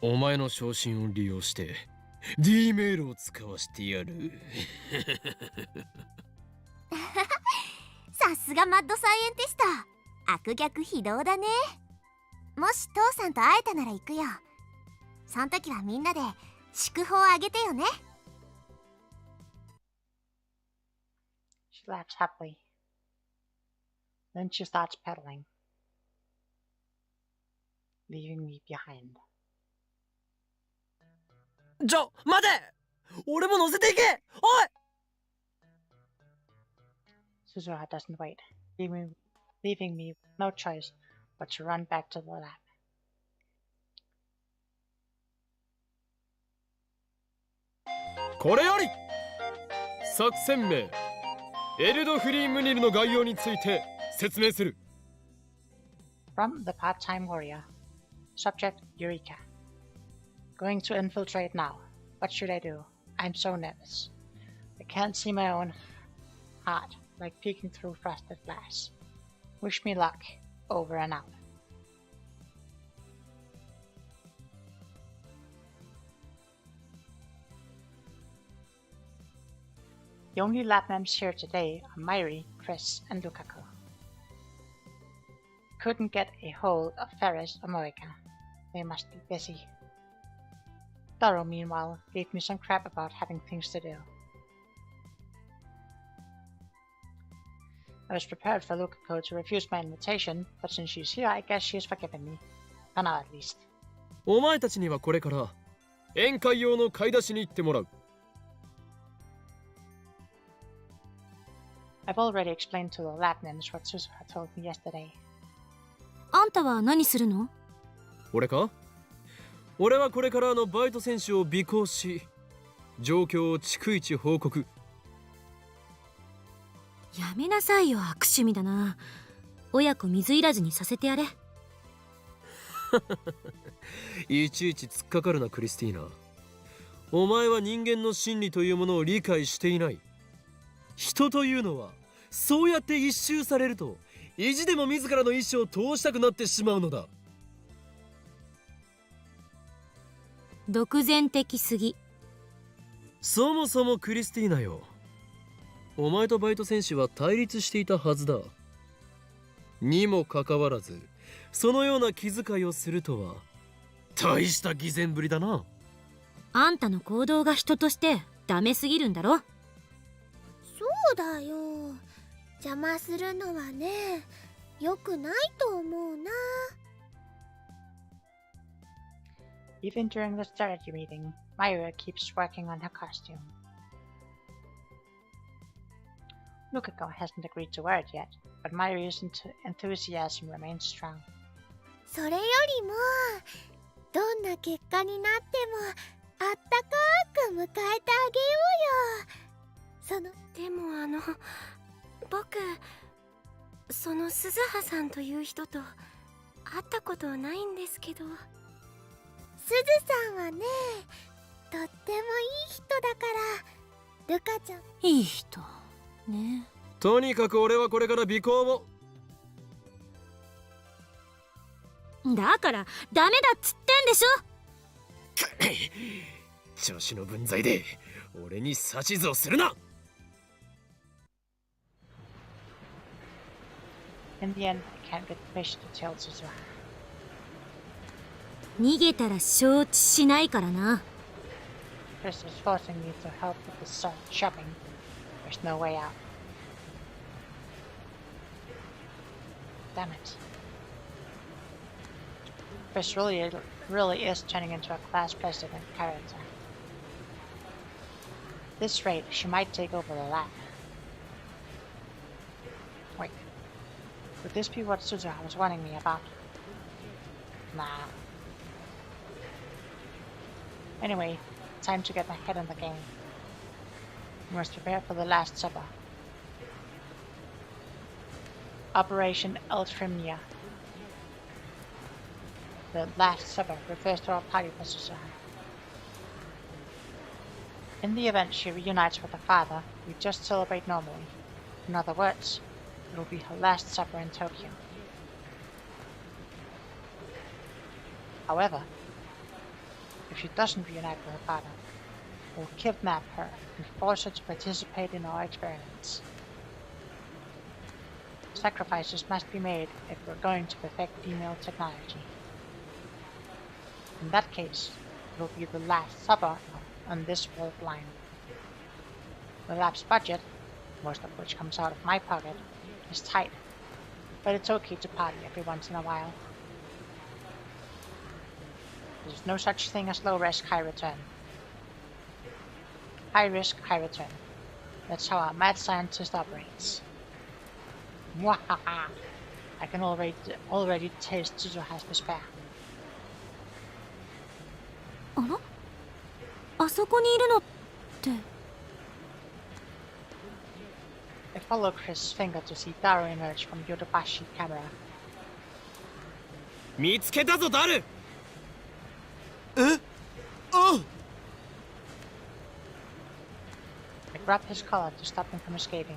お前の昇進を利用して D メールを使わせてやる。さすがマッドサイエンティスト。悪逆非道だね。もし父さんと会えたなら行くよ。そん時はみんなで祝砲あげてよね。She laughs happily. Then she starts pedaling. leaving me behind. 待て、俺も乗せていけ。おい。 Suzuha doesn't wait, leaving me with no choice but to run back to the lab. これより作戦名エルドフリー・ムニルの概要について説明する。 From the part-time warrior. Subject Eureka. Going to infiltrate now. What should I do? I'm so nervous. I can't see my own heart, like peeking through frosted glass. Wish me luck. Over and out. The only lab members here today are Mairi, Chris, and Lukaku. Couldn't get a hold of Ferris or Moika. They must be busy. Thorough, meanwhile, gave me some crap about having things to do. I was prepared for Lukaku to refuse my invitation, but since she's here, I guess she has forgiven me. For now, at least. お前たちにはこれから宴会用の買い出しに行ってもらう。 I've already explained to the lab members what Suzuha told me yesterday. あんたは何するの？俺か？俺はこれからバイト選手を尾行し、状況を逐一報告。やめなさいよ、悪趣味だな。親子水入らずにさせてやれ。いちいち突っかかるな、クリスティーナ。お前は人間の心理というものを理解していない。人というのはそうやって一周されると意地でも自らの意志を通したくなってしまうのだ。独善的すぎ。そもそもクリスティーナよ、お前とバイト選手は対立していたはずだ。にもかかわらずそのような気遣いをするとは大した偽善ぶりだな。あんたの行動が人としてダメすぎるんだろ。そうだよ。邪魔するのはね、良くないと思うな。Even during the strategy meeting, Mayura keeps working on her costume. Lukaku hasn't agreed to wear it yet, but Mayura's enthusiasm remains strong. それよりも、どんな結果になってもあったかく迎えてあげようよ。でも僕その鈴葉さんという人と会ったことないんですけど。すずさんはね、とってもいい人だから、ルカちゃん。いい人ね。とにかく俺はこれから尾行を。だからダメだっつってんでしょ。調子の分際で俺に指図をするな。In the end, I can't get permission to tell Suzuha. 逃げたら承知しないからな。Chris is forcing me to help with the shopping. There's no way out. Damn it. Chris really is turning into a class president character. At this rate, she might take over the lab. Wait. Would this be what Suzuha was warning me about? Nah. Anyway, time to get my head in the game. We must prepare for the Last Supper. Operation Eltrimnia. The Last Supper refers to our party for Suzuha. In the event she reunites with her father, we just celebrate normally. In other words, it will be her last supper in Tokyo. However, if she doesn't reunite with her father, we'll kidnap her and force her to participate in our experiments. Sacrifices must be made if we're going to perfect female technology. In that case, it will be the last supper on this world line. The lab's budget, most of which comes out of my pocket, is tight, but it's okay to party every once in a while. There's no such thing as low risk, high return. High risk, high return. That's how a mad scientist operates. Mwahaha! I can already taste Suzuha's despair. あら、あそこにいるのって。 I follow Chris' finger to see Daru emerge from Yodobashi camera. 見つけたぞダル。え、あ、 I grab his collar to stop him from escaping.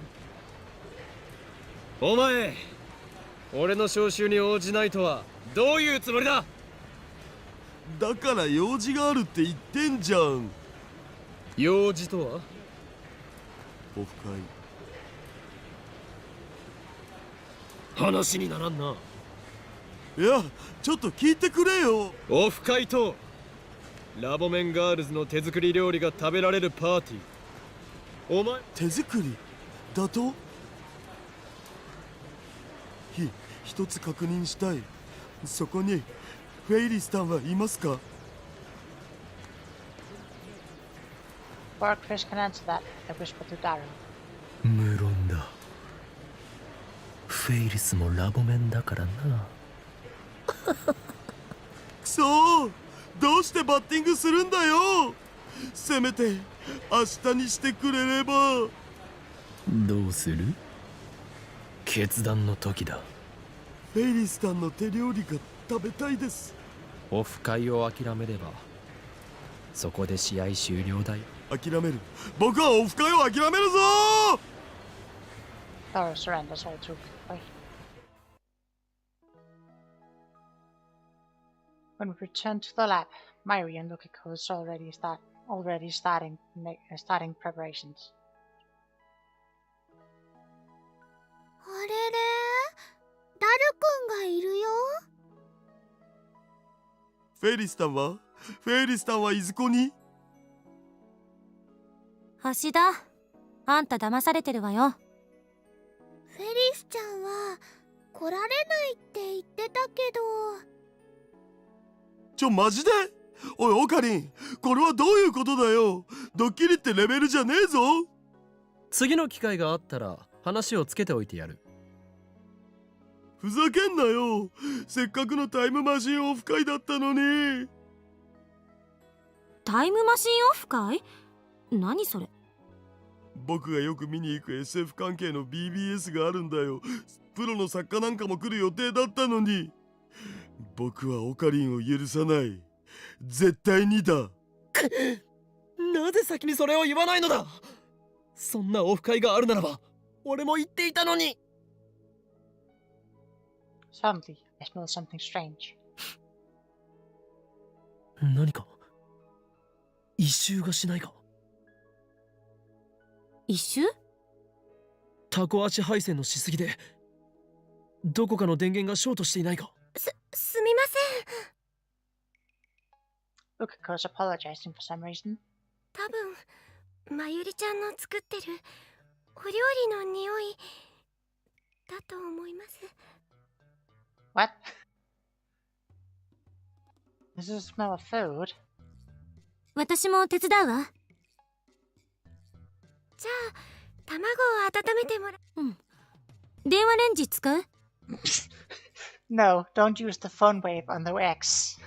お前、俺の招集に応じないとはどういうつもりだ。だから用事があるって言ってんじゃん。用事とは？オフ会。話にならんな。いや、ちょっと聞いてくれよ。オフ会とラボメンガールズの手作り料理が食べられるパーティー。お前、手作りだと？一つ確認したい。そこにフェイリスタンはいますか？ Before Chris can answer that, I whisper to Daru. 無論だ。フェイリスもラボメンだからな。くそー、どうしてバッティングするんだよ。せめて明日にしてくれれば。どうする？決断の時だ。フェイリスタンの手料理が食べたいです。オフ会を諦めればそこで試合終了だよ。諦める。僕はオフ会を諦めるぞ。 Daru surrenders all too quickly. When we return to the lab, Mayuri and Lukiko is already starting preparations. あれれ、ダルくんがいるよ。フェイリスタンはいずこに？橋田、あんた騙されてるわよ。フェリスちゃんは来られないって言ってたけど。マジで？おいオカリン、これはどういうことだよ。ドッキリってレベルじゃねえぞ。次の機会があったら話をつけておいてやる。ふざけんなよ。せっかくのタイムマシンオフ会だったのに。タイムマシンオフ会？何それ？僕がよく見に行く SF 関係の BBS があるんだよ。プロの作家なんかも来る予定だったのに。僕はオカリンを許さない。絶対にだ。なぜ先にそれを言わないのだ。そんなオフ会があるならば俺も言っていたのに。Suddenly, I smell something strange. 何か異臭がしないか？異臭？タコ足配線のしすぎでどこかの電源がショートしていないか？すみません。 Lukiko's apologizing for some reason. 多分まゆりちゃんの作ってるお料理の匂いだと思います。 What? Does it smell of food? 私も手伝うわ。じゃあ卵を温めてもら。電話レンジ使う？ No, don't use the phone wave on the X.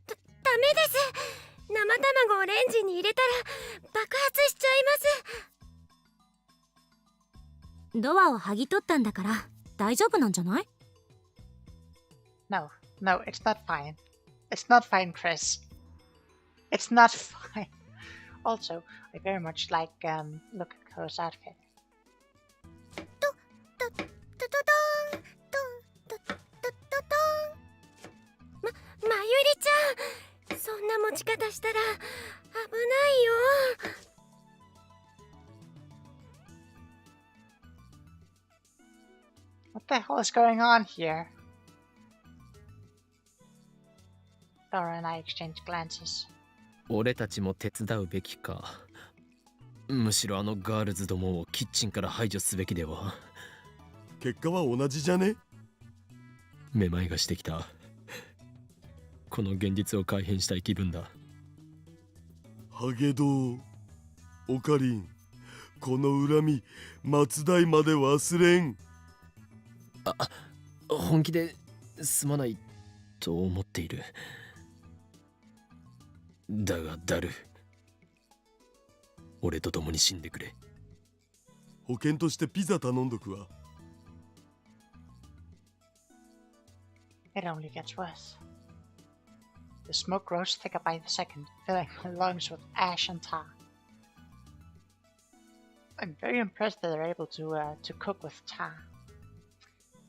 ダメです。生卵をレンジに入れたら爆発しちゃいます。ドアを剥ぎ取ったんだから大丈夫なんじゃない？ No, it's not fine. It's not fine, Chris. It's not fine. Also, I very much like Lukiko's outfit. ドドドドーンドンドドドドーン。まゆりちゃん、そんな持ち方したら危ないよ。What the hell is going on here? Dora and I exchange glances. 俺たちも手伝うべきか。むしろあのガールズどもをキッチンから排除すべきでは。結果は同じじゃね？めまいがしてきた。この現実を改変したい気分だ。ハゲドウ、オカリン、この恨み末代まで忘れん。本気ですまないと思っている。だがダル、俺と共に死んでくれ。保険としてピザ頼んどくわ。It only gets worse. The smoke grows thicker by the second, filling my lungs with ash and tar. I'm very impressed that they're able to cook with tar.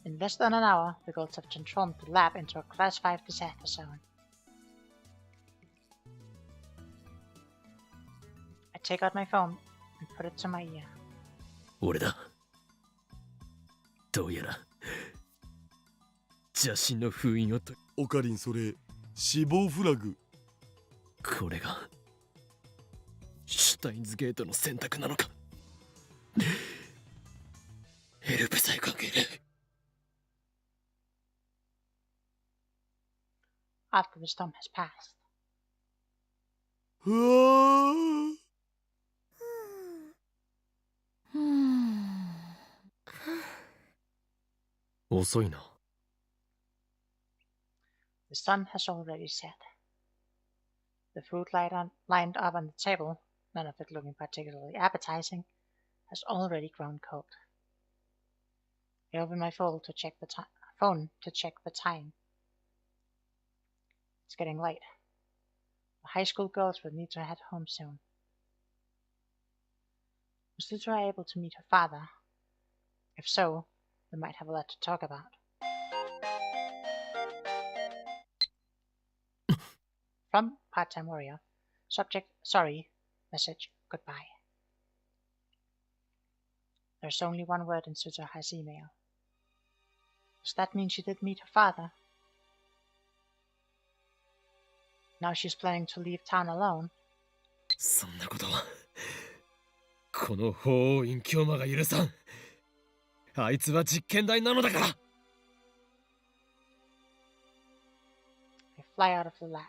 In less than an hour, the girls have transformed the lab into a Class 5 disaster zone. I take out my phone and put it to my ear. 俺だ。どうやら邪神の封印をと。オカリン、それ死亡フラグ。これがシュタインズゲートの選択なのか。ヘルプさえ関係ねえ。After the storm has passed, うわー、遅いな。the sun has already set. The food lined up on the table, none of it looking particularly appetizing, has already grown cold. I open my phone to check the time. It's getting late. The high school girls will need to head home soon. Was Sutra able to meet her father? If so, they might have a lot to talk about. From Part-Time Warrior. Subject, sorry. Message, goodbye. There's only one word in Suzuha's email. Does that mean she did meet her father? Now she's planning to leave town alone. そんなことはこの法王院教魔が許さん。あいつは実験台なのだから。They fly out of the lab.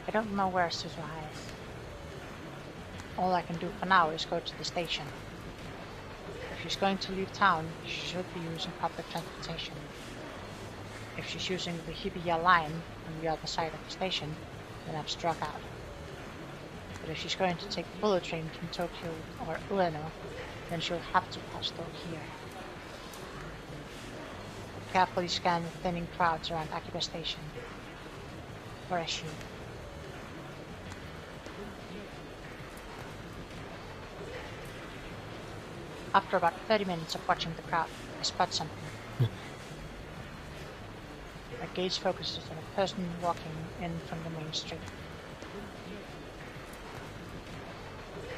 I don't know where Suzuha is. All I can do for now is go to the station. If she's going to leave town, she should be using public transportation. If she's using the Hibiya line on the other side of the station, then I've struck out. But if she's going to take the bullet train from Tokyo or Ueno, then she'll have to pass through here. I carefully scan the thinning crowds around Akiba Station. Where is she? After about 30 minutes of watching the crowd, I spot something. My gaze focuses on a person walking in from the main street.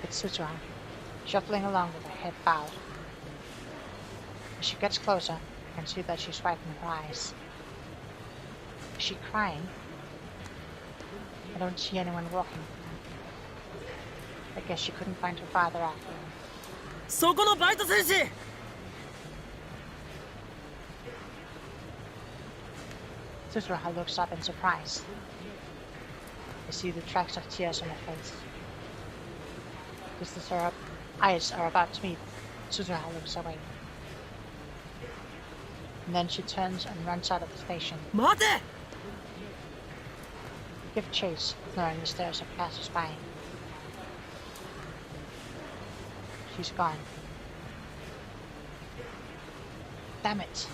It's Suzuha, shuffling along with her head bowed. As she gets closer, I can see that she's wiping her eyes. Is she crying? I don't see anyone walking with her. I guess she couldn't find her father after all. そこのバイト選手。Suzuha looks up in surprise. I see the tracks of tears on her face. Just as her eyes are about to meet, Suzuha looks away. And then she turns and runs out of the station. 待て。 Give chase, ignoring the stares of passers-by. She's gone. Damn it.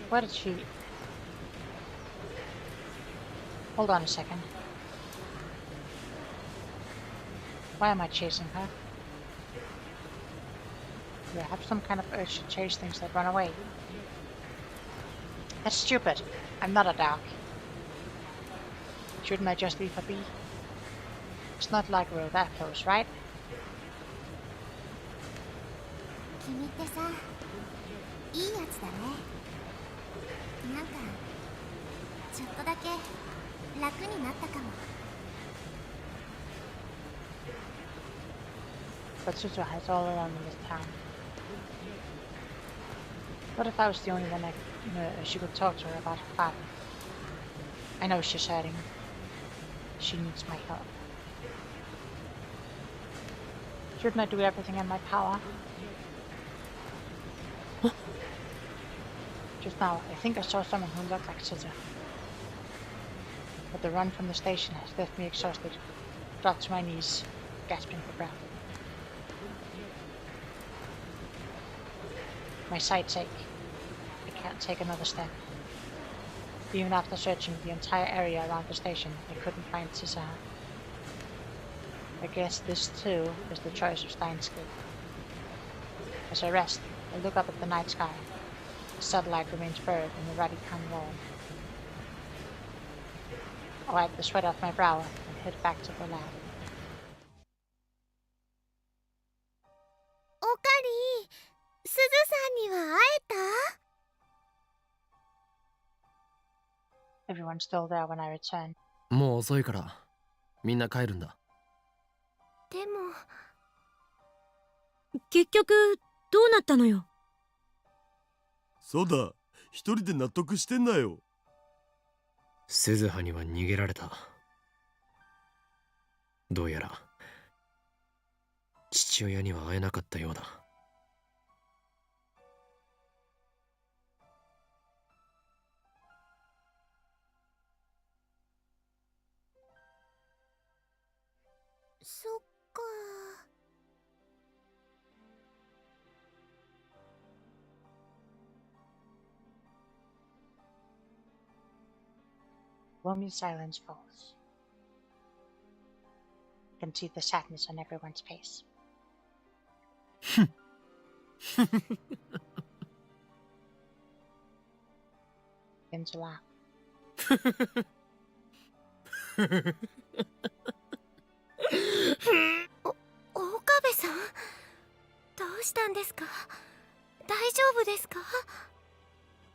Where did she... Hold on a second. Why am I chasing her? Do I have some kind of urge to chase things that run away? That's stupid. I'm not a dog. Shouldn't I just leave her be? It's not like we're that close, right? 君ってさ、いいやつだね。なんかちょっとだけ楽になったかも。But Suzuha is all alone in this town. What if I was the only one she could talk to her about her father? I know she's hurting. She needs my help. Shouldn't I do everything in my power? Just now, I think I saw someone who looked like Scissor. But the run from the station has left me exhausted. Dropped to my knees, gasping for breath. My sights ache. I can't take another step. Even after searching the entire area around the station, I couldn't find Scissor. I guess this too is the choice of Stein's gate. As I rest, I look up at the night sky. The satellite remains buried in the Radican wall. I wipe the sweat off my brow and head back to the lab. オカリン、すずさんには会えた？ Everyone's still there when I return. もう遅いからみんな帰るんだ。でも結局どうなったのよ。そうだ、一人で納得してんなよ。鈴葉には逃げられた。どうやら父親には会えなかったようだ。そっか。Gloomy silence falls. I can see the sadness on everyone's face. Begin to laugh. 岡部さん、どうしたんですか？大丈夫ですか？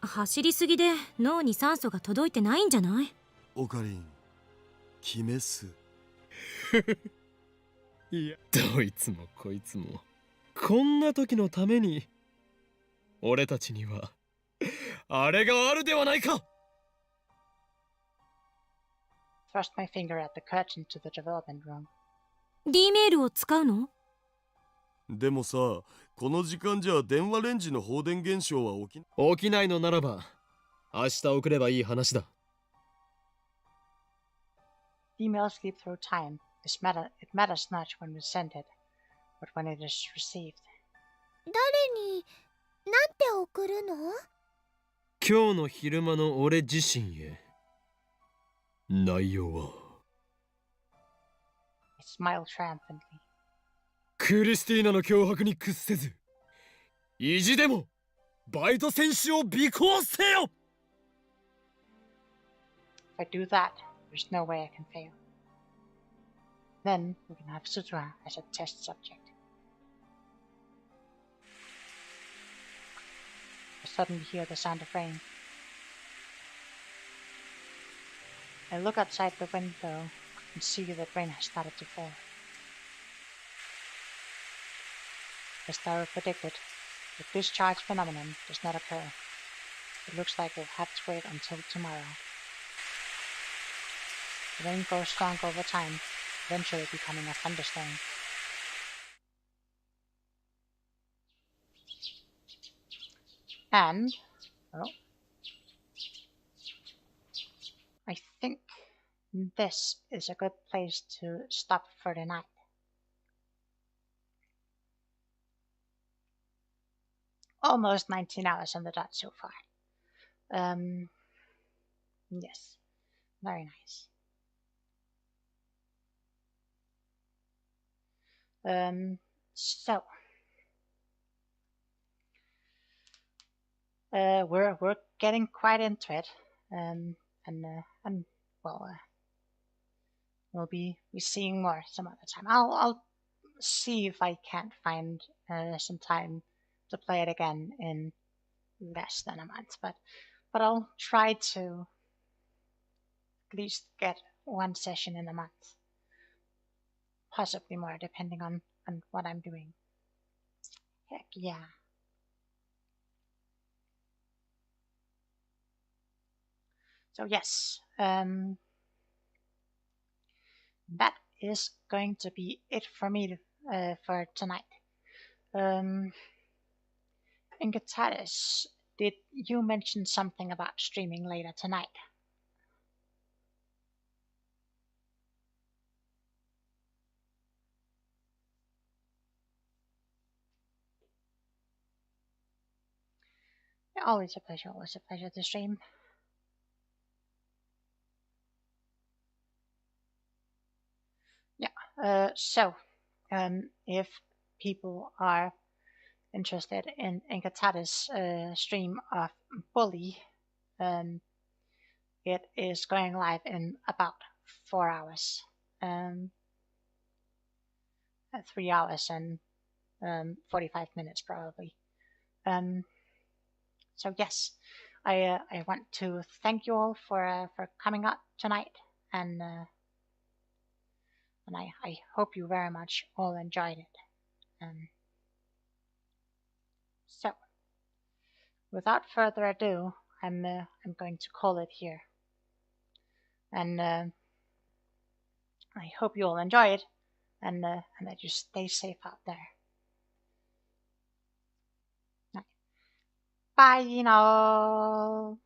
走りすぎで脳に酸素が届いてないんじゃない？オカリン、決めす。いや、どいつもこいつもこんな時のために俺たちにはあれがあるではないか。 Thrust my finger at the curtain to the development room. D メールを使うの？でもさ、この時間じゃ電話レンジの放電現象は起きないのならば明日送ればいい話だ。Emails slip through time. It matters not when we send it, but when it is received. 誰になんて送るの？今日の昼間の俺自身へ。内容は I smile triumphantly. クリスティーナの脅迫に屈せず意地でもバイト選手を尾行せよ。 If I do that, there's no way I can fail. Then we can have Sutra as a test subject. I suddenly hear the sound of rain. I look outside the window and see that rain has started to fall. As Taro predicted, the discharge phenomenon does not occur. It looks like we'll have to wait until tomorrow. The rain grows strong over time, eventually becoming a thunderstorm. And, well, I think this is a good place to stop for the night. Almost 19 hours on the dot so far. Yes, very nice. So we're getting quite into it, and well, we'll be seeing more some other time. I'll see if I can't find some time to play it again in less than a month, but I'll try to at least get one session in a month. Possibly more, depending on what I'm doing. Heck yeah. So yes, that is going to be it for me for tonight. Inkataris, did you mention something about streaming later tonight? Always a pleasure to stream. Yeah, so, if people are interested in Inkataris' stream of Bully, it is going live in about 4 hours. 3 hours and 45 minutes probably. So yes, I want to thank you all for coming up tonight, and I hope you very much all enjoyed it. So without further ado, I'm going to call it here, and I hope you all enjoy it, and that you stay safe out there. Bye, you know.